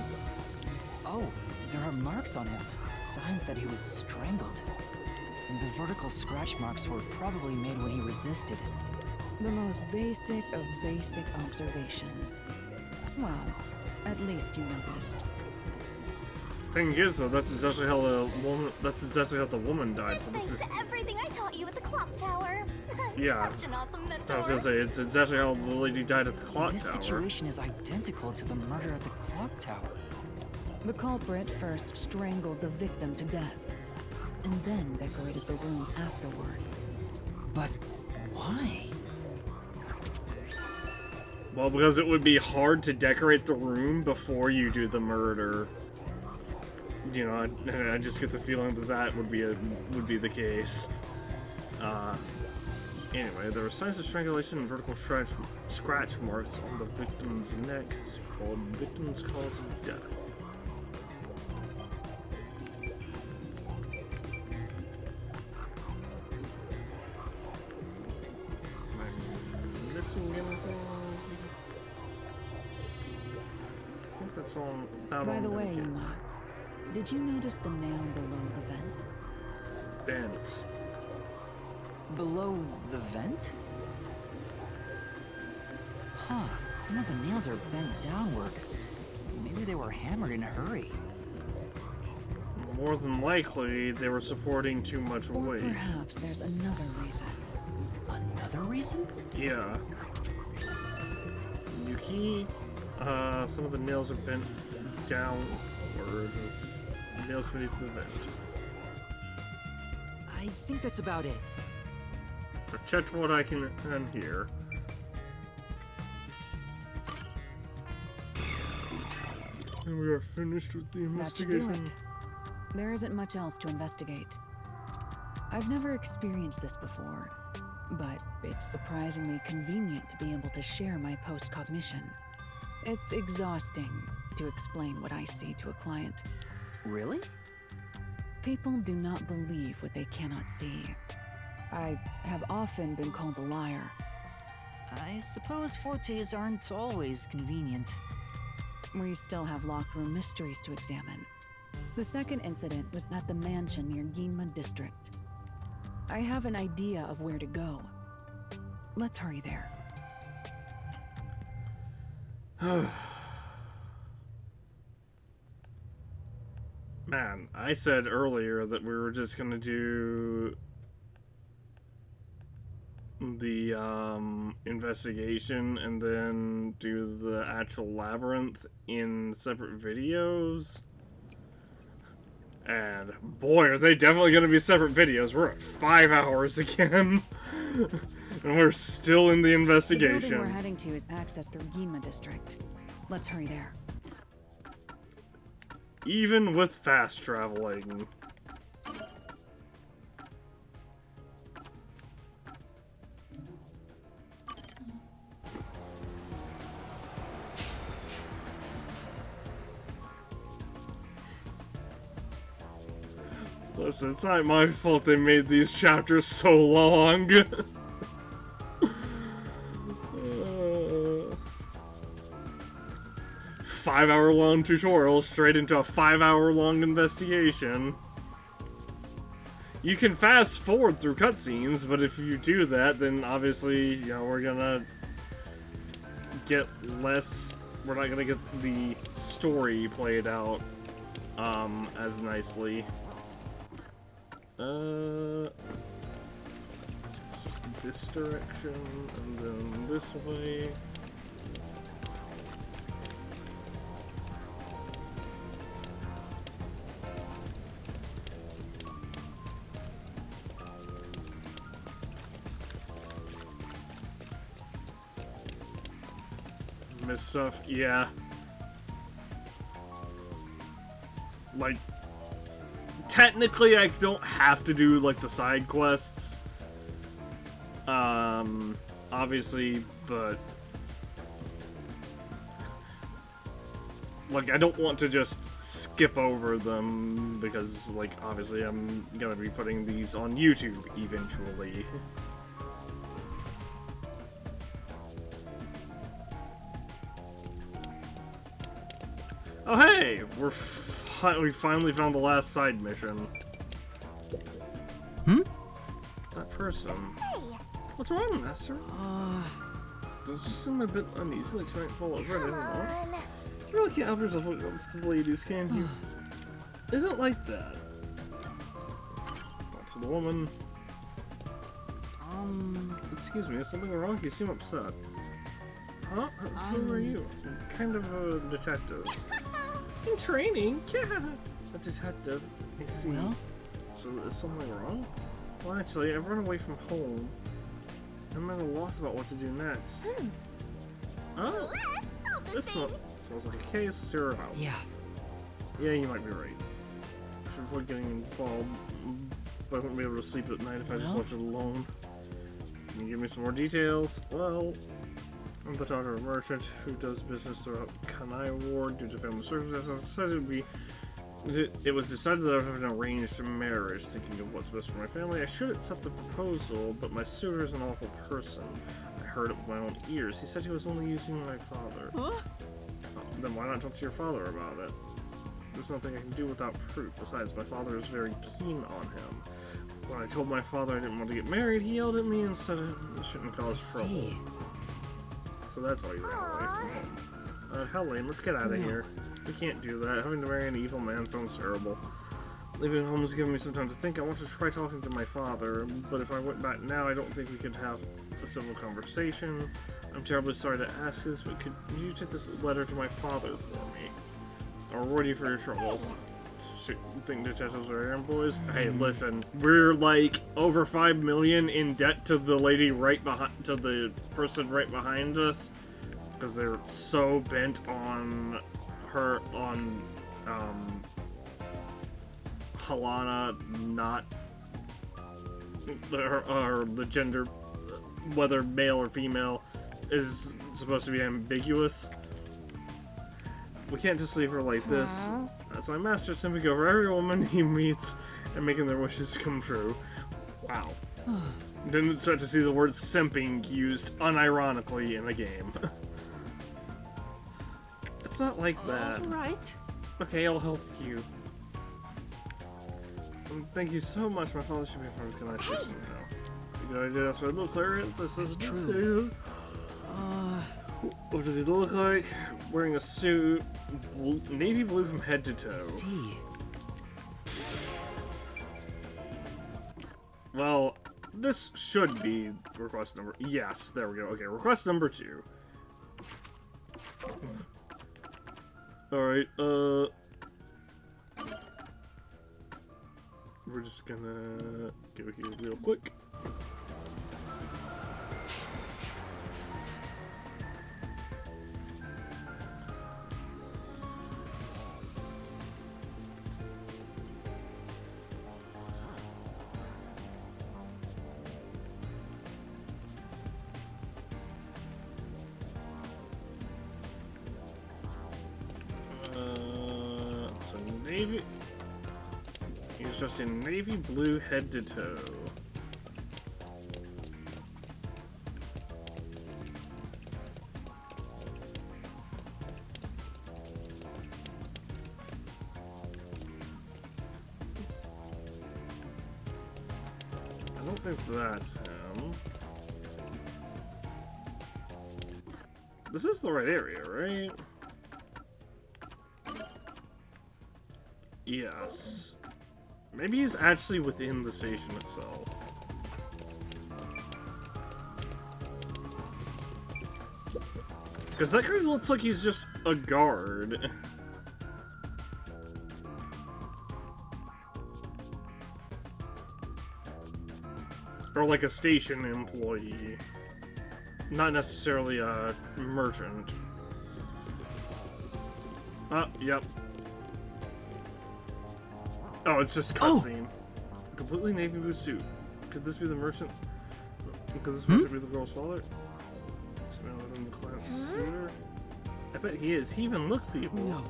Oh, there are marks on him, signs that he was strangled. The vertical scratch marks were probably made when he resisted. The most basic of basic observations. Well, at least you noticed. thing is, though, that's exactly how the woman. That's exactly how the woman died. So this Thanks is. to everything I taught you at the clock tower. Yeah. Such an awesome mentor. I was gonna say it's exactly how the lady died at the clock This tower. situation is identical to the murder at the clock tower. The culprit first strangled the victim to death, and then decorated the room afterward. But why? Well, because it would be hard to decorate the room before you do the murder. You know, I just get the feeling that that would be the case. Anyway, there were signs of strangulation and vertical scratch marks on the victim's neck, called victim's cause of death. Am I missing anything? I think that's all about By all the I'm way, gonna get. Yuma, did you notice the nail below the vent? Bent. Below the vent? Huh, some of the nails are bent downward. Maybe they were hammered in a hurry. More than likely, they were supporting too much Or weight. perhaps there's another reason. Another reason? Yeah. Yuki, some of the nails are bent downward. It's nails beneath the vent. I think that's about it. I've checked what I can hear. And we are finished with the That should do investigation. it. There isn't much else to investigate. I've never experienced this before, but it's surprisingly convenient to be able to share my post-cognition. It's exhausting to explain what I see to a client. Really? People do not believe what they cannot see. I have often been called a liar. I suppose fortes aren't always convenient. We still have locked room mysteries to examine. The second incident was at the mansion near Ginma District. I have an idea of where to go. Let's hurry there. Man, I said earlier that we were just gonna do the investigation and then do the actual labyrinth in separate videos. And boy, are they definitely gonna be separate videos. We're at 5 hours again. And we're still in the The building investigation. we're heading to is accessed through Ginma District. Let's hurry there. Even with fast traveling. Listen, it's not my fault they made these chapters so long. 5-hour-long tutorial straight into a 5-hour-long investigation. You can fast forward through cutscenes, but if you do that, then obviously, you know, we're gonna get less. We're not gonna get the story played out as nicely. It's just this direction and then this way. Miss stuff, yeah. Like, technically I don't have to do, like, the side quests. Obviously, but... like, I don't want to just skip over them, because, like, obviously I'm gonna be putting these on YouTube eventually. Oh hey! We finally found the last side mission. Hmm? That person. What's wrong, Master? Does she seem a bit uneasy, like she might fall over? I don't know. You really can't help yourself when it comes to the ladies, can you? Isn't like that. Not to the woman. Excuse me, is something wrong? You seem upset. Huh? Who are you? I'm kind of a detective. In training? Yeah. A detective. I see. Well? So is something wrong? Well, actually, I've run away from home. I'm at a loss about what to do next. Oh, this smells like a case. It's your house. Yeah. Yeah, you might be right. Should avoid getting involved, but I wouldn't be able to sleep at night if I just left it alone. Can you give me some more details? Well, I'm the daughter of a merchant who does business throughout Kanai Ward due to family circumstances. It was decided that I would have an arranged marriage. Thinking of what's best for my family, I should accept the proposal, but my suitor is an awful person. I heard it with my own ears. He said he was only using my father. Huh? Then why not talk to your father about it? There's nothing I can do without proof. Besides, my father is very keen on him. When I told my father I didn't want to get married, he yelled at me and said it shouldn't cause trouble. So that's why you ran away from home. How lame. Let's get out of here. We can't do that. Having to marry an evil man sounds terrible. Leaving home has given me some time to think. I want to try talking to my father, but if I went back now, I don't think we could have a civil conversation. I'm terribly sorry to ask this, but could you take this letter to my father for me? I'll reward you for your trouble. Think detectives are errand boys? Hey, listen, we're like over 5 million in debt to the lady right behind, to the person right behind us, because they're so bent on her, on Halana not, or the gender, whether male or female, is supposed to be ambiguous. We can't just leave her like this. That's why Master simply go for every woman he meets and making their wishes come true. Wow. Didn't expect to see the word simping used unironically in the game. It's not like that. Alright. Okay, I'll help you. Thank you so much. My father should be from Kanai Station now. Good idea. That's what it looks like. This is true. What does he look like? Wearing a suit, navy blue from head to toe. See. Well, this should be request number. Yes, there we go. Okay, request number 2. Alright, we're just gonna go here real quick. So navy. He's just in navy blue head to toe. think that's him. This is the right area, right? Yes. Maybe he's actually within the station itself. Because that guy looks like he's just a guard. Or like a station employee. Not necessarily a merchant. Yep. Oh, it's just cutscene. A completely navy blue suit. Could this be the merchant? Could this merchant be the girl's father? Smell within the class suitor? I bet he is. He even looks evil. No.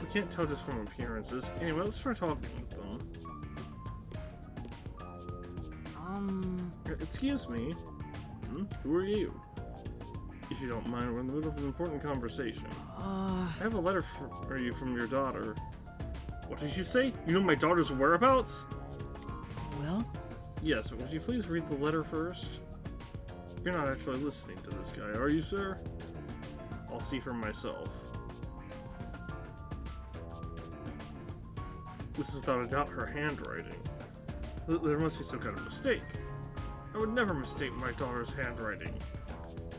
We can't tell just from appearances. Anyway, let's try talking with them. Excuse me. Who are you? If you don't mind, we're in the middle of an important conversation. I have a letter for you from your daughter. What did you say? You know my daughter's whereabouts? Well? Yes, but would you please read the letter first? You're not actually listening to this guy, are you, sir? I'll see for myself. This is without a doubt her handwriting. There must be some kind of mistake. I would never mistake my daughter's handwriting.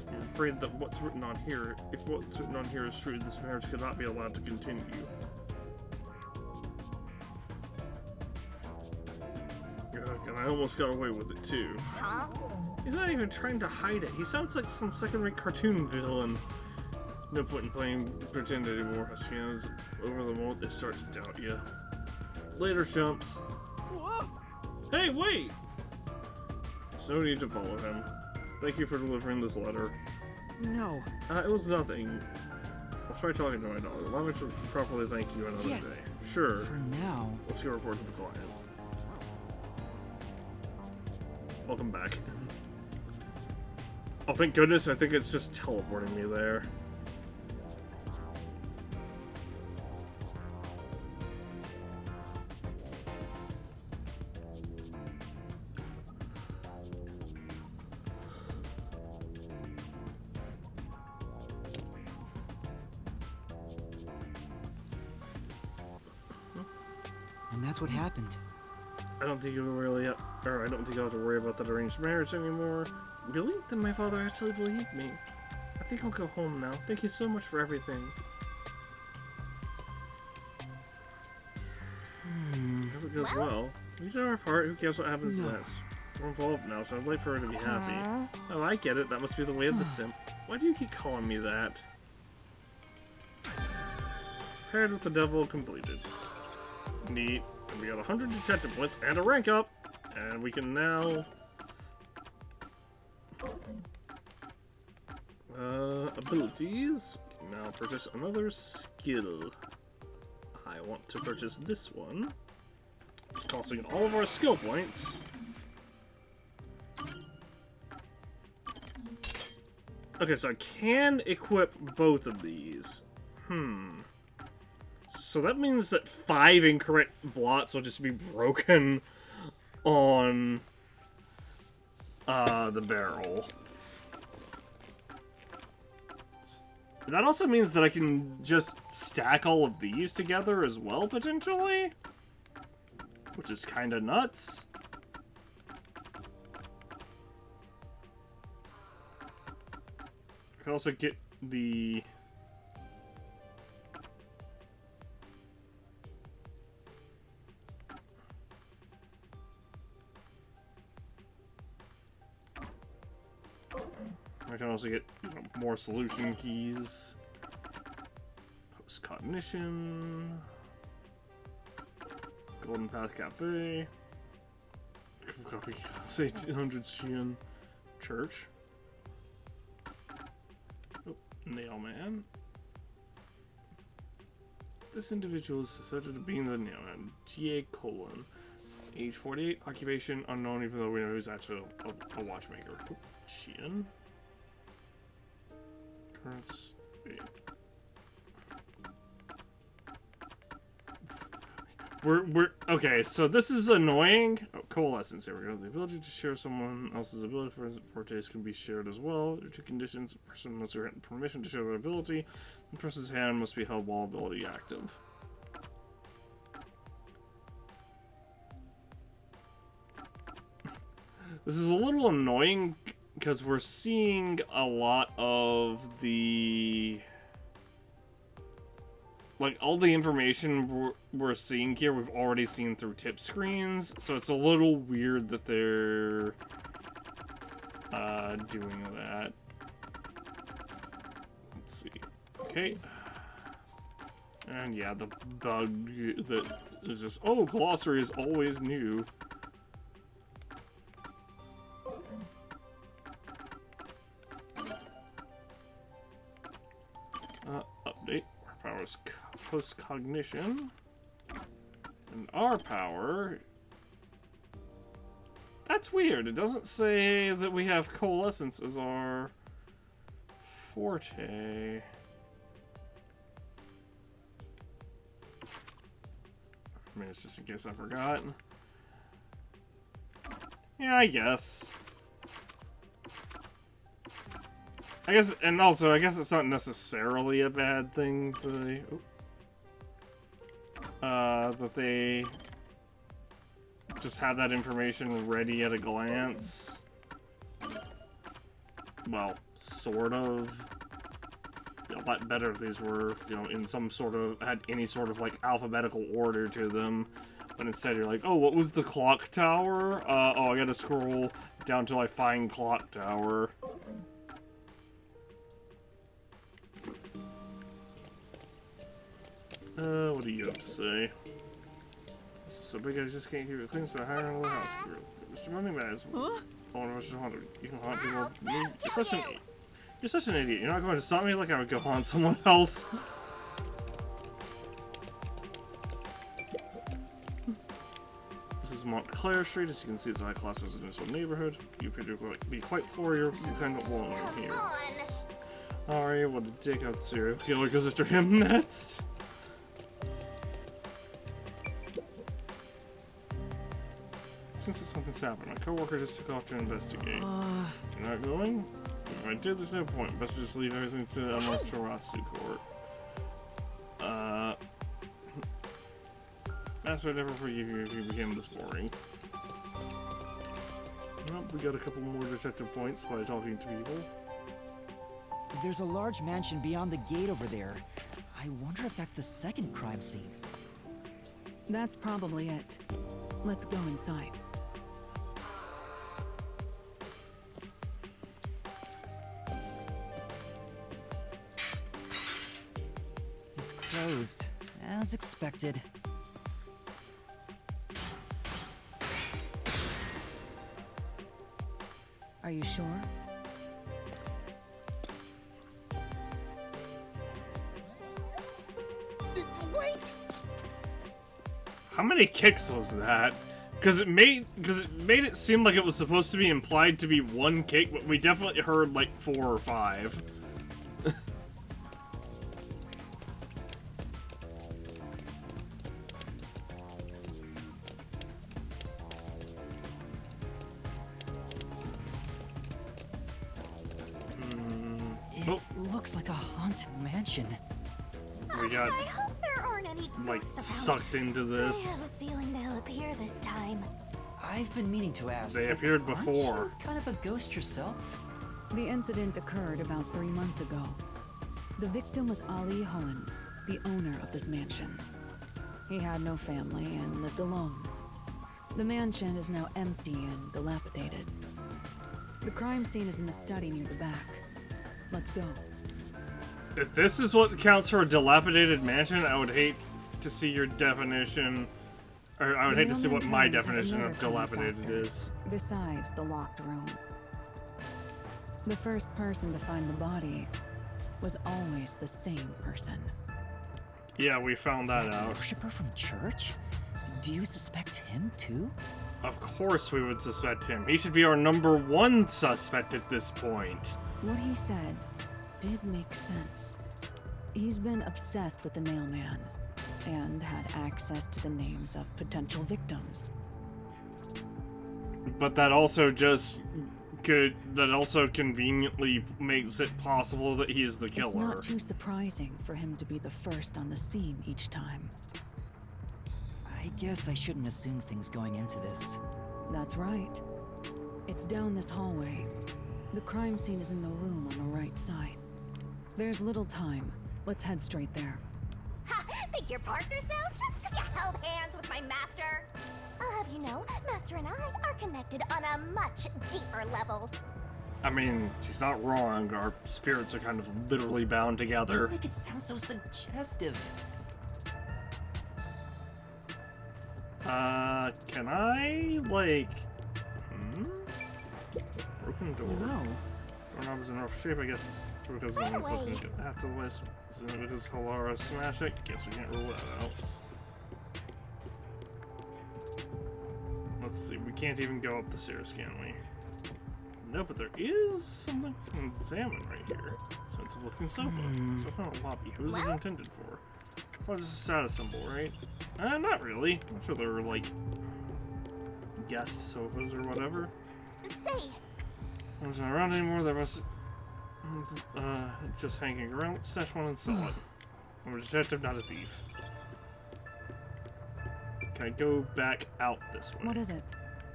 I'm afraid that what's written on here, if what's written on here is true, this marriage could not be allowed to continue. And I almost got away with it too. Huh? He's not even trying to hide it. He sounds like some second-rate cartoon villain. No point in playing pretend anymore. His hands over the moment they start to doubt you. Later, chumps. Hey, wait! There's no need to follow him. Thank you for delivering this letter. No. It was nothing. I'll try talking to my daughter. Allow me to properly thank you another day. Sure. For now. Let's go report to the client. Welcome back. Oh, thank goodness, I think it's just teleporting me there. And that's what happened. I don't think you'll really, I don't think I'll have to worry about that arranged marriage anymore. Really? Then my father actually believed me. I think I'll go home now. Thank you so much for everything. Hope it goes well. We did our part. Who cares what happens next? We're involved now, so I'd like for her to be happy. Oh, I get it. That must be the way of the simp. Why do you keep calling me that? Paired with the devil completed. Neat. And we got 100 detective points and a rank up. And we can now... abilities. We can now purchase another skill. I want to purchase this one. It's costing all of our skill points. Okay, so I can equip both of these. So that means that 5 incorrect blots will just be broken on the barrel. That also means that I can just stack all of these together as well, potentially? Which is kind of nuts. I can also get the... I can also get more solution keys. Post-cognition. Golden Path Cafe. Say 200 Shion Church. Oh, Nailman. This individual is said to be the Nailman. G.A. Colon. Age 48. Occupation unknown, even though we know he's actually a watchmaker. Oh, Shion. We're okay, so this is annoying. Oh, coalescence. Here we go. The ability to share someone else's ability for fortes can be shared as well. There are two conditions. A person must grant permission to share their ability. The person's hand must be held while ability active. This is a little annoying because we're seeing a lot of the... Like, all the information we're seeing here, we've already seen through tip screens, so it's a little weird that they're doing that. Let's see. Okay. And yeah, the bug that is just, oh, glossary is always new. Update. Our power is post-cognition. And our power... That's weird. It doesn't say that we have coalescence as our forte. I mean, it's just in case I forgot. Yeah, I guess. And also, I guess it's not necessarily a bad thing that they just have that information ready at a glance. Well, sort of. A lot better if these were, you know, in some sort of, had any sort of, like, alphabetical order to them. But instead you're like, oh, what was the clock tower? Oh, I gotta scroll down till I find clock tower. What do you have to say? This is so big I just can't keep it clean, so I hire another house crew. Mr. Moneybags. Oh, no, it's just haunted. You can haunt people. You're such an idiot. You're not going to stop me like I would go haunt someone else. This is Montclair Street. As you can see, it's a high-class residential neighborhood. You appear to be quite poor. You're kind of alone here. Sorry, what a dick. Out the serial killer goes after him next. Since something's happened, my coworker just took off to investigate. You're not going? If I did, there's no point. Best to just leave everything to Amaterasu Court. Master, I'd never forgive you if you became this boring. Well, we got a couple more detective points by talking to people. There's a large mansion beyond the gate over there. I wonder if that's the second crime scene. That's probably it. Let's go inside. It's closed, as expected. Are you sure? Wait! How many kicks was that? Because it made it seem like it was supposed to be implied to be one kick, but we definitely heard like 4 or 5. It looks like a haunted mansion. We got I hope there aren't any like ghosts around. sucked into I this. have a feeling they'll appear this time. I've been meaning to ask. They but appeared aren't before. you kind of a ghost yourself? The incident occurred about 3 months ago. The victim was Ali Hohen, the owner of this mansion. He had no family and lived alone. The mansion is now empty and dilapidated. The crime scene is in the study near the back. Let's go. If this is what counts for a dilapidated mansion, I would hate to see your definition, or I would hate to see what my definition of dilapidated is. Besides the locked room. The first person to find the body was always the same person. Yeah, we found that out. Worshipper from church? Do you suspect him too? Of course we would suspect him. He should be our #1 suspect at this point. What he said did make sense. He's been obsessed with the mailman and had access to the names of potential victims. But that also just that also conveniently makes it possible that he's the killer. It's not too surprising for him to be the first on the scene each time. I guess I shouldn't assume things going into this. That's right. It's down this hallway. The crime scene is in the room on the right side. There's little time. Let's head straight there. Ha! Think you're partners now just because you held hands with my master? I'll have you know, Master and I are connected on a much deeper level. I mean, she's not wrong. Our spirits are kind of literally bound together. Don't make it sound so suggestive. Can I, like... Broken door. No. Doorknob is in rough shape, I guess it's because no one's looking at after the list. Is it because Halara smashed it? Guess we can't rule that out. Let's see, we can't even go up the stairs, can we? No, but there is something we can examine right here. Expensive looking sofa. Sofa in a lobby. Who's it intended for? What is a status symbol, right? Not really. I'm sure there were, like, guest sofas or whatever. Say! There's not around anymore. There must just hanging around. Let's stash one and sell it. I'm a detective, not a thief. Can I go back out this way? What is it?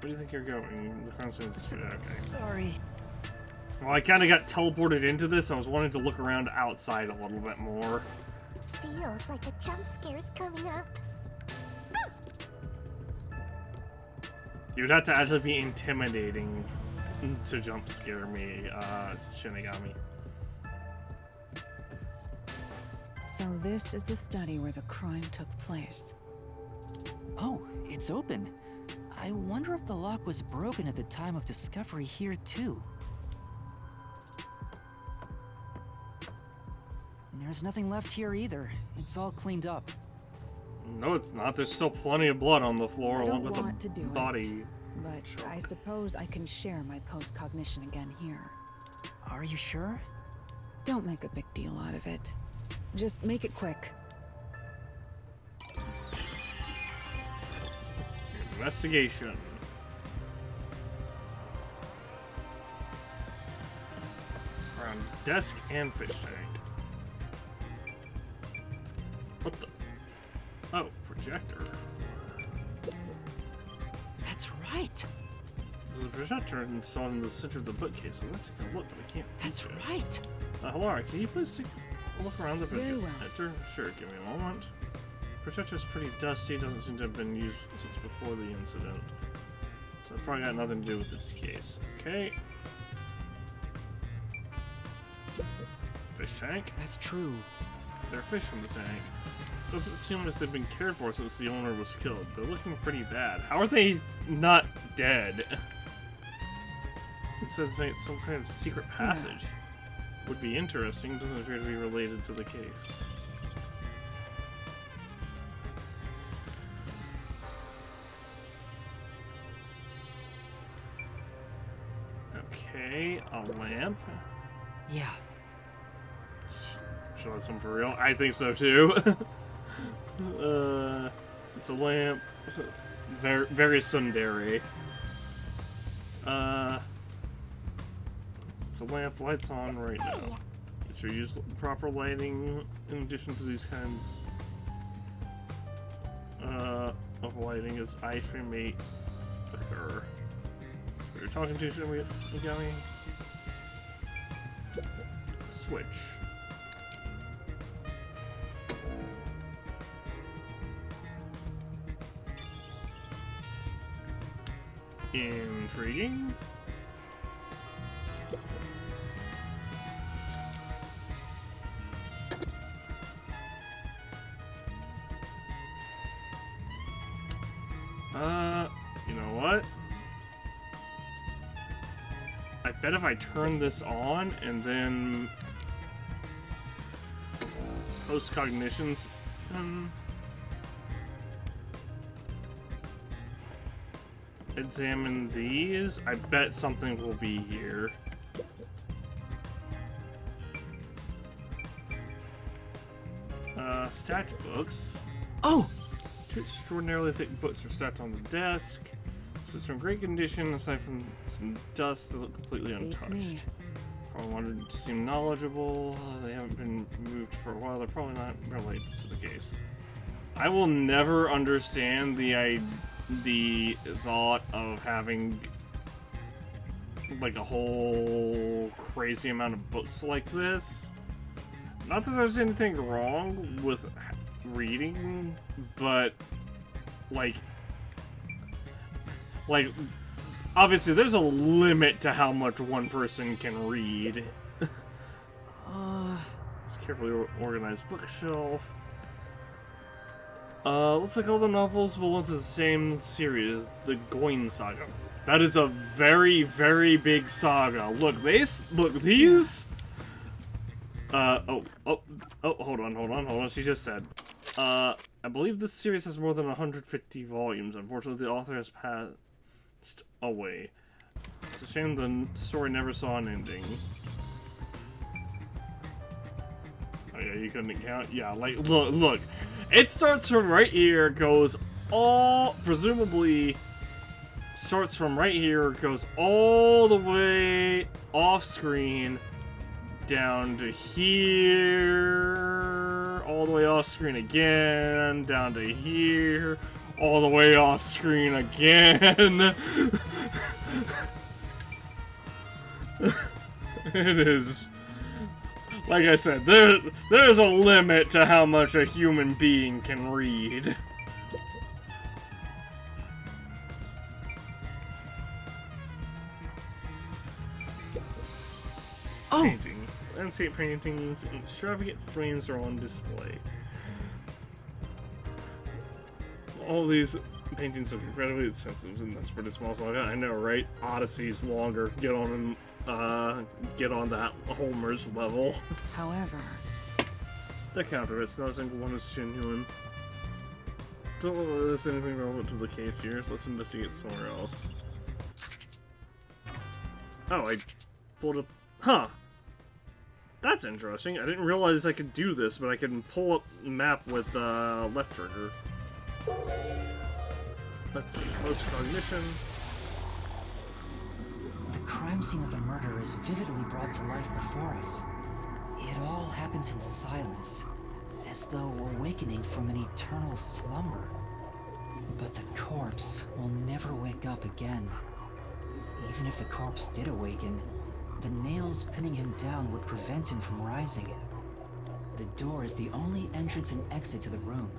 Where do you think you're going? The crime scene is okay. Sorry. Well, I kind of got teleported into this. I was wanting to look around outside a little bit more. Feels like a jump scare's coming up. You'd have to actually be intimidating to jump scare me, Shinigami. So this is the study where the crime took place. Oh, it's open. I wonder if the lock was broken at the time of discovery here, too. There's nothing left here either. It's all cleaned up. No, it's not. There's still plenty of blood on the floor I along don't with want the to do body. But I suppose I can share my post-cognition again here. Are you sure? Don't make a big deal out of it. Just make it quick. Investigation. Around desk and fish tank. What the? Oh, projector. That's right. There's a projector installed in the center of the bookcase. I'd like to take a look, but I can't. That's right. Halara, can you please take a look around the Very well. projector? Sure, give me a moment. Projector's pretty dusty. Doesn't seem to have been used since before the incident. So it's probably got nothing to do with this case. Okay. Fish tank. That's true. There are fish in the tank. Doesn't seem like they've been cared for since the owner was killed. They're looking pretty bad. How are they not dead? It says it's some kind of secret passage. Would be interesting. Doesn't appear to be related to the case. Okay, a lamp. Yeah. Show that some for real? I think so too. It's a lamp. Very, very tsundere. It's a lamp. Lights on right now. It should use proper lighting in addition to these kinds of lighting as ice cream may occur. Who are you talking to, Shinigami? Switch. Intriguing. You know what? I bet if I turn this on and then post-cognitions, examine these, I bet something will be here. Stacked books. Oh! 2 extraordinarily thick books are stacked on the desk. It's in great condition, aside from some dust that look completely Beats untouched. me. Probably wanted to seem knowledgeable. They haven't been moved for a while. They're probably not related to the case. I will never understand the thought of having like a whole crazy amount of books like this. Not that there's anything wrong with reading, but like obviously there's a limit to how much one person can read. It's a carefully organized bookshelf. Looks like all the novels belong to the same series, the Goin Saga. That is a very, very big saga. Look, these. Hold on. She just said. I believe this series has more than 150 volumes. Unfortunately, the author has passed away. It's a shame the story never saw an ending. Oh yeah, you couldn't count? Yeah, like, look. It starts from right here, goes all, presumably, starts from right here, goes all the way off screen, down to here, all the way off screen again, down to here, all the way off screen again. It is, like I said, there's a limit to how much a human being can read. Oh! Painting. Landscape paintings in extravagant frames are on display. All these paintings are incredibly expensive, and that's pretty small saga. I know, right? Odyssey's longer. Get on that Homer's level. However, The counterfeits, not a single one is genuine. Don't look like there's anything relevant to the case here, so let's investigate somewhere else. Oh, I pulled up. Huh. That's interesting. I didn't realize I could do this, but I can pull up map with left trigger. Let's see. Close cognition. The crime scene of the murder is vividly brought to life before us. It all happens in silence, as though awakening from an eternal slumber. But the corpse will never wake up again. Even if the corpse did awaken, the nails pinning him down would prevent him from rising. The door is the only entrance and exit to the room.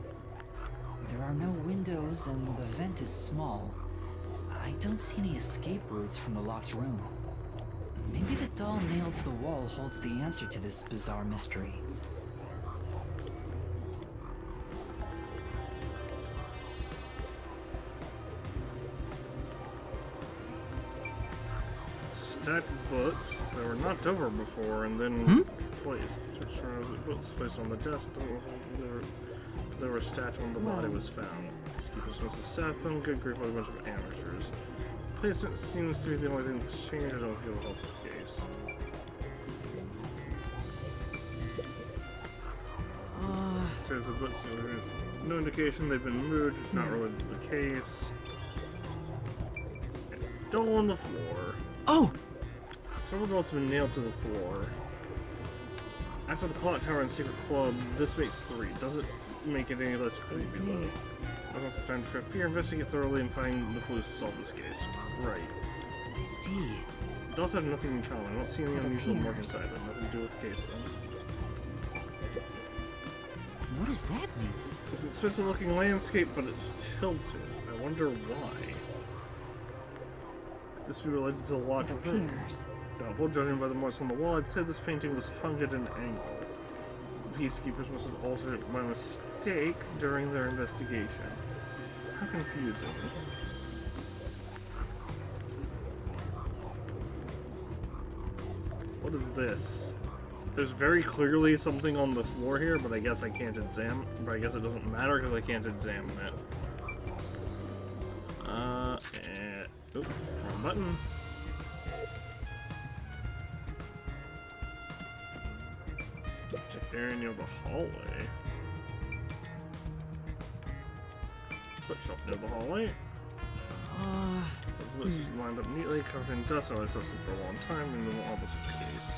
There are no windows and the vent is small. I don't see any escape routes from the locked room. Maybe the doll nailed to the wall holds the answer to this bizarre mystery. Stacked books that were knocked over before and then placed. Books placed on the desk. They were stacked when the body was found. Keepers must have sat them. Good grief, what a bunch of amateurs. Placement seems to be the only thing that's changed. I don't feel help the case. There's the books. No indication they've been moved. Not related to the case. Doll on the floor. Oh! Several dolls have been nailed to the floor. After the clock tower and secret club, this makes 3. Doesn't make it any less creepy though. Now's not the time to fear, investigate thoroughly, and find the clues to solve this case. Right. I see. Dolls have nothing in common. I don't see any unusual mark inside them. Nothing to do with the case then. What does that mean? It's an expensive looking landscape, but it's tilted. I wonder why. Could this be related to the locked room? Doubtful, judging by the marks on the wall, I'd say this painting was hung at an angle. The peacekeepers must have altered it by mistake during their investigation. How confusing. What is this? There's very clearly something on the floor here, but I guess I can't examine. But I guess it doesn't matter because I can't examine it. Oop, wrong button. Check area near the hallway. Bookshelf near the hallway. This list is lined up neatly, covered in dust, and I was listening for a long time, and then all this was the case.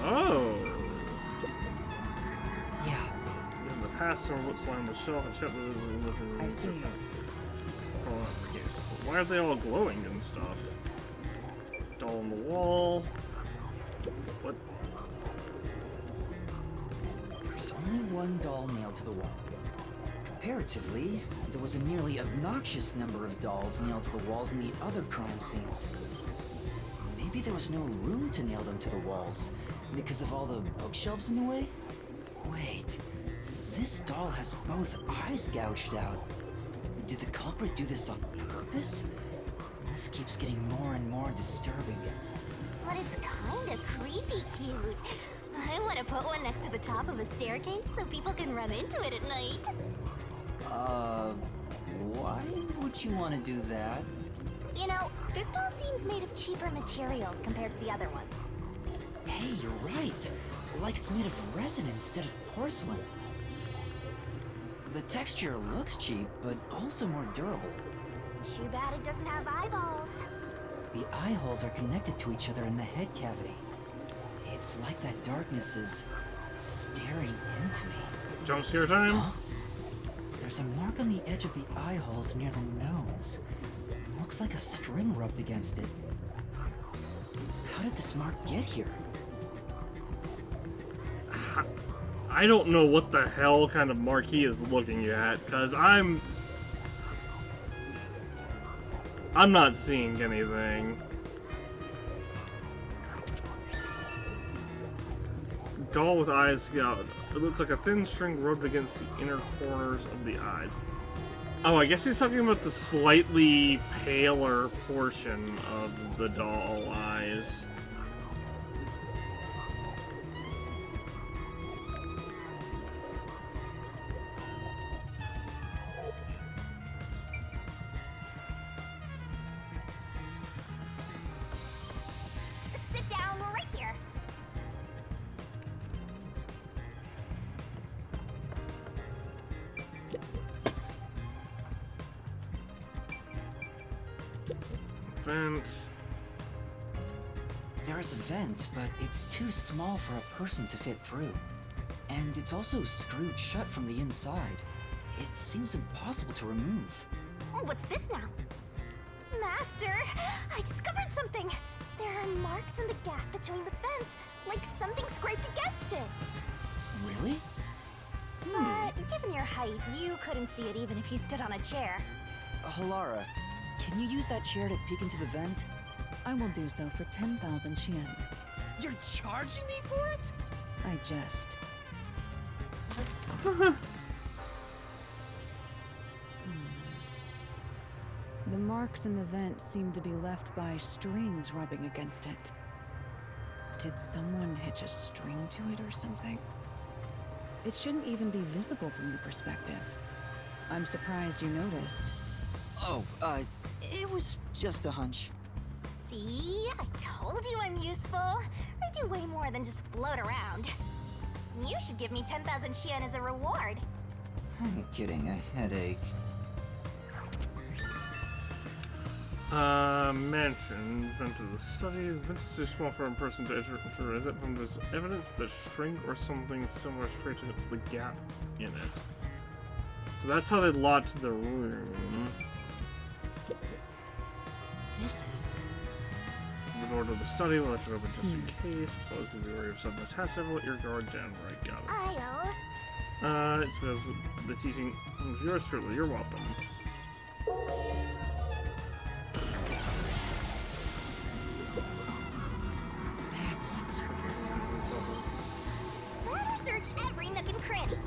Oh! Yeah. In the past, someone would slam the shelf and check whether there's a living room. I see. Oh, yes. But why are they all glowing and stuff? Doll on the wall. What? There's only one doll nailed to the wall. Comparatively, there was a nearly obnoxious number of dolls nailed to the walls in the other crime scenes. Maybe there was no room to nail them to the walls because of all the bookshelves in the way? Wait, this doll has both eyes gouged out. Did the culprit do this on purpose? This keeps getting more and more disturbing. But it's kinda creepy cute. I want to put one next to the top of a staircase so people can run into it at night. Why would you want to do that? You know, this doll seems made of cheaper materials compared to the other ones. Hey, you're right. Like it's made of resin instead of porcelain. The texture looks cheap, but also more durable. Too bad it doesn't have eyeballs. The eye holes are connected to each other in the head cavity. It's like that darkness is staring into me. Jump scare time? Huh? There's a mark on the edge of the eye holes near the nose. Looks like a string rubbed against it. How did this mark get here? I don't know what the hell kind of mark he is looking at, because I'm not seeing anything. Doll with eyes, yeah, it looks like a thin string rubbed against the inner corners of the eyes. Oh, I guess he's talking about the slightly paler portion of the doll eyes. Sit down right here. Vent. There is a vent, but it's too small for a person to fit through. And it's also screwed shut from the inside. It seems impossible to remove. What's this now? Master, I discovered something. There are marks in the gap between the vents, like something scraped against it. Really? But given your height, you couldn't see it even if you stood on a chair. Halara, can you use that chair to peek into the vent? I will do so for 10,000 Xian. You're charging me for it? I jest. The marks in the vent seem to be left by strings rubbing against it. Did someone hitch a string to it or something? It shouldn't even be visible from your perspective. I'm surprised you noticed. Oh, it was just a hunch. See? I told you I'm useful. I do way more than just float around. You should give me 10,000 Xian as a reward. I'm kidding, a headache. Mansion. Vent of the study. The vent is too small for a person to enter. Is it from there's evidence that string or something similar scraped against the gap in it? So that's how they locked the room. This is... The door to the study, left it open just in case. It's always going to be wary of sudden attacks. Ever let your guard down. Right, got it. I'll... It's because the teaching is yours, truly. You're welcome. That's... Better search every nook and cranny.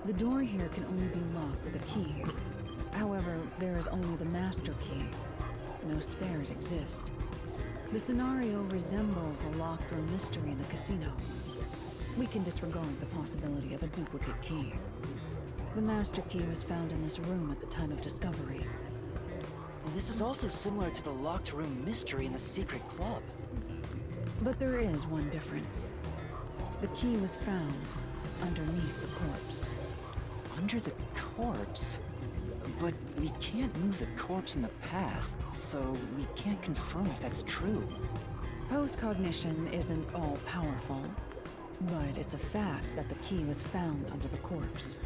The door here can only be locked with a key. However, there is only the master key. No spares exist. The scenario resembles the locked room mystery in the casino. We can disregard the possibility of a duplicate key. The master key was found in this room at the time of discovery. This is also similar to the locked room mystery in the secret club. But there is one difference. The key was found underneath the corpse. Under the corpse? But we can't move the corpse in the past, so we can't confirm if that's true. Post-cognition isn't all-powerful, but it's a fact that the key was found under the corpse.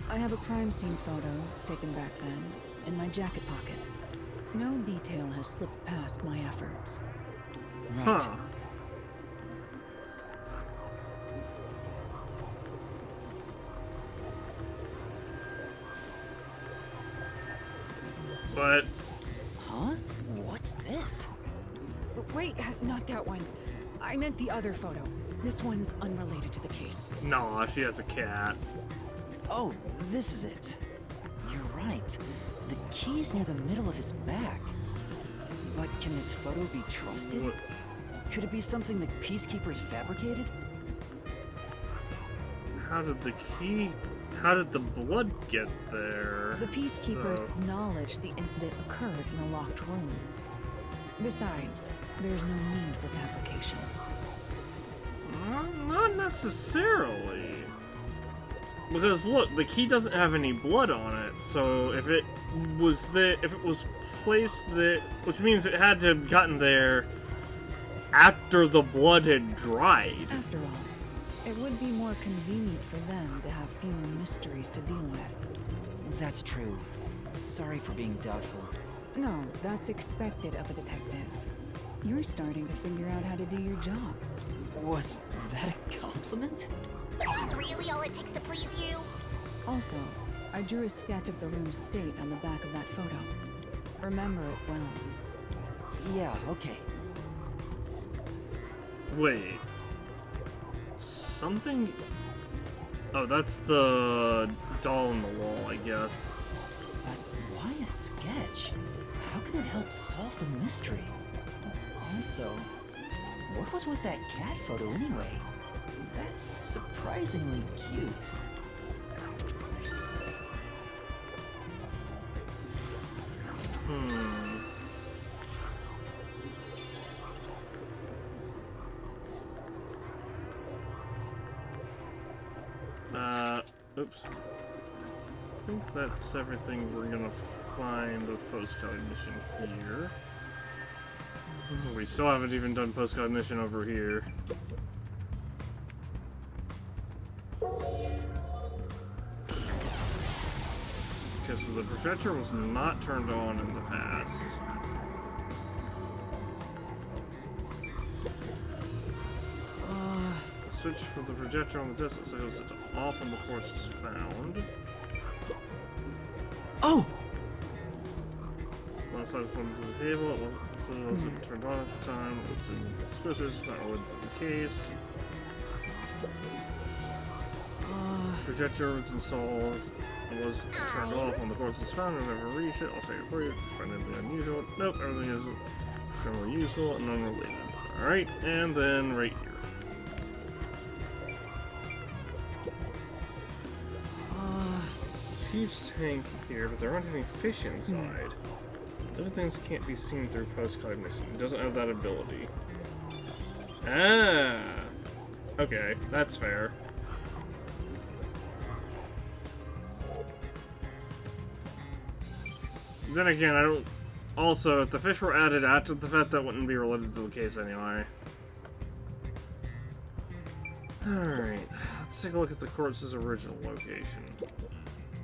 I have a crime scene photo, taken back then, in my jacket pocket. No detail has slipped past my efforts. Right. Huh. But... Huh? What's this? Wait, not that one. I meant the other photo. This one's unrelated to the case. Nah, she has a cat. Oh, this is it. You're right. The key's near the middle of his back. But can this photo be trusted? What? Could it be something the Peacekeepers fabricated? How did the blood get there? The Peacekeepers acknowledged the incident occurred in a locked room. Besides, there's no need for fabrication. Not necessarily. Because look, the key doesn't have any blood on it, so if it was placed there, which means it had to have gotten there after the blood had dried. After all, it would be more convenient for them to have fewer mysteries to deal with. That's true. Sorry for being doubtful. No, that's expected of a detective. You're starting to figure out how to do your job. Was that a compliment? Is that really all it takes to please you? Also, I drew a sketch of the room's state on the back of that photo. Remember it well. Yeah, okay. Wait. Something... Oh, that's the doll on the wall, I guess. But why a sketch? How can it help solve the mystery? Also, what was with that cat photo anyway? That's surprisingly cute. Oops. I think that's everything we're gonna find with post-cognition here. We still haven't even done post-cognition over here. Because the projector was not turned on in the past. The switch for the projector on the desk signals it off when the corpse was found. Oh! Last time put to the table, it wasn't turned on at the time. It was suspicious, not related to the case. Projector was installed. It was turned off when the corpse was found. I never reached it. I'll show you for you. Find anything unusual? Nope, everything is extremely useful and unrelated. Alright, and then right here. This huge tank here, but there aren't any fish inside. Living things can't be seen through post-cognition. It doesn't have that ability. Ah! Okay, that's fair. Then again, I don't... Also, if the fish were added after the fact, that wouldn't be related to the case anyway. Alright, let's take a look at the corpse's original location.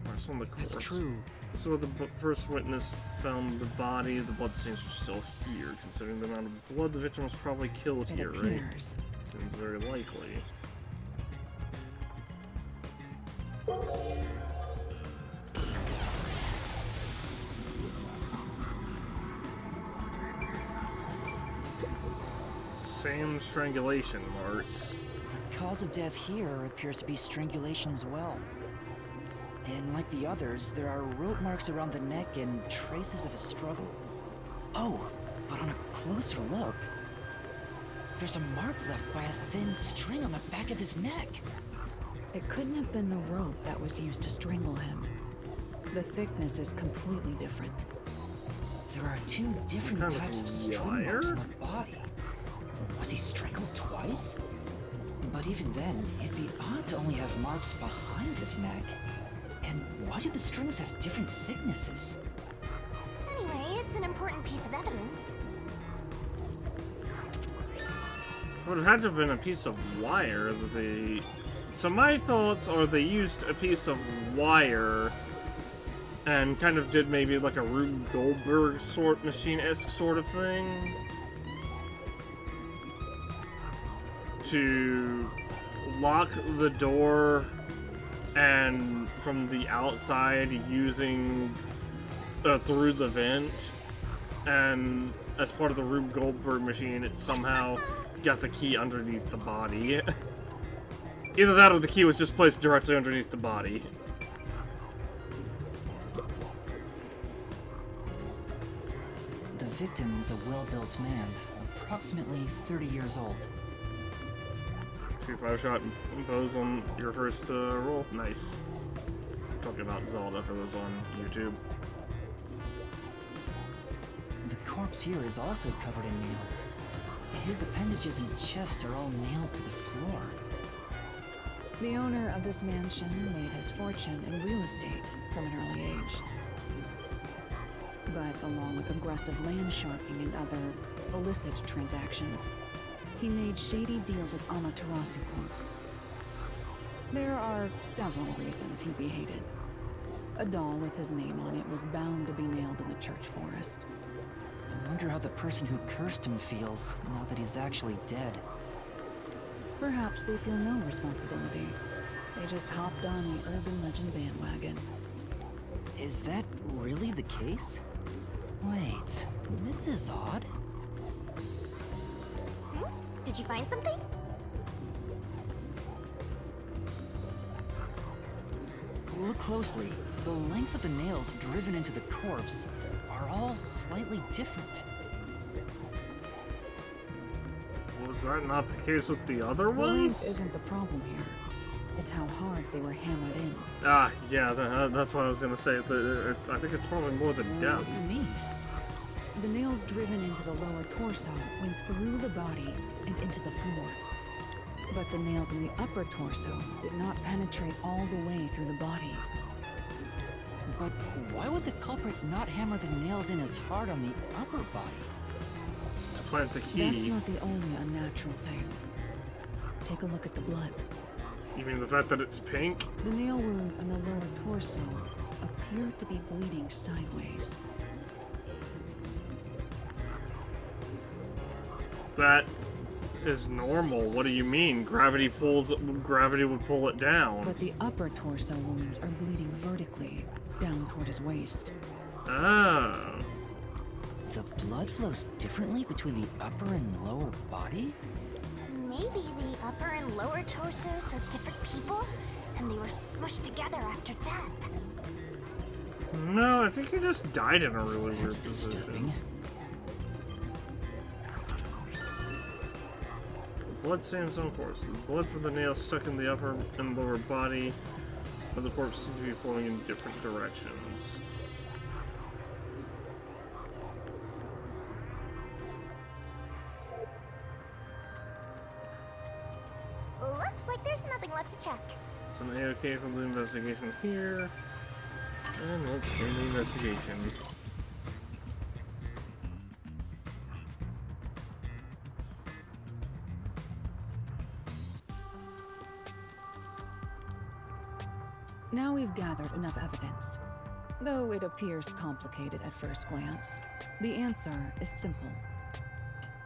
Where's on the corpse? That's true. So where the first witness found the body, the bloodstains are still here. Considering the amount of blood, the victim was probably killed here, right? Seems very likely. Same strangulation marks. The cause of death here appears to be strangulation as well. And like the others, there are rope marks around the neck and traces of a struggle. Oh, but on a closer look, there's a mark left by a thin string on the back of his neck. It couldn't have been the rope that was used to strangle him. The thickness is completely different. There are two different types of string marks on the body. Was he strangled twice? But even then, it'd be odd to only have marks behind his neck. And why do the strings have different thicknesses? Anyway, it's an important piece of evidence. It would have had to have been a piece of wire that they... So my thoughts are they used a piece of wire and kind of did maybe like a Rube Goldberg sort machine-esque sort of thing to lock the door, and from the outside using through the vent, and as part of the Rube Goldberg machine it somehow got the key underneath the body. Either that or the key was just placed directly underneath the body. The victim was a well-built man, approximately 30 years old. 2-5 shot impose on your first roll. Nice. Talking about Zelda for those on YouTube. The corpse here is also covered in nails. His appendages and chest are all nailed to the floor. The owner of this mansion made his fortune in real estate from an early age. But along with aggressive land sharking and other illicit transactions, he made shady deals with Amaterasu Corp. There are several reasons he'd be hated. A doll with his name on it was bound to be nailed in the church forest. I wonder how the person who cursed him feels, now that he's actually dead. Perhaps they feel no responsibility. They just hopped on the urban legend bandwagon. Is that really the case? Wait, this is odd. Did you find something? Look closely. The length of the nails driven into the corpse are all slightly different. Was that not the case with the other The ones? length isn't the problem here. It's how hard they were hammered in. Ah, yeah, that's what I was gonna say. I think it's probably more the depth. What do you mean? The nails driven into the lower torso went through the body and into the floor. But the nails in the upper torso did not penetrate all the way through the body. But why would the culprit not hammer the nails in as hard on the upper body? To plant the key. That's not the only unnatural thing. Take a look at the blood. You mean the fact that it's pink? The nail wounds on the lower torso appear to be bleeding sideways. That is normal. What do you mean? Gravity would pull it down. But the upper torso wounds are bleeding vertically, down toward his waist. Oh. The blood flows differently between the upper and lower body? Maybe the upper and lower torsos are different people, and they were smushed together after death. No, I think he just died in a really weird That's disturbing. position. Blood stains on corpse. The blood from the nails stuck in the upper and lower body of the corpse seem to be flowing in different directions. Looks like there's nothing left to check. It's an A-OK for the investigation here. And let's end the investigation. Now we've gathered enough evidence. Though it appears complicated at first glance, the answer is simple.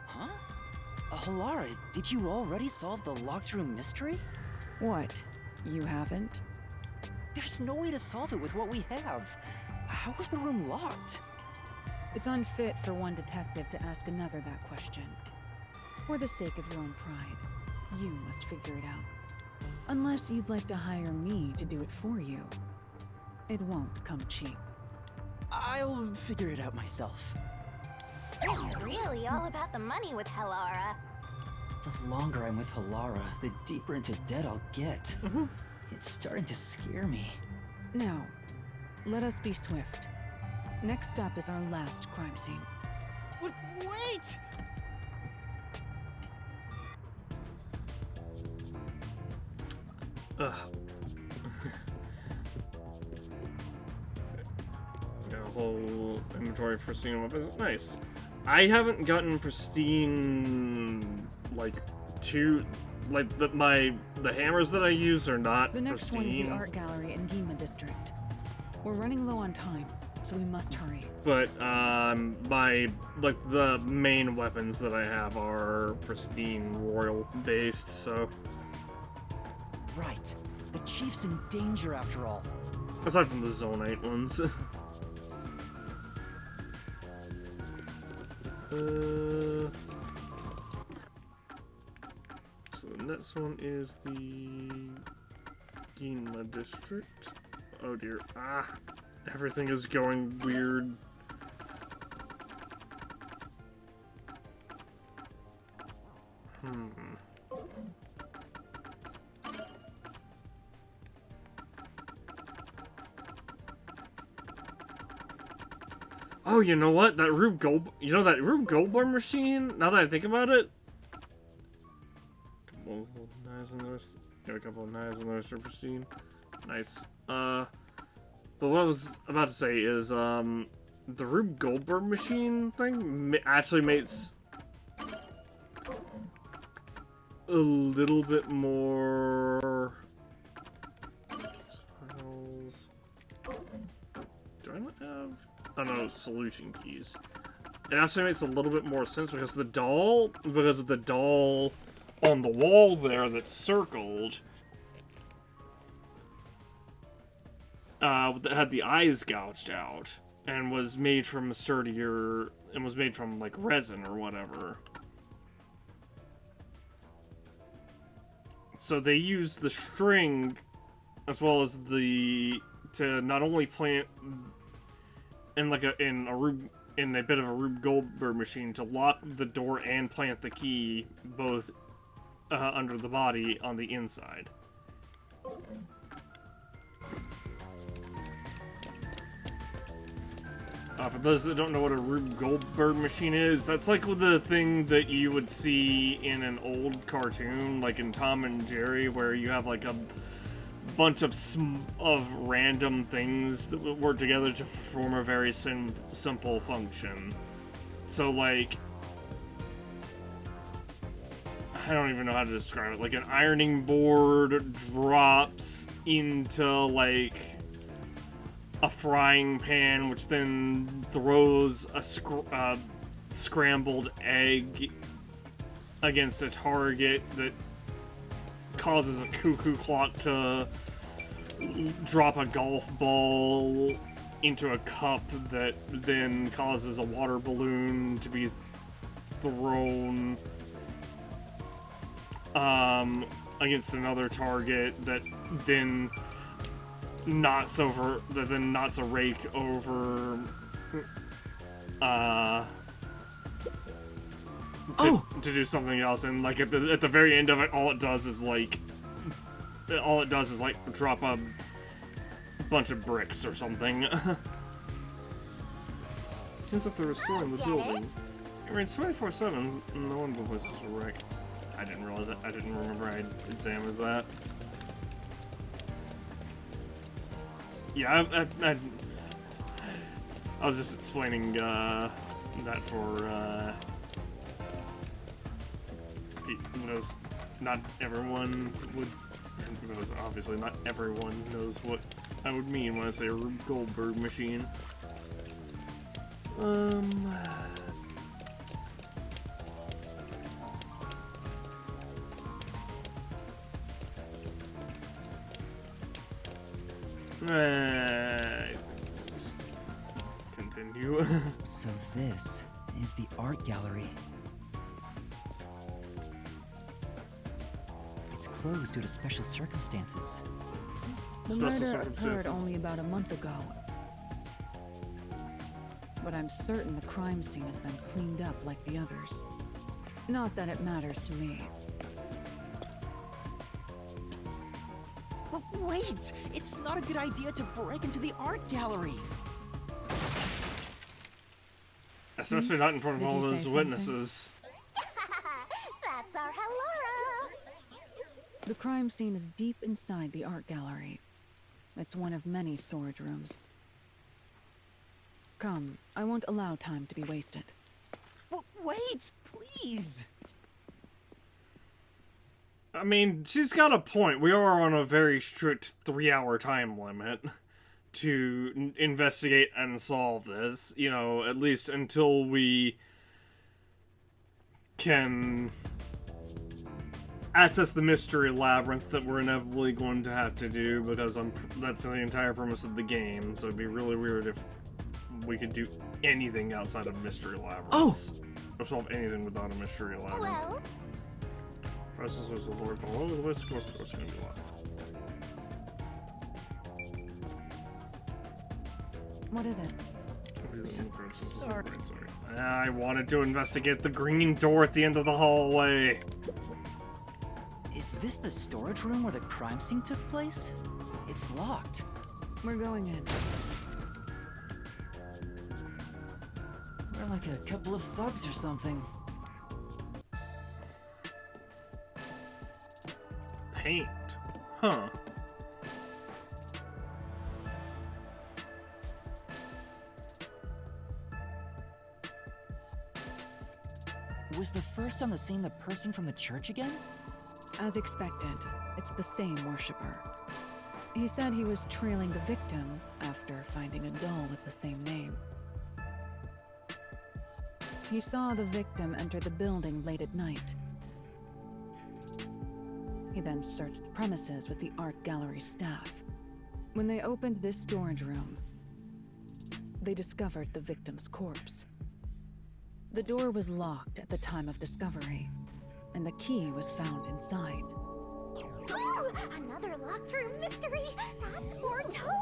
Huh? Halara, did you already solve the locked room mystery? What? You haven't? There's no way to solve it with what we have. How was the room locked? It's unfit for one detective to ask another that question. For the sake of your own pride, you must figure it out. Unless you'd like to hire me to do it for you. It won't come cheap. I'll figure it out myself. It's really all about the money with Halara. The longer I'm with Halara, the deeper into debt I'll get. It's starting to scare me. Now, let us be swift. Next up is our last crime scene. Wait! Ugh. Got a whole inventory of pristine weapons. Nice. I haven't gotten pristine, like, the hammers that I use are not The next pristine. one is the art gallery in Gima district. We're running low on time, so we must hurry. But the main weapons that I have are pristine royal based, so Right. The chief's in danger after all. aside from the Zonite ones. So the next one is the Ginma district. Oh dear. Everything is going weird. Oh, you know what? That Rube Goldberg machine? Now that I think about it, got a couple of knives in there, super pristine. Nice. But what I was about to say is, the Rube Goldberg machine thing actually makes a little bit more. Do I not have? I don't know, solution keys. It actually makes a little bit more sense because of the doll on the wall there that's circled, that had the eyes gouged out and was made from a sturdier, and was made from like resin or whatever. So they use the string as well as to not only plant in a bit of a Rube Goldberg machine to lock the door and plant the key both under the body on the inside. For those that don't know what a Rube Goldberg machine is, that's like the thing that you would see in an old cartoon, like in Tom and Jerry, where you have like a bunch of random things that work together to perform a very simple function. So, like, I don't even know how to describe it. Like, an ironing board drops into, like, a frying pan, which then throws a scrambled egg against a target that causes a cuckoo clock to drop a golf ball into a cup that then causes a water balloon to be thrown against another target that then knocks a rake over to do something else, and like at the very end of it, all it does is like drop a bunch of bricks or something. It seems like they're restoring the building. I mean, it's 24/7. No wonder the place is a wreck. I didn't realize it. I didn't remember I examined that. Yeah, I was just explaining that for because not everyone would, because obviously not everyone knows what I would mean when I say a Rube Goldberg machine. Let's continue. So this is the art gallery. It's closed due to special circumstances. The murder occurred only about a month ago. But I'm certain the crime scene has been cleaned up like the others. Not that it matters to me. But wait! It's not a good idea to break into the art gallery! Especially not in front of all those witnesses. That's our Hellora. The crime scene is deep inside the art gallery. It's one of many storage rooms. Come, I won't allow time to be wasted. Wait, please! I mean, she's got a point. We are on a very strict 3-hour time limit to investigate and solve this. You know, at least until we can access the mystery labyrinth that we're inevitably going to have to do, because that's the entire premise of the game. So it'd be really weird if we could do anything outside of mystery labyrinths. Or solve anything without a mystery labyrinth. Well, Prices was the Lord below the list, of course it was going to be lots. What is it? Sorry. I wanted to investigate the green door at the end of the hallway. Is this the storage room where the crime scene took place? It's locked. We're going in. We're like a couple of thugs or something. Paint. Huh. Was the first on the scene the person from the church again? As expected, it's the same worshipper. He said he was trailing the victim after finding a doll with the same name. He saw the victim enter the building late at night. He then searched the premises with the art gallery staff. When they opened this storage room, they discovered the victim's corpse. The door was locked at the time of discovery, and the key was found inside. ooh, another locked room mystery. That's more total.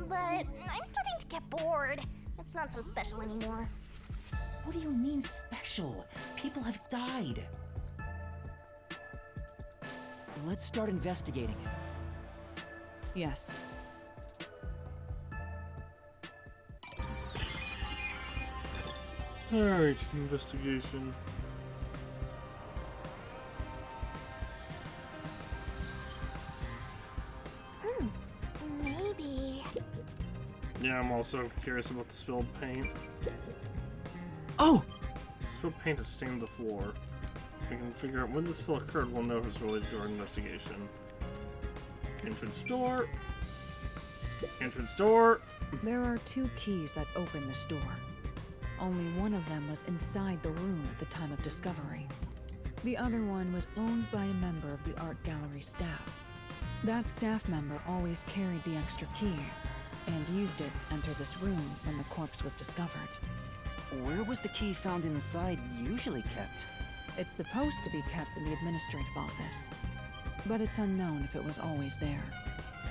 But I'm starting to get bored. It's not so special anymore. What do you mean special? People have died. Let's start investigating. Yes. Alright, investigation. Maybe. Yeah, I'm also curious about the spilled paint. Oh! The spilled paint has stained the floor. If we can figure out when the spill occurred, we'll know if it's related to our investigation. Entrance door. Entrance door. There are 2 keys that open this door. Only one of them was inside the room at the time of discovery. The other one was owned by a member of the art gallery staff. That staff member always carried the extra key and used it to enter this room when the corpse was discovered. Where was the key found inside usually kept? It's supposed to be kept in the administrative office, but it's unknown if it was always there.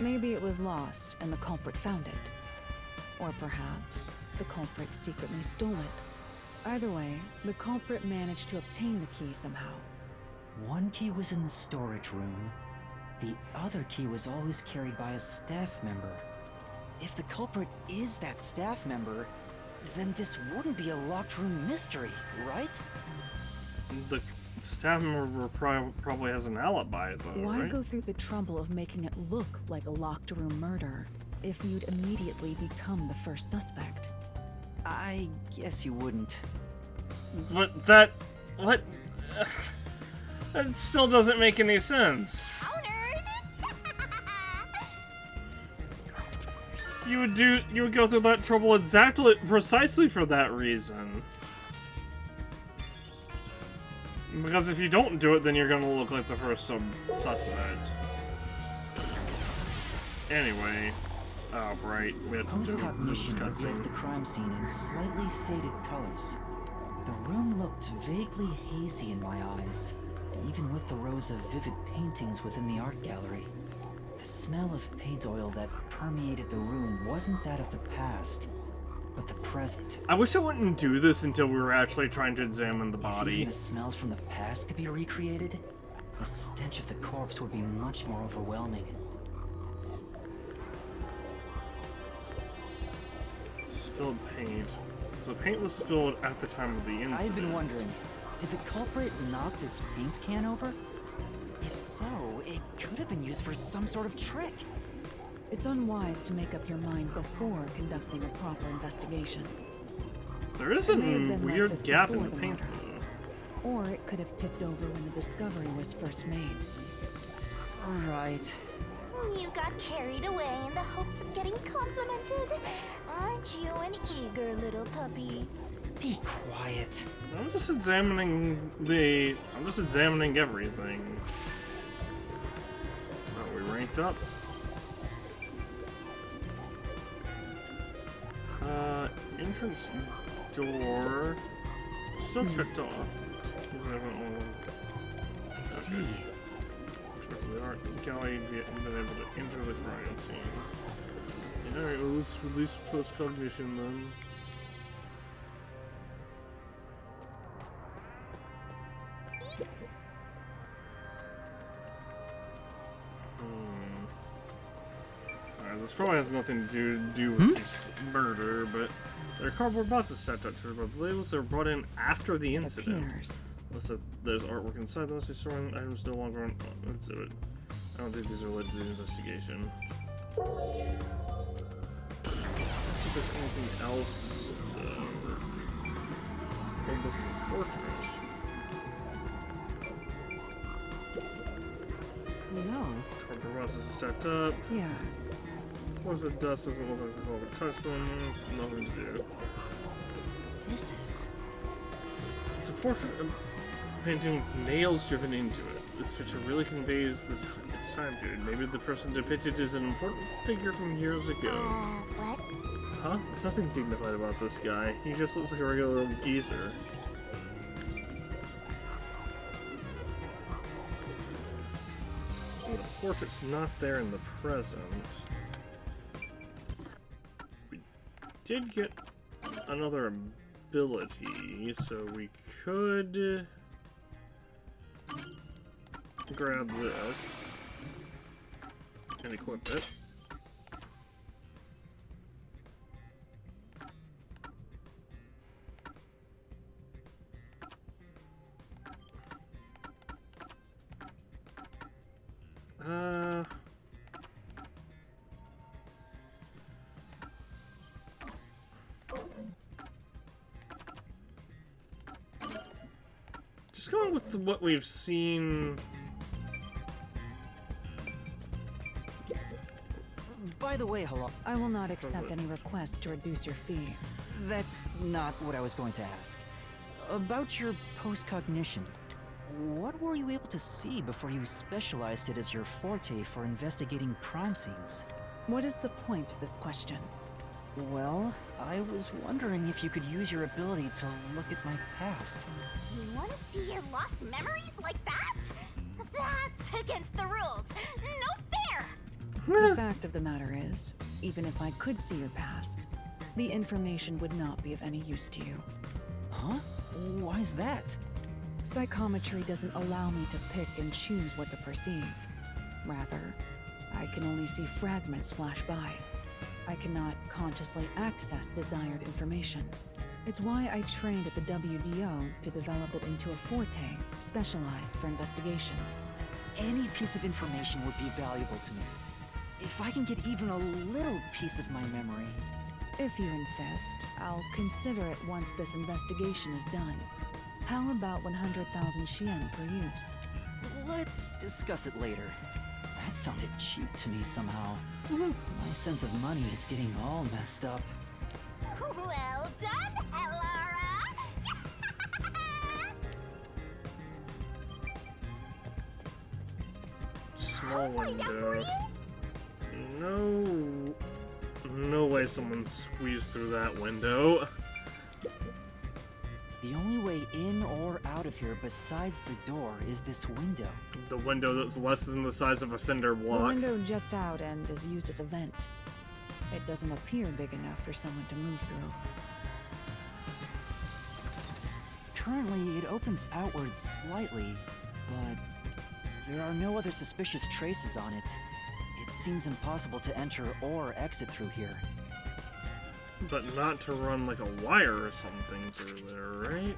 Maybe it was lost and the culprit found it. Or perhaps the culprit secretly stole it. Either way, the culprit managed to obtain the key somehow. One key was in the storage room. The other key was always carried by a staff member. If the culprit is that staff member, then this wouldn't be a locked room mystery, right? The staff member probably has an alibi, though, Why right? go through the trouble of making it look like a locked room murder if you'd immediately become the first suspect? I guess you wouldn't. But that... what? That still doesn't make any sense. You would go through that trouble precisely for that reason. Because if you don't do it, then you're gonna look like the first suspect. Anyway, oh right, we have to do this Post-cognition reveals the crime scene in slightly faded colors. The room looked vaguely hazy in my eyes, even with the rows of vivid paintings within the art gallery. The smell of paint oil that permeated the room wasn't that of the past, but the present. I wish I wouldn't do this until we were actually trying to examine the If body. even the smells from the past could be recreated, the stench of the corpse would be much more overwhelming. Spilled paint. So paint was spilled at the time of the incident. I've been wondering, did the culprit knock this paint can over? If so, it could have been used for some sort of trick. It's unwise to make up your mind before conducting a proper investigation. There is a It may have been like weird this gap in before the the paint, murder. though. Or it could have tipped over when the discovery was first made. Alright. You got carried away in the hopes of getting complimented. Aren't you an eager little puppy? Be quiet. I'm just examining everything. Oh, we ranked up. Entrance door still checked off. I see. They aren't Kanai been able to enter the crime scene. Alright, well, let's release post-cognition then. Alright, this probably has nothing to do with this murder, but there are cardboard boxes stacked up to the labels that were brought in after the incident. Appears. Unless there's artwork inside, unless these storing items no longer on exhibit. I don't think these are related to the investigation. Let's see if there's anything else. Portrait. You know. Cardboard boxes are stacked up. Yeah. Poison dust doesn't look like the whole touch them. It's nothing to do. This is... It's a portrait of painting with nails driven into it. This picture really conveys its time period. Maybe the person depicted is an important figure from years ago. What? Huh? There's nothing dignified about this guy. He just looks like a regular old geezer. The portrait's not there in the present. We did get another ability, so we could grab this and equip it. Just going with what we've seen. By the way, hello. I will not accept any requests to reduce your fee. That's not what I was going to ask. About your post-cognition, what were you able to see before you specialized it as your forte for investigating crime scenes? What is the point of this question? Well, I was wondering if you could use your ability to look at my past. You want to see your lost memories like that? That's against the rules. No fair! The fact of the matter is, even if I could see your past, the information would not be of any use to you. Huh? Why is that? Psychometry doesn't allow me to pick and choose what to perceive. Rather, I can only see fragments flash by. I cannot consciously access desired information. It's why I trained at the WDO to develop it into a forte specialized for investigations. Any piece of information would be valuable to me. If I can get even a little piece of my memory... If you insist, I'll consider it once this investigation is done. How about 100,000 Shien per use? Let's discuss it later. That sounded cheap to me somehow. My sense of money is getting all messed up. Well done, Elara! Small window. No way someone squeezed through that window. The only way in or out of here besides the door is this window. The window that's less than the size of a cinder block. The window juts out and is used as a vent. It doesn't appear big enough for someone to move through. Currently, it opens outwards slightly, but there are no other suspicious traces on it. It seems impossible to enter or exit through here. But not to run like a wire or something through there, right?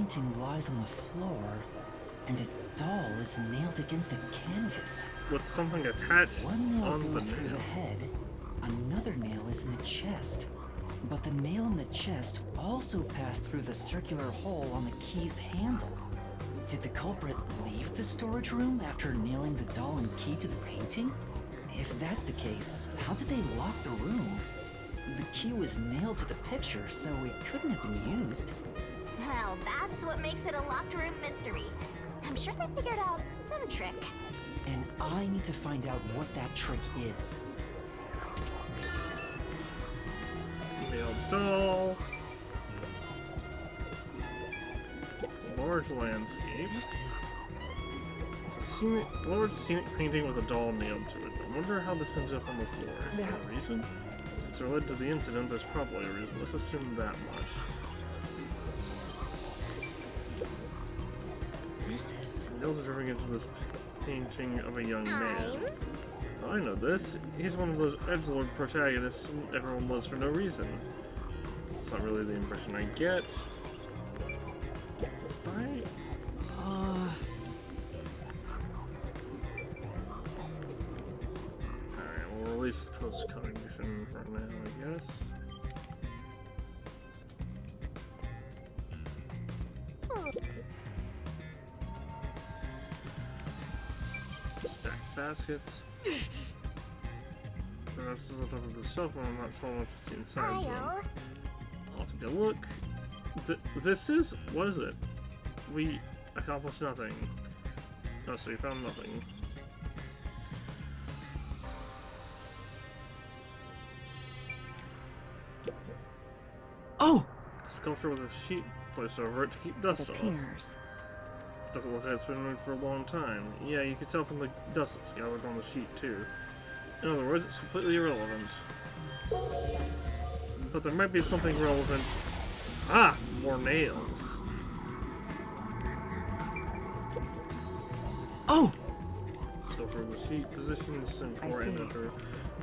painting lies on the floor, and a doll is nailed against the canvas. With something attached One nail on goes the through nail. the head, another nail is in the chest. But the nail in the chest also passed through the circular hole on the key's handle. Did the culprit leave the storage room after nailing the doll and key to the painting? If that's the case, how did they lock the room? The key was nailed to the picture, so it couldn't have been used. Well, that's what makes it a locked room mystery. I'm sure they figured out some trick. And I need to find out what that trick is. Nailed doll. Large landscape. This is... It's a large scenic painting with a doll nailed to it. I wonder how this ends up on the floor. Is there a reason? If it's related to the incident, there's probably a reason. Let's assume that much. This is... Nails dripping into this painting of a young man. Oh, I know this. He's one of those edgelord protagonists everyone loves for no reason. It's not really the impression I get. It's fine. Alright, we'll release post-cognition for now, I guess. Stack baskets. That's on top of the stuff when I'm not tall enough to see inside them. I'll take a look. This is... what is it? We accomplished nothing. Oh, so you found nothing. Oh! A sculpture with a sheet placed over it to keep dust off. Doesn't look like it's been moved for a long time. Yeah, you can tell from the dust that's gathered on the sheet, too. In other words, it's completely irrelevant. But there might be something relevant. Ah! More nails. Oh! Sculpture of the sheet, positions and I core see. and after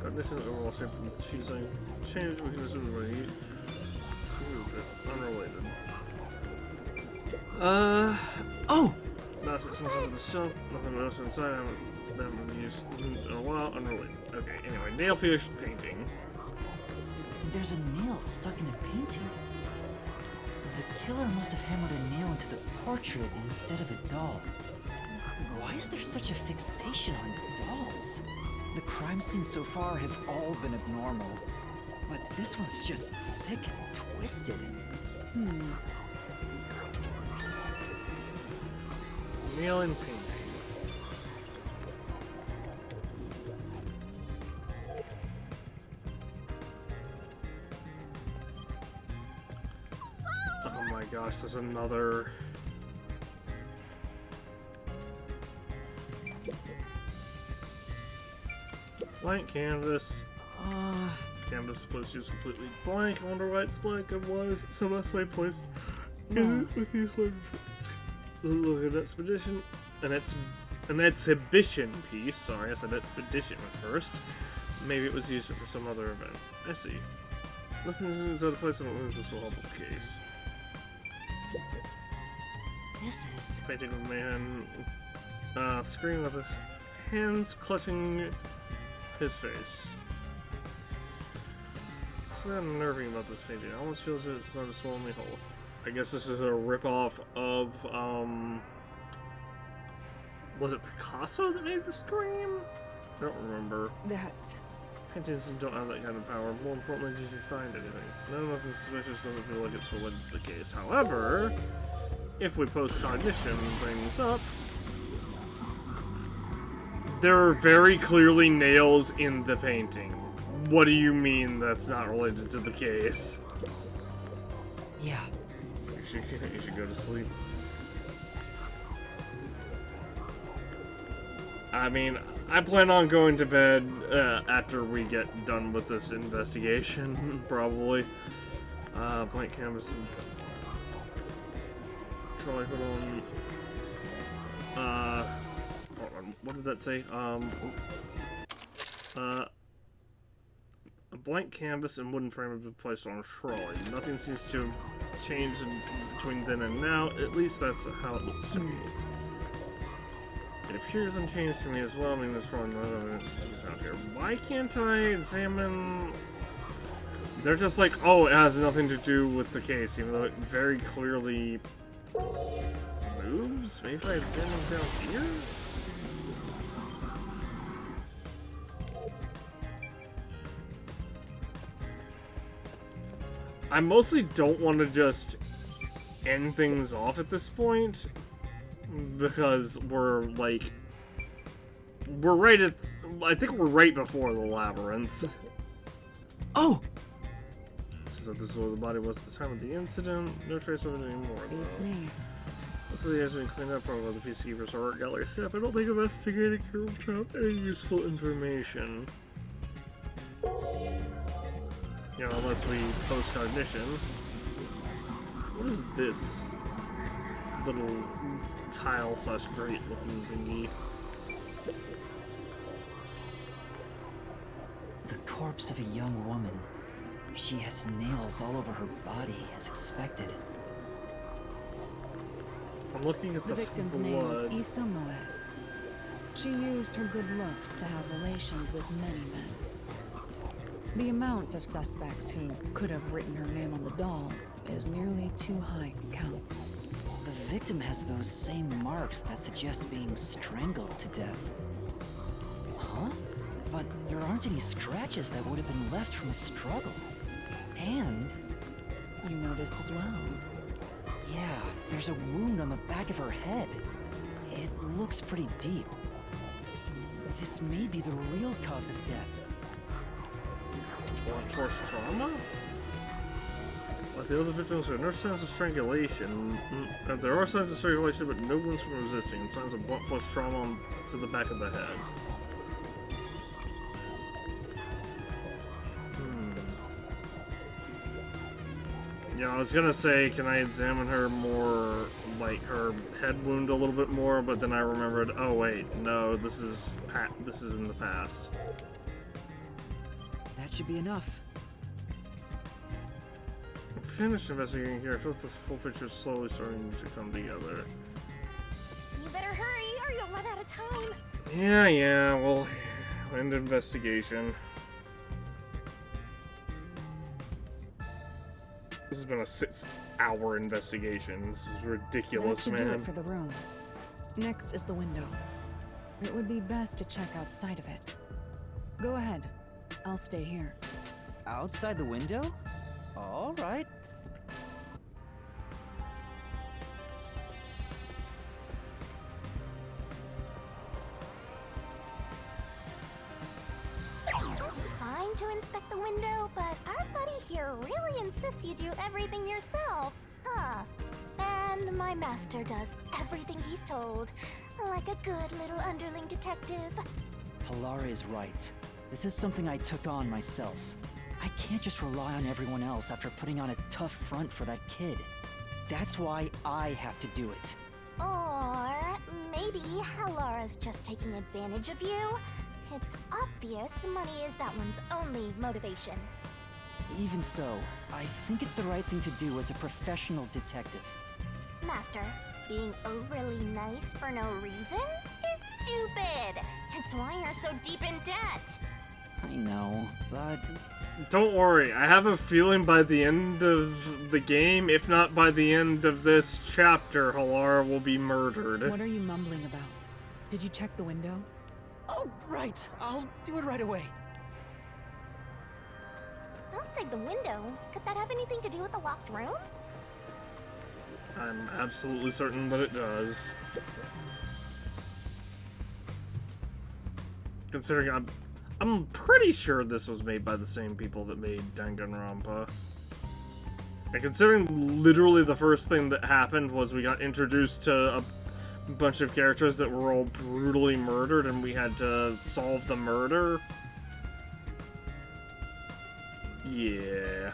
cognition, overall shape of the sheet saying change, weakness of the way. Unrelated. Oh! That's it, something with the shelf, nothing else inside, I haven't been used in a while, unrelated. Okay, anyway, nail pierced painting. There's a nail stuck in a painting. The killer must have hammered a nail into the portrait instead of a doll. Why is there such a fixation on dolls? The crime scenes so far have all been abnormal, but this one's just sick and twisted. Nail and painting. Oh my gosh, there's another... blank canvas. Canvas supposed to use completely blank. I wonder why it's blank and why is it so nicely placed in with these ones. Look at an expedition, and it's an exhibition piece. Sorry, I said expedition at first. Maybe it was used for some other event. I see. Nothing's inside the place. I don't know if this will help the case. This is... Painting of a man screaming with his hands clutching his face. What's that unnerving about this painting? It almost feels as if it's going to swallow me whole. I guess this is a ripoff of, was it Picasso that made the scream? I don't remember. That's... Paintings don't have that kind of power. More importantly, did you find anything? No, nothing suspicious doesn't feel like it's related to the case. However, if we post-cognition brings up, there are very clearly nails in the painting. What do you mean that's not related to the case? Yeah. You should go to sleep. I mean, I plan on going to bed after we get done with this investigation, probably. Blank canvas and... Trolley, hold on. What did that say? A blank canvas and wooden frame have been placed on a trolley. Nothing seems to have changed between then and now. At least that's how it looks to me. It appears unchanged to me as well. I mean, there's probably no evidence out here. Why can't I examine... They're just like, oh, it has nothing to do with the case, even though it very clearly moves? Maybe if I examine down here? I mostly don't want to just end things off at this point, because we're right at, I think we're right before the labyrinth. Oh! So this is where the body was at the time of the incident. No trace of it anymore, though. It's me. Most of the has been cleaned up by the peacekeepers or art gallery staff. I don't think investigating could have any useful information. You know, unless we post cognition. What is this little tile / grate looking thingy? The corpse of a young woman. She has nails all over her body, as expected. I'm looking at The victim's blood. name was Isamoe. She used her good looks to have relations with many men. The amount of suspects who could have written her name on the doll is nearly too high to count. The victim has those same marks that suggest being strangled to death. Huh? But there aren't any scratches that would have been left from a struggle. And... You noticed as well. Yeah, there's a wound on the back of her head. It looks pretty deep. This may be the real cause of death. Forced trauma? Like the other victims, there are no signs of strangulation. There are signs of strangulation, but no wounds from resisting, and signs of blunt force trauma to the back of the head. Yeah, I was gonna say, can I examine her more, like her head wound a little bit more? But then I remembered, oh wait, no, this is in the past. That should be enough. I'm finished investigating here. I feel like the full picture is slowly starting to come together. You better hurry, or you'll run out of time. Yeah, we'll end investigation. This has been a 6-hour investigation. This is ridiculous, That should man. do it for the room. Next is the window. It would be best to check outside of it. Go ahead. I'll stay here. Outside the window? All right. It's fine to inspect the window, but our buddy here really insists you do everything yourself, huh? And my master does everything he's told, like a good little underling detective. Halara is right. This is something I took on myself. I can't just rely on everyone else after putting on a tough front for that kid. That's why I have to do it. Or maybe Halara's just taking advantage of you. It's obvious money is that one's only motivation. Even so, I think it's the right thing to do as a professional detective. Master, being overly nice for no reason is stupid. It's why you're so deep in debt. I know, but... Don't worry, I have a feeling by the end of the game, if not by the end of this chapter, Halara will be murdered. What are you mumbling about? Did you check the window? Oh, right! I'll do it right away. Outside the window? Could that have anything to do with the locked room? I'm absolutely certain that it does. Considering I'm pretty sure this was made by the same people that made Danganronpa. And considering literally the first thing that happened was we got introduced to a bunch of characters that were all brutally murdered and we had to solve the murder. Yeah.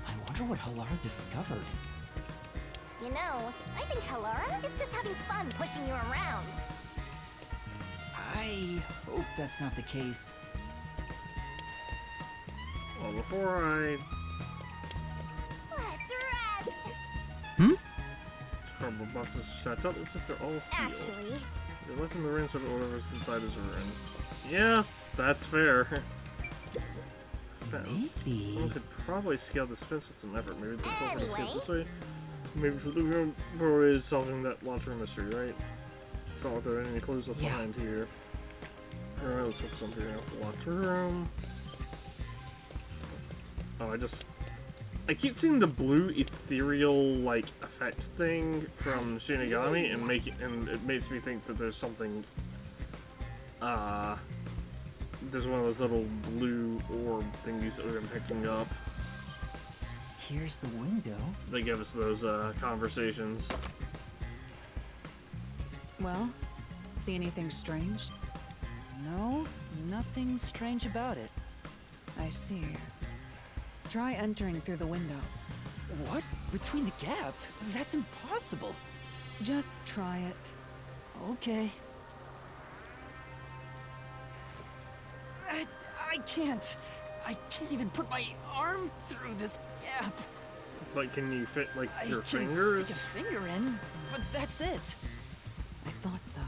I wonder what Halara discovered. You know, I think Halara is just having fun pushing you around. I hope that's not the case. Well, before I... Let's rest! Horrible buses shut up. Looks like they're all sealed. Actually, They left in the ruin so that whatever's inside is ruined. Yeah, that's fair. Fence. Maybe. Someone could probably scale this fence with some effort. Maybe the people can escape this way. Maybe the room is solving that long-term mystery, right? It's not like there are any clues left behind here. Alright, let's focus on figuring out the locked room. Oh, I keep seeing the blue ethereal like effect thing from Shinigami and it makes me think that there's something there's one of those little blue orb thingies that we've been picking up. Here's the window. They give us those conversations. Well, see anything strange? No, nothing strange about it. I see. Try entering through the window. What? Between the gap? That's impossible. Just try it. Okay. I can't. I can't even put my arm through this gap. Like, can you fit like your I can fingers? stick a finger in, but that's it. I thought so.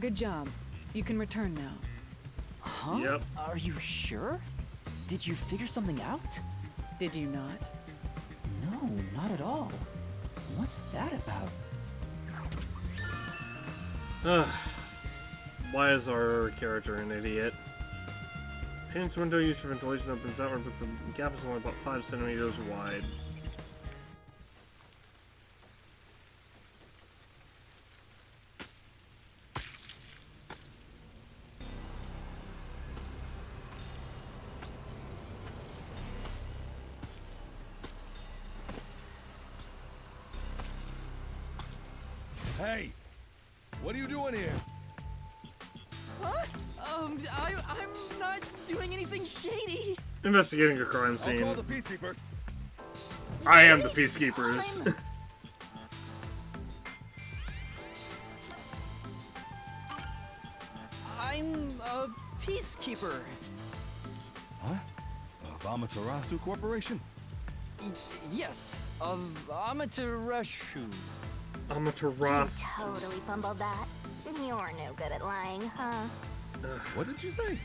Good job. You can return now. Huh? Yep. Are you sure? Did you figure something out? Did you not? No, not at all. What's that about? Ugh. Why is our character an idiot? Paint's window used for ventilation opens outward, but the gap is only about 5 centimeters wide. Hey! What are you doing here? Huh? I'm not doing anything shady. Investigating a crime I'll scene. call the peacekeepers. I am the peacekeepers. I'm a peacekeeper. Huh? Of Amaterasu Corporation? Yes, of Amaterasu. Amaterasu. You totally fumbled that. You're no good at lying, huh? What did you say?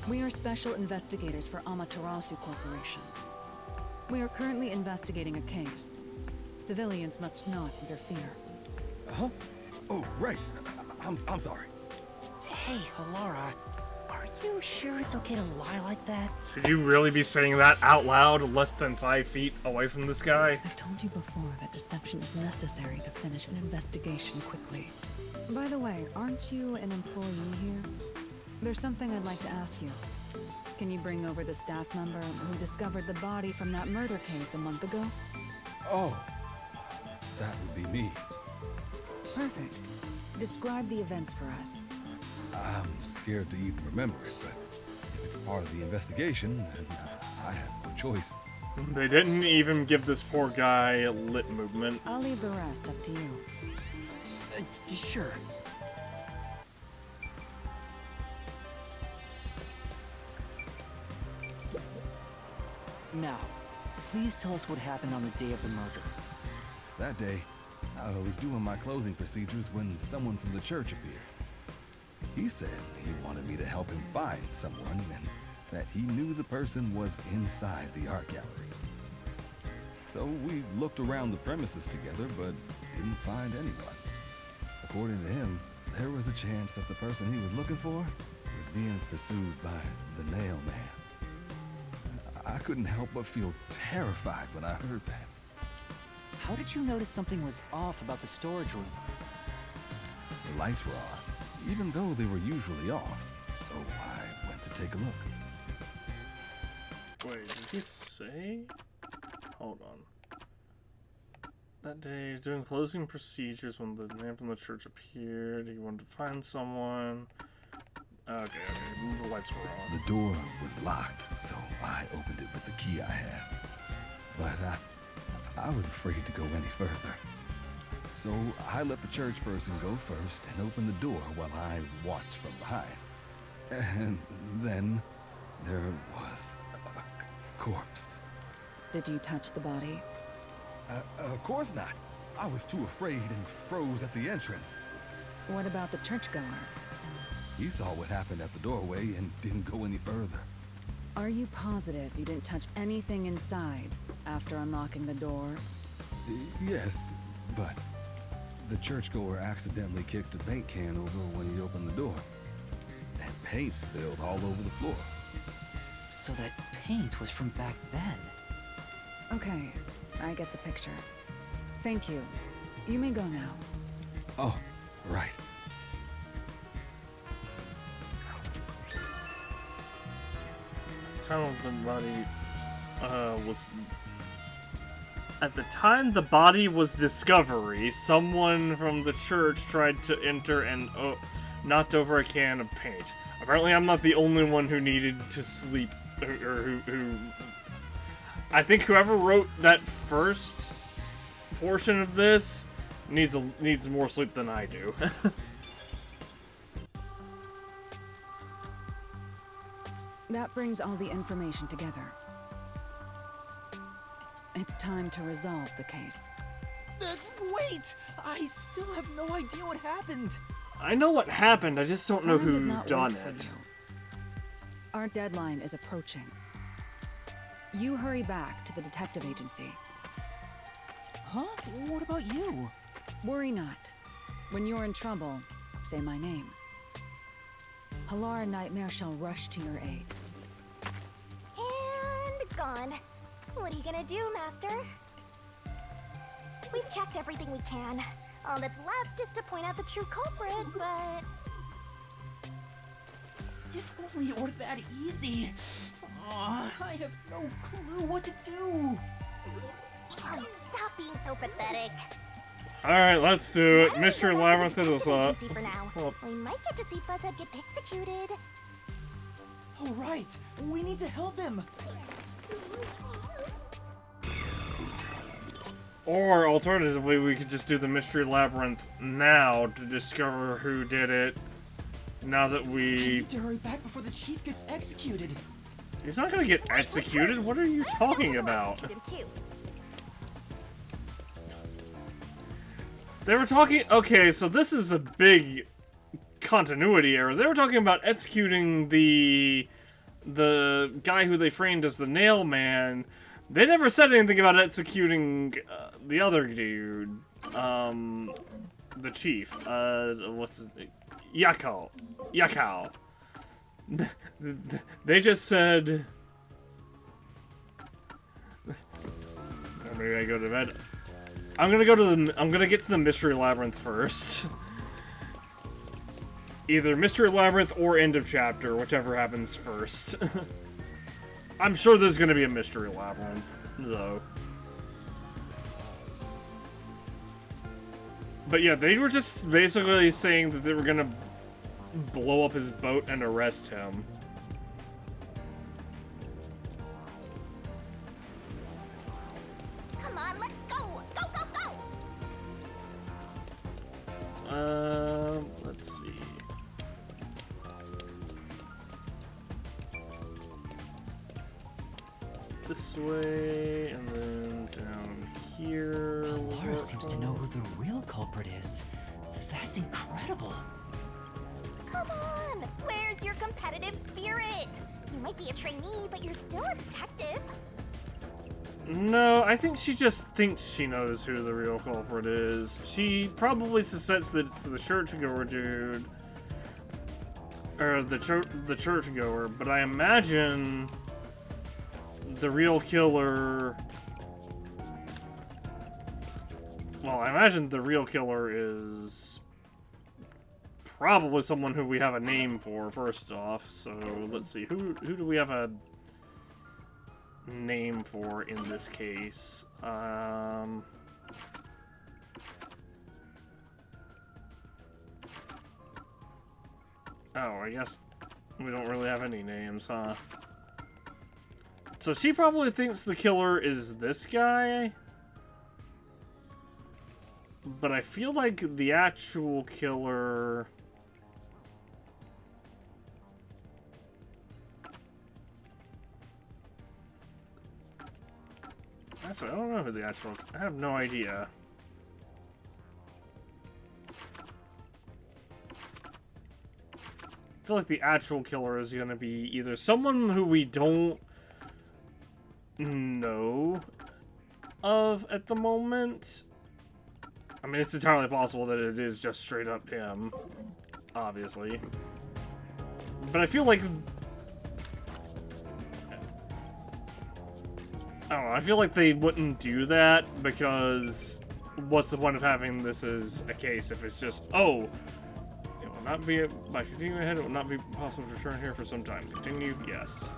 We are special investigators for Amaterasu Corporation. We are currently investigating a case. Civilians must not interfere. Huh? Oh, right. I'm sorry. Hey, Alara. Are you sure it's okay to lie like that? Should you really be saying that out loud less than 5 feet away from this guy? I've told you before that deception is necessary to finish an investigation quickly. By the way, aren't you an employee here? There's something I'd like to ask you. Can you bring over the staff member who discovered the body from that murder case a month ago? Oh, that would be me. Perfect. Describe the events for us. I'm scared to even remember it, but if it's part of the investigation, then I have no choice. They didn't even give this poor guy a lip movement. I'll leave the rest up to you. Sure. Now, please tell us what happened on the day of the murder. That day, I was doing my closing procedures when someone from the church appeared. He said he wanted me to help him find someone and that he knew the person was inside the art gallery. So we looked around the premises together, but didn't find anyone. According to him, there was a chance that the person he was looking for was being pursued by the Nail Man. I couldn't help but feel terrified when I heard that. How did you notice something was off about the storage room? The lights were on, even though they were usually off, so I went to take a look. Wait, did he say? Hold on. That day, doing closing procedures when the man from the church appeared. He wanted to find someone. Okay, the lights were on. The door was locked, so I opened it with the key I had. But I was afraid to go any further. So I let the church person go first and open the door while I watched from behind. And then there was a corpse. Did you touch the body? Of course not. I was too afraid and froze at the entrance. What about the churchgoer? He saw what happened at the doorway and didn't go any further. Are you positive you didn't touch anything inside after unlocking the door? Yes, but the churchgoer accidentally kicked a paint can over when he opened the door. And paint spilled all over the floor. So that paint was from back then. Okay, I get the picture. Thank you. You may go now. Oh, right. Time of the body was... At the time the body was discovery, someone from the church tried to enter and knocked over a can of paint. Apparently I'm not the only one who needed to sleep, or who... I think whoever wrote that first portion of this needs more sleep than I do. That brings all the information together. It's time to resolve the case. Wait! I still have no idea what happened. I know what happened, I just don't know Time does who not done wait for it. you. Our deadline is approaching. You hurry back to the detective agency. Huh? What about you? Worry not. When you're in trouble, say my name. Halara Nightmare shall rush to your aid. And gone. What are you gonna do, Master? We've checked everything we can. All that's left is to point out the true culprit, but... If only it were that easy. Aw, I have no clue what to do. Stop being so pathetic. Alright, let's do it. Why don't we Mystery go back to Labyrinth the is us detective up. agency for now. Well, We might get to see Fuzzhead get executed. Oh, right. We need to help him. or alternatively, we could just do the Mystery Labyrinth now to discover who did it. Now that I we... need to hurry back before the chief gets executed. He's not gonna get executed? What are you talking about? They were talking... Okay, so this is a big continuity error. They were talking about executing the guy who they framed as the Nail Man. They never said anything about executing the other dude. The chief. What's his name? Yakao. They just said... Maybe I go to bed. I'm gonna get to the Mystery Labyrinth first. Either Mystery Labyrinth or End of Chapter, whichever happens first. I'm sure there's gonna be a Mystery Labyrinth, though. But yeah, they were just basically saying that they were gonna blow up his boat and arrest him. Come on, let's go! Go, go, go! Let's see. This way, and then down here. Laura seems to know who the real culprit is. That's incredible. Come on! Where's your competitive spirit? You might be a trainee, but you're still a detective. No, I think she just thinks she knows who the real culprit is. She probably suspects that it's the churchgoer dude. Or the churchgoer, but I imagine the real killer... Well, I imagine the real killer is probably someone who we have a name for, first off. So, let's see. Who do we have a name for in this case? Oh, I guess we don't really have any names, huh? So she probably thinks the killer is this guy? But I feel like the actual killer... Actually, I don't know who the actual... I have no idea. I feel like the actual killer is going to be either someone who we don't know of at the moment. I mean, it's entirely possible that it is just straight up him, obviously. But I feel like... I don't know, I feel like they wouldn't do that because what's the point of having this as a case if it's just, oh, it will not be, by continuing ahead, it will not be possible to return here for some time. Continue, yes.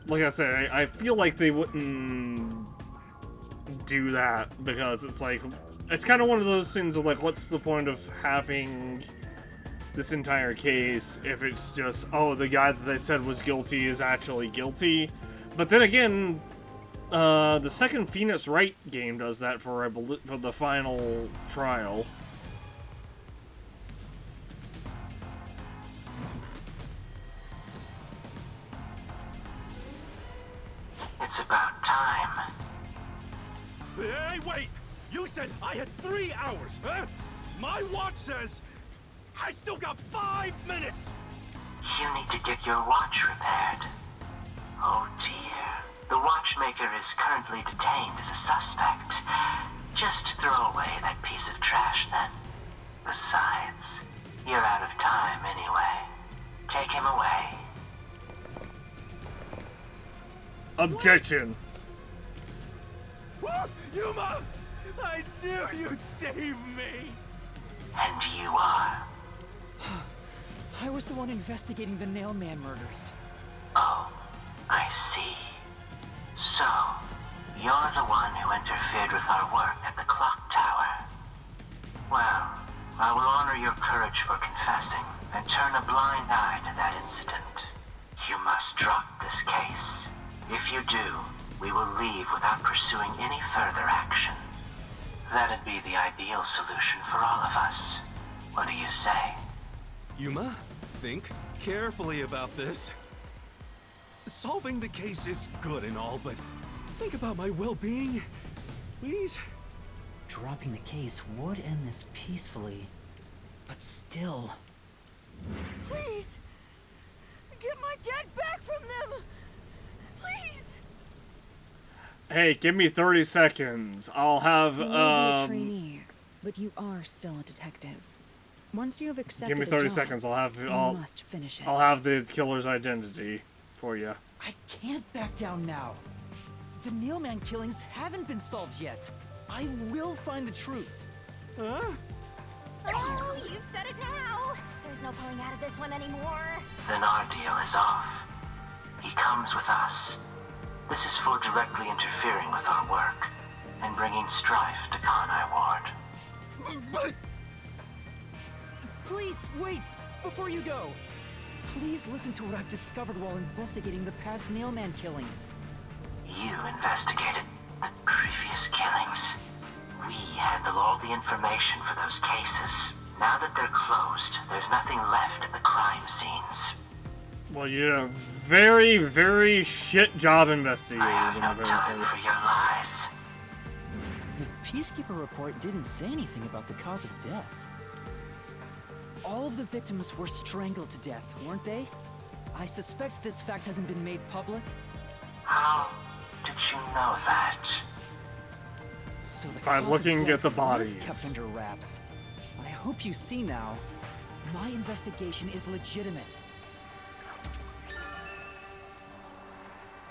Like I said, I feel like they wouldn't do that because it's like, it's kind of one of those things of like, what's the point of having this entire case if it's just, oh, the guy that they said was guilty is actually guilty. But then again, the second Phoenix Wright game does that for, I believe, for the final trial. It's about time. Hey, wait! You said I had 3 hours, huh? My watch says I still got 5 minutes! You need to get your watch repaired. Oh dear. The watchmaker is currently detained as a suspect. Just throw away that piece of trash then. Besides, you're out of time anyway. Take him away. Objection. Yuma! I knew you'd save me! And you are? I was the one investigating the Nailman murders. Oh, I see. So, you're the one who interfered with our work at the clock tower. Well, I will honor your courage for confessing and turn a blind eye to that incident. You must drop this case. If you do, we will leave without pursuing any further action. That'd be the ideal solution for all of us. What do you say? Yuma, think carefully about this. Solving the case is good and all, but think about my well-being, please? Dropping the case would end this peacefully, but still... Please! Get my dad back from them! Please! Hey, give me 30 seconds. I'll have, You may be a trainee, but you are still a detective. Once you have accepted give me 30 a job, seconds. I'll have, you I'll must finish it. I'll have the killer's identity for you. I can't back down now. The Nailman killings haven't been solved yet. I will find the truth. Huh? Oh, you've said it now. There's no pulling out of this one anymore. Then our deal is off. He comes with us. This is for directly interfering with our work and bringing strife to Kanai Ward. But... Please, wait! Before you go! Please listen to what I've discovered while investigating the past Nailman killings. You investigated the previous killings. We handle all the information for those cases. Now that they're closed, there's nothing left at the crime scenes. Well, you did a very, very shit job investigating. I have no time for your lies. The Peacekeeper report didn't say anything about the cause of death. All of the victims were strangled to death, weren't they? I suspect this fact hasn't been made public. How did you know that? So the By cause looking of death at the bodies. was kept under wraps. I hope you see now. My investigation is legitimate.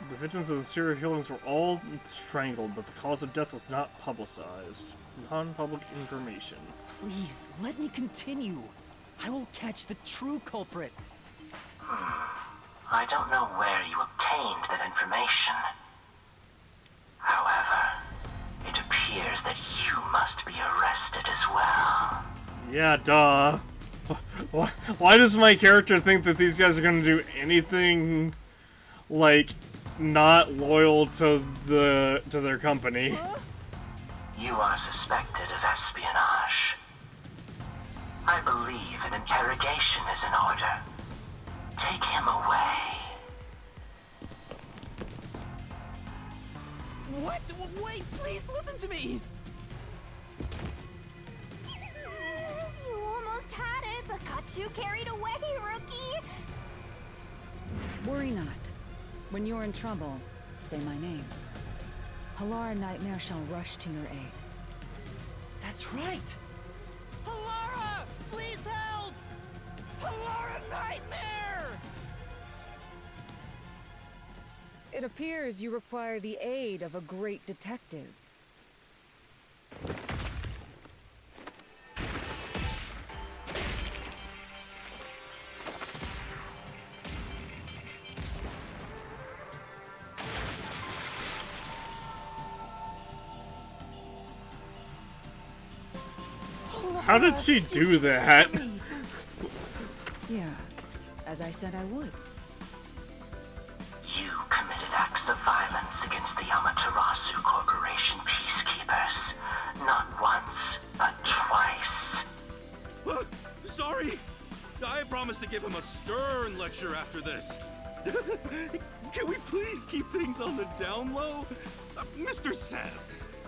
The victims of the serial killings were all strangled, but the cause of death was not publicized. Non-public information. Please, let me continue. I will catch the true culprit. I don't know where you obtained that information. However, it appears that you must be arrested as well. Yeah, duh. Why does my character think that these guys are gonna do anything, like, not loyal to their company. You are suspected of espionage. I believe an interrogation is in order. Take him away. What? Wait, please listen to me! You almost had it, but got too carried away, rookie! Worry not. When you're in trouble, say my name. Halara Nightmare shall rush to your aid. That's right! Halara! Please help! Halara Nightmare! It appears you require the aid of a great detective. How did she do that? Yeah, as I said I would. You committed acts of violence against the Amaterasu Corporation peacekeepers. Not once, but twice. Sorry! I promised to give him a stern lecture after this. Can we please keep things on the down low? Mr. Sav,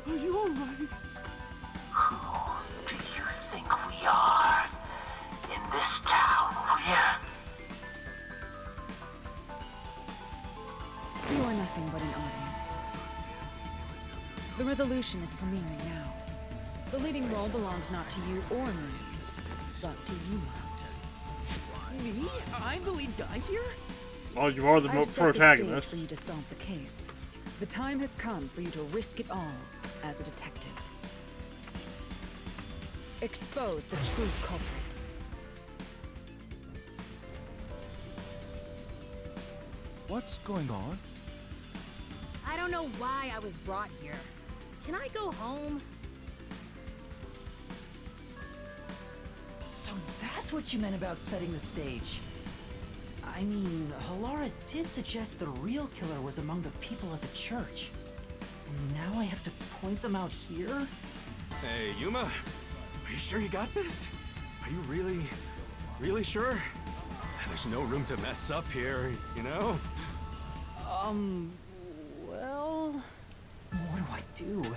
are you alright? Who do you think we are? In this town, You are nothing but an audience. The resolution is premiering now. The leading role belongs not to you or me, but to you. Me? I'm the lead guy here? Well, you are the I've set protagonist. the stage for you to solve the case. The time has come for you to risk it all as a detective. Expose the true culprit. What's going on? I don't know why I was brought here. Can I go home? So that's what you meant about setting the stage. I mean, Halara did suggest the real killer was among the people at the church. And now I have to point them out here? Hey, Yuma, are you sure you got this? Are you really sure? There's no room to mess up here, you know? Well... What do I do?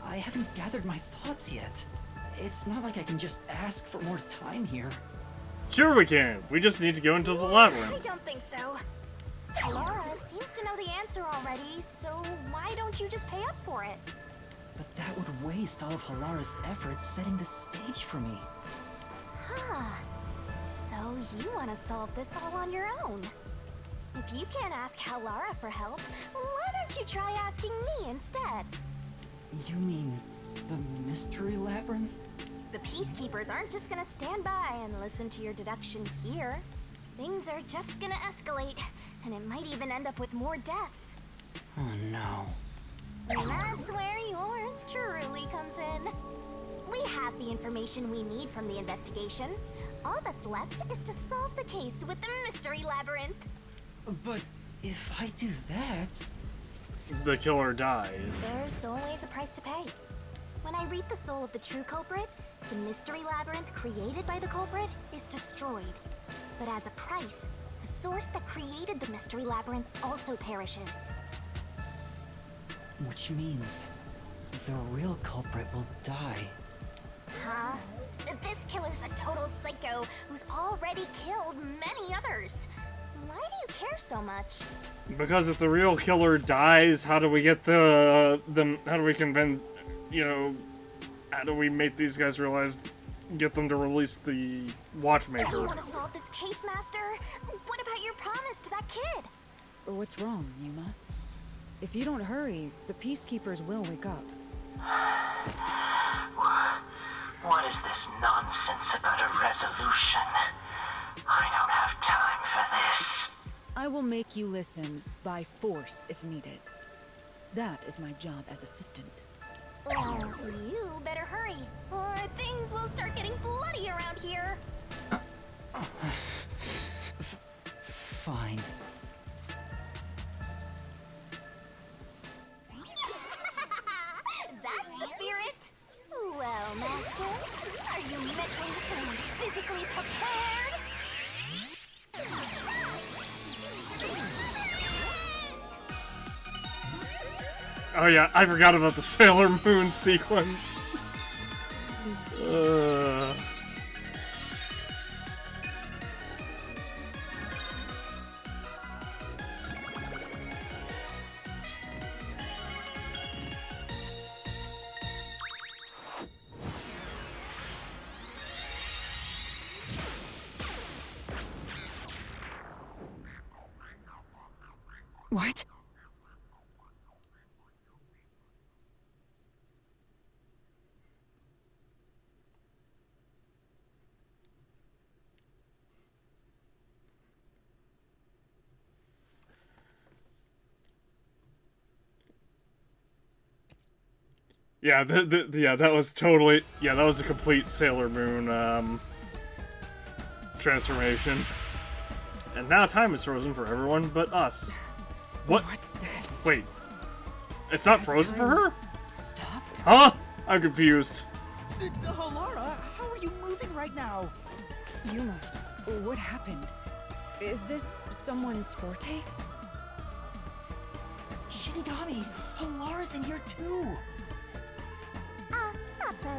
I haven't gathered my thoughts yet. It's not like I can just ask for more time here. Sure we can. We just need to go into the I labyrinth. don't think so. Laura seems to know the answer already, so why don't you just pay up for it? But that would waste all of Halara's efforts setting the stage for me. Huh. So you want to solve this all on your own? If you can't ask Halara for help, why don't you try asking me instead? You mean the mystery labyrinth? The peacekeepers aren't just gonna stand by and listen to your deduction here. Things are just gonna escalate, and it might even end up with more deaths. Oh no. And that's where yours truly comes in. We have the information we need from the investigation. All that's left is to solve the case with the mystery labyrinth. But if I do that... The killer dies. There's always a price to pay. When I read the soul of the true culprit, the mystery labyrinth created by the culprit is destroyed. But as a price, the source that created the mystery labyrinth also perishes. Which means the real culprit will die. Huh? This killer's a total psycho who's already killed many others. Why do you care so much? Because if the real killer dies, how do we get how do we convince, how do we make these guys realize, get them to release the Watchmaker? You want to solve this case, Master? What about your promise to that kid? What's wrong, Yuma? If you don't hurry, the peacekeepers will wake up. What is this nonsense about a resolution? I don't have time for this. I will make you listen by force if needed. That is my job as assistant. Well, you better hurry, or things will start getting bloody around here. Fine. Oh yeah, I forgot about the Sailor Moon sequence. What? Yeah, yeah, that was totally, yeah, that was a complete Sailor Moon, transformation. And now time is frozen for everyone but us. What? What's this? Wait. It's not Has frozen for time her? Stopped? Huh? I'm confused. Halara, how are you moving right now? Yuma, what happened? Is this someone's forte? Shinigami, Halara's in here too. Not so.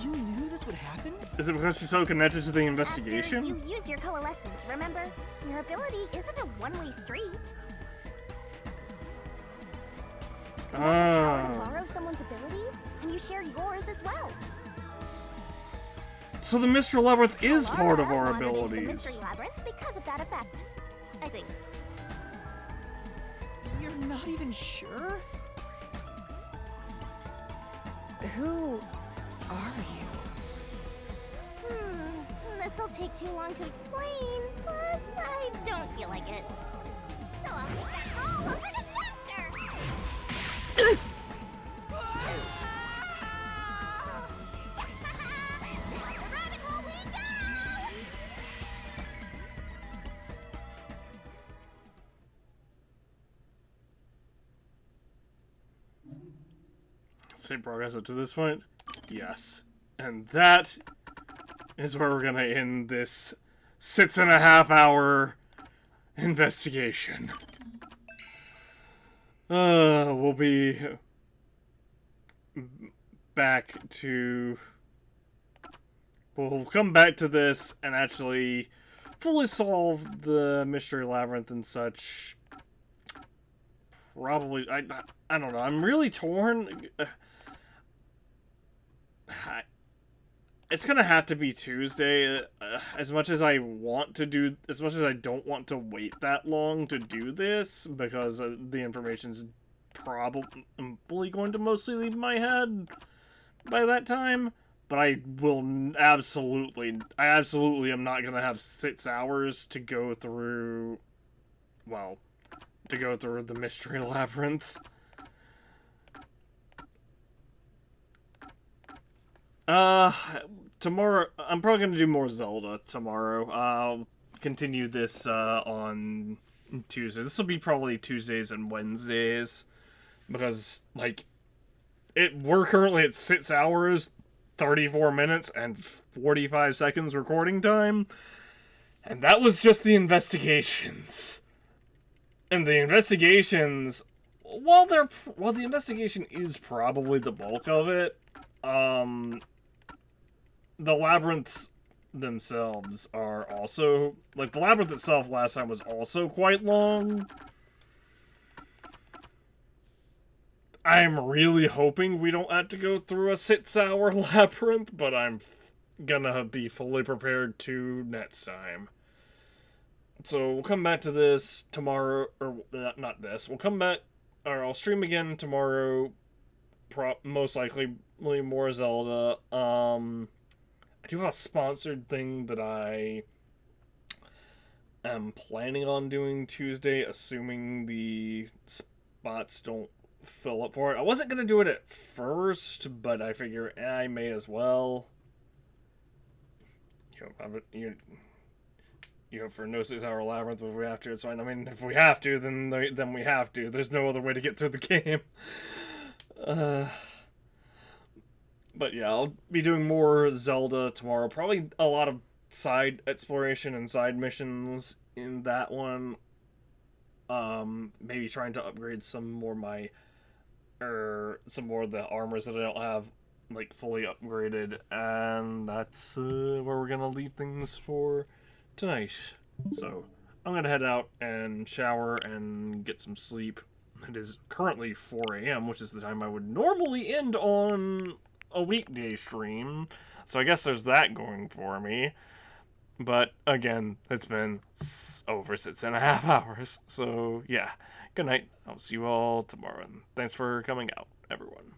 You knew this would happen? Is it because she's so connected to the investigation? You used your coalescence, remember? Your ability isn't a one-way street. You want the power to borrow someone's abilities, and you share yours as well. So the Mystery Labyrinth is part of our wandered into the abilities. Mystery Labyrinth because of that effect. I think. You're not even sure? Who are you? This'll take too long to explain, plus I don't feel like it. So I'll take that role over the master! Same progress up to this point? Yes. And that is where we're gonna end this 6.5-hour investigation. We'll be back to... We'll come back to this and actually fully solve the Mystery Labyrinth and such. Probably, I don't know, I'm really torn. It's gonna have to be Tuesday. As much as I want to do, as much as I don't want to wait that long to do this, because the information's probably going to mostly leave my head by that time. But I absolutely am not gonna have 6 hours to go through, well, to go through the Mystery Labyrinth. Tomorrow, I'm probably gonna do more Zelda tomorrow. I'll continue this, on Tuesday. This will be probably Tuesdays and Wednesdays, because, like, we're currently at 6 hours, 34 minutes, and 45 seconds recording time, and that was just the investigations. And the investigations, while the investigation is probably the bulk of it, the labyrinths themselves are also, like, the labyrinth itself last time was also quite long. I'm really hoping we don't have to go through a 6-hour labyrinth, but I'm gonna be fully prepared to next time. So we'll come back to this tomorrow, or not this. We'll come back, or I'll stream again tomorrow. Most likely more Zelda. I do have a sponsored thing that I am planning on doing Tuesday, assuming the spots don't fill up for it. I wasn't gonna do it at first, but I figure I may as well. You know, for no 6-hour labyrinth, if we have to, it's fine. I mean, if we have to, then we have to. There's no other way to get through the game. But yeah, I'll be doing more Zelda tomorrow. Probably a lot of side exploration and side missions in that one. Maybe trying to upgrade some more some more of the armors that I don't have like fully upgraded, and that's where we're gonna leave things for tonight. So I'm gonna head out and shower and get some sleep. It is currently 4 a.m., which is the time I would normally end on a weekday stream. So I guess there's that going for me. But again, it's been over 6.5 hours. So yeah, good night. I'll see you all tomorrow. And thanks for coming out, everyone.